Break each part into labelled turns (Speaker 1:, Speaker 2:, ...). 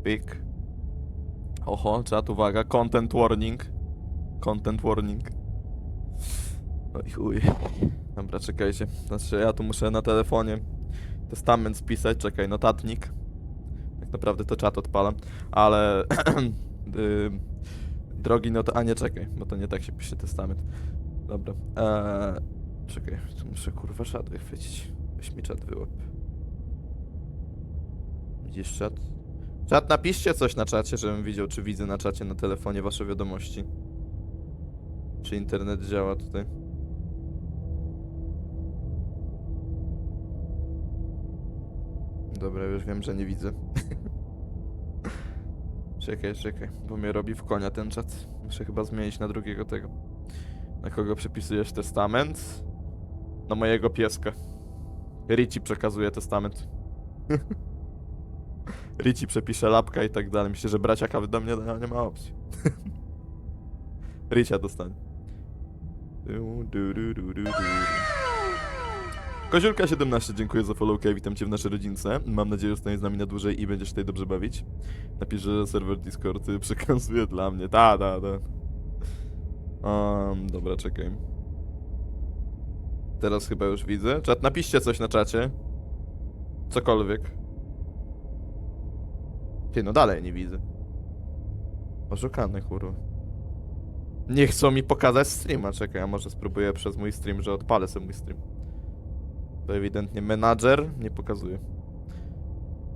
Speaker 1: Pyk. Oho, czat, uwaga, content warning. Content warning. No i chuj. Dobra, czekajcie. Znaczy, ja tu muszę na telefonie testament spisać, czekaj, notatnik. Tak naprawdę to czat odpalam, ale... drogi a nie, czekaj, bo to nie tak się pisze testament. Dobra, czekaj, tu muszę kurwa czat wychwycić. Weź mi czat wyłap. Widzisz czat? Czat, napiszcie coś na czacie, żebym widział, czy widzę na czacie na telefonie wasze wiadomości. Czy internet działa tutaj? Dobra, już wiem, że nie widzę. Czekaj, bo mnie robi w konia ten czat. Muszę chyba zmienić na drugiego tego. Na kogo przepisujesz testament? Na mojego pieska. Richie przekazuje testament. Richie przepisze lapka i tak dalej. Myślę, że braciaka do mnie nie ma opcji. Ricia dostanie. Koziulka 17, dziękuję za followkę, witam cię w naszej rodzince. Mam nadzieję, że zostaniesz z nami na dłużej i będziesz tutaj dobrze bawić. Napisz, że serwer Discord przekazuje dla mnie. Ta. Dobra, czekaj. Teraz chyba już widzę. Czat, napiszcie coś na czacie. Cokolwiek. Ty, no dalej nie widzę. Oszukany, kurwa. Nie chcą mi pokazać streama. Czekaj, a może spróbuję przez mój stream, że odpalę sobie mój stream. To ewidentnie menadżer nie pokazuje.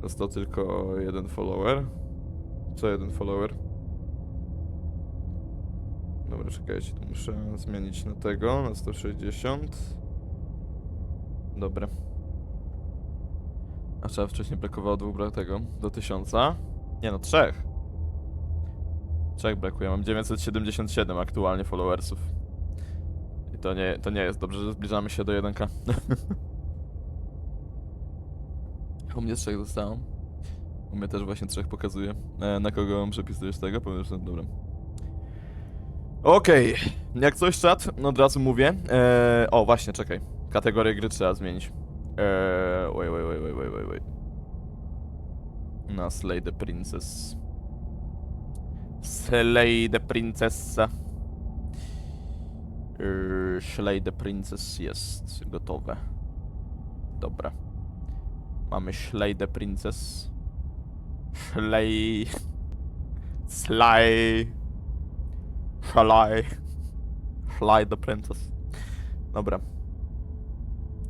Speaker 1: Został tylko jeden follower. Co jeden follower? Dobra, czekajcie, tu muszę zmienić na tego, na 160. Dobra. A trzeba wcześniej brakowało dwóch tego, do 1000. Nie no, 3. 3 brakuje, mam 977 aktualnie followersów. I to nie jest dobrze, że zbliżamy się do 1K. U mnie 3 zostało. U mnie też właśnie 3 pokazuje. Na kogo przepisujesz tego? Powiem, że dobra. Okej. Jak coś czat, no od razu mówię. O, właśnie, czekaj. Kategorię gry trzeba zmienić. Wait. Na Slay the Princess. Slay the Princessa. Slay the Princess jest gotowe. Dobra. Mamy Slay the Princess. Slay the Princess. Dobra.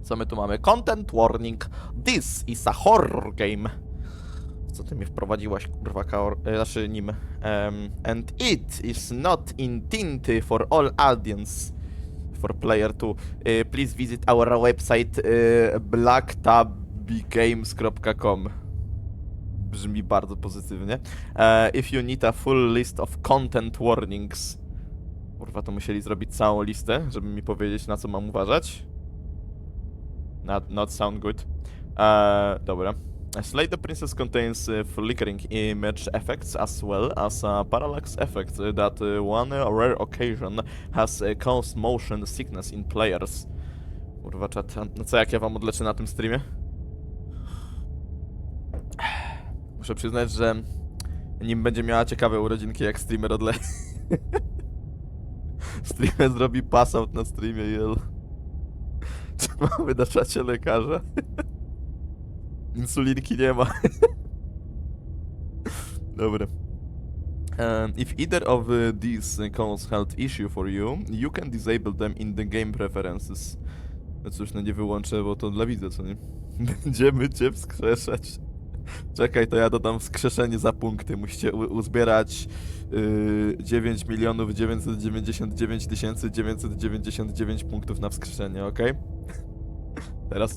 Speaker 1: Co my tu mamy? Content warning. This is a horror game. Co ty mnie wprowadziłaś, kurwa, znaczy nim. And it is not intended for all audience. For player 2. Please visit our website blacktabbygames.com. Brzmi bardzo pozytywnie. If you need a full list of content warnings. Kurwa, to musieli zrobić całą listę, żeby mi powiedzieć, na co mam uważać. Not sound good. Dobra. Slay the Princess contains flickering image effects as well as a parallax effect that one rare occasion has caused motion sickness in players. Kurwa, czat. No co, jak ja wam odleczę na tym streamie? Muszę przyznać, że nim będzie miała ciekawe urodzinki, jak streamer odleci. Streamer zrobi passout na streamie, jel. Czy mamy na czacie lekarza? Insulinki nie ma. Dobra. If either of these cause health issue for you, you can disable them in the game preferences. No cóż, no nie wyłączę, bo to dla widza, co nie? Będziemy cię wskrzeszać. Czekaj, to ja dodam wskrzeszenie za punkty. Musicie uzbierać 9 999 999 punktów na wskrzeszenie, ok?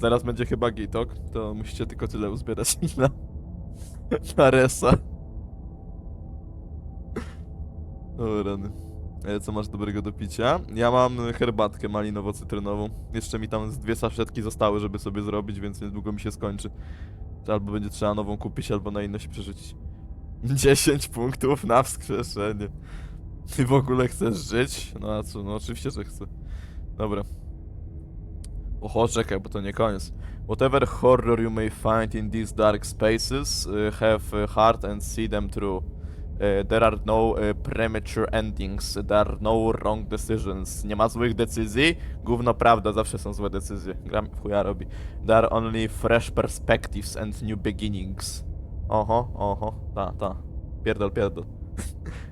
Speaker 1: Teraz będzie chyba gitok, to musicie tylko tyle uzbierać na resa. O rany. Co masz dobrego do picia? Ja mam herbatkę malinowo-cytrynową. Jeszcze mi tam z 2 saszetki zostały, żeby sobie zrobić, więc niedługo mi się skończy. Albo będzie trzeba nową kupić, albo na inną się przerzucić. 10 punktów na wskrzeszenie. Ty w ogóle chcesz żyć? No a co? No oczywiście, że chcę. Dobra. Oho, czekaj, bo to nie koniec. Whatever horror you may find in these dark spaces, have a heart and see them through. There are no premature endings, there are no wrong decisions. Nie ma złych decyzji, gówno prawda, zawsze są złe decyzje. Gram w chuja robi. There are only fresh perspectives and new beginnings. Oho, ta. Pierdol.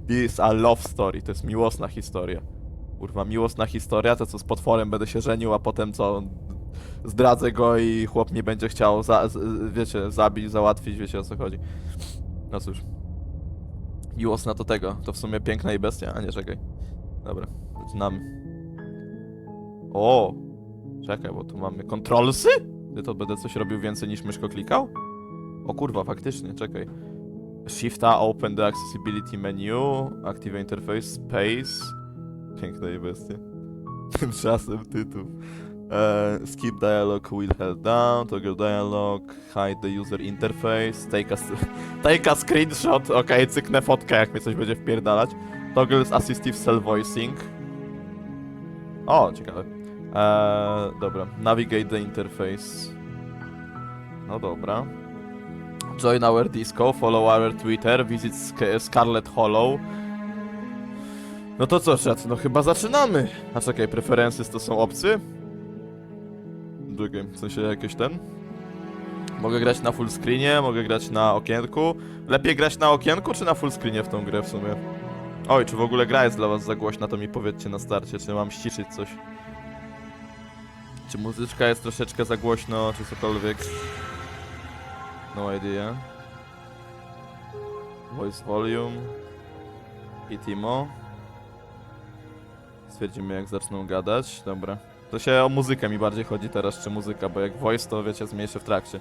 Speaker 1: This is a love story, to jest miłosna historia. Kurwa, miłosna historia, to co z potworem będę się żenił, a potem co... Zdradzę go i chłop nie będzie chciał, wiecie, zabić, załatwić, wiecie o co chodzi. No cóż. Miłosna to tego, to w sumie Piękna i Bestia, a nie, czekaj. Dobra, zaczynamy. O! Czekaj, bo tu mamy kontrolsy? Ty to będę coś robił więcej niż myszko klikał? O kurwa, faktycznie, czekaj. Shift A, open the accessibility menu, active interface, space. Piękna i Bestia. Tymczasem tytuł. Skip dialog will held down, toggle dialog, hide the user interface, take a screenshot, okej, cyknę fotkę jak mnie coś będzie wpierdalać. Toggle assistive self-voicing. O, ciekawe. Dobra, navigate the interface. No dobra. Join our disco, follow our Twitter, visit Scarlet Hollow. No to co, czat? No chyba zaczynamy. A czekaj, preferences to są opcje? Czekaj, w sensie jakieś ten? Mogę grać na full screenie, mogę grać na okienku. Lepiej grać na okienku czy na full screenie w tą grę w sumie? Oj, czy w ogóle gra jest dla was za głośna, to mi powiedzcie na starcie, czy mam ściszyć coś. Czy muzyczka jest troszeczkę za głośno, czy cokolwiek? No idea. Voice volume. I Timo. Stwierdzimy jak zaczną gadać, dobra. To się o muzykę mi bardziej chodzi teraz, czy muzyka, bo jak voice to wiecie zmniejszę w trakcie.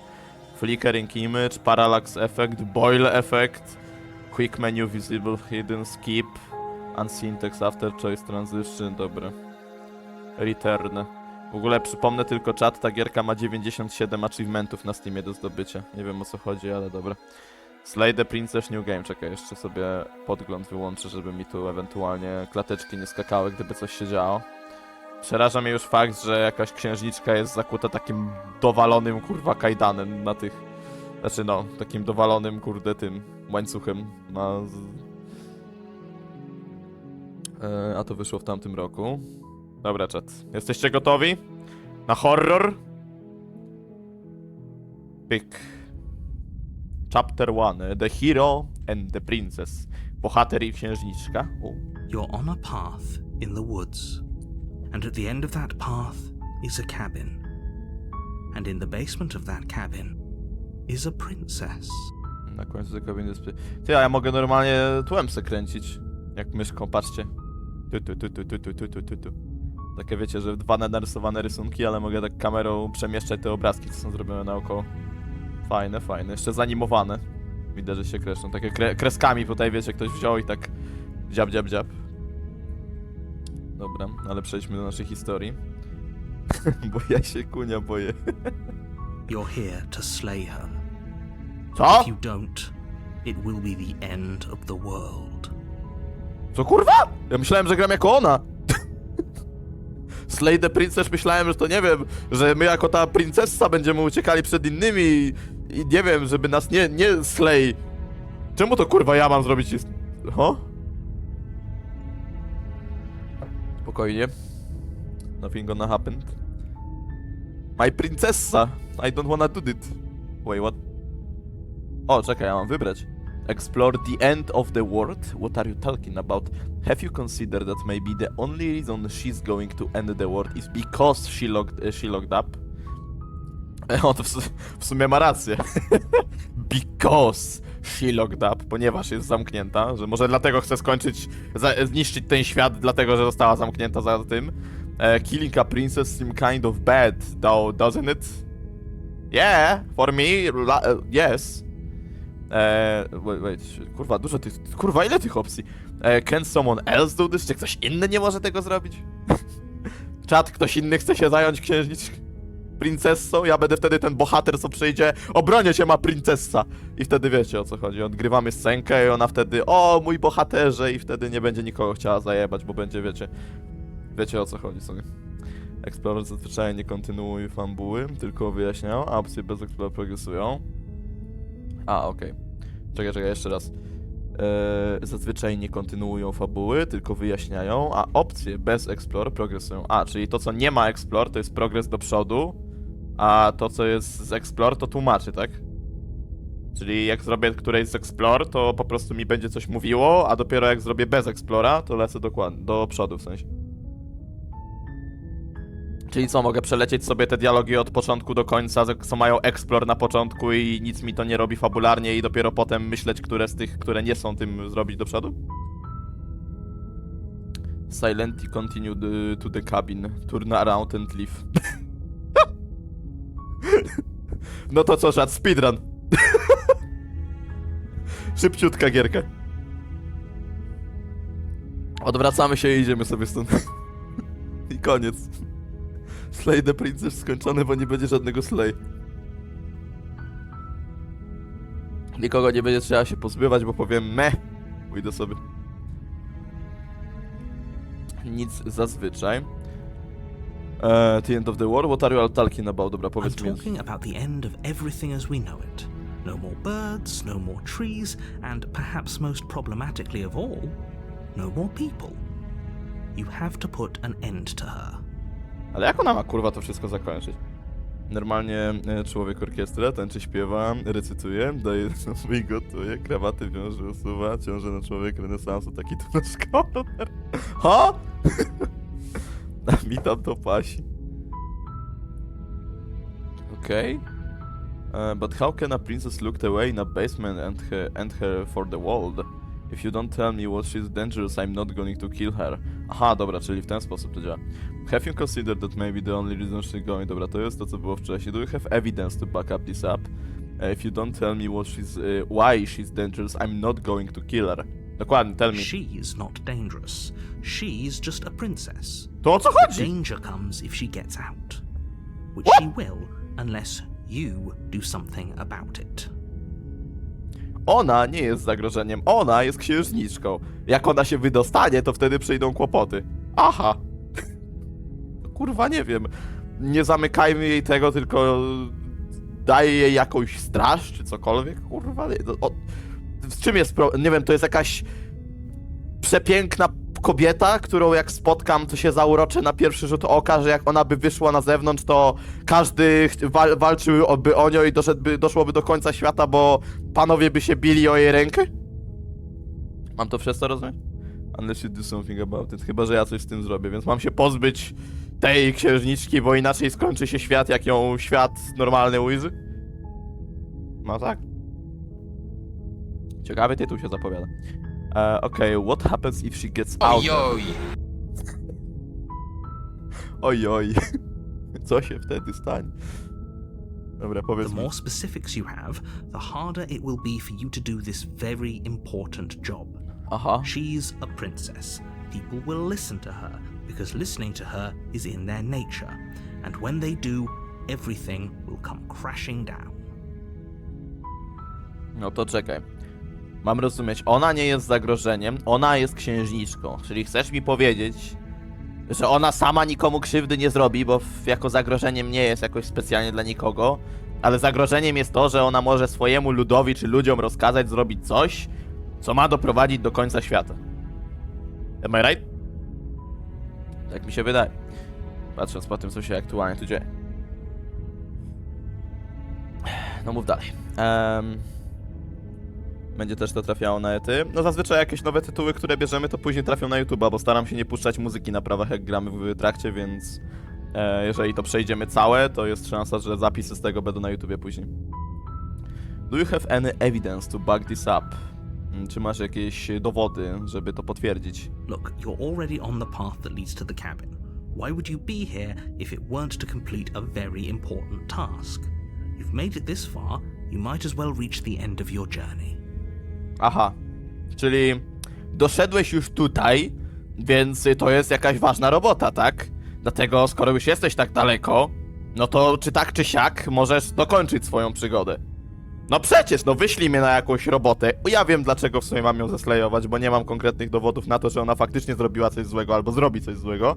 Speaker 1: Flickering image, parallax effect, boil effect, quick menu visible hidden, skip, unseen text after choice transition, dobra. Return. W ogóle przypomnę tylko czat, ta gierka ma 97 achievementów na Steamie do zdobycia. Nie wiem o co chodzi, ale dobra. Slay the Princess New Game, czekaj, jeszcze sobie podgląd wyłączę, żeby mi tu ewentualnie klateczki nie skakały, gdyby coś się działo. Przeraża mnie już fakt, że jakaś księżniczka jest zakuta takim dowalonym, kurwa, kajdanem na tych... Znaczy no, takim dowalonym, kurde, tym łańcuchem na... A to wyszło w tamtym roku. Dobra, czat. Jesteście gotowi? Na horror? Pick. Chapter 1. The Hero and the Princess. Bohater i księżniczka.
Speaker 2: You're on a path in the woods. And at the end of that path is a cabin. And in the basement of that cabin is a princess.
Speaker 1: Na końcu tej kabiny jest... Ty, a ja mogę normalnie tłem se kręcić. Jak myszką, patrzcie. Tu. Takie wiecie, że dwa narysowane rysunki, ale mogę tak kamerą przemieszczać te obrazki, co są zrobione naokoło. Fajne. Jeszcze zanimowane. Widać, że się kreszczą. Takie kreskami tutaj, wiecie, ktoś wziął i tak... Dziab. Dobra, ale przejdźmy do naszej historii. Bo ja się kunia boję.
Speaker 2: You're here to slay her.
Speaker 1: Co?
Speaker 2: If you don't, it will be the end of the world.
Speaker 1: Co kurwa? Ja myślałem, że gram jako ona. Slay the Princess, myślałem, że to nie wiem, że my jako ta princessa będziemy uciekali przed innymi i nie wiem, żeby nas nie slay. Czemu to kurwa ja mam zrobić? Ho? Spokojnie. Nothing gonna happen. My princessa! I don't wanna do it. Wait, what? O, czekaj, ja mam wybrać. Explore the end of the world? What are you talking about? Have you considered that maybe the only reason she's going to end the world is because she locked up? O, to w sumie ma rację. Because she locked up, ponieważ jest zamknięta, że może dlatego chce skończyć, zniszczyć ten świat, dlatego że została zamknięta za tym. Killing a princess seems kind of bad, though, doesn't it? Yeah, for me, yes. Wait, kurwa, dużo tych, kurwa, ile tych opcji? Can someone else do this? Czy ktoś inny nie może tego zrobić? Czat, ktoś inny chce się zająć princessą? Ja będę wtedy ten bohater, co przyjdzie, obronię cię, ma princessa. I wtedy wiecie o co chodzi, odgrywamy scenkę i ona wtedy, o mój bohaterze, i wtedy nie będzie nikogo chciała zajebać, bo będzie, wiecie o co chodzi sobie. Explorer zazwyczaj nie kontynuuje fabuły, tylko wyjaśniają, a opcje bez Explorer progresują. A, okej. Czekaj, jeszcze raz. Zazwyczaj nie kontynuują fabuły, tylko wyjaśniają, a opcje bez Explore progresują. A, czyli to, co nie ma Explore, to jest progres do przodu, a to, co jest z Explore, to tłumaczy, tak? Czyli jak zrobię któreś z Explore, to po prostu mi będzie coś mówiło, a dopiero jak zrobię bez Explora, to lecę dokładnie, do przodu w sensie. Czyli co, mogę przelecieć sobie te dialogi od początku do końca, co mają Explore na początku i nic mi to nie robi fabularnie i dopiero potem myśleć, które z tych, które nie są tym, zrobić do przodu? Silently continue to the cabin. Turn around and leave. No to co, czat, speedrun. Szybciutka gierka. Odwracamy się i idziemy sobie stąd. I koniec. Slay the Princess skończony, bo nie będzie żadnego slay. Nikogo nie będzie trzeba się pozbywać, bo powiem meh. Pójdę sobie. Nic zazwyczaj. The end of the war? What are you all talking about? Dobra,
Speaker 2: I'm
Speaker 1: powiedz mi.
Speaker 2: talking about the end of everything as we know it. No more birds, no more trees, and perhaps most problematically of all, no more people. You have to put an end to her.
Speaker 1: Ale jak ona ma kurwa to wszystko zakończyć? Normalnie człowiek orkiestrę, tańczy, śpiewa, recytuje, daje i gotuje, krawaty wiąże, usuwa, ciąży na człowiek renesansu, taki tu nasz korner. Ha? A mi tam to pasi. Okej. But how can a princess look away in a basement and her for the world? If you don't tell me what she's dangerous, I'm not going to kill her. Aha, dobra, czyli w ten sposób to działa. Have you considered that maybe the only reason she's going... Dobra, to jest to, co było wcześniej. Do you have evidence to back up this up? If you don't tell me what why she's dangerous, I'm not going to kill her. Dokładnie, tell me.
Speaker 2: She's not dangerous. She's just a princess.
Speaker 1: To o co chodzi?
Speaker 2: Danger comes if she gets out. Which
Speaker 1: What?
Speaker 2: she will, unless you do something about it.
Speaker 1: Ona nie jest zagrożeniem, ona jest księżniczką. Jak ona się wydostanie, to wtedy przyjdą kłopoty. Aha. Kurwa, nie wiem. Nie zamykajmy jej tego, tylko daję jej jakąś straż, czy cokolwiek. Kurwa, nie. Z czym jest problem? Nie wiem, to jest jakaś przepiękna kobieta, którą jak spotkam, to się zauroczę na pierwszy rzut oka, że jak ona by wyszła na zewnątrz, to każdy walczyłby o nią i doszłoby do końca świata, bo panowie by się bili o jej rękę? Mam to przez to rozumieć? Unless you do something about it. Chyba że ja coś z tym zrobię, więc mam się pozbyć tej księżniczki, bo inaczej skończy się świat, jak ją świat normalny ujrzy. No tak. Ciekawy tytuł się zapowiada. Okay, what happens if she gets out?
Speaker 3: Ojoj!
Speaker 1: Ojoj. Co się wtedy stanie? Dobra, powiedz
Speaker 2: The
Speaker 1: mi.
Speaker 2: more specifics you have, the harder it will be for you to do this very important job.
Speaker 1: Aha.
Speaker 2: She's a princess. People will listen to her because listening to her is in their nature. And when they do, everything will come crashing down.
Speaker 1: No to czekaj. Mam rozumieć, ona nie jest zagrożeniem, ona jest księżniczką. Czyli chcesz mi powiedzieć, że ona sama nikomu krzywdy nie zrobi, bo jako zagrożeniem nie jest jakoś specjalnie dla nikogo, ale zagrożeniem jest to, że ona może swojemu ludowi czy ludziom rozkazać zrobić coś, co ma doprowadzić do końca świata. Am I right? Tak mi się wydaje. Patrząc po tym, co się aktualnie tu dzieje. No mów dalej. Będzie też to trafiało na ety. No zazwyczaj jakieś nowe tytuły, które bierzemy, to później trafią na YouTube'a, bo staram się nie puszczać muzyki na prawach, jak gramy w trakcie, więc jeżeli to przejdziemy całe, to jest szansa, że zapisy z tego będą na YouTubie później. Do you have any evidence to back this up? Czy masz jakieś dowody, żeby to potwierdzić?
Speaker 2: Look, you're already on the path that leads to the cabin. Why would you be here if it weren't to complete a very important task? You've made it this far, you might as well reach the end of your journey.
Speaker 1: Aha, czyli doszedłeś już tutaj, więc to jest jakaś ważna robota, tak? Dlatego, skoro już jesteś tak daleko, no to czy tak czy siak możesz dokończyć swoją przygodę. No przecież, no wyślij mnie na jakąś robotę. Ja wiem, dlaczego w sumie mam ją zeslejować, bo nie mam konkretnych dowodów na to, że ona faktycznie zrobiła coś złego albo zrobi coś złego.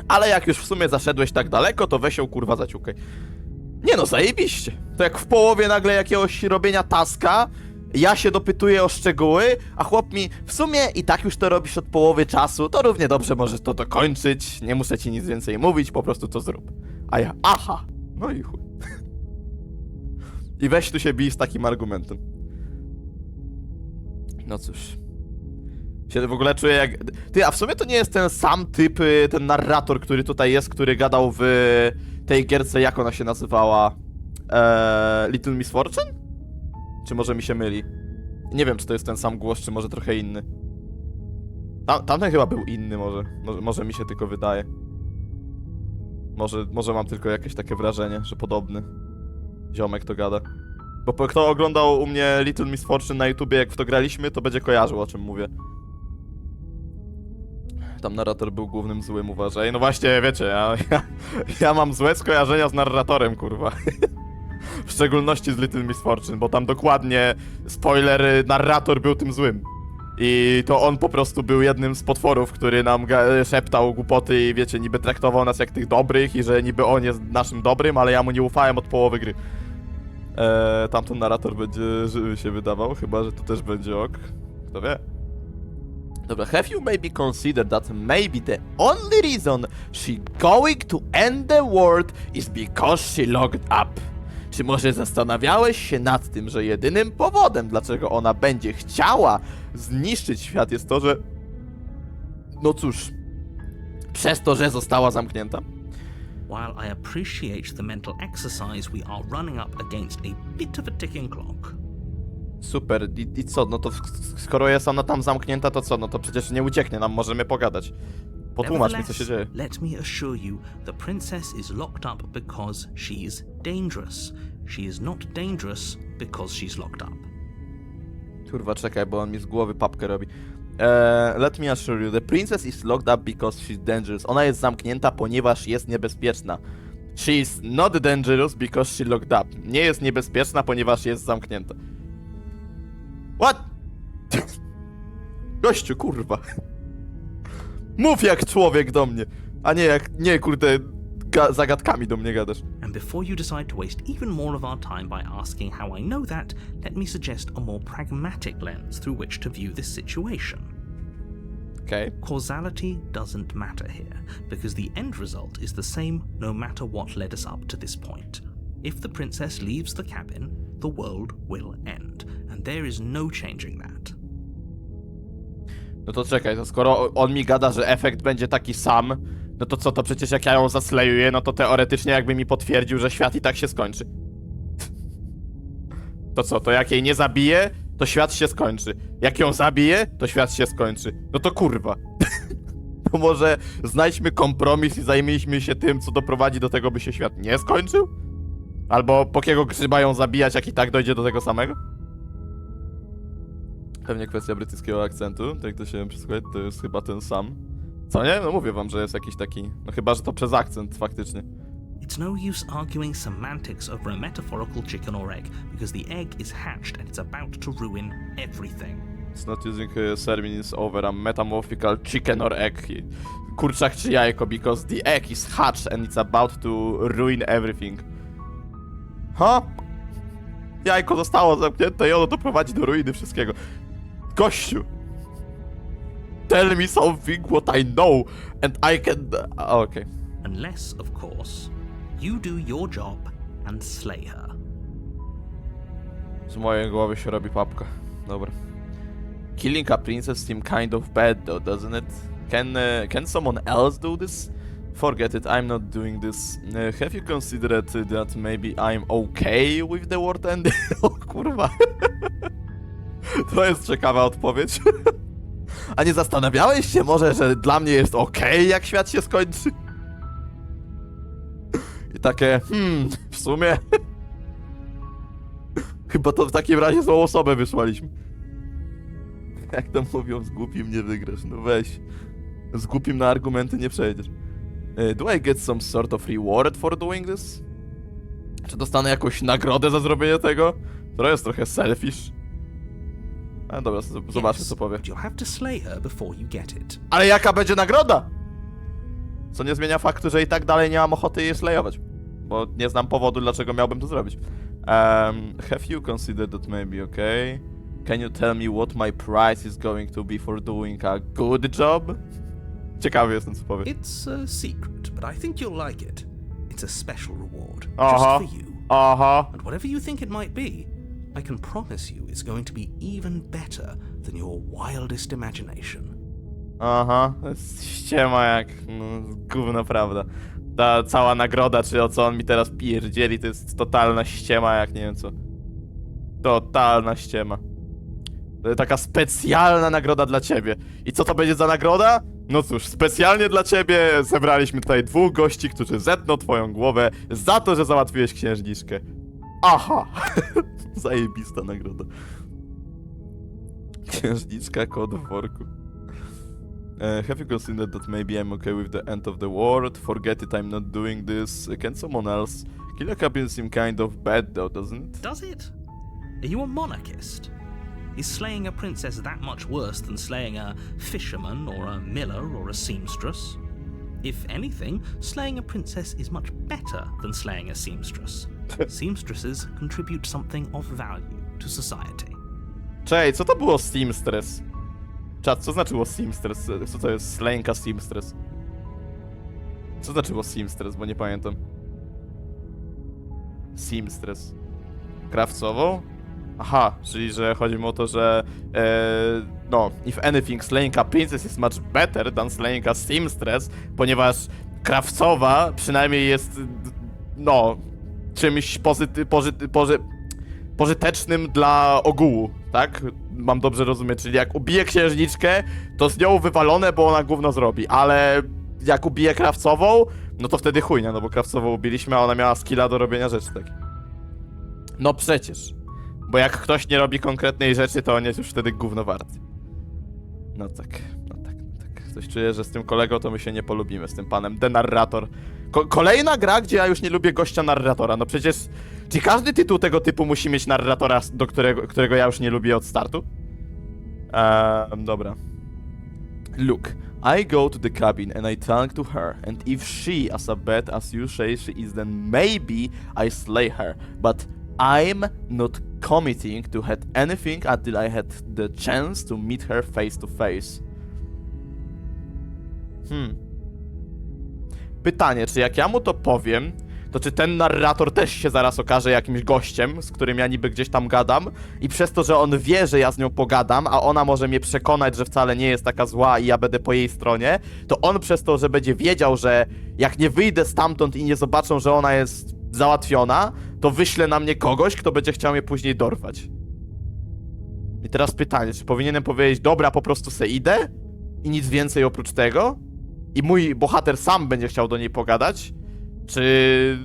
Speaker 1: Ale jak już w sumie zaszedłeś tak daleko, to weź ją kurwa zaciukaj. Nie no, zajebiście. To jak w połowie nagle jakiegoś robienia taska, ja się dopytuję o szczegóły, a chłop mi, w sumie i tak już to robisz od połowy czasu, to równie dobrze możesz to dokończyć, nie muszę ci nic więcej mówić, po prostu to zrób. A ja, aha, no i chuj. I weź tu się bij z takim argumentem. No cóż. Się w ogóle czuję jak... Ty, a w sumie to nie jest ten sam typ, ten narrator, który tutaj jest, który gadał w tej gierce, jak ona się nazywała? Little Miss Fortune? Czy może mi się myli? Nie wiem, czy to jest ten sam głos, czy może trochę inny. Tamten chyba był inny może mi się tylko wydaje. Może mam tylko jakieś takie wrażenie, że podobny ziomek to gada. Bo kto oglądał u mnie Little Miss Fortune na YouTubie, jak w to graliśmy, to będzie kojarzył, o czym mówię. Tam narrator był głównym złym, uważaj. No właśnie, wiecie, ja mam złe skojarzenia z narratorem, kurwa. W szczególności z Little Miss Fortune, bo tam dokładnie, spoiler, narrator był tym złym. I to on po prostu był jednym z potworów, który nam szeptał głupoty i wiecie, niby traktował nas jak tych dobrych i że niby on jest naszym dobrym, ale ja mu nie ufałem od połowy gry. Tamten narrator będzie żywy się wydawał, chyba że tu też będzie ok. Kto wie? Dobra, have you maybe considered that maybe the only reason she going to end the world is because she logged up? Czy może zastanawiałeś się nad tym, że jedynym powodem, dlaczego ona będzie chciała zniszczyć świat jest to, że... No cóż, przez to, że została zamknięta?
Speaker 2: While I appreciate the mental exercise, we are running up against a bit of a ticking clock.
Speaker 1: Super, i co? No to skoro jest ona tam zamknięta, to co? No to przecież nie ucieknie nam, możemy pogadać. Potłumacz mi, co się dzieje.
Speaker 2: Let me assure you, the princess is locked up because she's dangerous. She is not dangerous because she's locked up.
Speaker 1: Kurwa, czekaj, bo on mi z głowy papkę robi. Let me assure you, the princess is locked up because she's dangerous. Ona jest zamknięta, ponieważ jest niebezpieczna. She is not dangerous because she locked up. Nie jest niebezpieczna, ponieważ jest zamknięta. What? Gościu, kurwa. Mów jak człowiek do mnie, a nie jak, nie kurde, zagadkami do mnie gadasz.
Speaker 2: And before you decide to waste even more of our time by asking how I know that, let me suggest a more pragmatic lens through which to view this situation.
Speaker 1: Okay.
Speaker 2: Causality doesn't matter here, because the end result is the same no matter what led us up to this point. If the princess leaves the cabin, the world will end, and there is no changing that.
Speaker 1: No to czekaj, to skoro on mi gada, że efekt będzie taki sam, no to co, to przecież jak ja ją zaslejuję, no to teoretycznie jakby mi potwierdził, że świat i tak się skończy. To co, to jak jej nie zabiję, to świat się skończy. Jak ją zabiję, to świat się skończy. No to kurwa. To może znajdźmy kompromis i zajmijmy się tym, co doprowadzi do tego, by się świat nie skończył? Albo po jakiego grzyba ją zabijać, jak i tak dojdzie do tego samego? Pewnie kwestia brytyjskiego akcentu, tak to się przesłuchać, to jest chyba ten sam. Co nie? No mówię wam, że jest jakiś taki... No chyba, że to przez akcent faktycznie.
Speaker 2: It's no use arguing semantics over a metaphorical chicken or egg, because the egg is hatched and it's about to ruin everything.
Speaker 1: It's not using sermons over a metamorphical chicken or egg. Kurczak czy jajko, because the egg is hatched and it's about to ruin everything. Ha? Jajko zostało zamknięte i ono doprowadzi do ruiny wszystkiego. Gościu! Tell me something what I know and I can... Okay.
Speaker 2: Unless, of course, you do your job and slay her.
Speaker 1: Z mojej głowy się robi papka. Dobra. Killing a princess seems kind of bad though, doesn't it? Can someone else do this? Forget it, I'm not doing this. Have you considered that maybe I'm okay with the world ending? O kurwa. To jest ciekawa odpowiedź. A nie zastanawiałeś się może, że dla mnie jest okej, jak świat się skończy? I takie, w sumie... Chyba to w takim razie złą osobę wysłaliśmy. Jak to mówią, z głupim nie wygrasz. No weź. Z głupim na argumenty nie przejdziesz. Do I get some sort of reward for doing this? Czy dostanę jakąś nagrodę za zrobienie tego? To jest trochę selfish. A dobra, zobaczmy co powie.
Speaker 2: But you'll have to slay her before you get it.
Speaker 1: Ale jaka będzie nagroda? Co nie zmienia faktu, że i tak dalej nie mam ochoty jej slayować. Bo nie znam powodu, dlaczego miałbym to zrobić. Have you considered that maybe, okay? Can you tell me what my price is going to be for doing a good job? Ciekawy jestem, co powie.
Speaker 2: It's a secret, but I think you'll like it. It's a special reward,
Speaker 1: Aha.
Speaker 2: just for you.
Speaker 1: Aha.
Speaker 2: And whatever you think it might be, I can promise you it's going to be even better than your wildest imagination.
Speaker 1: Aha, to jest ściema jak, no, gówno prawda. Ta cała nagroda, czy o co on mi teraz pierdzieli, to jest totalna ściema jak nie wiem co. Totalna ściema. To jest taka specjalna nagroda dla ciebie. I co to będzie za nagroda? No cóż, specjalnie dla ciebie zebraliśmy tutaj 2 gości, którzy zetną twoją głowę za to, że załatwiłeś księżniczkę. Aha! Zajebista nagroda. Księżniczka, kod w worku. Have you considered that maybe I'm okay with the end of the world? Forget it, I'm not doing this. Can someone else? Killer cabin seem kind of bad though, doesn't it?
Speaker 2: Does it? Are you a monarchist? Is slaying a princess that much worse than slaying a fisherman or a miller or a seamstress? If anything, slaying a princess is much better than slaying a seamstress. Seamstresses contribute something of value to society.
Speaker 1: Czej, co to było seamstress? Czad, co znaczyło seamstress? Co to jest slayinga seamstress? Co znaczyło seamstress, bo nie pamiętam. Seamstress. Krawcową? Aha, czyli że chodzi mi o to, że no, if anything, slaying a princess is much better than slaying a seamstress, ponieważ krawcowa przynajmniej jest, no, czymś pożytecznym dla ogółu, tak? Mam dobrze rozumieć, czyli jak ubiję księżniczkę, to z nią wywalone, bo ona gówno zrobi, ale jak ubiję krawcową, no to wtedy chujnia, no bo krawcową ubiliśmy, a ona miała skilla do robienia rzeczy takich. No przecież. Bo jak ktoś nie robi konkretnej rzeczy, to on jest już wtedy gówno warty. No tak. Coś czuję, że z tym kolegą to my się nie polubimy, z tym panem narrator. Kolejna gra, gdzie ja już nie lubię gościa narratora. No przecież, czy każdy tytuł tego typu musi mieć narratora, do którego ja już nie lubię od startu? Dobra. Look, I go to the cabin and I talk to her, and if she as bad as you say she is, then maybe I slay her, but I'm not committing to had anything until I had the chance to meet her face to face. Pytanie, czy jak ja mu to powiem, to czy ten narrator też się zaraz okaże jakimś gościem, z którym ja niby gdzieś tam gadam i przez to, że on wie, że ja z nią pogadam, a ona może mnie przekonać, że wcale nie jest taka zła i ja będę po jej stronie, to on przez to, że będzie wiedział, że jak nie wyjdę stamtąd i nie zobaczą, że ona jest załatwiona, to wyśle na mnie kogoś, kto będzie chciał mnie później dorwać. I teraz pytanie, czy powinienem powiedzieć, dobra, po prostu se idę i nic więcej oprócz tego? I mój bohater sam będzie chciał do niej pogadać? Czy...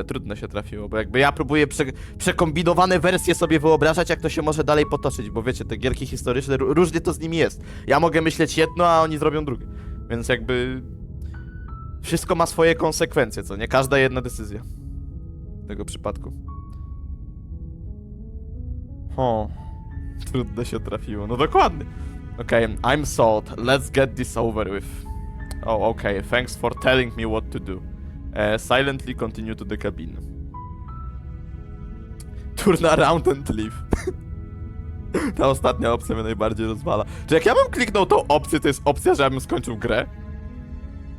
Speaker 1: Trudne się trafiło, bo jakby ja próbuję przekombinowane wersje sobie wyobrażać, jak to się może dalej potoczyć, bo wiecie, te gierki historyczne, różnie to z nimi jest. Ja mogę myśleć jedno, a oni zrobią drugie. Więc jakby... Wszystko ma swoje konsekwencje, co nie? Każda jedna decyzja. W tego przypadku. Trudne się trafiło. No dokładnie. Okay, I'm sold. Let's get this over with. Oh, okay. Thanks for telling me what to do. Silently continue to the cabin. Turn around and leave. Ta ostatnia opcja mnie najbardziej rozwala. Czy jak ja bym kliknął tą opcję, to jest opcja, że ja bym skończył grę?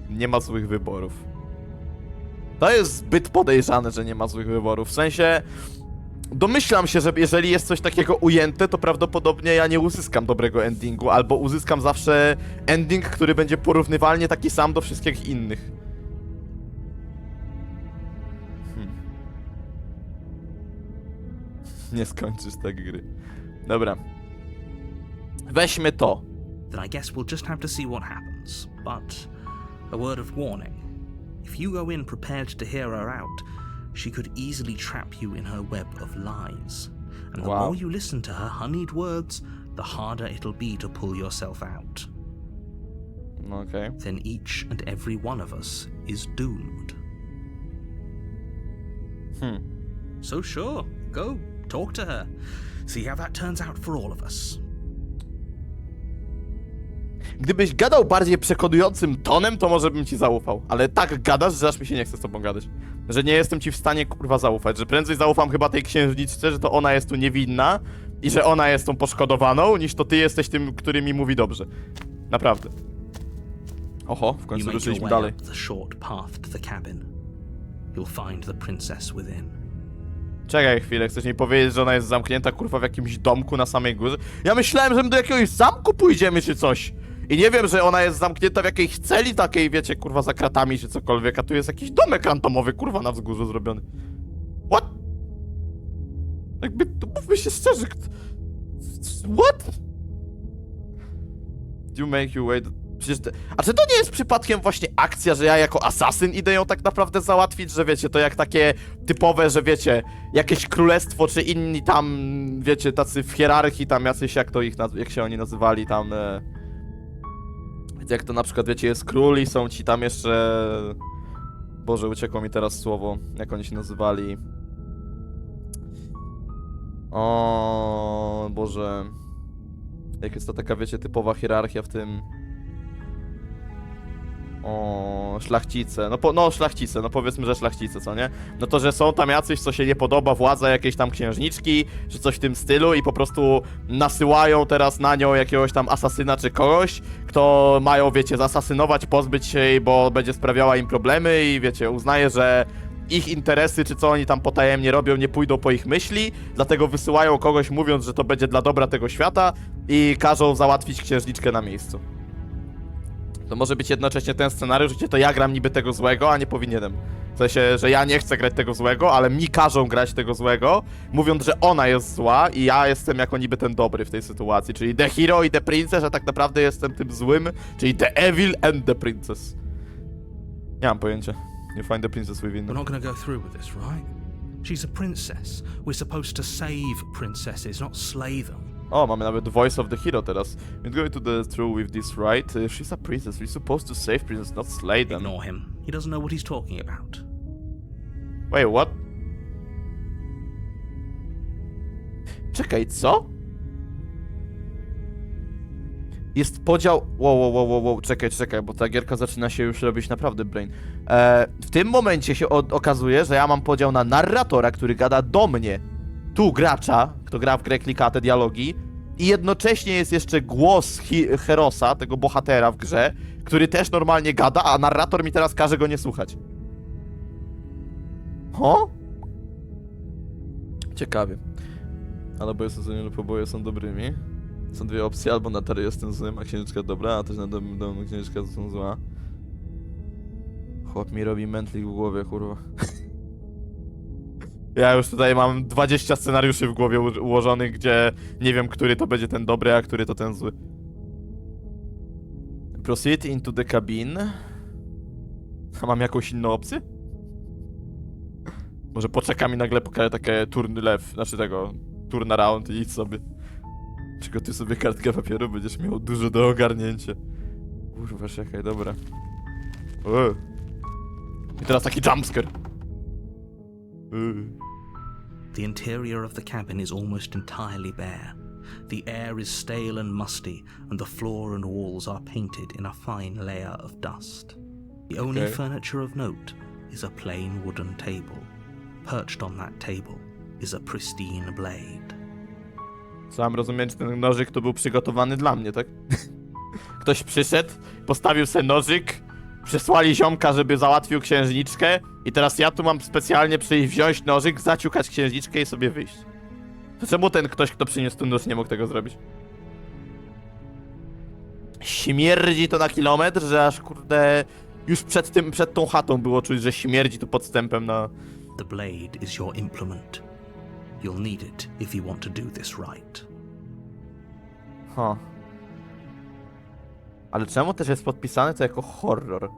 Speaker 1: Nie ma złych wyborów. To jest zbyt podejrzane, że nie ma złych wyborów. W sensie... Domyślam się, że jeżeli jest coś takiego ujęte, to prawdopodobnie ja nie uzyskam dobrego endingu, albo uzyskam zawsze ending, który będzie porównywalnie taki sam do wszystkich innych. Nie skończysz tak gry. Dobra. Weźmy to.
Speaker 2: Then I guess we'll just have to see what happens. But a word of warning. If you go in prepared to hear her out, she could easily trap you in her web of lies. And the more you listen to her honeyed words, the harder it'll be to pull yourself out.
Speaker 1: Okay.
Speaker 2: Then each and every one of us is doomed. So sure, go, talk to her. See how that turns out for all of us.
Speaker 1: Gdybyś gadał bardziej przekonującym tonem, to może bym ci zaufał. Ale tak gadasz, że aż mi się nie chce z tobą gadać. Że nie jestem ci w stanie, kurwa, zaufać. Że prędzej zaufam chyba tej księżniczce, że to ona jest tu niewinna i że ona jest tą poszkodowaną, niż to ty jesteś tym, który mi mówi dobrze. Naprawdę. Oho, w końcu ruszyliśmy dalej. Czekaj chwilę, chcesz mi powiedzieć, że ona jest zamknięta, kurwa, w jakimś domku na samej górze? Ja myślałem, że my do jakiegoś zamku pójdziemy, czy coś. I nie wiem, że ona jest zamknięta w jakiejś celi takiej, wiecie, kurwa, za kratami, czy cokolwiek, a tu jest jakiś domek randomowy, kurwa, na wzgórzu zrobiony. What? Jakby, to mówmy się szczerze, what? You make you wait... Przecież a czy to nie jest przypadkiem właśnie akcja, że ja jako asasyn idę ją tak naprawdę załatwić, że wiecie, to jak takie typowe, że wiecie, jakieś królestwo, czy inni tam, wiecie, tacy w hierarchii tam jacyś, jak to ich, jak się oni nazywali tam, jak to na przykład, wiecie, jest król i są ci tam jeszcze, Boże, uciekło mi teraz słowo, jak oni się nazywali. O Boże, jak jest to taka, wiecie, typowa hierarchia w tym... O, szlachcice, no szlachcice, no powiedzmy, że szlachcice, co nie? No to, że są tam jacyś, co się nie podoba, władza jakiejś tam księżniczki, czy coś w tym stylu i po prostu nasyłają teraz na nią jakiegoś tam asasyna czy kogoś, kto mają, wiecie, zasasynować, pozbyć się jej, bo będzie sprawiała im problemy i wiecie, uznaje, że ich interesy, czy co oni tam potajemnie robią, nie pójdą po ich myśli, dlatego wysyłają kogoś, mówiąc, że to będzie dla dobra tego świata i każą załatwić księżniczkę na miejscu. To może być jednocześnie ten scenariusz, gdzie to ja gram niby tego złego, a nie powinienem. W sensie, że ja nie chcę grać tego złego, ale mi każą grać tego złego, mówiąc, że ona jest zła i ja jestem jako niby ten dobry w tej sytuacji. Czyli the hero i the princess, a tak naprawdę jestem tym złym, czyli the evil and the princess. Nie mam pojęcia. You find the princess within.
Speaker 2: We're not gonna go through with this, right? She's a princess. We're supposed to save princesses, not slay them.
Speaker 1: O, mamy nawet voice of the hero teraz. We're going to the through with this, right? She's a princess. We're supposed to save princess, not slay them.
Speaker 2: Ignore him. He doesn't know what he's talking about.
Speaker 1: Wait, what? Czekaj, co? Jest podział... Wow, czekaj, bo ta gierka zaczyna się już robić naprawdę brain. W tym momencie się okazuje, że ja mam podział na narratora, który gada do mnie. Tu gracza, kto gra w grę, klika te dialogi i jednocześnie jest jeszcze głos Herosa, tego bohatera w grze, który też normalnie gada, a narrator mi teraz każe go nie słuchać. Ho? Ciekawie. Ale oboje są złymi lub oboje są dobrymi. Są dwie opcje, albo na tery jestem złym, a księżniczka dobra, a też na domu księżniczka są zła. Chłop mi robi mętlik w głowie, kurwa. Ja już tutaj mam 20 scenariuszy w głowie ułożonych, gdzie nie wiem, który to będzie ten dobry, a który to ten zły. Proceed into the cabin. A mam jakąś inną opcję? Może poczekam i nagle pokażę takie turn left, znaczy tego, turn around i idź sobie. Przygotuj sobie kartkę papieru, będziesz miał dużo do ogarnięcia. Kurwa, czekaj, dobra. I teraz taki jumpscare.
Speaker 2: The interior of the cabin is almost entirely bare. The air is stale and musty, and the floor and walls are painted in a fine layer of dust. The only furniture of note is a plain wooden table. Perched on that table is a pristine blade.
Speaker 1: Co mam rozumieć, że ten nożyk to był przygotowany dla mnie, tak? Ktoś przyszedł, postawił sobie nożyk, przesłali ziomka, żeby załatwił księżniczkę i teraz ja tu mam specjalnie przyjść, wziąć nożyk, zaciukać księżniczkę i sobie wyjść. To czemu ten ktoś, kto przyniósł ten nóż, nie mógł tego zrobić? Śmierdzi to na kilometr, że aż kurde... Już przed tą chatą było czuć, że śmierdzi tu podstępem na...
Speaker 2: The blade is your implement. You'll need it if you want to do this right.
Speaker 1: Ale czemu też jest podpisane to jako horror?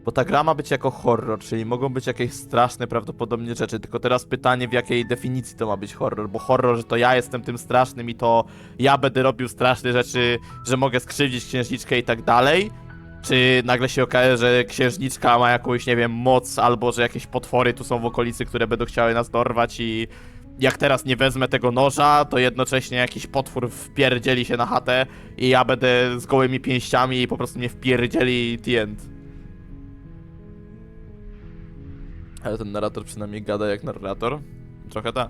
Speaker 1: Bo ta gra ma być jako horror, czyli mogą być jakieś straszne prawdopodobnie rzeczy, tylko teraz pytanie, w jakiej definicji to ma być horror, bo horror, że to ja jestem tym strasznym i to ja będę robił straszne rzeczy, że mogę skrzywdzić księżniczkę i tak dalej, czy nagle się okaże, że księżniczka ma jakąś, nie wiem, moc, albo że jakieś potwory tu są w okolicy, które będą chciały nas dorwać i jak teraz nie wezmę tego noża, to jednocześnie jakiś potwór wpierdzieli się na chatę i ja będę z gołymi pięściami i po prostu mnie wpierdzieli the end. Ale ten narrator przynajmniej gada jak narrator. Trochę tak.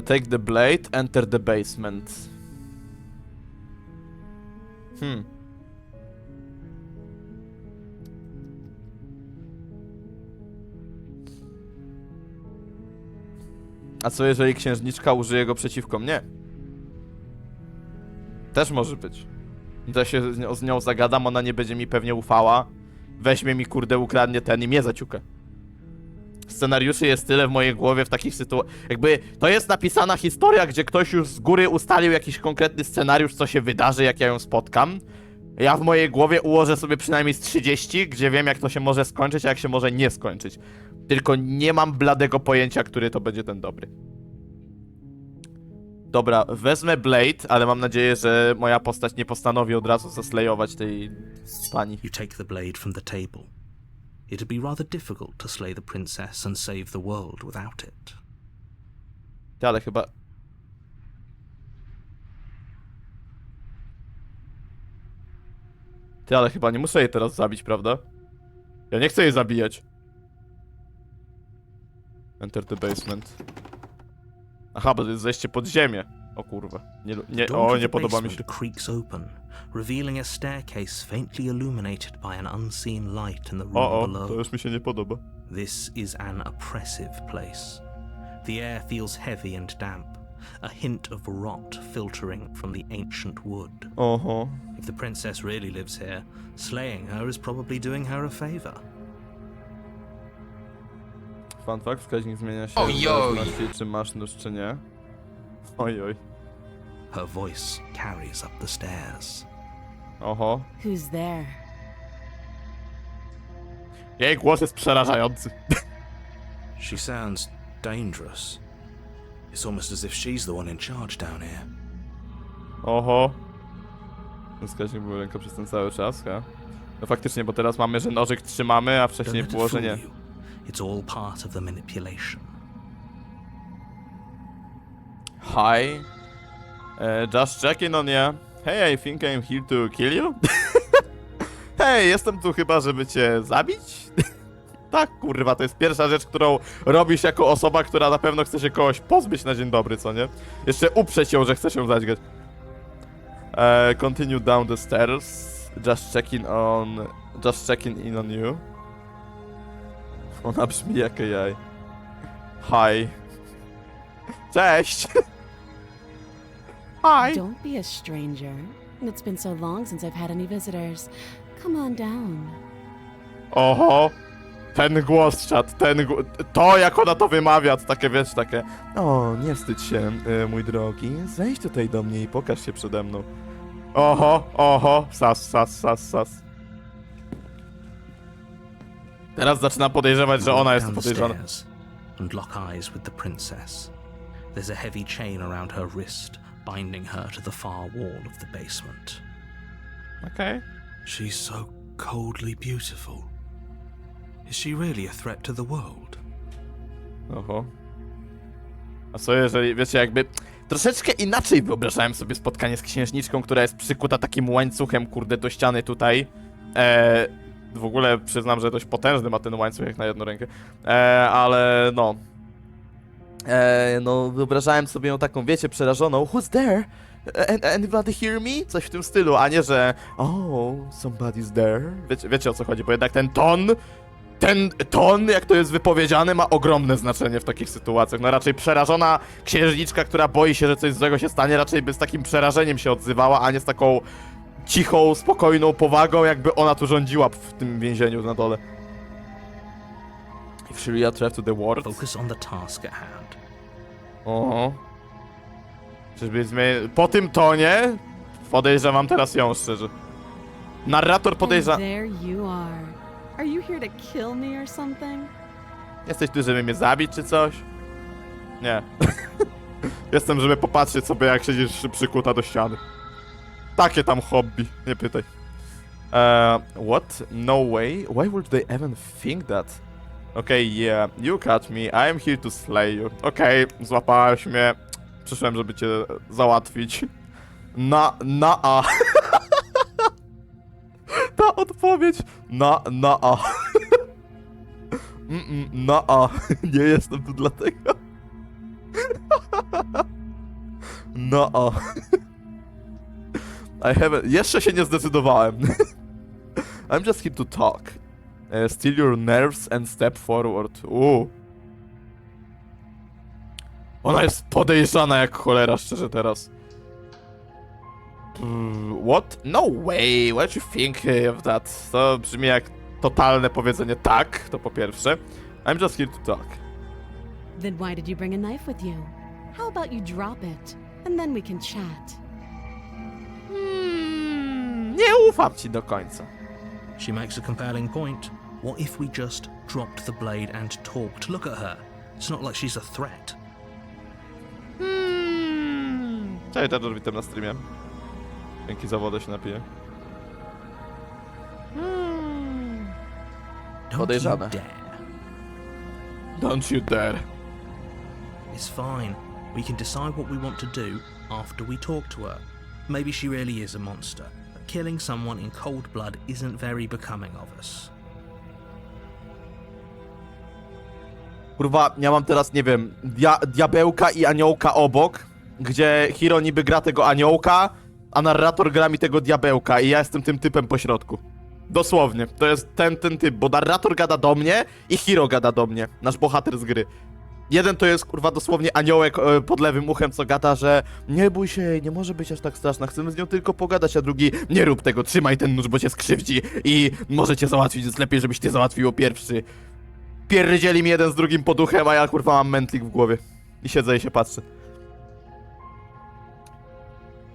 Speaker 1: Take the blade, enter the basement. A co jeżeli księżniczka użyje go przeciwko mnie? Też może być. To się z nią zagadam, ona nie będzie mi pewnie ufała. Weźmie mi, kurde, ukradnie ten i mnie zaciuka. Scenariuszy jest tyle w mojej głowie w takich sytuacjach. Jakby to jest napisana historia, gdzie ktoś już z góry ustalił jakiś konkretny scenariusz, co się wydarzy, jak ja ją spotkam. Ja w mojej głowie ułożę sobie przynajmniej z 30, gdzie wiem, jak to się może skończyć, a jak się może nie skończyć. Tylko nie mam bladego pojęcia, który to będzie ten dobry. Dobra, wezmę Blade, ale mam nadzieję, że moja postać nie postanowi od razu zaslejować tej pani.
Speaker 2: You take the blade from the table. It'd be rather difficult to slay the princess and save the world without it.
Speaker 1: Ale chyba... ale chyba nie muszę jej teraz zabić, prawda? Ja nie chcę jej zabijać. Enter the basement. Aha, bo to jest zejście pod ziemię. O kurwa. Nie podoba mi się.
Speaker 2: Creaks open, revealing a staircase faintly illuminated by an unseen light in the room below.
Speaker 1: To już mi się nie podoba.
Speaker 2: This is an oppressive place. The air feels heavy and damp, a hint of rot filtering from the ancient wood. If the princess really lives here, slaying her is probably doing her a favor.
Speaker 1: Fun fact, wskaźnik zmienia się w zależności, czy masz nóż, czy nie. Ojoj.
Speaker 2: Her voice carries up the stairs.
Speaker 3: Who's there?
Speaker 1: Jej głos jest przerażający.
Speaker 2: She sounds dangerous. It's almost as if she's the one in charge down here.
Speaker 1: Wskaźnik był ręką przez ten cały czas, ha? No faktycznie, bo teraz mamy, że nożyk trzymamy, a wcześniej położenie.
Speaker 2: It's all part of the manipulation.
Speaker 1: Hi. Just checking on ya. Hey, I think I'm here to kill you. Hej, jestem tu chyba, żeby cię zabić? Tak, kurwa, to jest pierwsza rzecz, którą robisz jako osoba, która na pewno chce się kogoś pozbyć na dzień dobry, co nie? Jeszcze uprzeć ją, że chce się zadźgać. Continue down the stairs. Just checking in on you. Ona brzmi jak AI. Hi. Cześć! Hi!
Speaker 3: Don't be a stranger. It's been so long since I've had any visitors. Come on down.
Speaker 1: Ten głos, czat, to jak ona to wymawia, to takie, wiesz, takie... O, nie wstydź się, mój drogi. Zejdź tutaj do mnie i pokaż się przede mną. Sas. Teraz zaczynam podejrzewać, że ona jest podejrzana.
Speaker 2: And lock eyes with the princess. There's a heavy chain around her wrist, binding her to the far wall of the basement.
Speaker 1: Okay.
Speaker 2: She's so coldly beautiful. Is she really a threat to the world?
Speaker 1: A co jeżeli, wiecie, jakby... Troszeczkę inaczej wyobrażałem sobie spotkanie z księżniczką, która jest przykuta takim łańcuchem, kurde, do ściany tutaj. W ogóle przyznam, że dość potężny ma ten łańcuch jak na jedną rękę. Ale no... no, wyobrażałem sobie ją taką, wiecie, przerażoną. Who's there? Anybody hear me? Coś w tym stylu, a nie, że... Oh, somebody's there. Wiecie o co chodzi, bo jednak ten ton, jak to jest wypowiedziane, ma ogromne znaczenie w takich sytuacjach. No raczej przerażona księżniczka, która boi się, że coś złego się stanie, raczej by z takim przerażeniem się odzywała, a nie z taką cichą, spokojną powagą, jakby ona tu rządziła w tym więzieniu na dole. If she really attracted to the world.
Speaker 2: Focus on the task at hand.
Speaker 1: Czyżby po tym tonie podejrzewam teraz ją, szczerze. Narrator podejrzewa...
Speaker 3: There you are. Are you here to kill me or something?
Speaker 1: Jesteś tu, żeby mnie zabić, czy coś? Nie. Jestem, żeby popatrzeć sobie, jak siedzisz przykuta do ściany. Takie tam hobby, nie pytaj. What? No way? Why would they even think that? Okay, yeah, you catch me, I am here to slay you. Okej, złapałeś mnie. Przyszłem, żeby cię załatwić. Na A. Ta odpowiedź. Na A. Na A. Nie jestem tu dlatego. Na A. Jeszcze się nie zdecydowałem. I'm just here to talk. Steal your nerves and step forward. Ona jest podejrzana jak cholera, szczerze teraz. What? No way! What you think of that? To brzmi jak totalne powiedzenie tak, to po pierwsze. I'm just here to talk.
Speaker 3: Then why did you bring a knife with you? How about you drop it, and then we can chat?
Speaker 1: Nie ufam ci do końca.
Speaker 2: She makes a compelling point. What if we just dropped the blade and talked? Look at her. It's not like she's a threat.
Speaker 1: Cześć, Dodger, witam na streamie. Dzięki za wodę się napiję.
Speaker 2: Don't
Speaker 1: Podejrzane.
Speaker 2: you dare.
Speaker 1: Don't you dare.
Speaker 2: It's fine. We can decide what we want to do after we talk to her. Maybe she really is a monster, but killing someone in cold blood isn't very becoming of us.
Speaker 1: Kurwa, ja mam teraz, nie wiem, diabełka i aniołka obok, gdzie hero niby gra tego aniołka, a narrator gra mi tego diabełka i ja jestem tym typem pośrodku. Dosłownie, to jest ten typ, bo narrator gada do mnie i hero gada do mnie, nasz bohater z gry. Jeden to jest, kurwa, dosłownie aniołek pod lewym uchem, co gada, że nie bój się, nie może być aż tak straszna, chcemy z nią tylko pogadać, a drugi, nie rób tego, trzymaj ten nóż, bo cię skrzywdzi i może cię załatwić, jest lepiej, żebyś ty załatwił pierwszy. Pierdzieli mi jeden z drugim pod uchem, a ja, kurwa, mam mętlik w głowie. I siedzę i się patrzę.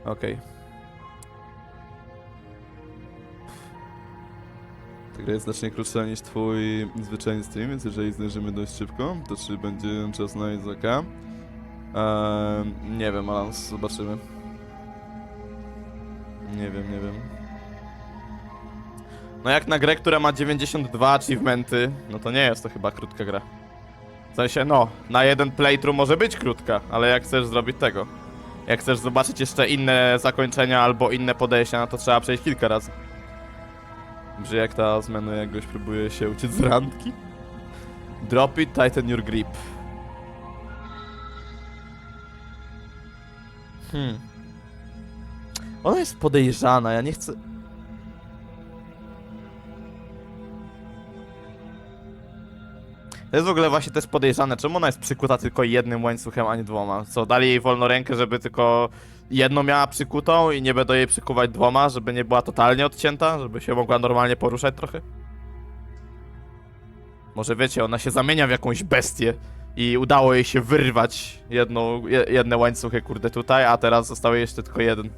Speaker 1: Okej. Ta gra jest znacznie krótsza niż twój zwyczajny stream, więc jeżeli zdążymy dość szybko, to czy będzie czas na Izaka? Nie wiem, Alan, zobaczymy. Nie wiem. No jak na grę, która ma 92 achievementy, no to nie jest to chyba krótka gra. W sensie, no, na jeden playthrough może być krótka, ale jak chcesz zrobić tego, jak chcesz zobaczyć jeszcze inne zakończenia albo inne podejścia, no to trzeba przejść kilka razy. Brzmi jak ta z menu, jak goś próbuje się uciec z randki. Drop it, tighten your grip. Ona jest podejrzana, ja nie chcę... To jest w ogóle właśnie też podejrzane, czemu ona jest przykuta tylko jednym łańcuchem, a nie dwoma? Co, dali jej wolną rękę, żeby tylko jedną miała przykutą i nie będą jej przykuwać dwoma, żeby nie była totalnie odcięta, żeby się mogła normalnie poruszać trochę? Może wiecie, ona się zamienia w jakąś bestię i udało jej się wyrwać jedne łańcuchy, kurde, tutaj, a teraz został jeszcze tylko jeden.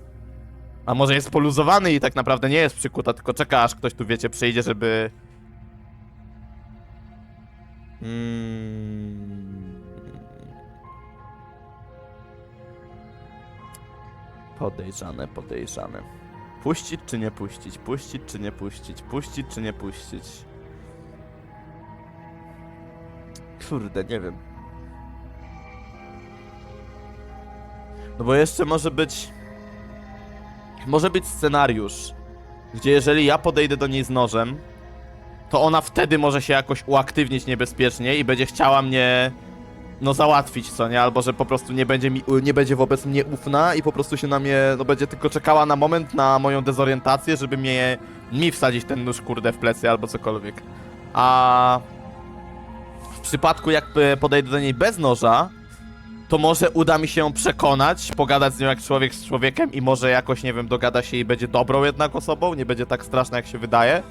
Speaker 1: A może jest poluzowany i tak naprawdę nie jest przykuta, tylko czeka, aż ktoś tu, wiecie, przyjdzie, żeby... Podejrzane. Puścić czy nie puścić? Puścić czy nie puścić? Puścić czy nie puścić? Kurde, nie wiem. No bo jeszcze może być scenariusz, gdzie jeżeli ja podejdę do niej z nożem, to ona wtedy może się jakoś uaktywnić niebezpiecznie i będzie chciała mnie, no, załatwić, co nie? Albo że po prostu nie będzie wobec mnie ufna i po prostu się na mnie, no, będzie tylko czekała na moment, na moją dezorientację, żeby mi wsadzić ten nóż, kurde, w plecy albo cokolwiek. A w przypadku, jak podejdę do niej bez noża, to może uda mi się ją przekonać, pogadać z nią jak człowiek z człowiekiem i może jakoś, nie wiem, dogada się i będzie dobrą jednak osobą, nie będzie tak straszna, jak się wydaje.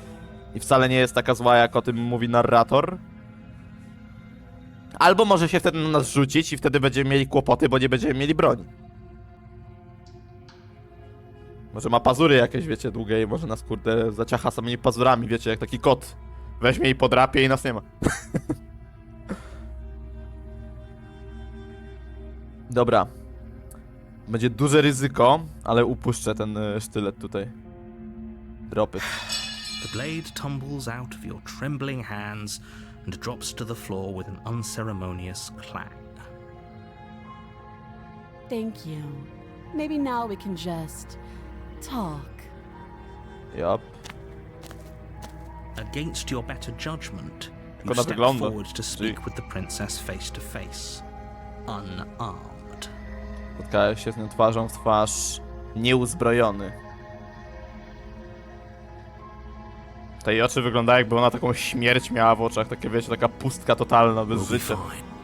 Speaker 1: I wcale nie jest taka zła, jak o tym mówi narrator. Albo może się wtedy na nas rzucić i wtedy będziemy mieli kłopoty, bo nie będziemy mieli broni. Może ma pazury jakieś, wiecie, długie i może nas, kurde, zaciacha samymi pazurami, wiecie, jak taki kot. Weźmie i podrapie i nas nie ma. Dobra. Będzie duże ryzyko, ale upuszczę ten sztylet tutaj. Drop it.
Speaker 2: The blade tumbles out of your trembling hands and drops to the floor with an unceremonious clang.
Speaker 3: Thank you. Maybe now we can just talk.
Speaker 1: Yup.
Speaker 2: Against your better judgment, you
Speaker 1: Ona
Speaker 2: step
Speaker 1: wygląda.
Speaker 2: forward to speak with the princess face to face, unarmed.
Speaker 1: Spotkałeś się z nią twarzą w twarz, nieuzbrojony. Te jej oczy wyglądają, jakby ona taką śmierć miała w oczach, takie wiecie, taka pustka totalna, bez
Speaker 2: We'll be
Speaker 1: życia.
Speaker 2: fine.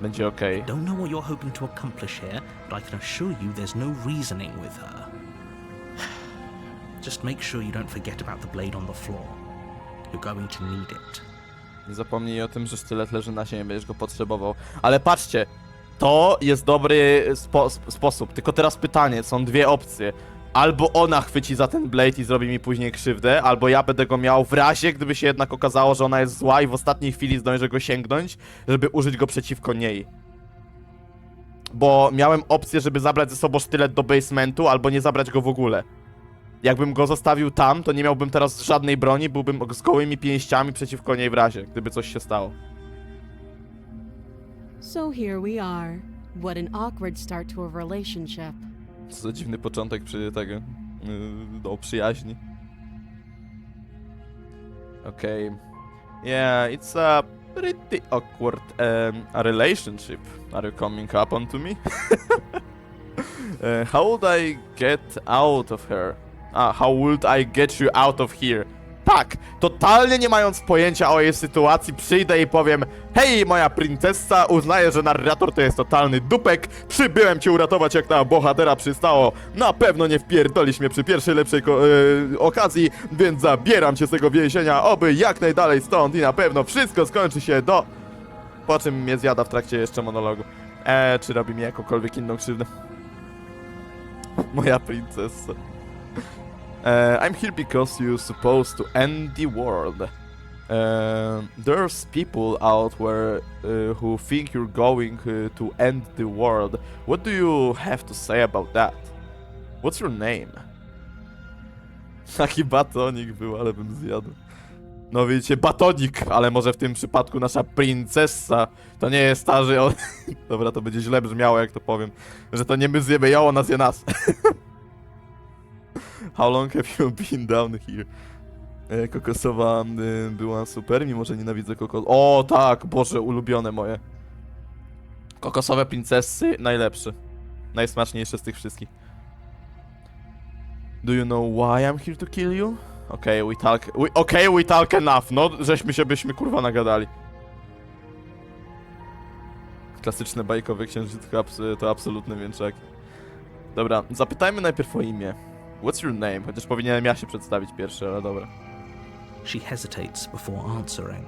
Speaker 1: Będzie okej.
Speaker 2: Don't know what you're hoping to accomplish here, but I can assure you there's no reasoning with her. Just make sure you don't forget about the blade on the floor. You're going to need it.
Speaker 1: Nie zapomnij o tym, że sztylet leży na ziemi, będziesz go potrzebował. Ale patrzcie, to jest dobry sposób. Tylko teraz pytanie, są dwie opcje. Albo ona chwyci za ten blade i zrobi mi później krzywdę, albo ja będę go miał w razie, gdyby się jednak okazało, że ona jest zła i w ostatniej chwili zdążę go sięgnąć, żeby użyć go przeciwko niej. Bo miałem opcję, żeby zabrać ze sobą sztylet do basementu, albo nie zabrać go w ogóle. Jakbym go zostawił tam, to nie miałbym teraz żadnej broni, byłbym z gołymi pięściami przeciwko niej w razie, gdyby coś się stało.
Speaker 3: So here we are. What an awkward start to a relationship.
Speaker 1: Co za dziwny początek przy tego, do przyjaźni. Okej. Yeah, it's a pretty awkward a relationship. Are you coming up onto me? How would I get out of her? How would I get you out of here? Tak, totalnie nie mając pojęcia o jej sytuacji, przyjdę i powiem: hej, moja princessa, uznaję, że narrator to jest totalny dupek, przybyłem cię uratować jak na bohatera przystało, na pewno nie wpierdolisz mnie przy pierwszej lepszej okazji, więc zabieram cię z tego więzienia, oby jak najdalej stąd i na pewno wszystko skończy się do... Po czym mnie zjada w trakcie jeszcze monologu. Czy robi mi jakąkolwiek inną krzywdę? Moja princessa. I'm here because you're supposed to end the world. There's people out there who think you're going to end the world. What do you have to say about that? What's your name? Taki batonik był, ale bym zjadł. No wiecie, batonik, ale może w tym przypadku nasza princessa to nie jest ta, że on... Dobra, to będzie źle brzmiało, jak to powiem. Że to nie my zjemy ją, ona zje nas. How long have you been down here? Kokosowa była super, mimo że nienawidzę kokos... O tak, Boże, ulubione moje. Kokosowe princessy, najlepsze. Najsmaczniejsze z tych wszystkich. Do you know why I'm here to kill you? We talk enough. No, byśmy kurwa nagadali. Klasyczne bajkowe księżyc to absolutne mięczaki. Dobra, zapytajmy najpierw o imię. What's your name? Chociaż powinienem ja się przedstawić pierwszy, ale dobra.
Speaker 2: She hesitates before answering.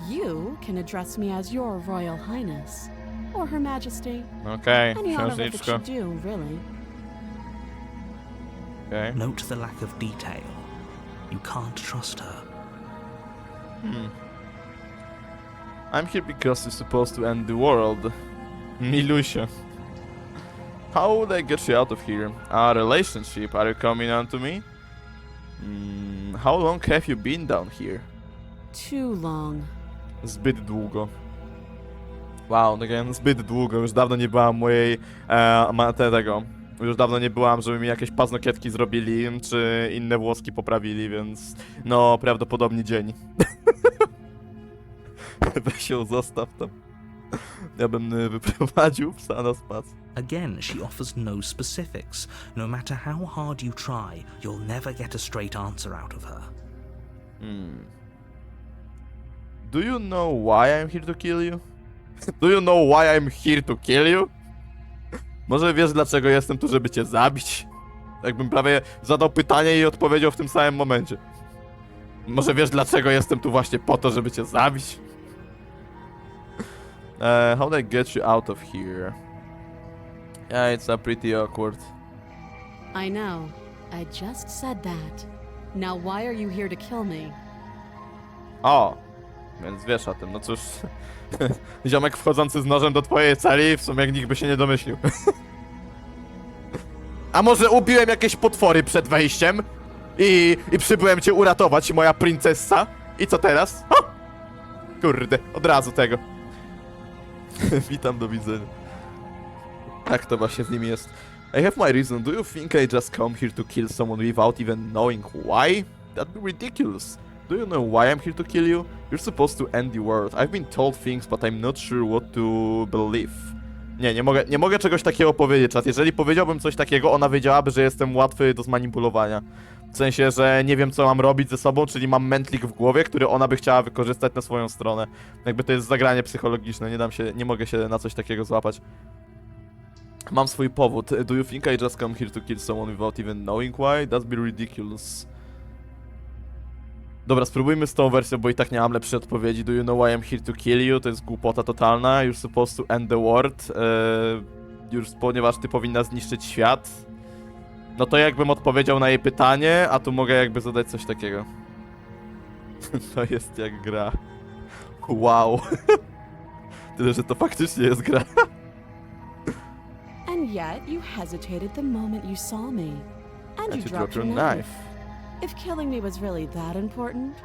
Speaker 3: You can address me as your Royal Highness, or Her Majesty.
Speaker 1: Okej,
Speaker 3: Any honor that it
Speaker 1: księżniczko.
Speaker 3: should do, really.
Speaker 1: Okej.
Speaker 2: Note the lack of detail. You can't trust her.
Speaker 1: I'm here because you're supposed to end the world. Milusia. How would I get you out of here? A relationship, are you coming on to me? How long have you been down here?
Speaker 3: Too long.
Speaker 1: Zbyt długo. Wow, zbyt długo. Już dawno nie byłam mojej... tego. Już dawno nie byłam, żeby mi jakieś paznokietki zrobili, czy inne włoski poprawili, więc... No, prawdopodobnie dzień. Weź ją, zostaw tam. Ja bym wyprowadził psa na spacer.
Speaker 2: Again, she offers no specifics. No matter how hard you try, you'll never get a straight answer out of her.
Speaker 1: Do you know why I'm here to kill you? Do you know why I'm here to kill you? Może wiesz, dlaczego jestem tu, żeby cię zabić? Jakbym prawie zadał pytanie i odpowiedział w tym samym momencie. Może wiesz, dlaczego jestem tu właśnie po to, żeby cię zabić? How do I get you out of here? Yeah, it's pretty awkward.
Speaker 3: I know. I just said that. Now why are you here to kill me?
Speaker 1: O! Więc wiesz o tym, no cóż... Ziomek wchodzący z nożem do twojej celi, w sumie jak nikt by się nie domyślił. A może ubiłem jakieś potwory przed wejściem? I przybyłem cię uratować, moja princessa. I co teraz? O! Kurde, od razu tego. Witam, do widzenia. Tak to właśnie z nimi jest. I have my reason. Do you think I just come here to kill someone without even knowing why? That'd be ridiculous. Do you know why I'm here to kill you? You're supposed to end the world. I've been told things, but I'm not sure what to believe. Nie mogę czegoś takiego powiedzieć, czat. Jeżeli powiedziałbym coś takiego, ona wiedziałaby, że jestem łatwy do zmanipulowania. W sensie, że nie wiem, co mam robić ze sobą, czyli mam mętlik w głowie, który ona by chciała wykorzystać na swoją stronę. Jakby to jest zagranie psychologiczne, nie mogę się na coś takiego złapać. Mam swój powód. Do you think I just come here to kill someone without even knowing why? That'd be ridiculous. Dobra, spróbujmy z tą wersją, bo i tak nie mam lepszej odpowiedzi. Do you know why I'm here to kill you? To jest głupota totalna. You're supposed to end the world. Już ponieważ ty powinna zniszczyć świat. No to jakbym odpowiedział na jej pytanie, a tu mogę jakby zadać coś takiego. To jest jak gra. Wow. Tyle, że to faktycznie jest gra.
Speaker 3: And yet you hesitated the moment you saw me. And you dropped your
Speaker 1: knife.
Speaker 3: knife. If killing me was really that important,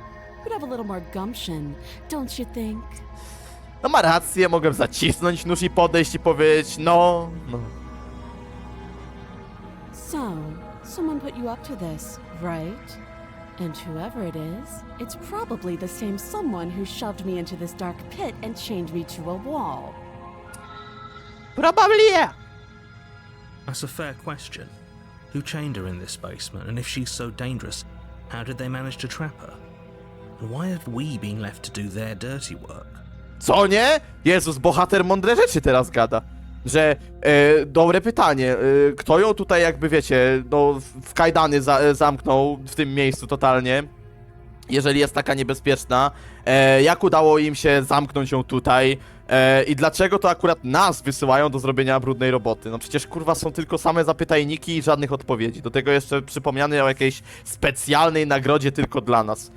Speaker 3: you'd have a little more gumption, don't you think?
Speaker 1: No ma rację, mogę zacisnąć nóż i podejść i powiedzieć, no.
Speaker 3: So, someone put you up to this, right? And whoever it is, it's probably the same someone who shoved me into this dark pit and chained me to a wall.
Speaker 1: Probably yeah.
Speaker 2: That's a fair question. Who chained her in this basement, and if she's so dangerous, how did they manage to trap her? And why have we been left to do their dirty work?
Speaker 1: Co nie? Jezus, bohater mądre rzeczy teraz gada. Że, dobre pytanie, kto ją tutaj jakby wiecie, no w kajdany zamknął w tym miejscu totalnie, jeżeli jest taka niebezpieczna, jak udało im się zamknąć ją tutaj i dlaczego to akurat nas wysyłają do zrobienia brudnej roboty. No przecież kurwa są tylko same zapytajniki i żadnych odpowiedzi, do tego jeszcze przypomniane o jakiejś specjalnej nagrodzie tylko dla nas.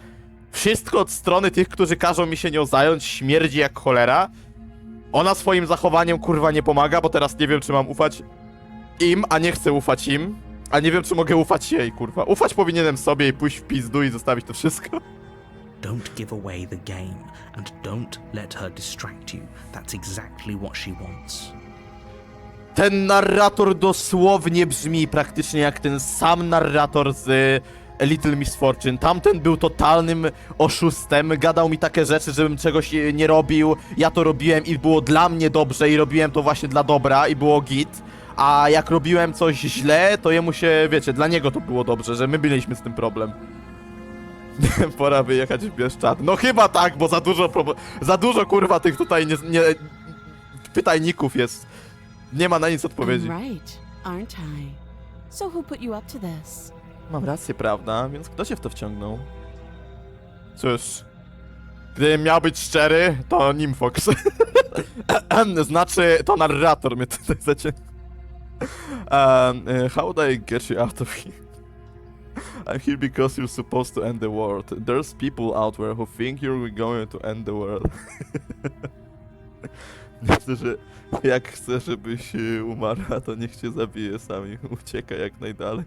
Speaker 1: Wszystko od strony tych, którzy każą mi się nią zająć, śmierdzi jak cholera. Ona swoim zachowaniem kurwa nie pomaga, bo teraz nie wiem, czy mam ufać im, a nie chcę ufać im. A nie wiem, czy mogę ufać jej, kurwa. Ufać powinienem sobie i pójść w pizdu i zostawić to wszystko.
Speaker 2: Don't give away the game, and don't let her distract you. That's exactly what she wants.
Speaker 1: Ten narrator dosłownie brzmi praktycznie jak ten sam narrator z Little Miss Fortune. Tamten był totalnym oszustem, gadał mi takie rzeczy, żebym czegoś nie robił. Ja to robiłem i było dla mnie dobrze i robiłem to właśnie dla dobra i było git. A jak robiłem coś źle, to jemu się, wiecie, dla niego to było dobrze, że my mieliśmy z tym problem. Pora wyjechać w Bieszczad. No chyba tak, bo za dużo kurwa tych tutaj pytajników jest. Nie ma na nic odpowiedzi.
Speaker 3: I'm right, aren't I? So who put you up to this?
Speaker 1: Mam rację, prawda? Więc kto się w to wciągnął? Cóż, gdybym miał być szczery, to NimFox. Znaczy, to narrator mnie tutaj zaciągnął. How do I get you out of here? I'm here because you're supposed to end the world. There's people out there who think you're going to end the world. Myślę, że jak chcę, żebyś umarła, to niech cię zabije sami. Uciekaj jak najdalej.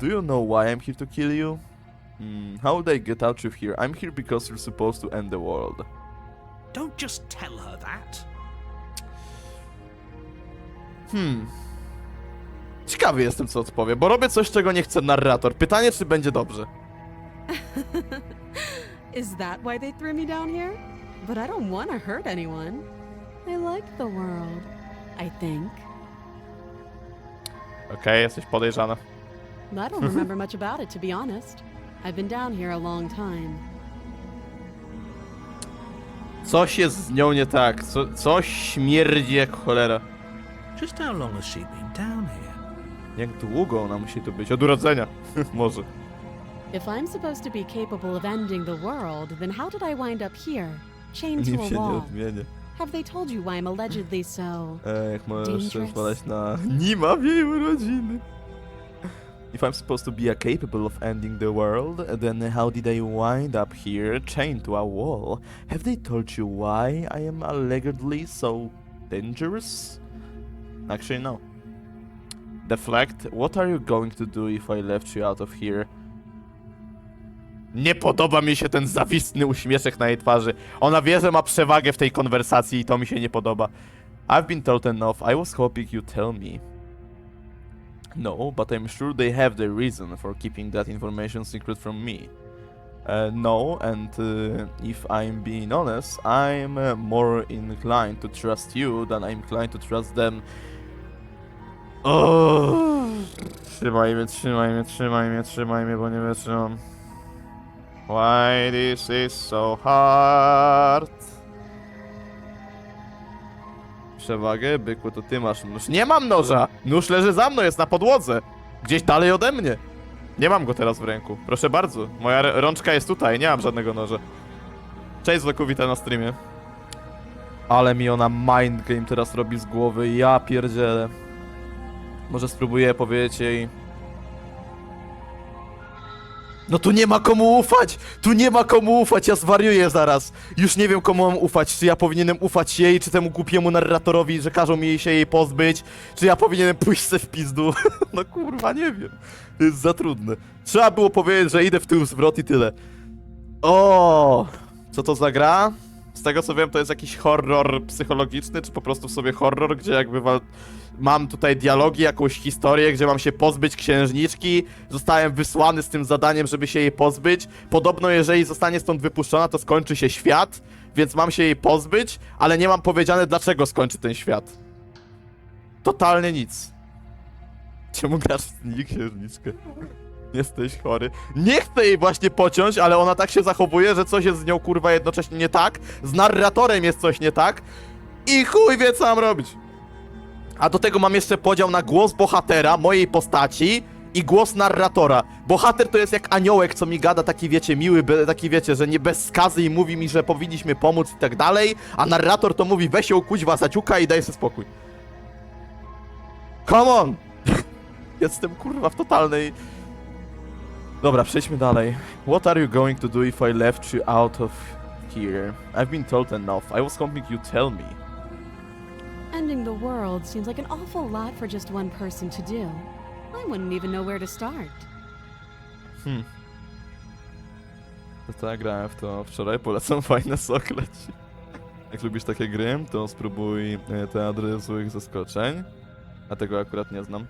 Speaker 1: Do you know why I'm here to kill you? How would I get out of here? I'm here because you're supposed to end the world.
Speaker 2: Don't just tell her that.
Speaker 1: Ciekawy jestem, co odpowie, bo robię coś, czego nie chce narrator. Pytanie, czy będzie dobrze.
Speaker 3: Is that why they threw me down here? But I don't want to hurt anyone. I like the world, I think.
Speaker 1: Okej, jesteś podejrzana.
Speaker 3: I don't remember much about it, to be honest. I've been down here a long time.
Speaker 1: Coś jest z nią nie tak. Coś śmierdzi jak cholera.
Speaker 2: Just how long has she been down here?
Speaker 1: Jak długo ona musi tu być? Od urodzenia. Może.
Speaker 3: If I'm supposed to be capable of ending the world, then how did I wind up here, chained
Speaker 1: Nim
Speaker 3: to a
Speaker 1: się nie
Speaker 3: wall?
Speaker 1: odmienię.
Speaker 3: Have they told you why I'm allegedly so
Speaker 1: Jak możesz
Speaker 3: dangerous?
Speaker 1: zwalać na Nima w jej urodziny? If I'm supposed to be capable of ending the world, then how did I wind up here, chained to a wall? Have they told you why I am allegedly so dangerous? Actually, no. Deflect. What are you going to do if I left you out of here? Nie podoba mi się ten zawistny uśmieszek na jej twarzy. Ona wie, że ma przewagę w tej konwersacji i to mi się nie podoba. I've been told enough. I was hoping you'd tell me. No, but I'm sure they have their reason for keeping that information secret from me. No, and if I'm being honest, I'm more inclined to trust you than I'm inclined to trust them. Oh. Trzymaj mnie, bo nie wytrzymam. Why this is so hard? Przewagę, byku, to ty masz nóż. Nie mam noża! Nóż leży za mną, jest na podłodze. Gdzieś dalej ode mnie. Nie mam go teraz w ręku. Proszę bardzo. Moja rączka jest tutaj, nie mam żadnego noża. Cześć, Zleku, witam na streamie. Ale mi ona mind game teraz robi z głowy, ja pierdzielę. Może spróbuję powiedzieć jej... No tu nie ma komu ufać! Tu nie ma komu ufać, ja zwariuję zaraz! Już nie wiem komu mam ufać, czy ja powinienem ufać jej, czy temu głupiemu narratorowi, że każą mi się jej pozbyć, czy ja powinienem pójść se w pizdu. No kurwa, nie wiem. To jest za trudne. Trzeba było powiedzieć, że idę w tył zwrot i tyle. O, co to za gra? Z tego co wiem, to jest jakiś horror psychologiczny, czy po prostu sobie horror, gdzie jakby mam tutaj dialogi, jakąś historię, gdzie mam się pozbyć księżniczki. Zostałem wysłany z tym zadaniem, żeby się jej pozbyć. Podobno jeżeli zostanie stąd wypuszczona, to skończy się świat, więc mam się jej pozbyć, ale nie mam powiedziane, dlaczego skończy ten świat. Totalnie nic. Czemu grasz w NimFox księżniczkę? Jesteś chory. Nie chcę jej właśnie pociąć, ale ona tak się zachowuje, że coś jest z nią kurwa jednocześnie nie tak. Z narratorem jest coś nie tak. I chuj wie co mam robić. A do tego mam jeszcze podział na głos bohatera, mojej postaci i głos narratora. Bohater to jest jak aniołek, co mi gada, taki wiecie, miły, taki wiecie, że nie bez skazy i mówi mi, że powinniśmy pomóc i tak dalej. A narrator to mówi, weź ją kuźwa zaciuka i daj sobie spokój. Come on! Jestem kurwa w totalnej... Dobra, przejdźmy dalej. What are you going to do if I left you out of here? I've been told enough. I was hoping you'd tell me.
Speaker 3: Ending the world seems like an awful lot for just one person to do. I wouldn't even know where to start.
Speaker 1: To ja grałem w to wczoraj, polecam, fajne sokleć. Jak lubisz takie gry, to spróbuj Teatry Złych Zaskoczeń. A tego akurat nie znam.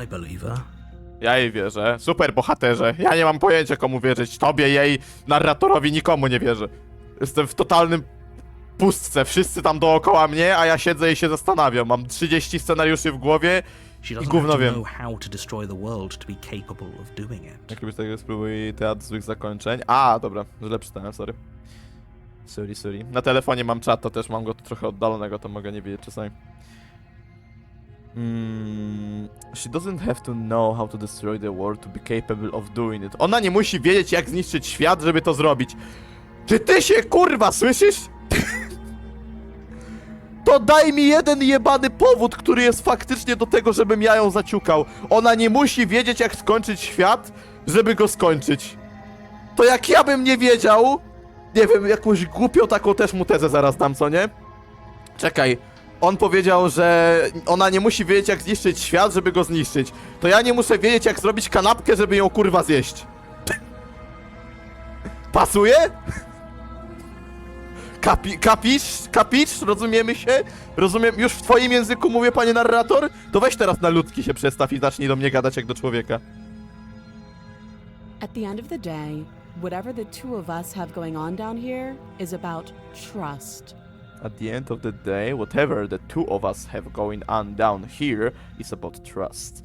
Speaker 2: I believe her.
Speaker 1: Ja jej wierzę. Super bohaterze. Ja nie mam pojęcia komu wierzyć. Tobie, jej, narratorowi, nikomu nie wierzę. Jestem w totalnym pustce. Wszyscy tam dookoła mnie, a ja siedzę i się zastanawiam. Mam 30 scenariuszy w głowie
Speaker 2: She
Speaker 1: i
Speaker 2: doesn't
Speaker 1: gówno
Speaker 2: have to
Speaker 1: wiem.
Speaker 2: know how to destroy the world to be capable of doing it.
Speaker 1: Jak lubisz tego, spróbuj Teatr Złych Zakończeń. A, dobra, źle przeczytałem, sorry. Sorry. Na telefonie mam czat, to też mam go trochę oddalonego, to mogę nie wiedzieć czasami. She doesn't have to know how to destroy the world to be capable of doing it. Ona nie musi wiedzieć, jak zniszczyć świat, żeby to zrobić. Czy ty się kurwa słyszysz? To daj mi jeden jebany powód, który jest faktycznie do tego, żebym ja ją zaciukał. Ona nie musi wiedzieć, jak skończyć świat, żeby go skończyć. To jak ja bym nie wiedział... Nie wiem, jakąś głupią taką też mu tezę zaraz dam, co nie? Czekaj. On powiedział, że ona nie musi wiedzieć, jak zniszczyć świat, żeby go zniszczyć. To ja nie muszę wiedzieć, jak zrobić kanapkę, żeby ją kurwa zjeść. Pasuje? Kapisz? Rozumiemy się? Rozumiem, już w twoim języku mówię, panie narrator? To weź teraz na ludzki się przestaw i zacznij do mnie gadać jak do człowieka.
Speaker 3: At the end of the day, whatever the two of us have going on down here is about trust.
Speaker 1: At the end of the day, whatever the two of us have going on down here is about trust.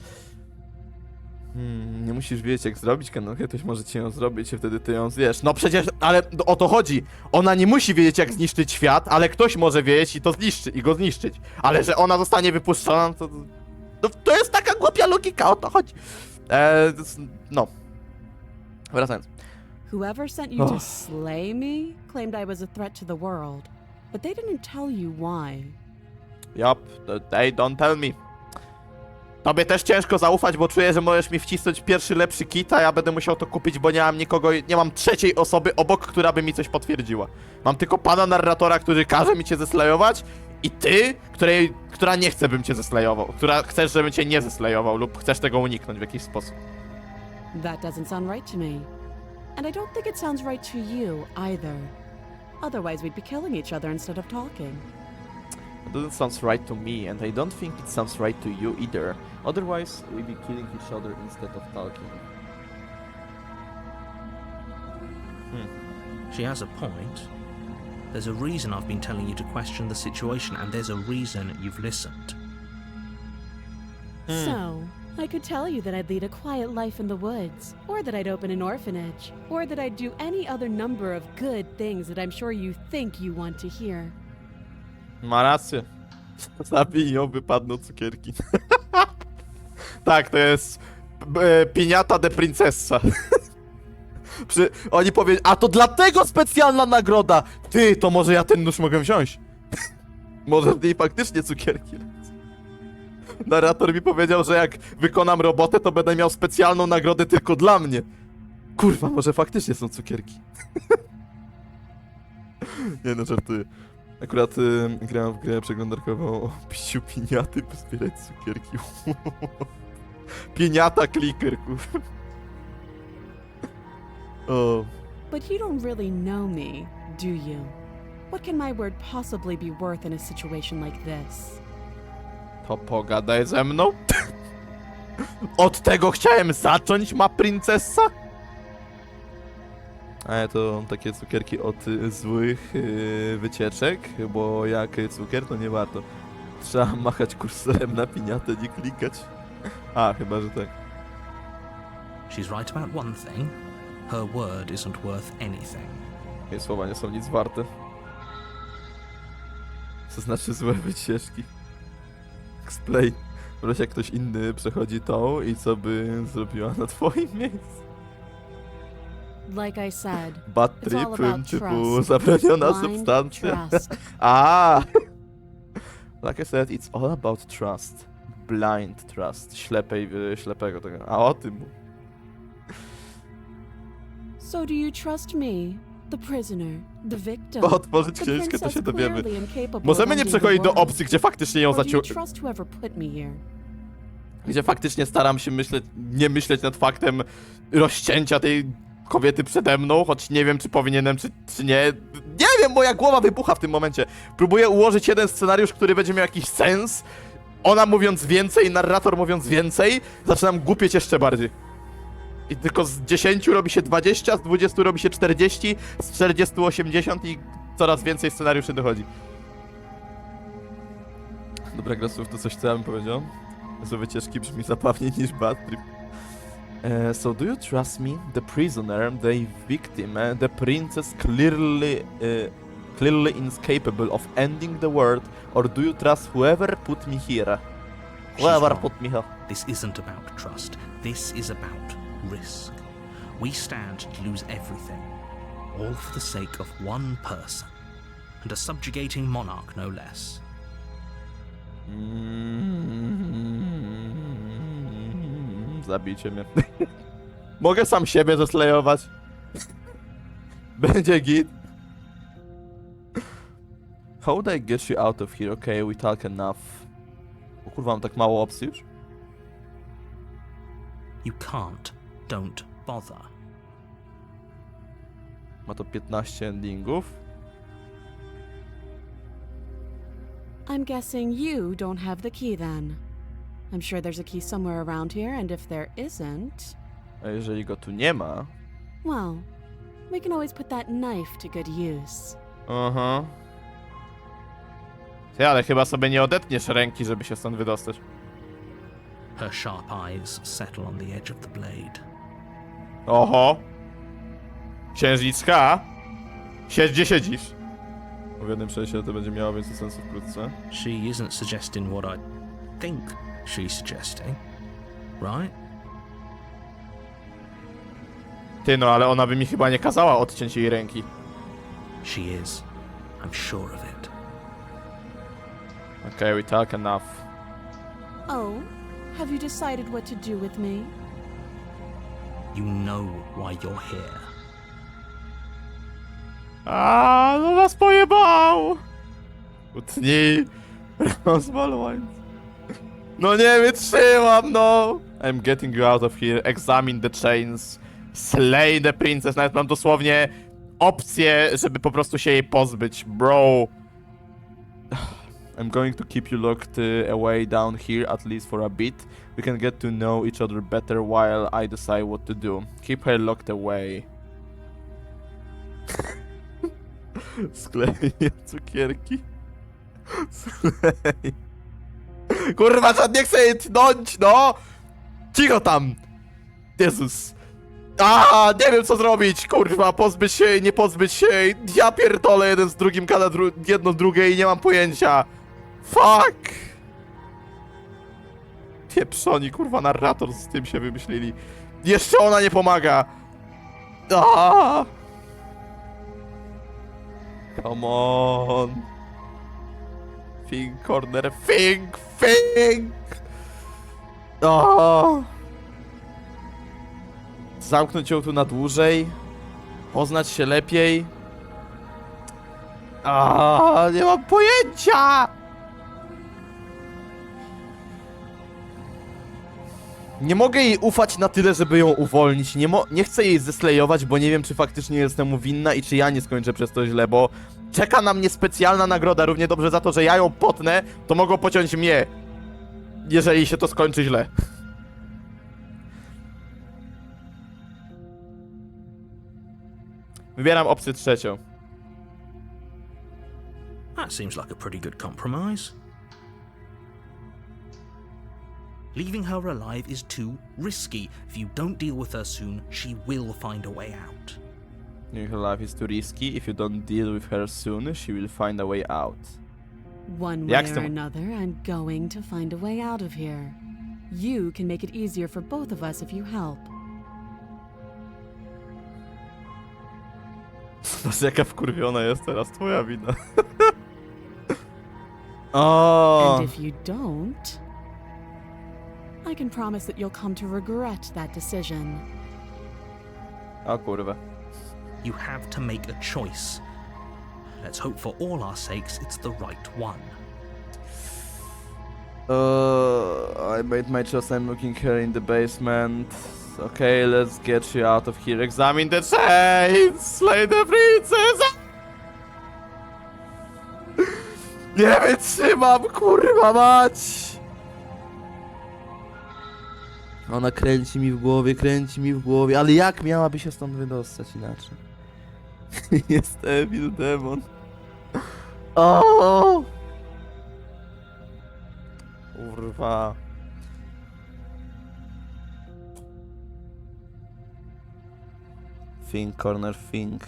Speaker 1: Nie musisz wiedzieć, jak zrobić kanapkę, ktoś może ci ją zrobić i wtedy ty ją zjesz. No przecież, ale o to chodzi. Ona nie musi wiedzieć, jak zniszczyć świat, ale ktoś może wiedzieć i to zniszczy, i go zniszczyć. Ale że ona zostanie wypuszczona, to jest taka głupia logika, o to chodzi. No. Wracając.
Speaker 3: Whoever sent you to slay me claimed I was a threat to the world, but they didn't tell you why.
Speaker 1: Yup, they don't tell me. Tobie też ciężko zaufać, bo czuję, że możesz mi wcisnąć pierwszy lepszy kit, a ja będę musiał to kupić, bo nie mam nikogo, nie mam trzeciej osoby obok, która by mi coś potwierdziła. Mam tylko pana narratora, który każe mi cię zeslajować I ty, która nie chce, bym cię zeslejował, która chcesz, żebym cię nie zeslejował lub chcesz tego uniknąć w jakiś sposób.
Speaker 3: That doesn't sound right to me. And I don't think it sounds right to you either. Otherwise, we'd be killing each other instead of talking.
Speaker 1: It doesn't sound right to me, and I don't think it sounds right to you either. Otherwise, we'd be killing each other instead of talking.
Speaker 2: She has a point. There's a reason I've been telling you to question the situation, and there's a reason you've listened.
Speaker 3: So, I could tell you that I'd lead a quiet life in the woods, or that I'd open an orphanage, or that I'd do any other number of good things that I'm sure you think you want to hear.
Speaker 1: Ma rację. Zabij ją, wypadną cukierki. Tak, to jest piniata de princessa. Oni powiedzą, a to dlatego specjalna nagroda! Ty, to może ja ten nóż mogę wziąć? Może w niej faktycznie cukierki. Narrator mi powiedział, że jak wykonam robotę, to będę miał specjalną nagrodę tylko dla mnie. Kurwa, może faktycznie są cukierki. Nie no, żartuję. Akurat grałem w grę przeglądarkową o piciu piniaty, by zbierać cukierki. Piniata clicker, kurwa. Oh.
Speaker 3: But you don't really know me, do you? What can my word possibly be worth in a situation like this?
Speaker 1: To pogadaj ze mną? Od tego chciałem zacząć, ma princesa? Ale to takie cukierki od złych wycieczek, bo jak cukier, to nie warto. Trzeba machać kursorem na piniatę, nie klikać. A, chyba, że tak.
Speaker 2: She's right about one thing. Her word isn't worth anything.
Speaker 1: Jej słowa nie są nic warte. Co znaczy złe wycieczki? Explain. Wreszcie jak ktoś inny przechodzi tą i co by zrobiła na twoim miejscu.
Speaker 3: Like I said,
Speaker 1: Bad
Speaker 3: it's all
Speaker 1: trip,
Speaker 3: about
Speaker 1: typu
Speaker 3: trust.
Speaker 1: zabroniona
Speaker 3: Blind
Speaker 1: substancja.
Speaker 3: trust.
Speaker 1: A. Like I said, it's all about trust. Blind trust. Ślepego tego. A o tym.
Speaker 3: So do you trust me, the prisoner, the victim?
Speaker 1: Bo otworzyć
Speaker 3: the
Speaker 1: książkę, to
Speaker 3: princess
Speaker 1: się dowiemy.
Speaker 3: clearly incapable
Speaker 1: Możemy
Speaker 3: of
Speaker 1: nie
Speaker 3: ending
Speaker 1: przechodzić
Speaker 3: the
Speaker 1: do
Speaker 3: world?
Speaker 1: opcji, gdzie faktycznie ją
Speaker 3: Or do you
Speaker 1: zaciął...
Speaker 3: trust whoever put me here?
Speaker 1: Gdzie faktycznie staram się nie myśleć nad faktem rozcięcia tej kobiety przede mną, choć nie wiem, czy powinienem, czy nie. Nie wiem, moja głowa wybucha w tym momencie. Próbuję ułożyć jeden scenariusz, który będzie miał jakiś sens. Ona mówiąc więcej, narrator mówiąc więcej, zaczynam głupieć jeszcze bardziej. I tylko z 10 robi się 20, z 20 robi się 40, z 40 80 i coraz więcej scenariuszy dochodzi. Dobra, gra słów, to coś co ja bym powiedział? Złe wycieczki brzmi zabawniej niż bad trip. So do you trust me, the prisoner, the victim, the princess clearly incapable of ending the world, or do you trust whoever put me here? Whoever
Speaker 2: wrong.
Speaker 1: put me here.
Speaker 2: This isn't about trust. This is about risk. We stand to lose everything, all for the sake of one person, and a subjugating monarch no less.
Speaker 1: Zabijcie mnie. Mogę sam siebie zeslejować. Będzie git. How would I get you out of here? Okay, we talk enough. O kurwa, mam tak mało opcji już?
Speaker 2: You can't. Don't bother.
Speaker 1: Ma to 15 endingów.
Speaker 3: I'm guessing you don't have the key then. I'm sure there's a key somewhere around here, and if there isn't,
Speaker 1: A jeżeli go tu nie ma...
Speaker 3: well, we can always put that knife to good use.
Speaker 1: Aha. Ty, ale chyba sobie nie odetniesz ręki, żeby się stąd wydostać.
Speaker 2: Her sharp eyes settle on the edge of the blade.
Speaker 1: Oho! Księżniczka! Siedź gdzie siedzisz! W jednym sensie to będzie miało więcej sensu wkrótce.
Speaker 2: She isn't suggesting what I think she's suggesting, right?
Speaker 1: Ty, no ale ona by mi chyba nie kazała odciąć jej ręki.
Speaker 2: She is. I'm sure of it.
Speaker 1: Okay, we talk enough.
Speaker 3: Oh, have you decided what to do with me?
Speaker 2: You know why you're here.
Speaker 1: A, no was pojebał! Utnij. Rozwal łańcuch. No nie wytrzymam, no! I'm getting you out of here. Examine the chains. Slay the princess. Nawet mam dosłownie opcję, żeby po prostu się jej pozbyć. Bro. I'm going to keep you locked away down here at least for a bit. We can get to know each other better while I decide what to do. Keep her locked away. Sklejenie cukierki. Sklej. Kurwa, żad nie chcę jej tnąć, no! Cicho tam! Jezus. Nie wiem co zrobić, kurwa, pozbyć się jej, nie pozbyć się jej. Ja pierdolę, jeden z drugim gada jedno drugie i nie mam pojęcia. Fuck! Pieprzoni, kurwa, narrator z tym się wymyślili. Jeszcze ona nie pomaga. Come on. Think, corner, think! Zamknąć ją tu na dłużej. Poznać się lepiej. Nie mam pojęcia! Nie mogę jej ufać na tyle, żeby ją uwolnić. Nie chcę jej zeslejować, bo nie wiem, czy faktycznie jestem mu winna i czy ja nie skończę przez to źle, bo czeka na mnie specjalna nagroda równie dobrze za to, że ja ją potnę, to mogą pociąć mnie, jeżeli się to skończy źle. Wybieram opcję trzecią.
Speaker 2: That seems like a pretty good compromise. Leaving her alive is too risky. If you don't deal with her soon, she will find a way out.
Speaker 1: Her life is too risky. If you don't deal with her soon, she will find a way out.
Speaker 3: One way or another, I'm going to find a way out of here. You can make it easier for both of us if you help.
Speaker 1: Zobacz, jaka wkurwiona jest teraz, twoja wina.
Speaker 3: And if you don't, I can promise that you'll come to regret that decision.
Speaker 1: O kurwa.
Speaker 2: You have to make a choice. Let's hope for all our sakes it's the right one.
Speaker 1: I made my choice. I'm looking her in the basement. Okay, let's get you out of here. Examine the chains! Slay the princess! Nie wytrzymam, kurwa mać! Ona kręci mi w głowie, ale jak miałaby się stąd wydostać inaczej? Jest evil demon. O! Kurwa. Think, corner, think.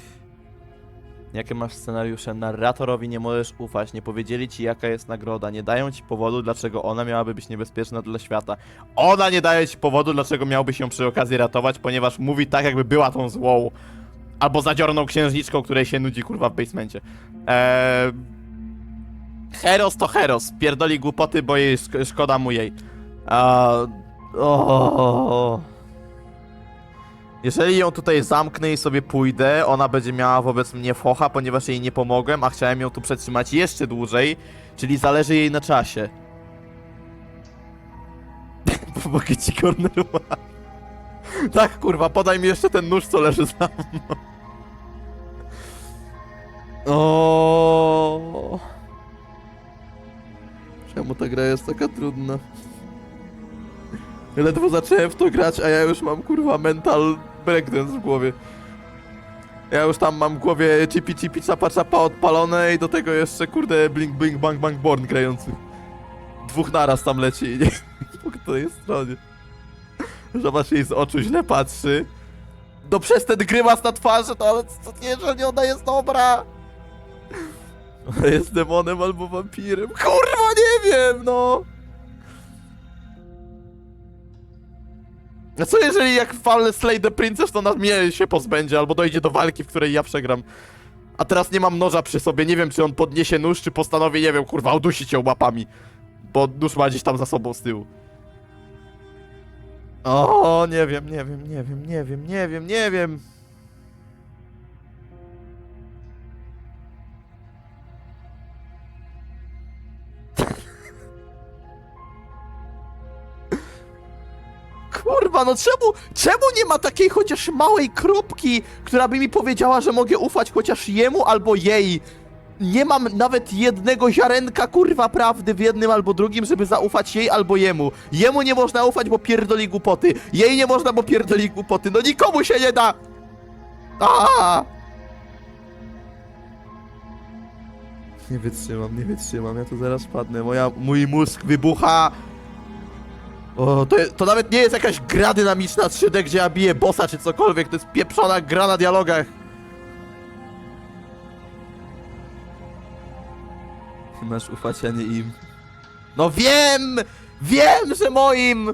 Speaker 1: Jakie masz scenariusze? Narratorowi nie możesz ufać, nie powiedzieli ci jaka jest nagroda, nie dają ci powodu, dlaczego ona miałaby być niebezpieczna dla świata. Ona nie daje ci powodu, dlaczego miałbyś ją przy okazji ratować, ponieważ mówi tak, jakby była tą złą. Albo zadziorną księżniczką, której się nudzi, kurwa, w basemencie. Heros to Heros. Pierdoli głupoty, bo jej szkoda mu jej. Jeżeli ją tutaj zamknę i sobie pójdę, ona będzie miała wobec mnie focha, ponieważ jej nie pomogłem, a chciałem ją tu przetrzymać jeszcze dłużej, czyli zależy jej na czasie. Pomogę ci, corneru. Tak, kurwa, podaj mi jeszcze ten nóż, co leży za mną. Czemu ta gra jest taka trudna? Ledwo zacząłem w to grać, a ja już mam, kurwa, mental breakdance w głowie. Ja już tam mam w głowie chipi chapa chapa odpalone i do tego jeszcze, kurde, blink blink bang bang born grający. Dwóch naraz tam leci, nie? Po której stronie. Zobacz, jej z oczu źle patrzy. No przez ten grymas na twarzy, to ale co nie, że nie ona jest dobra. Ona jest demonem albo wampirem. Kurwa, nie wiem, no. A co jeżeli jak walnę Slay the Princess, to ona mnie się pozbędzie, albo dojdzie do walki, w której ja przegram. A teraz nie mam noża przy sobie, nie wiem czy on podniesie nóż, czy postanowi, nie wiem, kurwa, udusić ją łapami. Bo nóż ma gdzieś tam za sobą z tyłu. O, nie wiem. Kurwa, no czemu nie ma takiej chociaż małej kropki, która by mi powiedziała, że mogę ufać chociaż jemu albo jej? Nie mam nawet jednego ziarenka, kurwa, prawdy w jednym albo drugim, żeby zaufać jej albo jemu. Jemu nie można ufać, bo pierdoli głupoty. Jej nie można, bo pierdoli głupoty. No nikomu się nie da! Aaaa! Nie wytrzymam, ja tu zaraz padnę. Mój mózg wybucha. O, to nawet nie jest jakaś gra dynamiczna 3D, gdzie ja biję bossa czy cokolwiek. To jest pieprzona gra na dialogach. Masz ufać, a nie im. No wiem, że moim!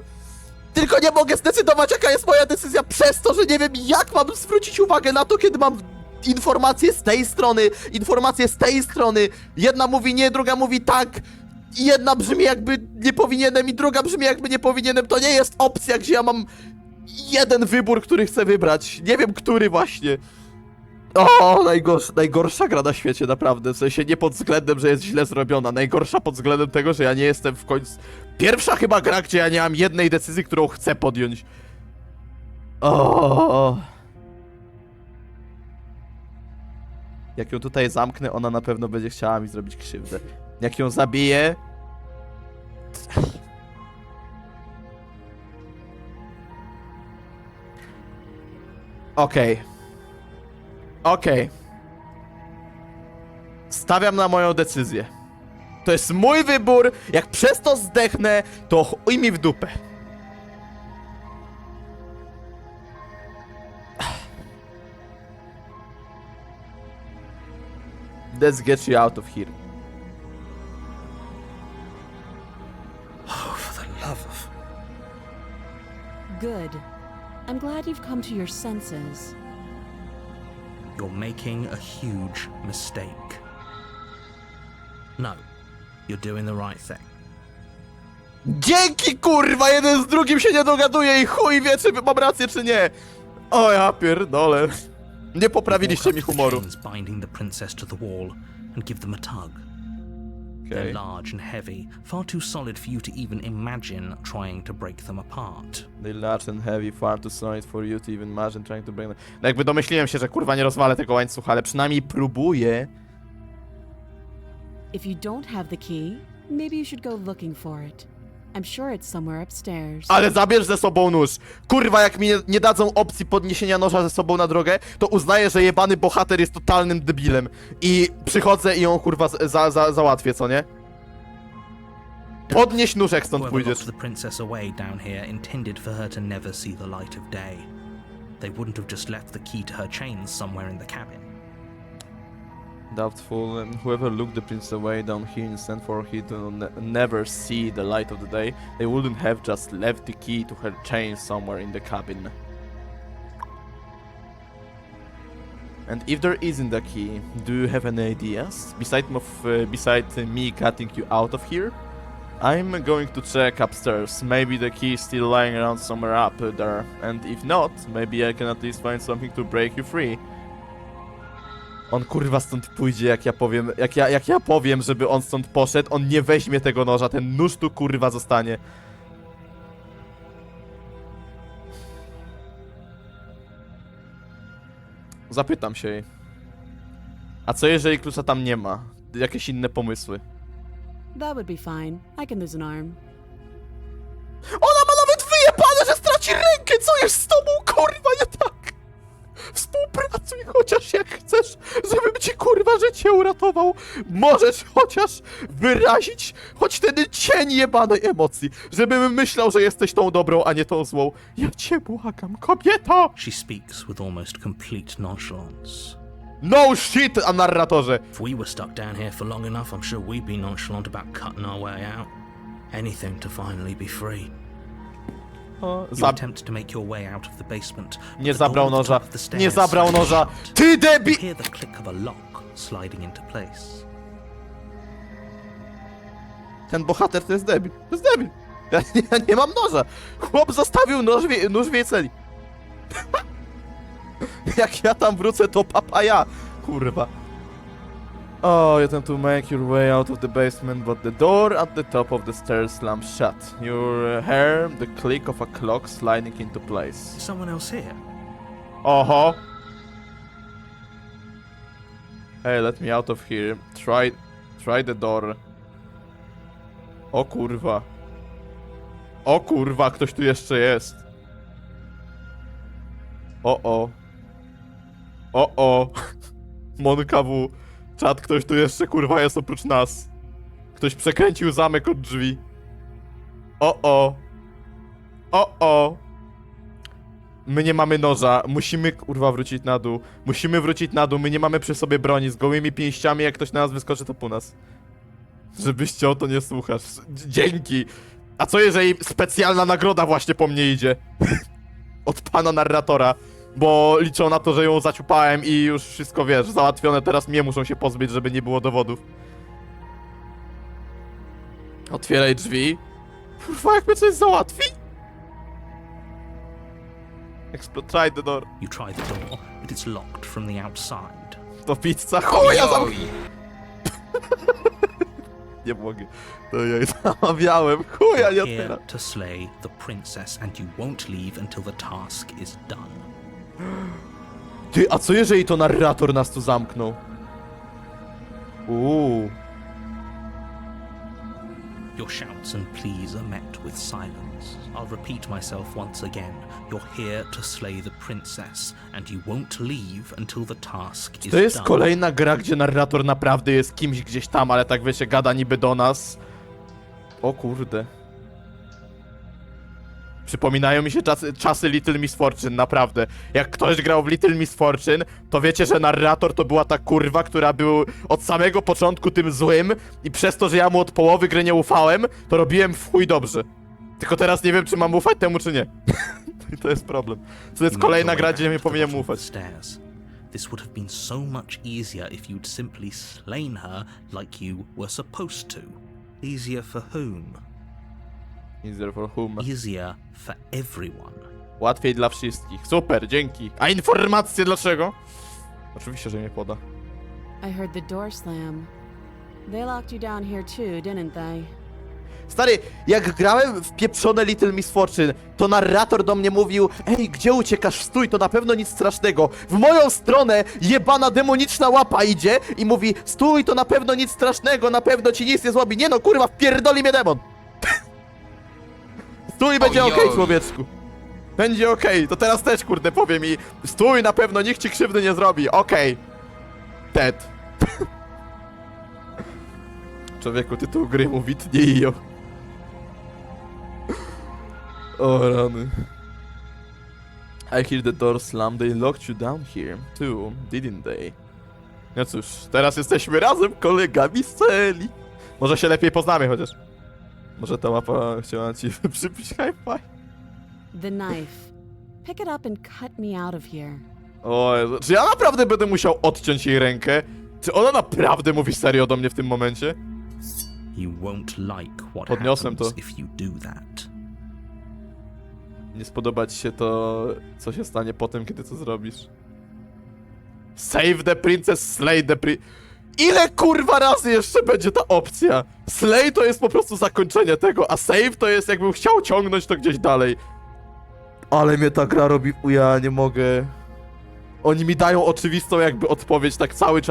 Speaker 1: Tylko nie mogę zdecydować, jaka jest moja decyzja przez to, że nie wiem, jak mam zwrócić uwagę na to, kiedy mam informacje z tej strony, informacje z tej strony. Jedna mówi nie, druga mówi tak. I jedna brzmi jakby nie powinienem i druga brzmi jakby nie powinienem. To nie jest opcja, gdzie ja mam jeden wybór, który chcę wybrać. Nie wiem, który właśnie. O, najgorsza gra na świecie, naprawdę. W sensie nie pod względem, że jest źle zrobiona. Najgorsza pod względem tego, że ja nie jestem w końcu... Pierwsza chyba gra, gdzie ja nie mam jednej decyzji, którą chcę podjąć. O. Jak ją tutaj zamknę, ona na pewno będzie chciała mi zrobić krzywdę. Jak ją zabiję... Okej. Stawiam na moją decyzję. To jest mój wybór. Jak przez to zdechnę, to chuj mi w dupę. Let's get you out of here.
Speaker 2: Oh, for the love of...
Speaker 3: Good. I'm glad you've come to your senses.
Speaker 2: You're making a huge mistake. No, you're doing the right thing.
Speaker 1: Dzięki, kurwa! Jeden z drugim się nie dogaduje i chuj wie, czy mam rację, czy nie. O ja pierdolę. Nie poprawiliście mi humoru.
Speaker 2: Binding the princess to the wall and give them a tug. They're large and heavy, far too solid for you to even imagine trying to break them apart.
Speaker 1: They're large and heavy, far too solid for you to even imagine trying to break them. No jakby domyśliłem się, że kurwa nie rozwalę tego łańcucha, ale przynajmniej próbuję.
Speaker 3: If you don't have the key, maybe you should go looking for it. I'm sure it's somewhere upstairs.
Speaker 1: Ale zabierz ze sobą nóż! Kurwa, jak mi nie dadzą opcji podniesienia noża ze sobą na drogę, to uznaję, że jebany bohater jest totalnym debilem. I przychodzę i ją kurwa załatwię, co nie? Podnieś nóż, jak stąd pójdziesz.
Speaker 2: the princess away down here intended for her to never see the light of day. They wouldn't have just left the key to her chains somewhere in the cabin.
Speaker 1: Doubtful. Whoever looked the prince away down here and sent for he to never see the light of the day, they wouldn't have just left the key to her chain somewhere in the cabin. And if there isn't a key, do you have any ideas? Beside me cutting you out of here? I'm going to check upstairs. Maybe the key is still lying around somewhere up there. And if not, maybe I can at least find something to break you free. On kurwa stąd pójdzie, jak ja powiem, jak ja powiem, żeby on stąd poszedł, on nie weźmie tego noża, ten nóż tu kurwa zostanie. Zapytam się jej. A co jeżeli klucza tam nie ma? Jakieś inne pomysły?
Speaker 3: That would be fine. I can lose an arm.
Speaker 1: Ona ma nawet wyjebane, że straci rękę! Co jest z tobą, kurwa, nie tak? Współpracuj chociaż jak chcesz, żebym ci kurwa życie uratował. Możesz chociaż wyrazić choć ten cień jebanej emocji, żebym myślał, że jesteś tą dobrą, a nie tą złą. Ja cię błagam, kobieto!
Speaker 2: She speaks with almost complete nonchalance.
Speaker 1: No shit, a narratorze!
Speaker 2: If we were stuck down here for long enough, I'm sure we'd be nonchalant about cutting our way out. Anything to finally be free. You attempt to make your way out of the basement.
Speaker 1: Nie zabrał noża. Nie zabrał noża. Ty debil!
Speaker 2: You hear the click of a lock sliding into place.
Speaker 1: Ten bohater to jest debil. To jest debil. Ja nie mam noża. Chłop zostawił nóż w jej celi. Jak ja tam wrócę, to papaja. Kurwa. Oh, you attempt to make your way out of the basement, but the door at the top of the stairs slams shut. You hear the click of a clock sliding into place.
Speaker 2: Is someone else here?
Speaker 1: Oho! Hey, let me out of here. Try the door. O kurwa. O kurwa, ktoś tu jeszcze jest. O. Monka W. Czad, ktoś tu jeszcze kurwa jest oprócz nas. Ktoś przekręcił zamek od drzwi. O. My nie mamy noża, musimy kurwa wrócić na dół. Musimy wrócić na dół, my nie mamy przy sobie broni. Z gołymi pięściami, jak ktoś na nas wyskoczy, to po nas. Żebyś chciał, to nie słuchasz. Dzięki. A co jeżeli specjalna nagroda właśnie po mnie idzie? Od pana narratora. Bo liczą na to, że ją zaciupałem i już wszystko, wiesz, załatwione. Teraz mnie muszą się pozbyć, żeby nie było dowodów. Otwieraj drzwi. Kurwa, jak mnie coś załatwi? Try the door.
Speaker 2: You try the door, but it's locked from the outside.
Speaker 1: To pizza. Chuja Nie mogę. To ja jej zamawiałem. Chuja nie otwiera.
Speaker 2: Here to slay the princess, and you won't leave until the task is done.
Speaker 1: Ty, a co jeżeli to narrator nas tu zamknął?
Speaker 2: Your shouts and pleas are met with silence. I'll repeat myself once again. You're here to slay the princess, and you won't leave until the task is
Speaker 1: To jest
Speaker 2: done.
Speaker 1: kolejna gra, gdzie narrator naprawdę jest kimś gdzieś tam, ale tak wiecie, gada niby do nas. O kurde. Przypominają mi się czasy Little Miss Fortune, naprawdę. Jak ktoś grał w Little Miss Fortune, to wiecie, że narrator to była ta kurwa, która był od samego początku tym złym i przez to, że ja mu od połowy gry nie ufałem, to robiłem w chuj dobrze. Tylko teraz nie wiem, czy mam ufać temu, czy nie. I to jest problem. To jest kolejna gra, gdzie nie powinienem mu ufać.
Speaker 2: This would have been so much easier if you'd simply slain her like you were supposed to. Easier for whom?
Speaker 1: Easier for whom?
Speaker 2: Easier for everyone.
Speaker 1: Łatwiej dla wszystkich. Super, dzięki. A informacje dlaczego? Oczywiście, że mnie poda.
Speaker 3: I heard the door slam. They locked you down here too, didn't they?
Speaker 1: Stary, jak grałem w pieprzone Little Miss Fortune, to narrator do mnie mówił: ej, gdzie uciekasz? Stój, to na pewno nic strasznego. W moją stronę jebana demoniczna łapa idzie i mówi: stój, to na pewno nic strasznego, na pewno ci nic nie zrobi. Nie no, kurwa, wpierdoli mnie demon. Stój, będzie okej, człowieczku. Będzie okej. To teraz też, kurde, powie mi: stój, na pewno nikt ci krzywdy nie zrobi. Okej. Ted. Człowieku, tytuł gry mówi tnij. O rany. I hear the door slam. They locked you down here too, didn't they? No cóż, teraz jesteśmy razem kolegami z celi. Może się lepiej poznamy chociaż. Może ta mapa chciała ci przypić hi-fi.
Speaker 3: The knife. Pick it up and cut me out of here.
Speaker 1: O Jezu, czy ja naprawdę będę musiał odciąć jej rękę? Czy ona naprawdę mówi serio do mnie w tym momencie?
Speaker 2: You won't like what
Speaker 1: Podniosłem
Speaker 2: happens
Speaker 1: to.
Speaker 2: if you do that.
Speaker 1: Nie spodoba ci się to, co się stanie po tym, kiedy to zrobisz. Save the princess, slay the Ile kurwa razy jeszcze będzie ta opcja? Slay to jest po prostu zakończenie tego, a save to jest jakbym chciał ciągnąć to gdzieś dalej. Ale mnie ta gra robi ja nie mogę. Oni mi dają oczywistą jakby odpowiedź tak cały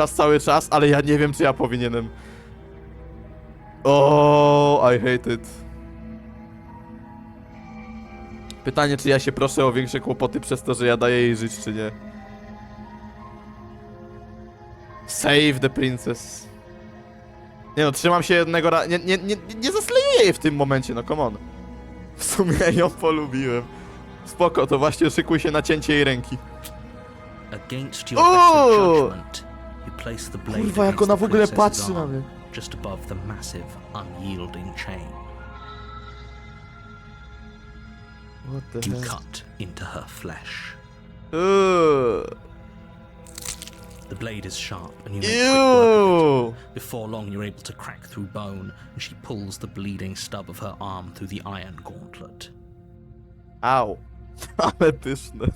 Speaker 1: czas, ale ja nie wiem, czy ja powinienem. Oh, I hate it. Pytanie, czy ja się proszę o większe kłopoty przez to, że ja daję jej żyć, czy nie. Save the princess. Nie no, trzymam się jednego nie zaslejuję jej w tym momencie, no come on. W sumie ją polubiłem. Spoko, to właśnie szykuj się na cięcie jej ręki.
Speaker 2: Against your better judgment, you place the blade
Speaker 1: Kurwa, jak
Speaker 2: against
Speaker 1: ona
Speaker 2: the
Speaker 1: w ogóle
Speaker 2: princess's
Speaker 1: patrzy na
Speaker 2: arm,
Speaker 1: mnie.
Speaker 2: just above the massive, unyielding chain.
Speaker 1: What the
Speaker 2: You
Speaker 1: hell?
Speaker 2: cut into her flesh. The blade is sharp, and you make quick work of it. Before long, you're able to crack through bone, and she pulls the bleeding stub of her arm through the iron gauntlet.
Speaker 1: Au. Ale pyszne.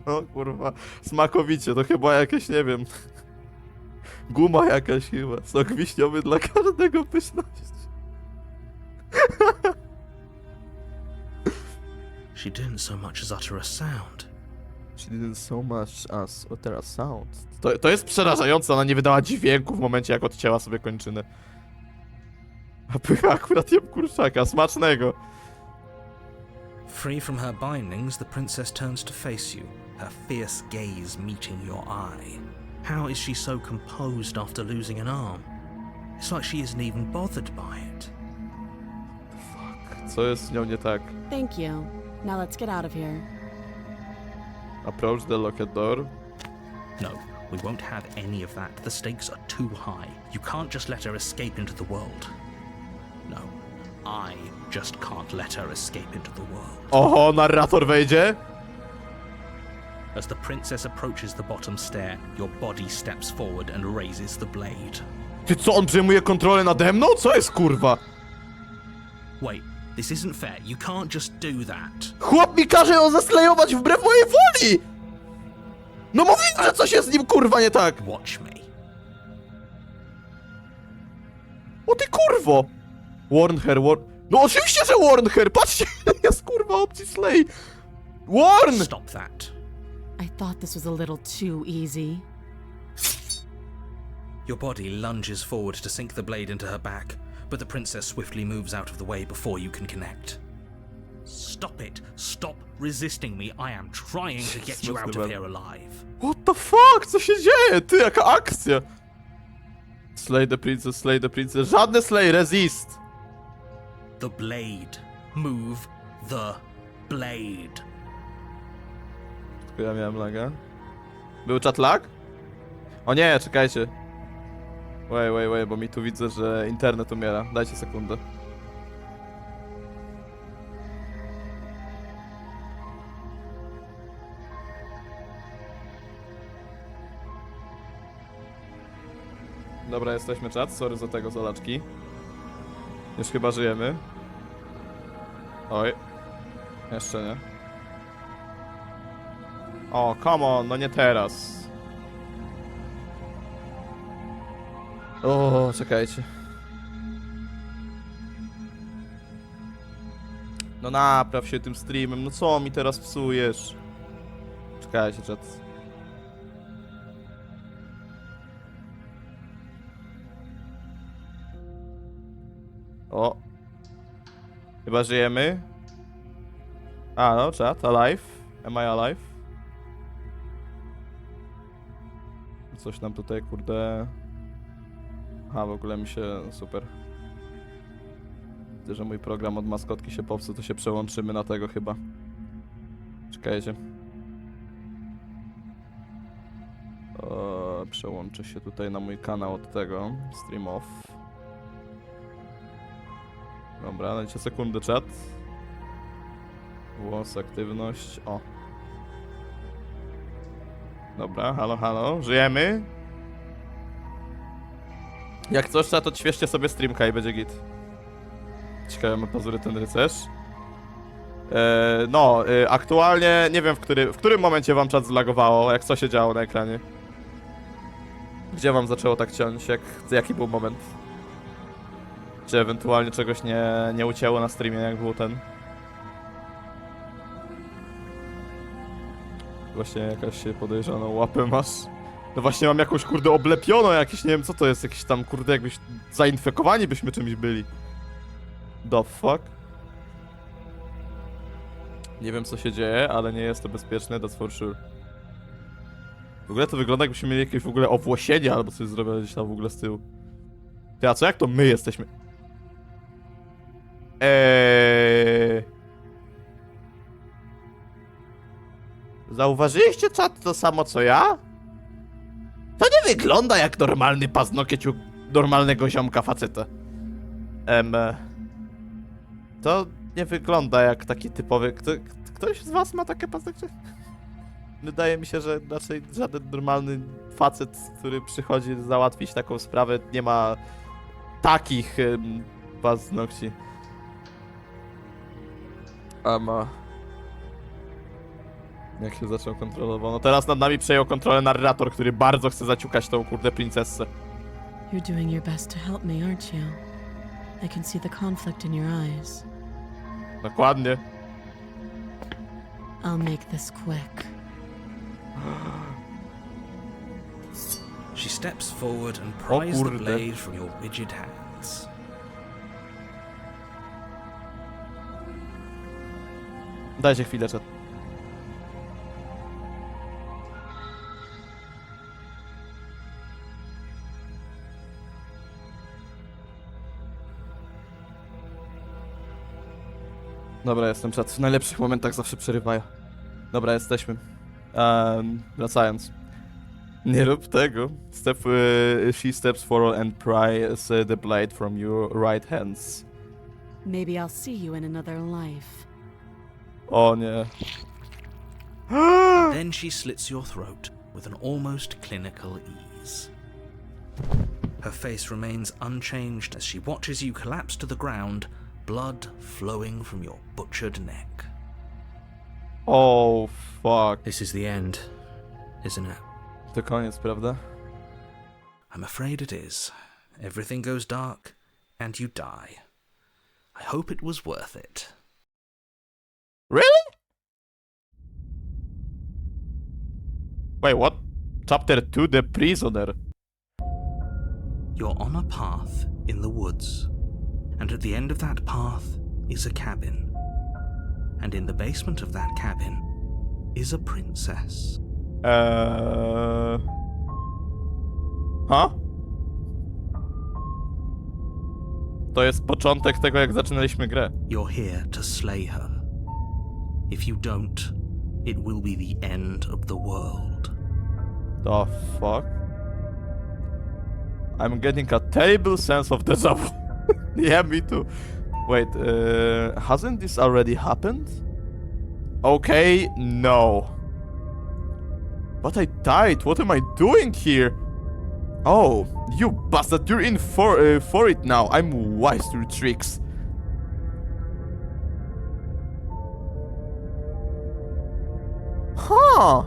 Speaker 1: No kurwa, smakowicie, to chyba jakieś, nie wiem, Guma jakaś chyba. Sok wiśniowy dla każdego pyszności.
Speaker 2: She didn't so much as utter a sound.
Speaker 1: She didn't so much as utter a sound. To jest przerażające, ona nie wydała dźwięku w momencie, jak odcięła sobie kończynę. A pycha akurat jem kurczaka, smacznego.
Speaker 2: Free from her bindings, the princess turns to face you, her fierce gaze meeting your eye. How is she so composed after losing an arm? It's like she isn't even bothered by it.
Speaker 1: Co jest z nią nie tak?
Speaker 3: Thank you. Now let's get out of here.
Speaker 1: Approach the locked door.
Speaker 2: No, we won't have any of that. The stakes are too high. You can't just let her escape into the world. No, I just can't let her escape into the world.
Speaker 1: Oho, narrator wejdzie.
Speaker 2: As the princess approaches the bottom stair, your body steps forward and raises the blade.
Speaker 1: Ty co, on przejmuje kontrolę nade mną? Co jest kurwa?
Speaker 2: Wait, this isn't fair. You can't just do that.
Speaker 1: Chłop mi każe ją zaslejować wbrew mojej woli! No mówiłem, że coś jest z nim kurwa nie tak!
Speaker 2: Watch me.
Speaker 1: O ty kurwo! Warn her, No oczywiście, że warn her! Patrzcie, jest kurwa opcji slay! Warn!
Speaker 2: Stop that.
Speaker 3: I thought this was a little too easy.
Speaker 2: Your body lunges forward to sink the blade into her back, but the princess swiftly moves out of the way before you can connect. Stop it! Stop resisting me! I am trying to get you out of here alive.
Speaker 1: What the fuck? Co się dzieje? Ty, jaka akcja? Slay the princess, slay the princess. Żadne slay, resist!
Speaker 2: The blade. Move the blade.
Speaker 1: Tylko ja miałem laga. Był chat lag? O nie, czekajcie. Wait, bo mi tu widzę, że internet umiera. Dajcie sekundę. Dobra, jesteśmy czat. Sorry za tego, zalaczki. Już chyba żyjemy. Oj. Jeszcze nie. O, come on, no nie teraz. O, czekajcie. No napraw się tym streamem, no co mi teraz psujesz? Czekajcie, czat. O. Chyba żyjemy. A no, czat, alive. Am I alive? Coś nam tutaj, kurde... Aha, w ogóle mi się... super. Widzę, że mój program od maskotki się popsuł, to się przełączymy na tego chyba. Czekajcie. Przełączę się tutaj na mój kanał od tego. Stream off. Dobra, dajcie sekundę czat. Głos, aktywność, o. Dobra, halo, halo, żyjemy? Jak coś, to odświeżcie sobie streamka i będzie git. Ciekawe ma pazury ten rycerz. Aktualnie nie wiem w którym momencie wam czat zlagowało, jak co się działo na ekranie. Gdzie wam zaczęło tak ciąć, jaki był moment? Czy ewentualnie czegoś nie ucięło na streamie, jak był ten? Właśnie jakaś podejrzaną łapę masz. No właśnie mam jakąś kurde oblepioną jakieś, nie wiem co to jest, jakieś tam kurde jakbyś zainfekowani byśmy czymś byli. The fuck? Nie wiem co się dzieje, ale nie jest to bezpieczne, that's for sure. W ogóle to wygląda jakbyśmy mieli jakieś w ogóle owłosienie albo coś zrobione gdzieś tam w ogóle z tyłu. Ty, a co jak to my jesteśmy? Zauważyliście czat to samo co ja? To nie wygląda jak normalny paznokieć u normalnego ziomka faceta. To nie wygląda jak taki typowy... Ktoś z was ma takie paznokcie? Wydaje mi się, że raczej żaden normalny facet, który przychodzi załatwić taką sprawę, nie ma takich paznokci. Jak się zaczął kontrolował. No teraz nad nami przejął kontrolę narrator, który bardzo chce zaciukać tą kurde princessę.
Speaker 3: You're doing your best to help me, aren't you? I can see the conflict in your eyes.
Speaker 1: Dokładnie.
Speaker 3: I'll make this quick.
Speaker 2: She steps forward and pries the
Speaker 1: kurde.
Speaker 2: blade from your rigid hands.
Speaker 1: Dajcie chwilę, czat. Dobra, jestem, czat. W najlepszych momentach zawsze przerywają. Dobra, jesteśmy. Wracając. Nie rób tego. She steps forward and pries the blade from your right hands.
Speaker 3: Maybe I'll see you in another life.
Speaker 1: O nie.
Speaker 2: Then she slits your throat with an almost clinical ease. Her face remains unchanged as she watches you collapse to the ground, blood flowing from your butchered neck.
Speaker 1: Oh, fuck.
Speaker 2: This is the end, isn't it?
Speaker 1: To koniec, prawda?
Speaker 2: I'm afraid it is. Everything goes dark, and you die. I hope it was worth it.
Speaker 1: Really? Wait, what? Chapter 2, The Prisoner.
Speaker 2: You're on a path in the woods, and at the end of that path is a cabin. And in the basement of that cabin is a princess.
Speaker 1: Huh? To jest początek tego, jak zaczynaliśmy grę.
Speaker 2: You're here to slay her. If you don't, it will be the end of the world.
Speaker 1: The fuck? I'm getting a terrible sense of deja vu. Yeah, me too. Wait, hasn't this already happened? Okay, no. But I died. What am I doing here? Oh, you bastard! You're in for it now. I'm wise to your tricks. Huh?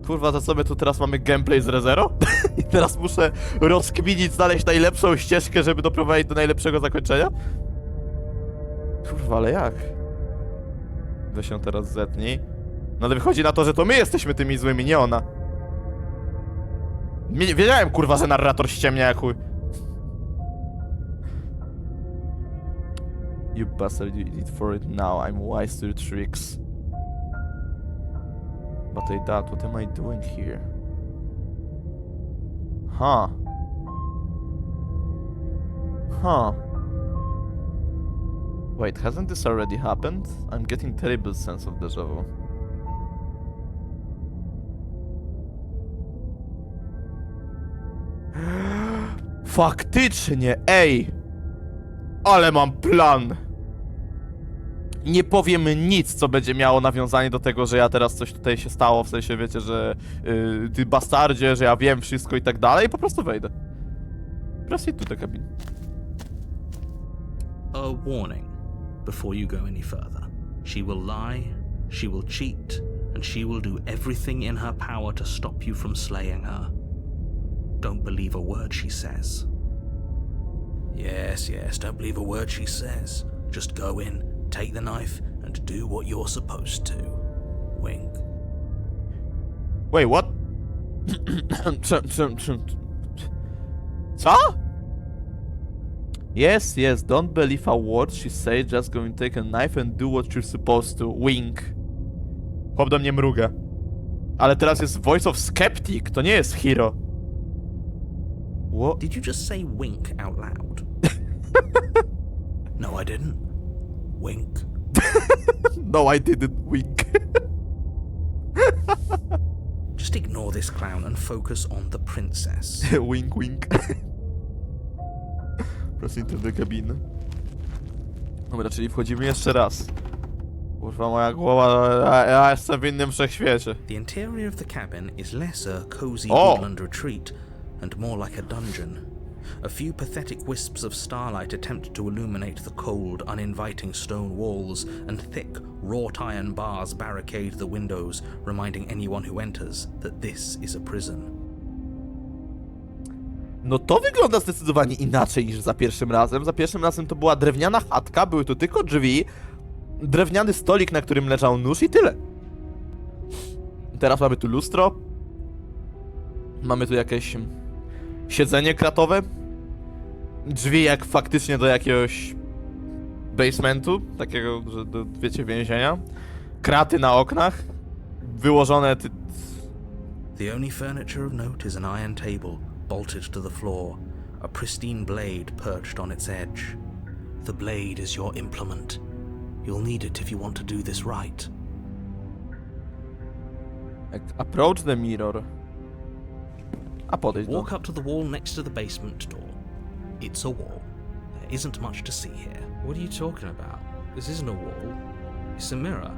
Speaker 1: Kurwa, to co my tu teraz mamy gameplay z ReZero? I teraz muszę rozkminić, znaleźć najlepszą ścieżkę, żeby doprowadzić do najlepszego zakończenia? Kurwa, ale jak? Weź się teraz zetnij. No ale wychodzi na to, że to my jesteśmy tymi złymi, nie ona. Wiedziałem, kurwa, że narrator ściemnia jak chuj. You bastard, you did for it now. I'm wise to your tricks. But I doubt, what am I doing here? Huh. Huh. Wait, hasn't this already happened? I'm getting terrible sense of deja vu. Faktycznie, ej! Ale mam plan! Nie powiem nic, co będzie miało nawiązanie do tego, że ja teraz coś tutaj się stało, w sensie wiecie, że ty bastardzie, że ja wiem wszystko i tak dalej, i po prostu wejdę. Proceed to the cabin.
Speaker 2: A warning before you go any further. She will lie, she will cheat, and she will do everything in her power to stop you from slaying her. Don't believe a word she says. Yes, don't believe a word she says. Just go in, take the knife, and do what you're supposed to. Wink.
Speaker 1: Wait, what? Co? Yes, don't believe a word she say, just go and take a knife and do what you're supposed to. Wink. Chłop do mnie mruga. Ale teraz jest voice of skeptic, to nie jest hero. What?
Speaker 2: Did you just say wink out loud? No, I didn't. Wink.
Speaker 1: No, I didn't wink.
Speaker 2: Just ignore this clown and focus on the princess.
Speaker 1: Wink, wink. Proszę into the cabin. Dobra, czyli wchodzimy jeszcze raz. Kurwa, moja głowa, ja jestem w innym wszechświecie.
Speaker 2: The interior of the cabin is less a cozy
Speaker 1: Oh.
Speaker 2: woodland retreat and more like a dungeon. A few pathetic wisps of starlight attempt to illuminate the cold, uninviting stone walls, and thick, wrought iron bars barricade the windows, reminding anyone who enters that this is a prison.
Speaker 1: No to wygląda zdecydowanie inaczej niż za pierwszym razem. Za pierwszym razem to była drewniana chatka, były tu tylko drzwi, drewniany stolik, na którym leżał nóż i tyle. Teraz mamy tu lustro. Mamy tu jakieś siedzenie kratowe. Drzwi jak faktycznie do jakiegoś basementu, takiego, że do, wiecie, więzienia. Kraty na oknach. Wyłożone...
Speaker 2: The only furniture of note is an iron table, bolted to the floor, a pristine blade perched on its edge. The blade is your implement. You'll need it if you want to do this right.
Speaker 1: Approach the mirror. A podejdź do...
Speaker 2: Walk up to the wall next to the basement door. It's a wall. There isn't much to see here.
Speaker 4: What are you talking about? This isn't a wall. It's a mirror.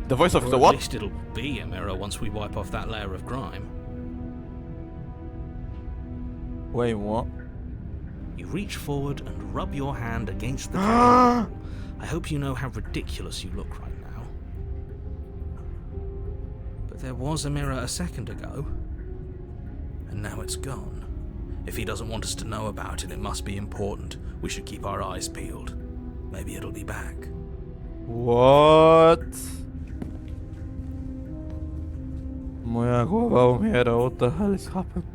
Speaker 1: The voice of
Speaker 4: Or
Speaker 1: the
Speaker 4: at
Speaker 1: what?
Speaker 4: least it'll be a mirror once we wipe off that layer of grime.
Speaker 1: Wait, what?
Speaker 2: You reach forward and rub your hand against the wall. I hope you know how ridiculous you look right now. But there was a mirror a second ago, and now it's gone. If he doesn't want us to know about it, it must be important. We should keep our eyes peeled. Maybe it'll be back.
Speaker 1: What? Moja głowa umiera, what the hell is happening?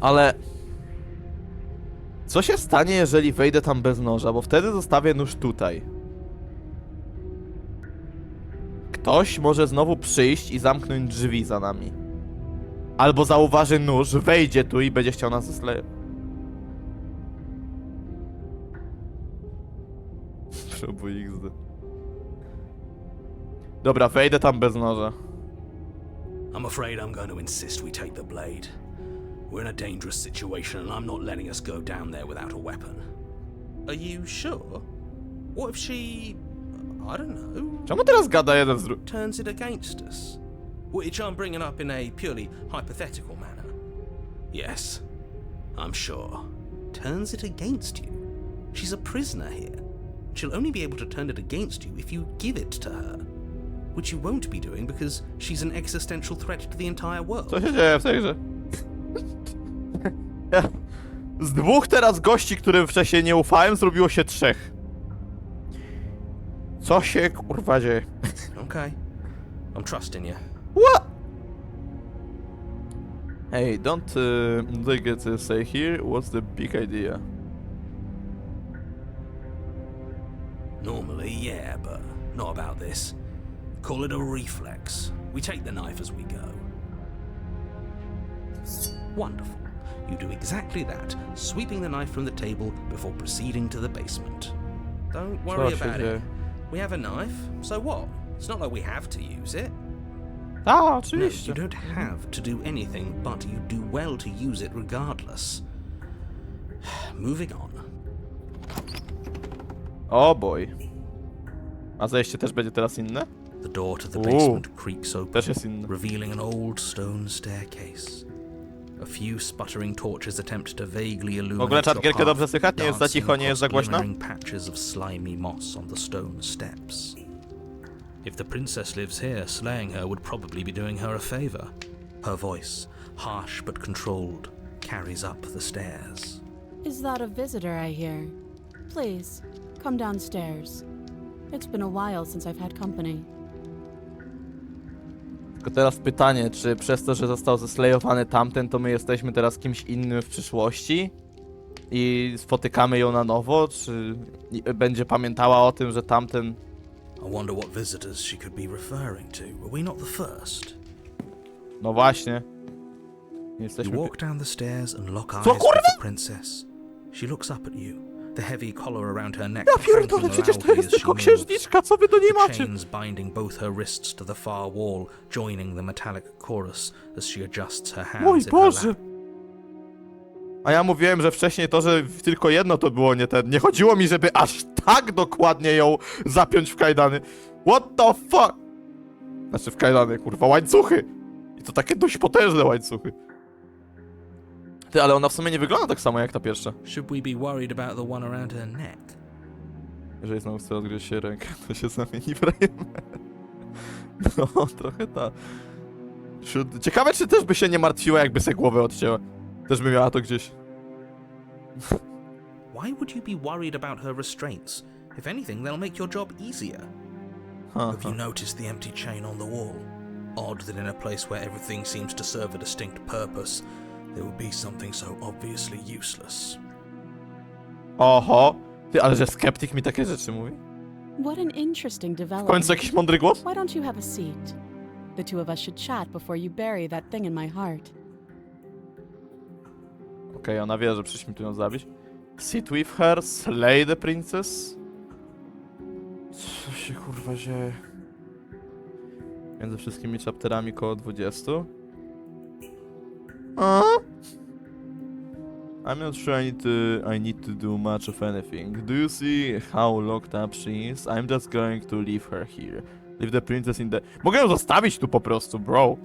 Speaker 1: Ale... Co się stanie, jeżeli wejdę tam bez noża? Bo wtedy zostawię nóż tutaj. Ktoś może znowu przyjść i zamknąć drzwi za nami. Albo zauważy nóż, wejdzie tu i będzie chciał nas zesleje. Próbuj XD. Dobra, wejdę tam bez noża.
Speaker 2: I'm afraid I'm going to insist we take the blade. We're in a dangerous situation and I'm not letting us go down there without a weapon.
Speaker 4: Are you sure? What if she... I don't know...
Speaker 1: Czemu teraz gada jeden z drugim?
Speaker 4: turns it against us? Which I'm bringing up in a purely hypothetical manner.
Speaker 2: Yes, I'm sure. Turns it against you? She's a prisoner here. She'll only be able to turn it against you if you give it to her. Which you won't be doing because she's an existential threat to the entire world.
Speaker 1: Co się dzieje w tej grze? Z dwóch teraz gości, którym wcześniej nie ufałem, zrobiło się trzech. Co się kurwa dzieje?
Speaker 2: Okay, I'm trusting you.
Speaker 1: What? Hey, don't they get to say here? What's the big idea?
Speaker 2: Normally, yeah, but not about this. Call it a reflex. We take the knife as we go. Wonderful. You do exactly that, sweeping the knife from the table before proceeding to the basement.
Speaker 4: Don't worry
Speaker 1: Co się
Speaker 4: about
Speaker 1: dzieje?
Speaker 4: it. We have a knife, so what? It's not like we have to use it.
Speaker 1: A,
Speaker 2: No,
Speaker 1: oczywiście.
Speaker 2: you don't have to do anything, but you do well to use it regardless. Moving on.
Speaker 1: O boy. A zejście też będzie teraz inne?
Speaker 2: The door to the basement creaks open,
Speaker 1: Też jest inne.
Speaker 2: revealing an old stone staircase. A few sputtering torches attempt to vaguely illuminate
Speaker 1: W ogóle czat
Speaker 2: your
Speaker 1: Gierkę
Speaker 2: path,
Speaker 1: dobrze słychać? Nie jest za
Speaker 2: dancing
Speaker 1: cicho, nie jest za
Speaker 2: across
Speaker 1: głośno?
Speaker 2: glimmering patches of slimy moss on the stone steps. If the princess lives here, slaying her would probably be doing her a favor. Her voice, harsh but controlled, carries up the stairs.
Speaker 3: Is that a visitor I hear? Please, come downstairs. It's been a while since I've had company.
Speaker 1: Tylko teraz pytanie, czy przez to, że został zeslejowany tamten, to my jesteśmy teraz kimś innym w przyszłości? I spotykamy ją na nowo? Czy będzie pamiętała o tym, że tamten...
Speaker 2: I wonder what visitors she could be referring to. Were we not the first?
Speaker 1: No właśnie.
Speaker 2: You
Speaker 1: Jesteśmy...
Speaker 2: walk down the stairs and lock eyes
Speaker 1: Co,
Speaker 2: with
Speaker 1: kurwa?
Speaker 2: the princess. She looks up at you, the heavy collar around her neck
Speaker 1: Ja pierdolę,
Speaker 2: cranking
Speaker 1: przecież to
Speaker 2: loudly
Speaker 1: jest
Speaker 2: as she
Speaker 1: tylko
Speaker 2: moves.
Speaker 1: księżniczka, co wy do niej
Speaker 2: The
Speaker 1: macie?
Speaker 2: chains binding both her wrists to the far wall, joining the metallic chorus as she adjusts her hands
Speaker 1: Mój
Speaker 2: in her
Speaker 1: Boże!
Speaker 2: lap.
Speaker 1: A ja mówiłem, że wcześniej to, że tylko jedno to było nie ten. Nie chodziło mi, żeby aż tak dokładnie ją zapiąć w kajdany. What the fuck? Znaczy w kajdany, kurwa, łańcuchy. I to takie dość potężne łańcuchy. Ty, ale ona w sumie nie wygląda tak samo jak ta pierwsza.
Speaker 2: Should we be worried about the one around her neck?
Speaker 1: Jeżeli znowu chce odgryźć się rękę, to się zamieni w rejemę. No, trochę ta. Ciekawe, czy też by się nie martwiła, jakby sobie głowę odcięła. Też by miała to gdzieś.
Speaker 2: Why would you be worried about her restraints? If anything, they'll make your job easier. Have you noticed the empty chain on the wall? Odd that in a place where everything seems to serve a distinct purpose, there would be something so obviously useless.
Speaker 1: Oho. Ty, ale że skeptyk mi takie rzeczy mówi?
Speaker 3: What an interesting
Speaker 1: W
Speaker 3: development.
Speaker 1: końcu jakiś mądry głos?
Speaker 3: Why don't you have a seat? The two of us should chat before you bury that thing in my heart.
Speaker 1: Okej, ona wie, że przyszliśmy tu ją zabić. Sit with her, slay the princess. Co się kurwa dzieje? Między wszystkimi chapterami koło 20. A? I'm not sure I need to do much of anything. Do you see how locked up she is? I'm just going to leave her here. Leave the princess in the... Mogę ją zostawić tu po prostu, bro.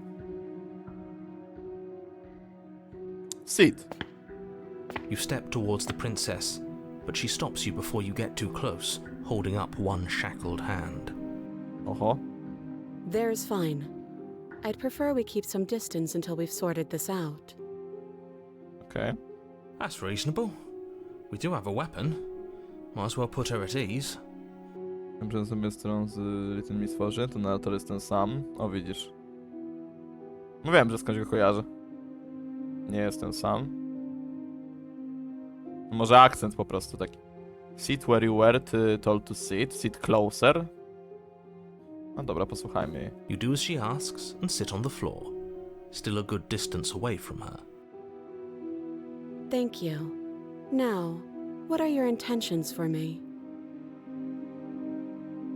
Speaker 1: Sit.
Speaker 2: You step towards the princess, but she stops you before you get too close, holding up one shackled hand.
Speaker 1: Oho.
Speaker 3: There's fine. I'd prefer we keep some distance until we've sorted this out.
Speaker 1: Okej.
Speaker 2: That's reasonable. We do have a weapon. Might as well put her at ease.
Speaker 1: Przed sobie stron z rytmami stworzy, to narrator jest ten sam. O, widzisz. Mówiłem, że skądś go kojarzę. Nie jest ten sam. Może akcent po prostu taki. Sit where you were told to sit. Sit closer. No dobra, posłuchajmy jej.
Speaker 2: You do as she asks and sit on the floor, still a good distance away from her.
Speaker 3: Thank you. Now, what are your intentions for me?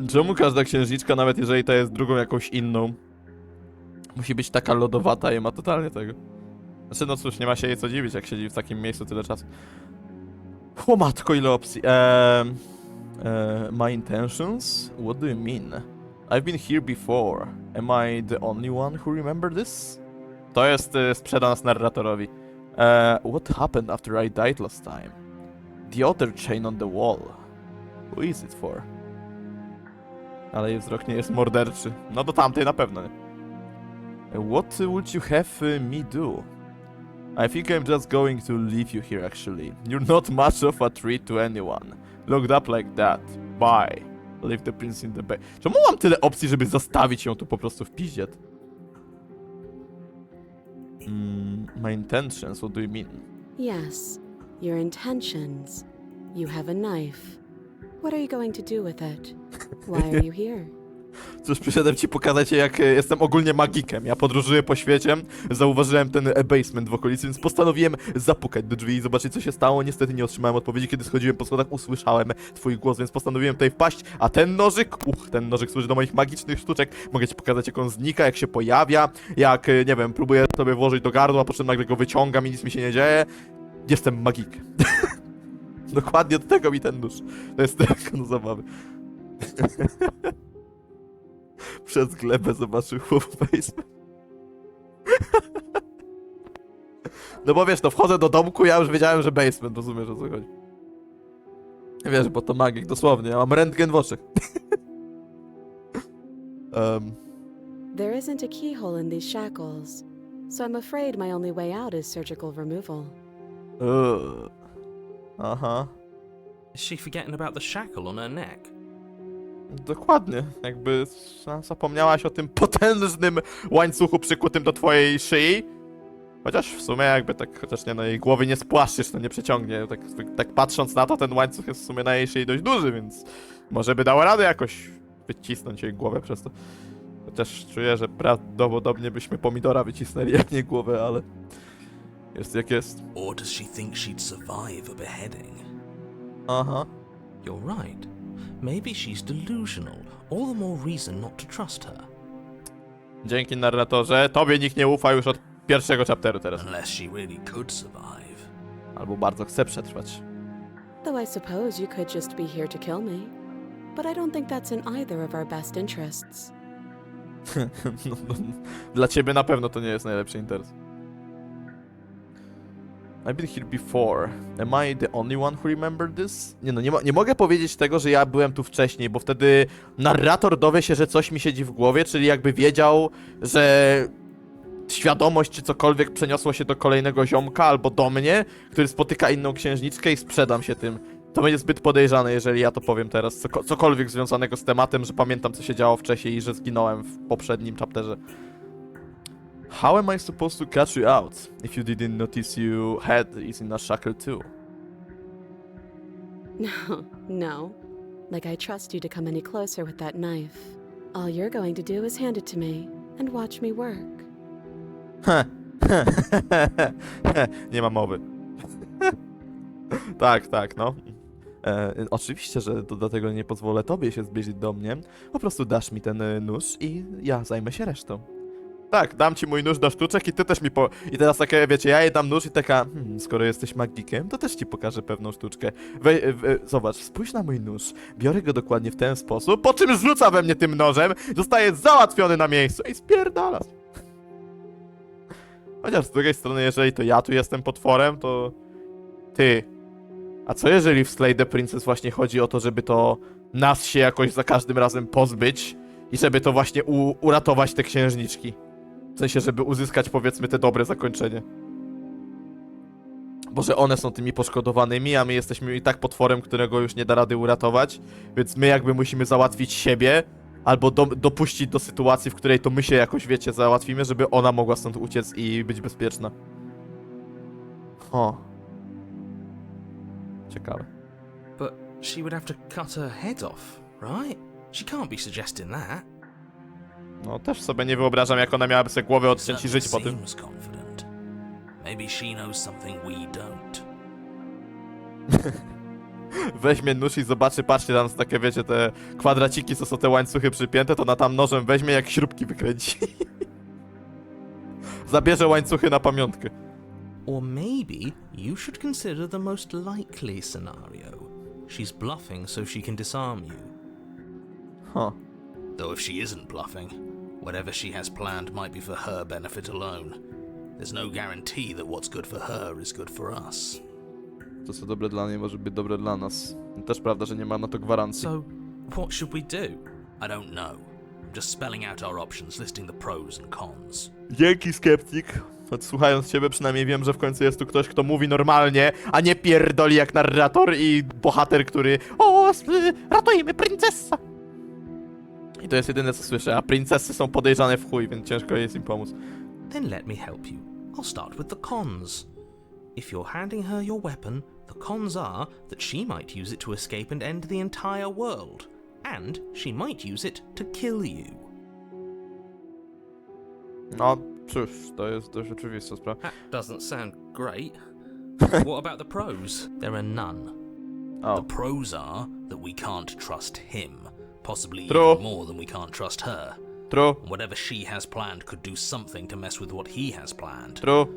Speaker 1: Czemu każda księżniczka, nawet jeżeli ta jest drugą jakąś inną, musi być taka lodowata i ma totalnie tego? Znaczy, no cóż, nie ma się jej co dziwić, jak siedzi w takim miejscu tyle czasu. O matko, ile opcji. My intentions? What do you mean? I've been here before. Am I the only one who remember this? To jest sprzedane narratorowi. What happened after I died last time? The other chain on the wall. Who is it for? Ale jej wzrok nie jest morderczy. No do tamtej na pewno nie. What would you have me do? I think I'm just going to leave you here actually. You're not much of a treat to anyone. Locked up like that. Bye. Leave the prince in the bay. Czemu mam tyle opcji, żeby zostawić ją tu po prostu w piździe? My intentions, what do you mean?
Speaker 3: Yes, your intentions. You have a knife. What are you going to do with it? Why are you here?
Speaker 1: Cóż, przyszedłem ci pokazać, jak jestem ogólnie magikiem. Ja podróżuję po świecie, zauważyłem ten basement w okolicy, więc postanowiłem zapukać do drzwi i zobaczyć, co się stało. Niestety nie otrzymałem odpowiedzi, kiedy schodziłem po schodach, usłyszałem twój głos, więc postanowiłem tutaj wpaść. A ten nożyk, ten nożyk służy do moich magicznych sztuczek. Mogę ci pokazać, jak on znika, jak się pojawia, jak, nie wiem, próbuję sobie włożyć do gardła, po czym nagle go wyciągam i nic mi się nie dzieje. Jestem magikiem. Dokładnie od tego mi ten nóż. To jest tylko do zabawy. Przez glebę zobaczył chłop basement. No bo wiesz, to wchodzę do domku, ja już wiedziałem, że basement, rozumiesz, o co chodzi. Wiesz, bo to magik, dosłownie, ja mam rentgen w oczach.
Speaker 3: There isn't a keyhole in these shackles, so I'm afraid my only way out is surgical removal.
Speaker 1: Aha.
Speaker 2: Is she forgetting about the shackle on her neck?
Speaker 1: Dokładnie, jakby zapomniałaś o tym potężnym łańcuchu przykutym do twojej szyi. Chociaż w sumie jakby tak, chociaż nie, no jej głowy nie spłaszczysz, to nie przeciągnie. Tak patrząc na to, ten łańcuch jest w sumie na jej szyi dość duży, więc może by dało radę jakoś wycisnąć jej głowę przez to. Chociaż czuję, że prawdopodobnie byśmy pomidora wycisnęli, jak nie głowę, ale jest jak jest.
Speaker 2: Or does she think she'd survive a beheading?
Speaker 1: Aha.
Speaker 2: You're right. Maybe she's delusional. All the more reason not to trust her.
Speaker 1: Dzięki narratorze, tobie nikt nie ufa już od pierwszego chapteru teraz.
Speaker 2: Unless she really could survive.
Speaker 1: Albo bardzo chce przetrwać.
Speaker 3: Though I suppose you could just be here to kill me. But I don't think that's in either of our best interests.
Speaker 1: Dla ciebie na pewno to nie jest najlepszy interes. I've been here before. Am I the only one who remembered this? Nie no, nie mogę powiedzieć tego, że ja byłem tu wcześniej, bo wtedy narrator dowie się, że coś mi siedzi w głowie, czyli jakby wiedział, że świadomość czy cokolwiek przeniosło się do kolejnego ziomka albo do mnie, który spotyka inną księżniczkę i sprzedam się tym. To będzie zbyt podejrzane, jeżeli ja to powiem teraz. Cokolwiek związanego z tematem, że pamiętam, co się działo wcześniej i że zginąłem w poprzednim chapterze. How am I supposed to catch you out if you didn't notice your head is in a shackle too?
Speaker 3: No. Like I trust you to come any closer with that knife. All you're going to do is hand it to me and watch me work.
Speaker 1: Nie ma mowy. Tak, no. Oczywiście, że dlatego nie pozwolę tobie się zbliżyć do mnie. Po prostu dasz mi ten nóż i ja zajmę się resztą. Tak, dam ci mój nóż do sztuczek i ty też mi I teraz takie, wiecie, ja jej dam nóż i taka, skoro jesteś magikiem, to też ci pokażę pewną sztuczkę. Zobacz, spójrz na mój nóż. Biorę go dokładnie w ten sposób, po czym rzuca we mnie tym nożem, zostaje załatwiony na miejscu i spierdala. Chociaż z drugiej strony, jeżeli to ja tu jestem potworem, to... Ty. A co jeżeli w Slay the Princess właśnie chodzi o to, żeby to nas się jakoś za każdym razem pozbyć i żeby to właśnie uratować te księżniczki? W sensie, żeby uzyskać, powiedzmy, te dobre zakończenie. Bo że one są tymi poszkodowanymi, a my jesteśmy i tak potworem, którego już nie da rady uratować, więc my jakby musimy załatwić siebie, albo dopuścić do sytuacji, w której to my się jakoś, wiecie, załatwimy, żeby ona mogła stąd uciec i być bezpieczna. Ciekawe.
Speaker 2: But she would have to cut her head off, right? She can't be suggesting that.
Speaker 1: No, też sobie nie wyobrażam, jak ona miałaby sobie głowę odciąć i żyć po tym.
Speaker 2: Seems confident. Maybe she knows something we don't.
Speaker 1: Weźmie nóż i zobaczy, patrzcie, tam są takie, wiecie, te kwadraciki, co są te łańcuchy przypięte, to ona tam nożem weźmie, jak śrubki wykręci. Zabierze łańcuchy na pamiątkę.
Speaker 2: Or maybe you should consider the most likely scenario. She's bluffing so she can disarm you. Though if she isn't bluffing, whatever she has planned might be for her benefit alone. There's no guarantee that what's good for her is good for us.
Speaker 1: To, co dobre dla niej, może być dobre dla nas. Też prawda, że nie ma na to gwarancji.
Speaker 2: So, what should we do? I don't know. I'm just spelling out our options, listing the pros and cons.
Speaker 1: Dzięki, skeptyk. Słuchając ciebie, przynajmniej wiem, że w końcu jest tu ktoś, kto mówi normalnie, a nie pierdoli jak narrator i bohater, który ratujemy princesa. I to jest jedyne, co słyszę, a princesy są podejrzane w chuj, więc ciężko jest im pomóc.
Speaker 2: Then let me help you. I'll start with the cons. If you're handing her your weapon, the cons are that she might use it to escape and end the entire world. And she might use it to kill you.
Speaker 1: No, cóż, to jest dość oczywista sprawa.
Speaker 2: That doesn't sound great. What about the pros? There are none. The pros are that we can't trust him. Possibly even more than we can't trust her.
Speaker 1: True.
Speaker 2: Whatever she has planned could do something to mess with what he has planned.
Speaker 1: True.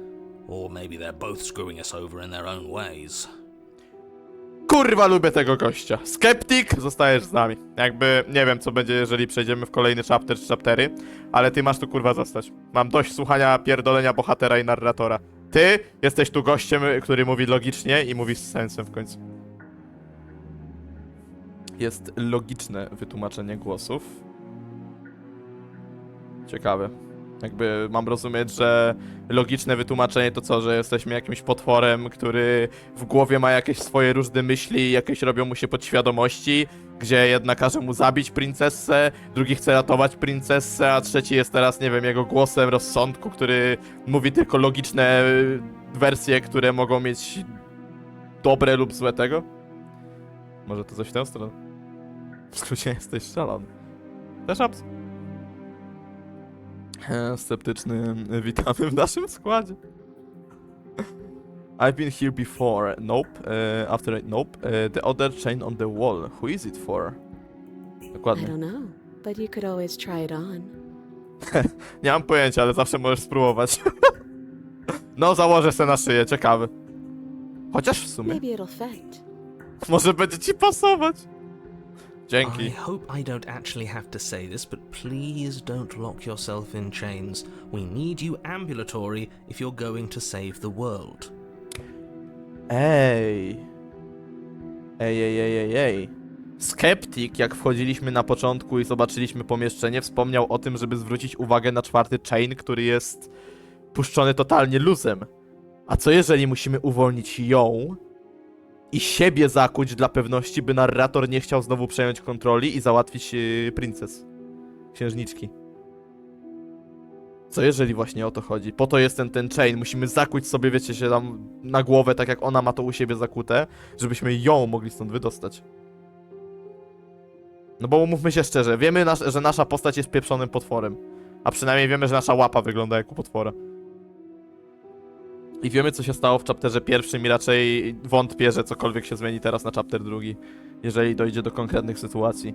Speaker 2: Or maybe they're both screwing us over in their own ways.
Speaker 1: Kurwa, lubię tego gościa. Skeptyk, zostajesz z nami. Jakby, nie wiem, co będzie, jeżeli przejdziemy w kolejny chapter czy chaptery, ale ty masz tu, kurwa, zostać. Mam dość słuchania pierdolenia bohatera i narratora. Ty jesteś tu gościem, który mówi logicznie i mówi z sensem w końcu. Jest logiczne wytłumaczenie głosów. Ciekawe. Jakby mam rozumieć, że logiczne wytłumaczenie to co, że jesteśmy jakimś potworem, który w głowie ma jakieś swoje różne myśli, jakieś robią mu się podświadomości, gdzie jedna każe mu zabić princessę, drugi chce ratować princessę, a trzeci jest teraz, nie wiem, jego głosem rozsądku, który mówi tylko logiczne wersje, które mogą mieć dobre lub złe tego? Może to coś w tę stronę? W skrócie jesteś szalony. Też abs. Sceptyczny, witamy w naszym składzie. I've been here before. Nope. After nope. The other chain on the wall. Who is it for?
Speaker 3: I
Speaker 1: Dokładnie.
Speaker 3: don't know, but you could always try it on.
Speaker 1: Nie mam pojęcia, ale zawsze możesz spróbować. No, założę se na szyję, ciekawy. Chociaż w sumie.
Speaker 3: Maybe it'll fit.
Speaker 1: Może będzie ci pasować. Dzięki.
Speaker 2: I hope I don't actually have to say this, but please don't lock yourself in chains. We need you ambulatory if you're going to save the world.
Speaker 1: Ej. Ej. Skeptik, jak wchodziliśmy na początku i zobaczyliśmy pomieszczenie, wspomniał o tym, żeby zwrócić uwagę na 4. chain, który jest puszczony totalnie luzem. A co jeżeli musimy uwolnić ją i siebie zakuć dla pewności, by narrator nie chciał znowu przejąć kontroli i załatwić princes, księżniczki? Co jeżeli właśnie o to chodzi? Po to jest ten chain. Musimy zakuć sobie, wiecie, się tam na głowę, tak jak ona ma to u siebie zakute, żebyśmy ją mogli stąd wydostać. No bo mówmy się szczerze, wiemy, że nasza postać jest pieprzonym potworem. A przynajmniej wiemy, że nasza łapa wygląda jak u potwora. I wiemy, co się stało w chapterze 1 i raczej wątpię, że cokolwiek się zmieni teraz na chapter 2, jeżeli dojdzie do konkretnych sytuacji.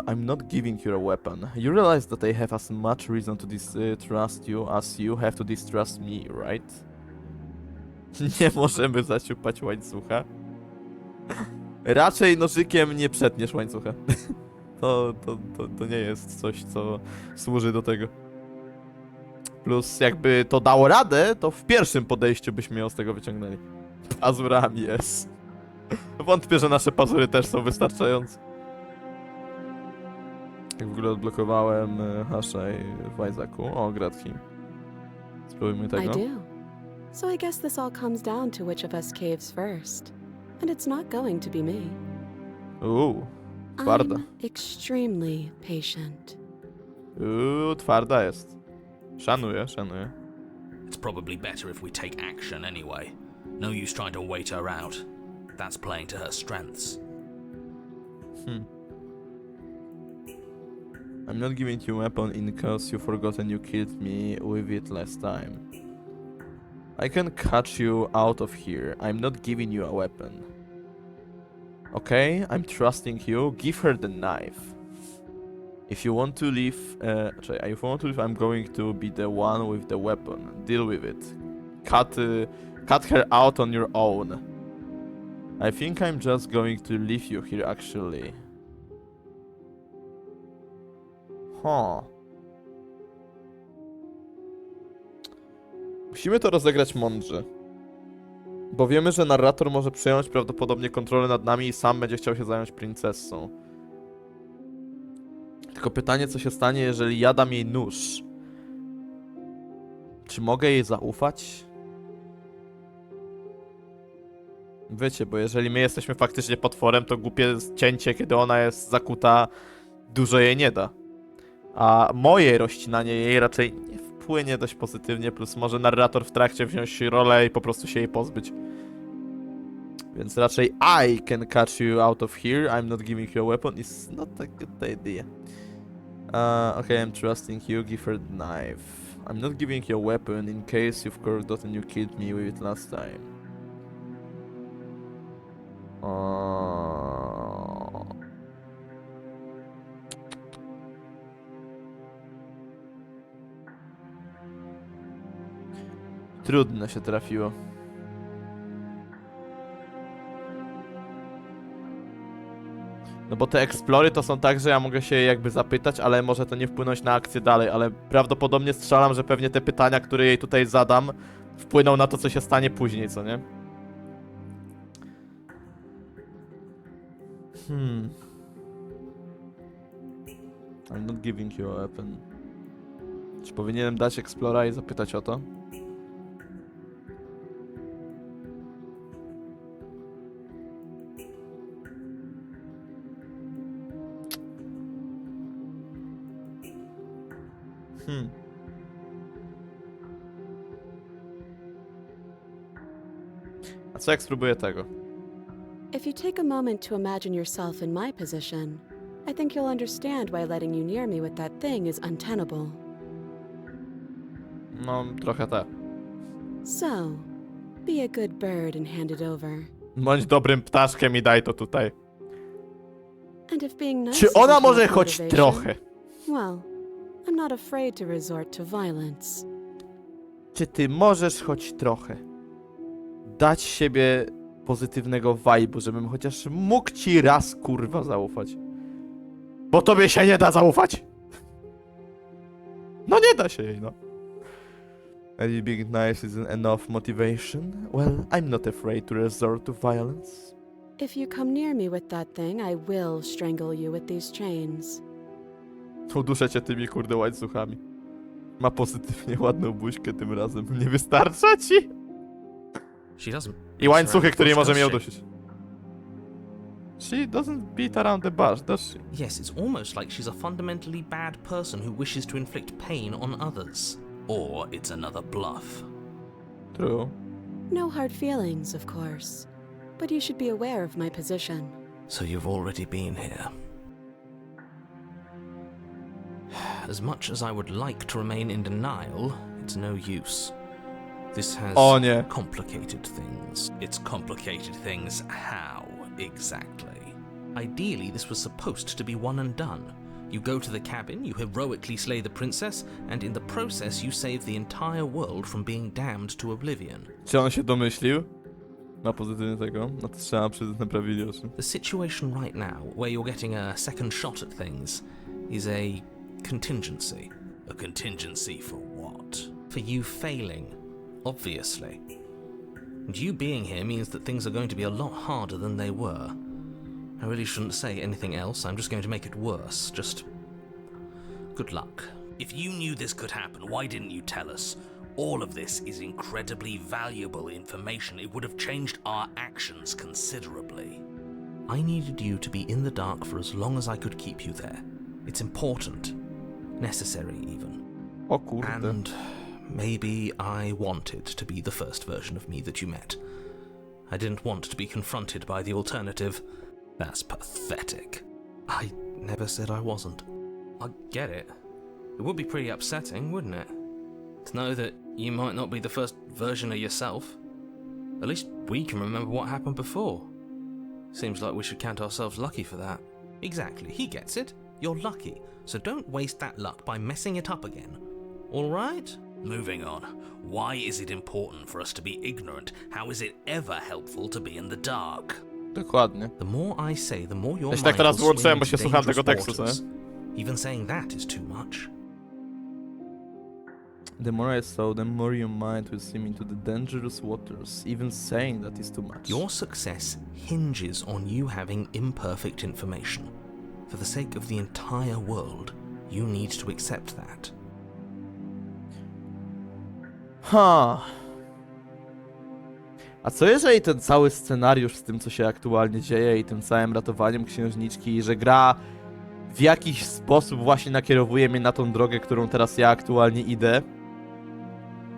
Speaker 1: I'm not giving you a weapon. You realize that I have as much reason to distrust you as you have to distrust me, right? Nie możemy zaciupać łańcucha. Raczej nożykiem nie przetniesz łańcucha. To nie jest coś, co służy do tego. Plus jakby to dało radę, to w pierwszym podejściu byśmy ją z tego wyciągnęli. Pazurami jest. Wątpię, że nasze pazury też są wystarczające. Jak w ogóle odblokowałem hasza w Isaacu. O, gratki. Spróbujmy
Speaker 3: I
Speaker 1: tego.
Speaker 3: do. So I guess this all comes down to which of us caves first. And it's not going to be me.
Speaker 1: Twarda.
Speaker 3: I'm extremely patient.
Speaker 1: Twarda jest. Szanuję.
Speaker 2: It's probably better if we take action anyway. No use trying to wait her out. That's playing to her strengths.
Speaker 1: I'm not giving you a weapon in case you've forgotten you killed me with it last time. I can catch you out of here. I'm not giving you a weapon. Okay, I'm trusting you. Give her the knife. If you want to leave, I'm going to be the one with the weapon. Deal with it. Cut her out on your own. I think I'm just going to leave you here actually. Musimy to rozegrać mądrze. Bo wiemy, że narrator może przejąć prawdopodobnie kontrolę nad nami i sam będzie chciał się zająć princessą. Tylko pytanie, co się stanie, jeżeli ja dam jej nóż? Czy mogę jej zaufać? Wiecie, bo jeżeli my jesteśmy faktycznie potworem, to głupie cięcie, kiedy ona jest zakuta, dużo jej nie da. A moje rozcinanie jej raczej nie wpłynie dość pozytywnie, plus może narrator w trakcie wziąć rolę i po prostu się jej pozbyć. Więc raczej I can catch you out of here, I'm not giving you a weapon, it's not a good idea. Okay, I'm trusting you, give her the knife. I'm not giving you a weapon in case you've forgotten you killed me with it last time. Trudne się trafiło. No bo te eksplory to są tak, że ja mogę się jakby zapytać, ale może to nie wpłynąć na akcję dalej, ale prawdopodobnie strzelam, że pewnie te pytania, które jej tutaj zadam, wpłyną na to, co się stanie później, co nie? I'm not giving you a weapon. Czy powinienem dać explora i zapytać o to? A co jak spróbuję tego?
Speaker 3: If you take a moment to imagine yourself in my position, I think you'll understand why letting you near me with that thing is untenable.
Speaker 1: No, trochę tak.
Speaker 3: So, be a good bird and hand it over.
Speaker 1: Bądź dobrym ptaszkiem i daj to tutaj.
Speaker 3: And if being nice
Speaker 1: Czy ona
Speaker 3: isn't
Speaker 1: może
Speaker 3: enough
Speaker 1: choć
Speaker 3: motivation,
Speaker 1: trochę?
Speaker 3: well, I'm not afraid to resort to violence.
Speaker 1: Czy ty możesz choć trochę dać siebie pozytywnego vibe'u, żebym chociaż mógł ci raz, kurwa, zaufać? Bo tobie się nie da zaufać! No nie da się jej, no. Maybe being nice isn't enough motivation. Well, I'm not afraid to resort to violence.
Speaker 3: If you come near me with that thing, I will strangle you with these chains.
Speaker 1: Uduszę cię tymi kurde łańcuchami. Ma pozytywnie ładną buźkę tym razem. Nie wystarcza ci?
Speaker 4: She doesn't.
Speaker 1: I łańcuchy, które nie
Speaker 4: Does
Speaker 1: możemy
Speaker 4: she?
Speaker 1: udusić. She doesn't beat around the bush, does she?
Speaker 2: Yes, it's almost like she's a fundamentally bad person who wishes to inflict pain on others. Or it's another bluff.
Speaker 1: True.
Speaker 3: No hard feelings, of course. But you should be aware of my position.
Speaker 2: So you've already been here. As much as I would like to remain in denial, it's no use. This has
Speaker 1: O nie.
Speaker 2: complicated things. It's complicated things how, exactly? Ideally, this was supposed to be one and done. You go to the cabin, you heroically slay the princess, and in the process you save the entire world from being damned to oblivion.
Speaker 1: Czy on się domyślił? Ma pozytywnie tego? No to trzeba przyznać, naprawili oczy.
Speaker 2: The situation right now, where you're getting a second shot at things, is a contingency. A contingency for what? For you failing, obviously. And you being here means that things are going to be a lot harder than they were. I really shouldn't say anything else, I'm just going to make it worse. Just good luck. If you knew this could happen, why didn't you tell us? All of this is incredibly valuable information. It would have changed our actions considerably. I needed you to be in the dark for as long as I could keep you there. It's important. Necessary, even.
Speaker 1: O kurde.
Speaker 2: And maybe I wanted to be the first version of me that you met. I didn't want to be confronted by the alternative. That's pathetic. I never said I wasn't. I get it. It would be pretty upsetting, wouldn't it? To know that you might not be the first version of yourself. At least we can remember what happened before. Seems like we should count ourselves lucky for that. Exactly, he gets it. You're lucky, so don't waste that luck by messing it up again. All right? Moving on. Why is it important for us to be ignorant? How is it ever helpful to be in the dark?
Speaker 1: Dokładnie.
Speaker 2: The more I say, the more your
Speaker 1: Ja się
Speaker 2: mind
Speaker 1: tak teraz
Speaker 2: will swing
Speaker 1: wyłączyłem, bo
Speaker 2: into
Speaker 1: się słuchałem
Speaker 2: dangerous
Speaker 1: tego tekstu,
Speaker 2: waters. Even saying that is too much.
Speaker 1: The more I saw, the more your mind will seem into the dangerous waters. Even saying that is too much.
Speaker 2: Your success hinges on you having imperfect information. For the sake of the entire world, you need to accept that.
Speaker 1: Ha. A co jeżeli ten cały scenariusz z tym, co się aktualnie dzieje i tym całym ratowaniem księżniczki, i że gra w jakiś sposób właśnie nakierowuje mnie na tą drogę, którą teraz ja aktualnie idę,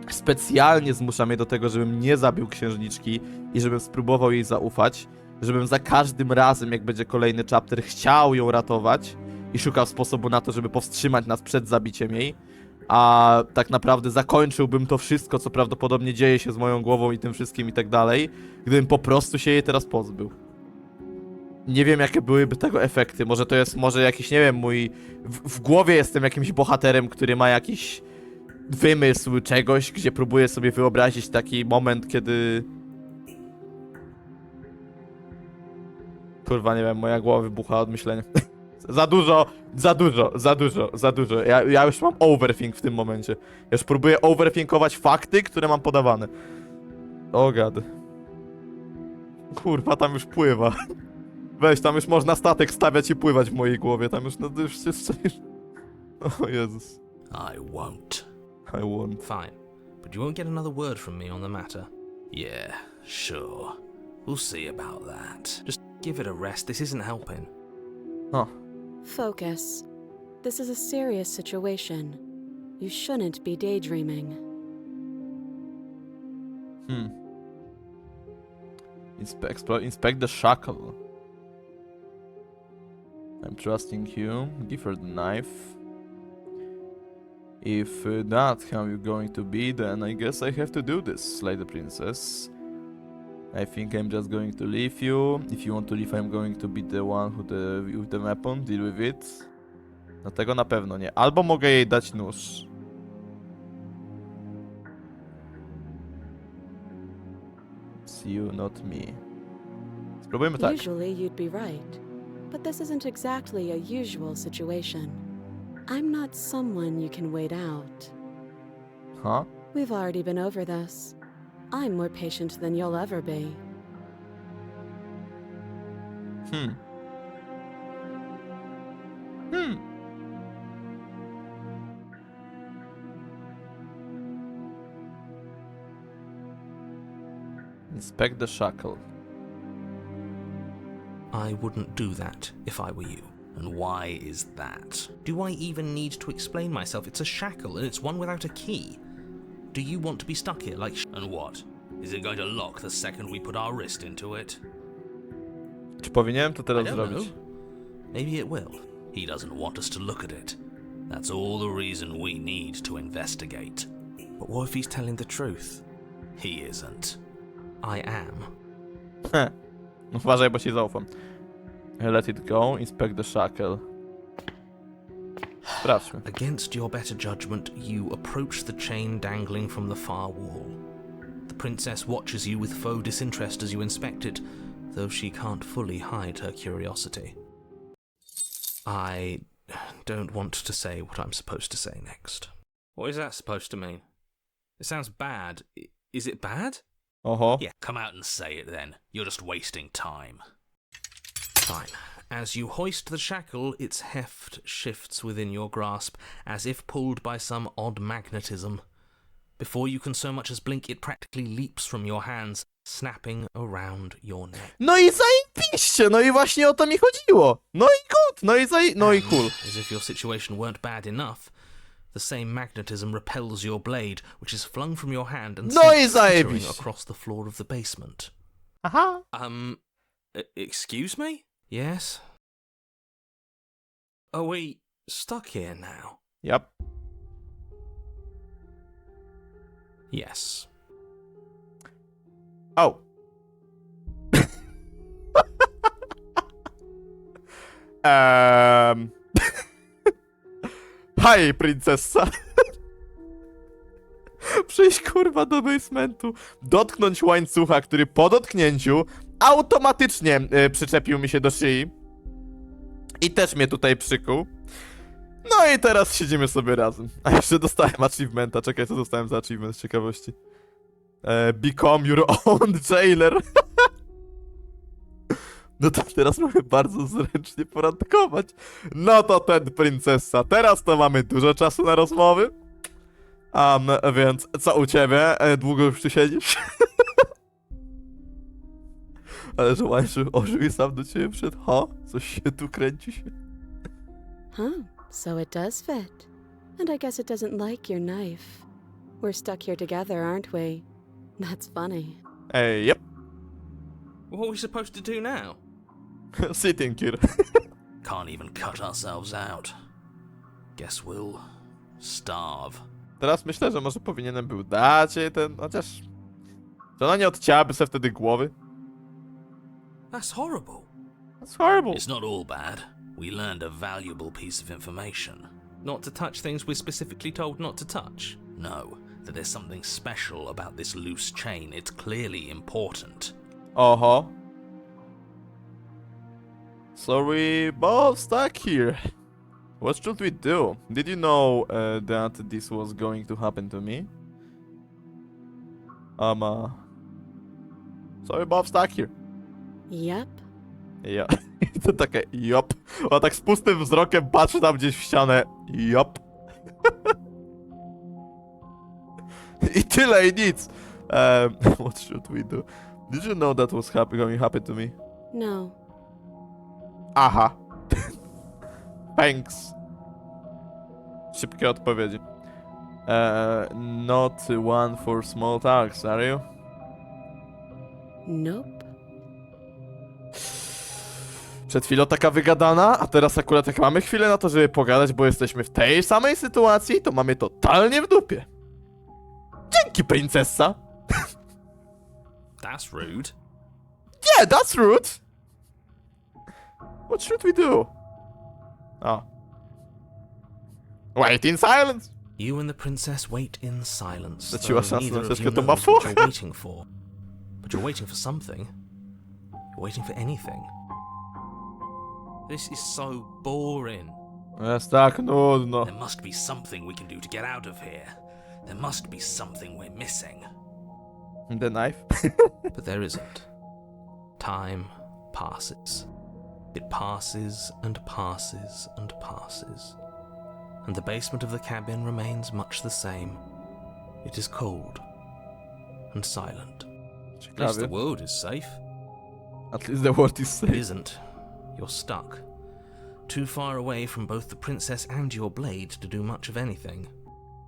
Speaker 1: specjalnie zmusza mnie do tego, żebym nie zabił księżniczki i żebym spróbował jej zaufać, żebym za każdym razem, jak będzie kolejny chapter, chciał ją ratować i szukał sposobu na to, żeby powstrzymać nas przed zabiciem jej, a tak naprawdę zakończyłbym to wszystko, co prawdopodobnie dzieje się z moją głową i tym wszystkim i tak dalej, gdybym po prostu się jej teraz pozbył. Nie wiem, jakie byłyby tego efekty. Może to jest, może jakiś, nie wiem, mój... W głowie jestem jakimś bohaterem, który ma jakiś wymysł czegoś, gdzie próbuję sobie wyobrazić taki moment, kiedy... Kurwa, nie wiem, moja głowa wybucha od myślenia. Za dużo. Ja już mam overthink w tym momencie. Ja już próbuję overthinkować fakty, które mam podawane. O god. Kurwa, tam już pływa. Weź, tam już można statek stawiać i pływać w mojej głowie. Tam już, no już jest... O Jezus.
Speaker 2: I won't.
Speaker 1: I won't.
Speaker 2: Fine. But you won't get another word from me on the matter. Yeah, sure. We'll see about that. Just give it a rest. This isn't helping.
Speaker 1: Huh.
Speaker 3: Focus. This is a serious situation. You shouldn't be daydreaming.
Speaker 1: Inspect the shackle. I'm trusting you. Give her the knife. If that's how you're going to be, then I guess I have to do this, slay the princess. I think I'm just going to leave you. If you want to leave, I'm going to be the one with the weapon. Deal with it. No tego na pewno nie. Albo mogę jej dać nóż. It's you, not me. Spróbujmy tak.
Speaker 3: Usually you'd be right, but this isn't exactly a usual situation. I'm not someone you can wait out.
Speaker 1: Huh?
Speaker 3: We've already been over this. I'm more patient than you'll ever be.
Speaker 1: Inspect the shackle.
Speaker 2: I wouldn't do that if I were you. And why is that? Do I even need to explain myself? It's a shackle and it's one without a key. Do you want to be stuck here like
Speaker 4: And what? Is it going to lock the second we put our wrist into it?
Speaker 1: Czy powinienem to
Speaker 2: I
Speaker 1: teraz
Speaker 2: don't
Speaker 1: zrobić?
Speaker 2: know. Maybe it will.
Speaker 4: He doesn't want us to look at it. That's all the reason we need to investigate.
Speaker 2: But what if he's telling the truth?
Speaker 4: He isn't.
Speaker 2: I am.
Speaker 1: Uważaj, bo ci zaufam. Let it go. Inspect the shackle. Sprawdźmy.
Speaker 2: Against your better judgment, you approach the chain dangling from the far wall. The princess watches you with faux disinterest as you inspect it, though she can't fully hide her curiosity. I don't want to say what I'm supposed to say next. What is that supposed to mean? It sounds bad. Is it bad?
Speaker 1: Oho.
Speaker 4: Yeah, come out and say it then. You're just wasting time.
Speaker 2: Fine. As you hoist the shackle, its heft shifts within your grasp, as if pulled by some odd magnetism. Before you can so much as blink, it practically leaps from your hands, snapping around your neck.
Speaker 1: No i zajebiście! No i właśnie o to mi chodziło! No i good! No i cool.
Speaker 2: As if your situation weren't bad enough, the same magnetism repels your blade, which is flung from your hand and
Speaker 1: No i
Speaker 2: sent skittering
Speaker 1: zajebiście!
Speaker 2: across the floor of the basement.
Speaker 1: Aha!
Speaker 2: Excuse me? Yes? Are we stuck here now?
Speaker 1: Yep.
Speaker 2: Yes.
Speaker 1: Oh. Hej, princesa. Przyjść kurwa do basementu, dotknąć łańcucha, który po dotknięciu automatycznie przyczepił mi się do szyi. I też mnie tutaj przykuł. No i teraz siedzimy sobie razem. A jeszcze dostałem achievementa. Czekaj, co dostałem za achievement z ciekawości. Become your own jailer. No to teraz mamy bardzo zręcznie porandkować. No to ten princesa. Teraz to mamy dużo czasu na rozmowy. Więc co u ciebie? Długo już tu siedzisz? Ale że łańcuch ożył i sam do ciebie wszedł. Ha? Coś się tu kręci się.
Speaker 3: Huh, so it does fit. And I guess it doesn't like your knife. We're stuck here together, aren't we? That's funny.
Speaker 1: Yep.
Speaker 2: What are we supposed to do now?
Speaker 1: Sitting here.
Speaker 4: Can't even cut ourselves out. Guess we'll starve.
Speaker 1: Teraz myślę, że może powinienem był dać jej ten, chociaż... Czy ona nie odcięłaby sobie wtedy głowy?
Speaker 2: That's horrible.
Speaker 1: That's horrible.
Speaker 4: It's not all bad. We learned a valuable piece of information.
Speaker 2: Not to touch things we're specifically told not to touch.
Speaker 4: No, that there's something special about this loose chain. It's clearly important.
Speaker 1: Oho. So we both stuck here. What should we do? Did you know that this was going to happen to me? So we both stuck here.
Speaker 3: Yep.
Speaker 1: Ja. I to takie jop. Ona tak z pustym wzrokiem patrzy tam gdzieś w ścianę. Jop. I tyle i nic. What should we do? Did you know that was going to happen to me?
Speaker 3: No.
Speaker 1: Aha. Thanks. Szybkie odpowiedzi. Not one for small talks, are you?
Speaker 3: Nope.
Speaker 1: Przed chwilą taka wygadana, a teraz akurat jak mamy chwilę na to, żeby pogadać, bo jesteśmy w tej samej sytuacji, to mamy totalnie w dupie. Dzięki, princesa!
Speaker 2: That's rude.
Speaker 1: Yeah, that's rude! What should we do? Oh. Wait in silence!
Speaker 2: You and the princess wait in silence.
Speaker 1: Zacięła
Speaker 2: though
Speaker 1: szansę
Speaker 2: neither
Speaker 1: na
Speaker 2: of
Speaker 1: troszkę
Speaker 2: you
Speaker 1: to
Speaker 2: knows
Speaker 1: ma
Speaker 2: what
Speaker 1: fuch.
Speaker 2: you're waiting for. But you're waiting for something. You're waiting for anything. This is so boring.
Speaker 1: Jest tak nudno.
Speaker 4: There must be something we can do to get out of here. There must be something we're missing.
Speaker 1: The knife?
Speaker 2: But there isn't. Time passes. It passes and passes and passes. And the basement of the cabin remains much the same. It is cold and silent.
Speaker 4: At least the world is safe.
Speaker 1: At least the world is
Speaker 2: It
Speaker 1: safe.
Speaker 2: isn't. You're stuck. Too far away from both the princess and your blade to do much of anything.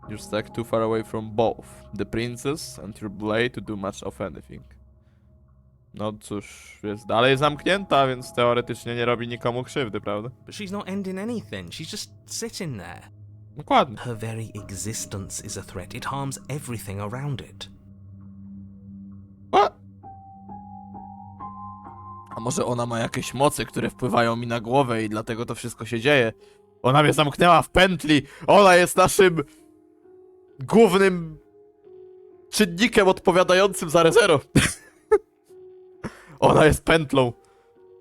Speaker 1: You're stuck too far away from both the princess and your blade to do much of anything. No cóż, jest dalej zamknięta, więc teoretycznie nie robi nikomu krzywdy, prawda?
Speaker 2: But she's not ending anything. She's just sitting there.
Speaker 1: Dokładnie.
Speaker 2: Her very existence is a threat. It harms everything around it.
Speaker 1: What? A może ona ma jakieś mocy, które wpływają mi na głowę i dlatego to wszystko się dzieje? Ona mnie zamknęła w pętli. Ona jest naszym głównym czynnikiem odpowiadającym za rezero. Ona jest pętlą.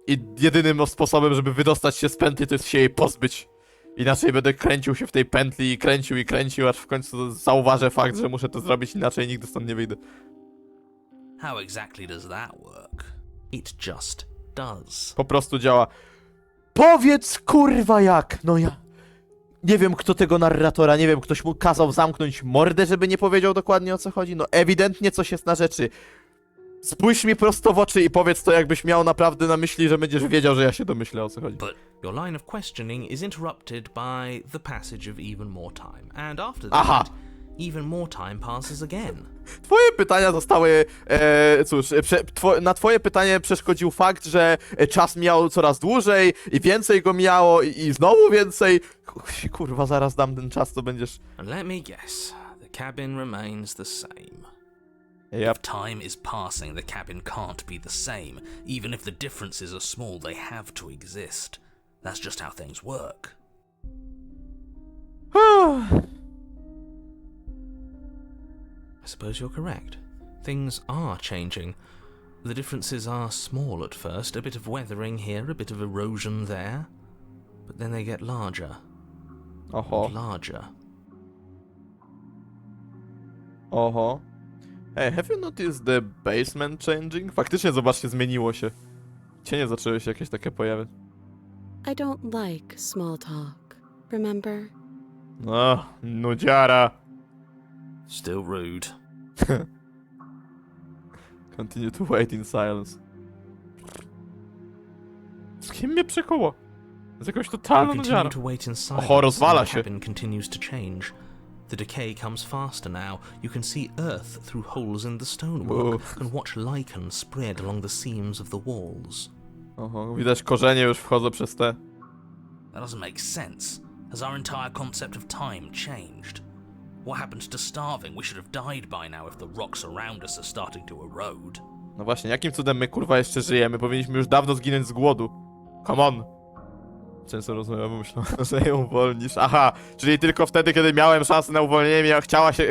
Speaker 1: I jedynym sposobem, żeby wydostać się z pętli, to jest się jej pozbyć. Inaczej będę kręcił się w tej pętli i kręcił, aż w końcu zauważę fakt, że muszę to zrobić, inaczej nigdy stąd nie wyjdę.
Speaker 4: How exactly does that work?
Speaker 2: It just does.
Speaker 1: Po prostu działa. Powiedz kurwa jak! No ja... Nie wiem kto tego narratora, nie wiem, ktoś mu kazał zamknąć mordę, żeby nie powiedział dokładnie o co chodzi. No ewidentnie coś jest na rzeczy. Spójrz mi prosto w oczy i powiedz to, jakbyś miał naprawdę na myśli, że będziesz wiedział, że ja się domyślę o co chodzi.
Speaker 4: But
Speaker 2: Your line of questioning is interrupted by the passage of even more time. And after
Speaker 1: Aha.
Speaker 2: that, even more time passes again.
Speaker 1: Twoje pytania zostały, na twoje pytanie przeszkodził fakt, że czas miał coraz dłużej i więcej go miało i znowu więcej. Kurwa, zaraz dam ten czas, to będziesz...
Speaker 2: And let me guess, the cabin remains the same.
Speaker 1: Yep.
Speaker 4: if time is passing, the cabin can't be the same. Even if the differences are small, they have to exist. That's just how things work.
Speaker 2: I suppose you're correct. Things are changing. The differences are small at first, a bit of weathering here, a bit of erosion there. But then they get larger
Speaker 1: Oho,
Speaker 2: and larger.
Speaker 1: oho. Hey, have you noticed the basement changing? Faktycznie, zobaczcie, zmieniło się. Cienie zaczęły się jakieś takie pojawiać.
Speaker 3: I don't like small talk, remember?
Speaker 1: No, nudziara.
Speaker 4: Still rude.
Speaker 1: Continue to wait in silence. Z kim mnie przekuło? Z jakąś
Speaker 2: You
Speaker 1: totalną
Speaker 2: continue
Speaker 1: nudziarą.
Speaker 2: to wait in silence,
Speaker 1: Oho, rozwala
Speaker 2: and the
Speaker 1: się.
Speaker 2: cabin continues to change. The decay comes faster now. You can see earth through holes in the stonework and watch lichen spread along the seams of the walls.
Speaker 1: Oho, widać korzenie już wchodzą przez te.
Speaker 4: That doesn't make sense. Has our entire concept of time changed? What happened to starving? We should have died by now if the rocks around us are starting to erode.
Speaker 1: No właśnie, jakim cudem my kurwa jeszcze żyjemy? Powinniśmy już dawno zginąć z głodu. Come on. Często rozmawiamy, myślałem, że ją uwolnisz. Aha, czyli tylko wtedy, kiedy miałem szansę na uwolnienie,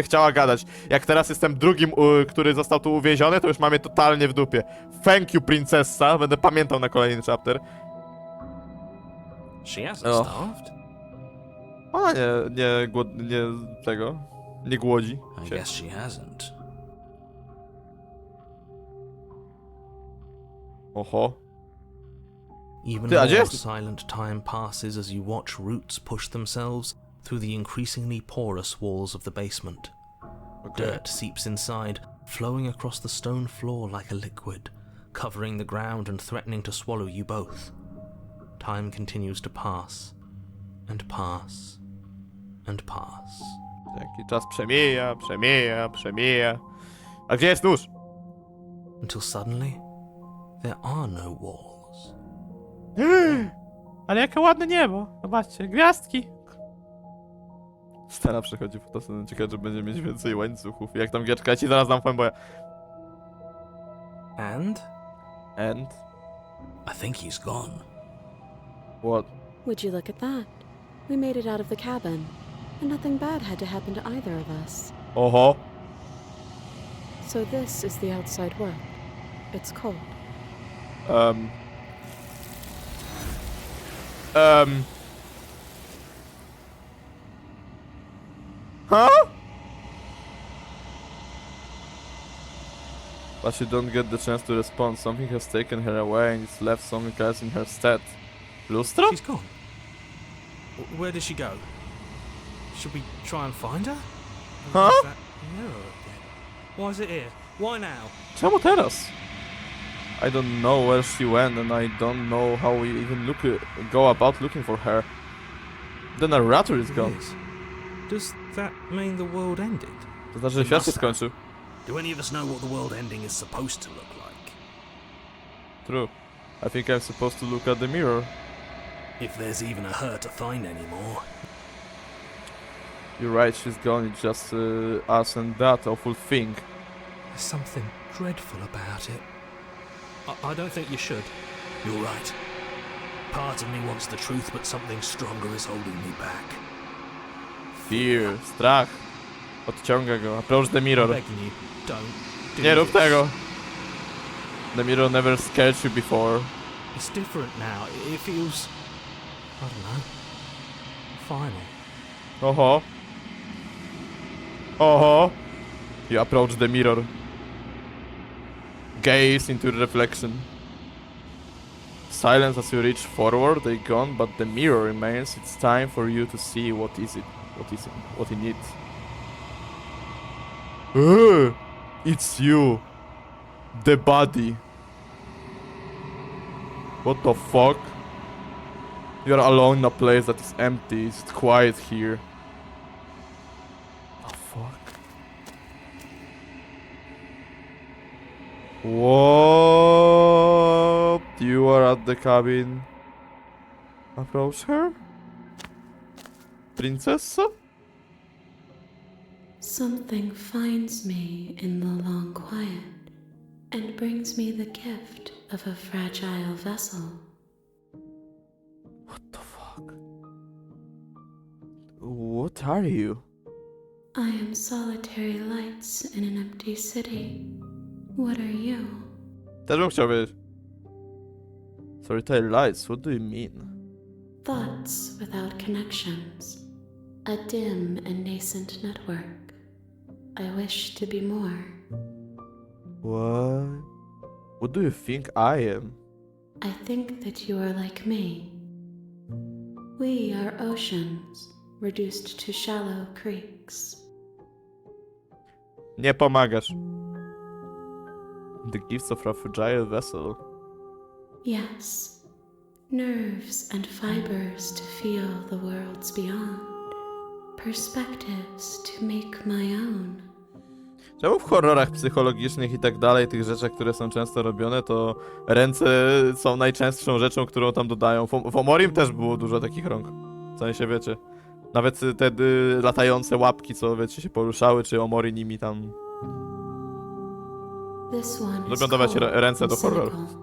Speaker 1: chciała gadać. Jak teraz jestem drugim, który został tu uwięziony, to już mamy totalnie w dupie. Thank you, princessa. Będę pamiętał na kolejny chapter.
Speaker 2: She hasn't
Speaker 1: Oh.
Speaker 2: starved.
Speaker 1: Ona nie głodzi
Speaker 4: I
Speaker 1: się.
Speaker 4: guess she hasn't.
Speaker 1: Oho.
Speaker 2: Even
Speaker 1: Ty, a gdzie
Speaker 2: more
Speaker 1: jest?
Speaker 2: silent time passes as you watch roots push themselves through the increasingly porous walls of the basement.
Speaker 1: Okay.
Speaker 2: Dirt seeps inside, flowing across the stone floor like a liquid, covering the ground and threatening to swallow you both. Time continues to pass, and pass, and pass.
Speaker 1: Jaki czas przemija. A gdzie jest nóż?
Speaker 2: Until suddenly, there are no walls.
Speaker 1: Ale jakie ładne niebo. Zobaczcie, gwiazdki. Stara przechodzi fotoscena. Ciekawe, czy będzie mieć więcej łańcuchów. Jak tam Gierka, ja ci zaraz dam fanboya.
Speaker 2: And?
Speaker 4: I think he's gone.
Speaker 1: What?
Speaker 3: Would you look at that? We made it out of the cabin, and nothing bad had to happen to either of us.
Speaker 1: Oho.
Speaker 3: So this is the outside world. It's cold.
Speaker 1: Huh? But she don't get the chance to respond. Something has taken her away and it's left something else in her stead. Lustro?
Speaker 2: She's gone. Where did she go? Should we try and find her?
Speaker 1: Huh?
Speaker 2: Where's that mirror again? Why is it here? Why now?
Speaker 1: Czemu teraz? I don't know where she went and I don't know how we even go about looking for her. The narrator is gone.
Speaker 2: Yes. Does that mean the world ended?
Speaker 1: To znaczy, że świat się skończył.
Speaker 4: Do any of us know what the world ending is supposed to look like?
Speaker 1: True. I think I'm supposed to look at the mirror.
Speaker 4: If there's even a her to find anymore.
Speaker 1: You're right, she's gone. It's just us and that awful thing.
Speaker 2: There's something dreadful about it. I don't think you should.
Speaker 4: You're right. Part of me wants the truth, but something stronger is holding me back.
Speaker 1: Fear, strach. Odciąga go. Approach the
Speaker 2: I'm
Speaker 1: mirror.
Speaker 2: begging you, don't do
Speaker 1: Nie rób
Speaker 2: this.
Speaker 1: tego. The mirror never scared you before.
Speaker 2: It's different now. It feels, I don't know, final.
Speaker 1: Oho. Oho. You approach the mirror. Gaze into the reflection. Silence as you reach forward, they gone, but the mirror remains. It's time for you to see what is it. What in it. It's you. The body. What the fuck? You're alone in a place that is empty. It's quiet here. The fuck? What? You are at the cabin. Approach her? Princessa?
Speaker 3: Something finds me in the long quiet and brings me the gift of a fragile vessel.
Speaker 1: What the fuck? What are you?
Speaker 3: I am solitary lights in an empty city. What are you?
Speaker 1: Też bym chciał wiedzieć. Solitary lights, what do you mean?
Speaker 3: Thoughts without connections. A dim and nascent network. I wish to be more.
Speaker 1: What? What do you think I am?
Speaker 3: I think that you are like me. We are oceans, reduced to shallow creeks.
Speaker 1: Nie pomagasz. The gifts of a fragile vessel.
Speaker 3: Yes, nerves and fibers to feel the worlds beyond. Perspectives to make my own.
Speaker 1: Czemu w horrorach psychologicznych i tak dalej, tych rzeczach, które są często robione, to ręce są najczęstszą rzeczą, którą tam dodają. W Omorim też było dużo takich rąk. W sensie, wiecie. Nawet te latające łapki, co wiecie, się poruszały, czy Omori nimi tam...
Speaker 3: This one is
Speaker 1: Lubią dawać
Speaker 3: cold
Speaker 1: ręce do
Speaker 3: and
Speaker 1: horroru.
Speaker 3: cynical.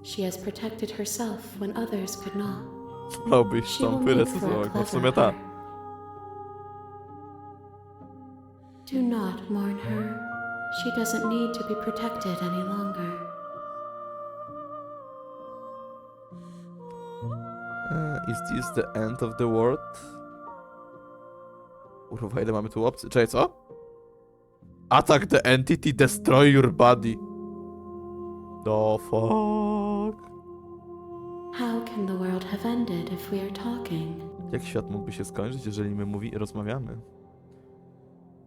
Speaker 3: She has protected herself when others could not.
Speaker 1: Chciałbyś
Speaker 3: She will
Speaker 1: tą
Speaker 3: make for a
Speaker 1: wyrecytować, no w sumie
Speaker 3: clever
Speaker 1: tak.
Speaker 3: her. Do not mourn her. She doesn't need to be protected any longer.
Speaker 1: Is this the end of the world? Kurwa, ile mamy tu opcji? Czekaj, co? Attack the entity, destroy your body. The fuck?
Speaker 3: How can the world have ended if we are talking?
Speaker 1: Jak świat mógłby się skończyć, jeżeli my rozmawiamy?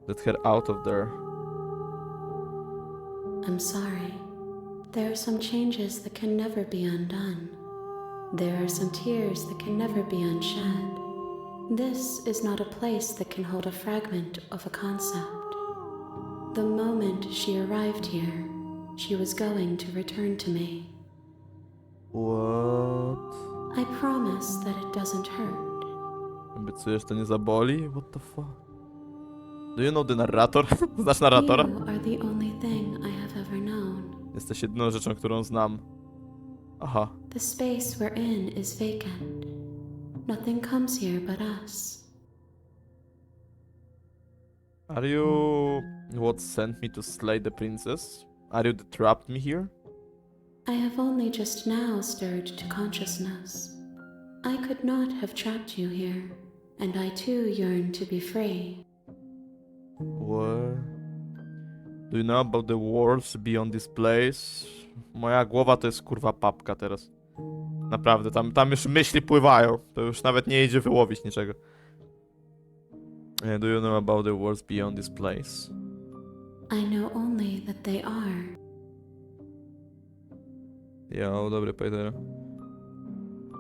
Speaker 1: Let her out of there.
Speaker 3: I'm sorry. There are some changes that can never be undone. There are some tears that can never be unshed. This is not a place that can hold a fragment of a concept. The moment she arrived here, she was going to return to me.
Speaker 1: What?
Speaker 3: I promise that it doesn't hurt.
Speaker 1: Obiecujesz, to nie zaboli? What the fuck? Do you know the narrator? Znasz narratora?
Speaker 3: You are the only thing I have ever known.
Speaker 1: Jesteś jedyną rzeczą, którą znam. Aha.
Speaker 3: The space we're in is vacant. Nothing comes here but us.
Speaker 1: Are you what sent me to slay the princess? Are you that trapped me here?
Speaker 3: I have only just now stirred to consciousness. I could not have trapped you here, and I too yearn to be free.
Speaker 1: What? Do you know about the worlds beyond this place? Moja głowa to jest kurwa papka teraz. Naprawdę, tam już myśli pływają. To już nawet nie idzie wyłowić niczego. Do you know about the worlds beyond this place?
Speaker 3: I know only that they are.
Speaker 1: Yo, dobry Peter.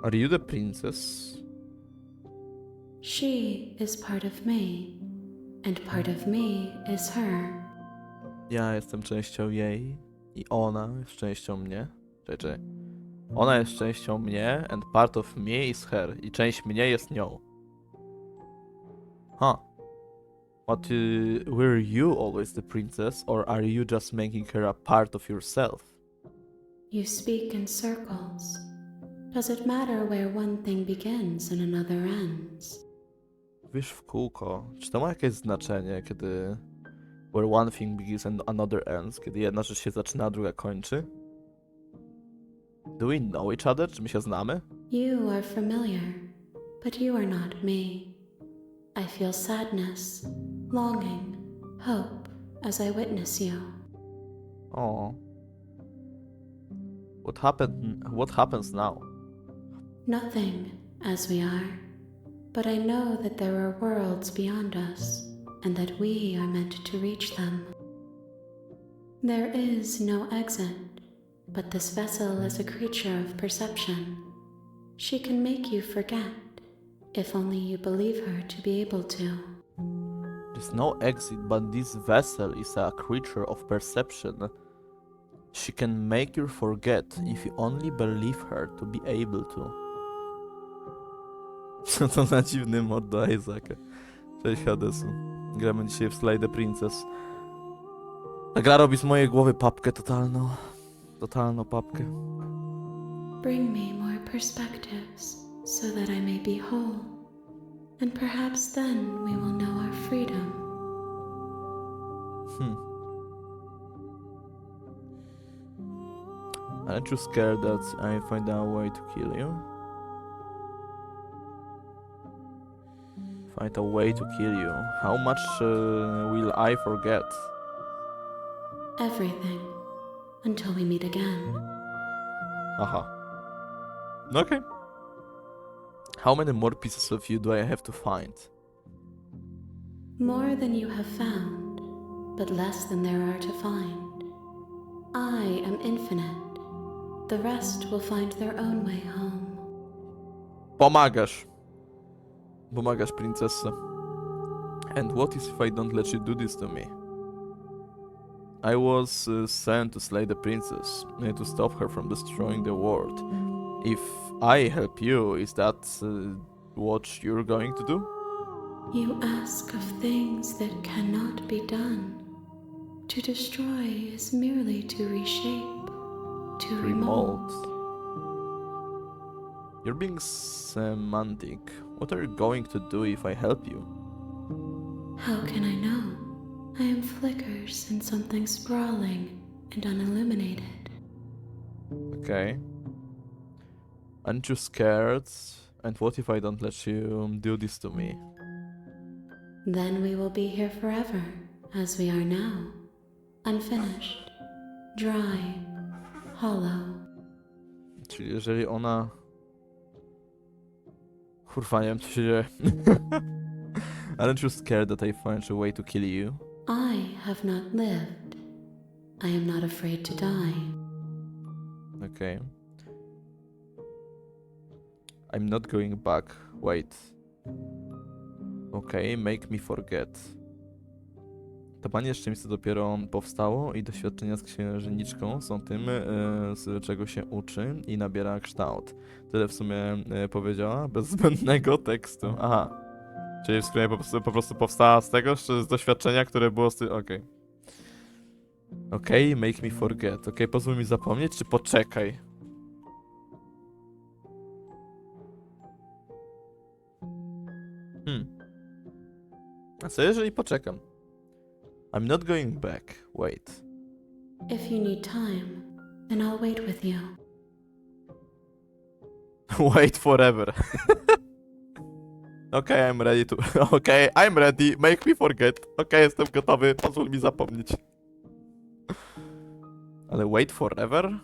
Speaker 1: Are you the princess?
Speaker 3: She is part of me, and part of me is her.
Speaker 1: Ja jestem częścią jej i ona jest częścią mnie. Czekaj. Ona jest częścią mnie and part of me is her. I część mnie jest nią. Huh. But were you always the princess, or are you just making her a part of yourself?
Speaker 3: You speak in circles. Does it matter where one thing begins and another ends?
Speaker 1: Wiesz w kółko. Czy to ma jakieś znaczenie, kiedy where one thing begins and another ends? Kiedy jedna rzecz się zaczyna, a druga kończy? Do we know each other? Czy my się znamy?
Speaker 3: You are familiar, but you are not me. I feel sadness, longing, hope as I witness you.
Speaker 1: Oh. What happens now?
Speaker 3: Nothing, as we are. But I know that there are worlds beyond us, and that we are meant to reach them. There is no exit, but this vessel is a creature of perception. She can make you forget, if only you believe her to be able to.
Speaker 1: There's no exit, but this vessel is a creature of perception. She can make you forget if you only believe her to be able to. Co to za dziwny mod do Isaaca. Cześć Hadesu. Gramy dzisiaj w Slay Princess. Ta gra robi z mojej głowy papkę totalną. Totalną papkę.
Speaker 3: Bring me more perspectives, so that I may be whole. And perhaps then we will know our freedom.
Speaker 1: Aren't you scared that I find a way to kill you? Find a way to kill you. How much will I forget?
Speaker 3: Everything, until we meet again.
Speaker 1: Aha. Okay. How many more pieces of you do I have to find?
Speaker 3: More than you have found, but less than there are to find. I am infinite. The rest will find their own way home.
Speaker 1: Pomagasz. Pomagasz, princessa. And what if I don't let you do this to me? I was sent to slay the princess, to stop her from destroying the world. If I help you, is that what you're going to do?
Speaker 3: You ask of things that cannot be done. To destroy is merely to reshape, to remold.
Speaker 1: You're being semantic. What are you going to do if I help you?
Speaker 3: How can I know? I am flickers in something sprawling and unilluminated.
Speaker 1: Okay. Aren't you scared? And what if I don't let you do this to me?
Speaker 3: Then we will be here forever, as we are now. Unfinished, dry, hollow.
Speaker 1: Czyli jeżeli ona... Kurwa, nie wiem co się dzieje. Aren't you scared that I find a way to kill you?
Speaker 3: I have not lived. I am not afraid to die.
Speaker 1: Okay. I'm not going back. Wait. Okay, make me forget. To pani jeszcze miejsce dopiero powstało i doświadczenia z księżniczką są tym, z czego się uczy i nabiera kształt. Tyle w sumie powiedziała, bez zbędnego tekstu. Aha. Czyli w sumie po prostu powstała z tego, z doświadczenia, które było z tym... Okej. Okej, make me forget. Okej, pozwól mi zapomnieć, czy poczekaj? A co jeżeli poczekam? I'm not going back. Wait.
Speaker 3: If you need time, then I'll wait with you.
Speaker 1: Wait forever. Okay, I'm ready to... Okay, I'm ready. Make me forget. Okay, jestem gotowy. Pozwól mi zapomnieć. Ale wait forever?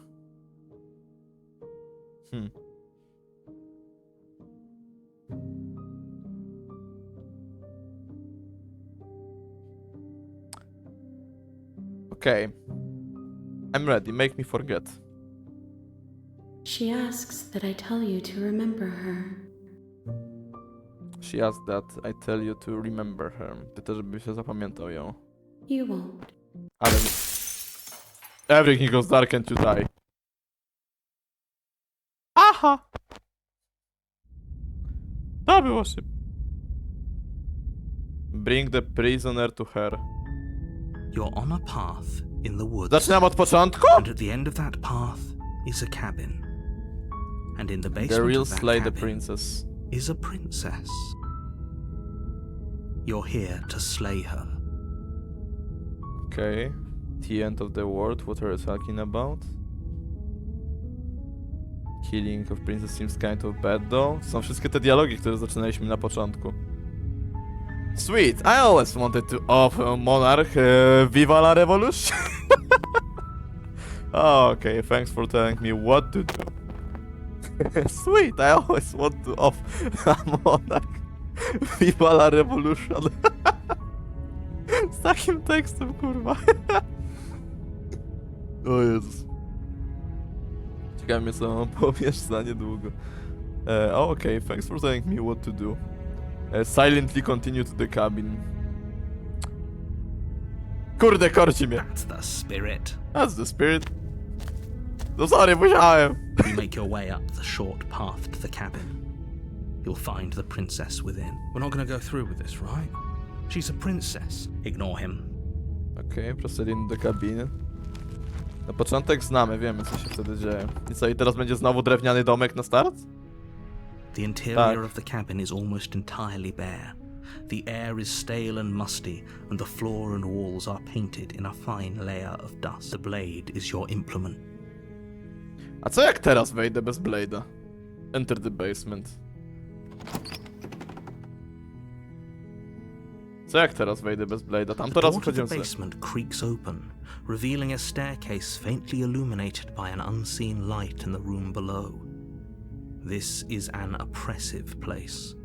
Speaker 1: Okay. I'm ready. Make me forget.
Speaker 3: She asks that I tell you to remember her.
Speaker 1: She asked that I tell you to remember her. Pyta, żebym się zapamiętał ją.
Speaker 3: You won't.
Speaker 1: Ale... Everything goes dark and you die. Aha! To było szybko. Bring the prisoner to her.
Speaker 2: You're on a path in the woods.
Speaker 1: Zaczynam od początku?
Speaker 2: And at the end of that path is a cabin. And in the basement
Speaker 1: The real
Speaker 2: of that
Speaker 1: slay the
Speaker 2: cabin
Speaker 1: princess.
Speaker 2: is a princess. You're here to slay her.
Speaker 1: Okay. The end of the world, what are you talking about? Killing of princess seems kind of bad though. Są wszystkie te dialogi, które zaczynaliśmy na początku. Sweet, I always wanted to off monarch. Viva la revolution. Okay, thanks for telling me what to do. Sweet, I always want to off a monarch. Viva la revolution. Z takim tekstem, kurwa. O Jezus. Ciekawe mnie, co powiesz za niedługo. Okay, thanks for telling me what to do. Silently continue to the cabin. Kurde, korci mnie.
Speaker 2: That's the spirit.
Speaker 1: That's the spirit. No sorry, musiałem.
Speaker 2: You make your way up the short path to the cabin. You'll find the princess within. We're not going to go through with this, right? She's a princess. Ignore him.
Speaker 1: Okay, proceeding do kabiny. Na początek znamy, wiemy co się wtedy dzieje. I co, i teraz będzie znowu drewniany domek na start?
Speaker 2: The interior of the cabin is almost entirely bare. The air is stale and musty, and the floor and walls are painted in a fine layer of dust. The blade is your implement.
Speaker 1: A co jak teraz wejdę bez blade'a? Enter the basement. Co jak teraz wejdę bez blade'a? Tam
Speaker 2: The
Speaker 1: teraz
Speaker 2: door to the
Speaker 1: wchodziłem sobie.
Speaker 2: basement creaks open, revealing a staircase faintly illuminated by an unseen light in the room below. This is an oppressive place.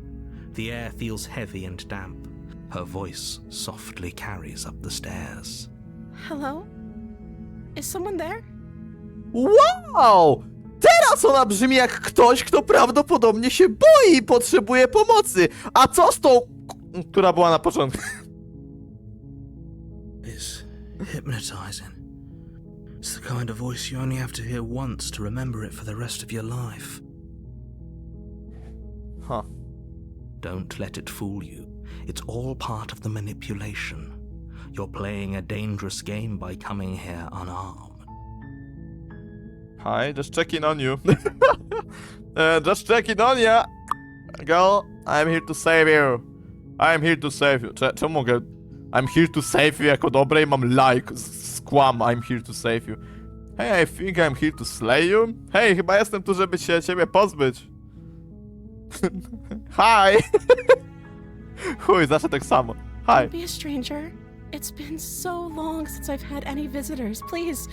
Speaker 2: The air feels heavy and damp. Her voice softly carries up the stairs.
Speaker 5: Hello? Is someone there?
Speaker 1: Wow! Teraz ona brzmi jak ktoś, kto prawdopodobnie się boi i potrzebuje pomocy. A co z tą, która była na początku?
Speaker 2: It's hypnotizing. It's the kind of voice you only have to hear once to remember it for the rest of your life.
Speaker 1: Huh.
Speaker 2: Don't let it fool you. It's all part of the manipulation. You're playing a dangerous game by coming here unarmed.
Speaker 1: Hi, just checking on you. Just checking on ya. Girl, I'm here to save you. I'm here to save you. Czemu mogę? I'm here to save you jako dobre i mam like. Skłam, I'm here to save you. Hey, I think I'm here to slay you. Hej, chyba jestem tu, żeby się ciebie pozbyć. Hi! Chuj, zawsze tak samo. Hi.
Speaker 5: Don't be a stranger. It's been so long since I've had any visitors. Please,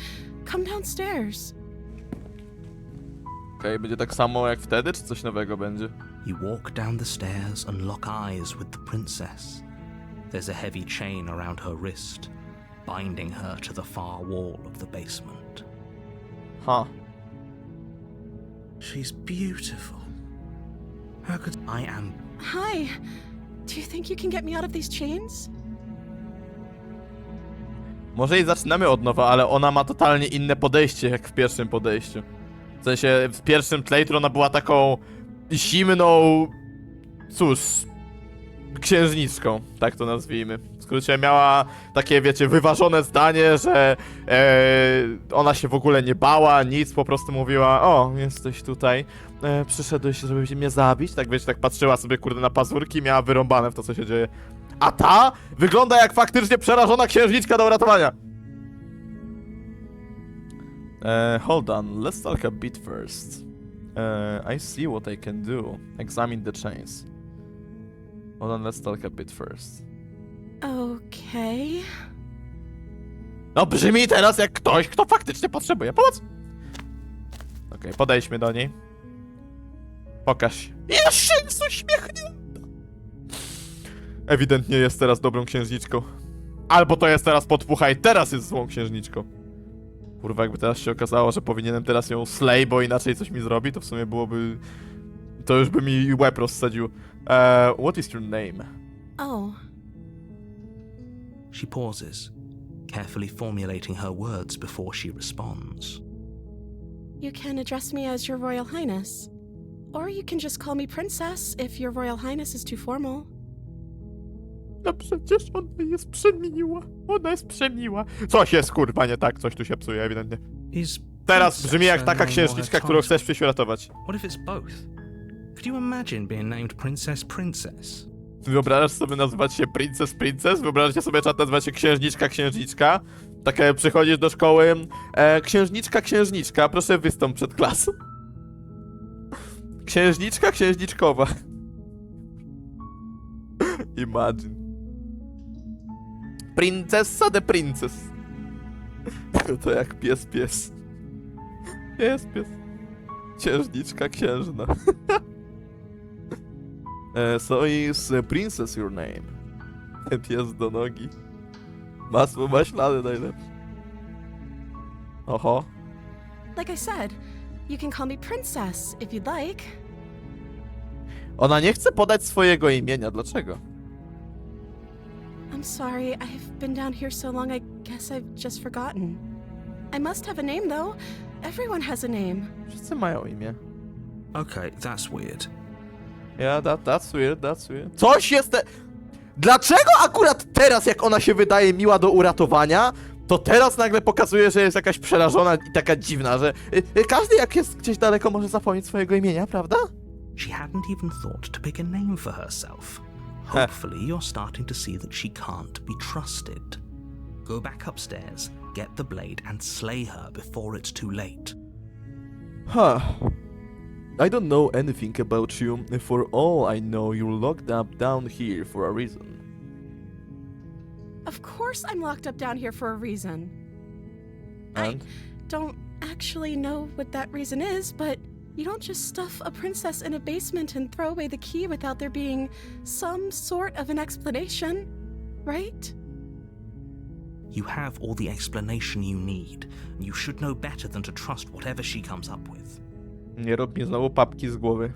Speaker 5: come downstairs.
Speaker 1: Okej, będzie tak samo jak wtedy, czy coś nowego będzie?
Speaker 2: You walk down the stairs and lock eyes with the princess. There's a heavy chain around her wrist, binding her to the far wall of the basement.
Speaker 1: Huh.
Speaker 2: She's beautiful. How could I am?
Speaker 5: Hi. Do you think you can get me out of these chains?
Speaker 1: Może i zaczynamy od nowa, ale ona ma totalnie inne podejście jak w pierwszym podejściu. W sensie, w pierwszym playthrough ona była taką zimną... Cóż... księżniczką, tak to nazwijmy. W skrócie miała takie, wiecie, wyważone zdanie, że ona się w ogóle nie bała, nic, po prostu mówiła: o, jesteś tutaj, przyszedłeś, żeby mnie zabić, tak wiecie, tak patrzyła sobie, kurde, na pazurki i miała wyrąbane w to, co się dzieje. A ta wygląda jak faktycznie przerażona księżniczka do uratowania. Hold on, let's talk a bit first. I see what I can do. Examine the chains. Hold on, let's talk a bit first.
Speaker 5: Okay.
Speaker 1: No brzmi teraz jak ktoś, kto faktycznie potrzebuje pomocy. Okej, podejdźmy do niej. Pokaż się. Jeszcze jest uśmiechnięta. Ewidentnie jest teraz dobrą księżniczką. Albo to jest teraz podpucha i teraz jest złą księżniczką. Kurwa, jakby teraz się okazało, że powinienem teraz ją slay, bo inaczej coś mi zrobi, to w sumie byłoby... To już by mi łeb rozsadził. What is your name?
Speaker 5: Oh,
Speaker 2: She pauses, carefully formulating her words before she responds.
Speaker 5: you can address me as Your Royal Highness. Or you can just call me Princess if Your Royal Highness is too formal.
Speaker 1: No przecież ona jest przemiła. Ona jest przemiła. Coś jest kurwa nie tak, coś tu się psuje ewidentnie.
Speaker 2: Is
Speaker 1: Teraz
Speaker 2: princess
Speaker 1: brzmi jak
Speaker 2: her
Speaker 1: taka
Speaker 2: name or
Speaker 1: księżniczka,
Speaker 2: her
Speaker 1: którą
Speaker 2: title?
Speaker 1: chcesz przeświatować.
Speaker 2: What if it's both? Could you imagine being named Princess?
Speaker 1: Wyobrażasz sobie nazywać się Princess? Wyobrażacie sobie czat nazywać się Księżniczka? Takie przychodzisz do szkoły, Księżniczka, proszę wystąp przed klasą. Księżniczkowa. Imagine. Princessa de Princess. To jak pies. Pies. Księżna. So is Princess your name? Pies do nogi. Masło maślane najlepsze. Oho.
Speaker 5: Like I said, you can call me Princess if you'd like.
Speaker 1: Ona nie chce podać swojego imienia, dlaczego?
Speaker 5: I'm sorry, I've been down here so long, I guess I've just forgotten. I must have a name, though. Everyone has a name.
Speaker 1: Wszyscy mają imię.
Speaker 2: Okay, that's weird.
Speaker 1: Yeah, that's weird. Coś jest... Dlaczego akurat teraz, jak ona się wydaje miła do uratowania, to teraz nagle pokazuje, że jest jakaś przerażona i taka dziwna, że każdy jak jest gdzieś daleko może zapomnieć swojego imienia, prawda?
Speaker 2: She hadn't even thought to pick a name for herself. Hopefully, you're starting to see that she can't be trusted. Go back upstairs, get the blade, and slay her before it's too late.
Speaker 1: Huh. I don't know anything about you. For all I know, you're locked up down here for a reason.
Speaker 5: Of course I'm locked up down here for a reason.
Speaker 1: And?
Speaker 5: Don't actually know what that reason is, but you don't just stuff a princess in a basement and throw away the key without there being some sort of an explanation, right?
Speaker 2: You have all the explanation you need, and you should know better than to trust whatever she comes up with.
Speaker 1: Nie rob mi znowu papki z głowy.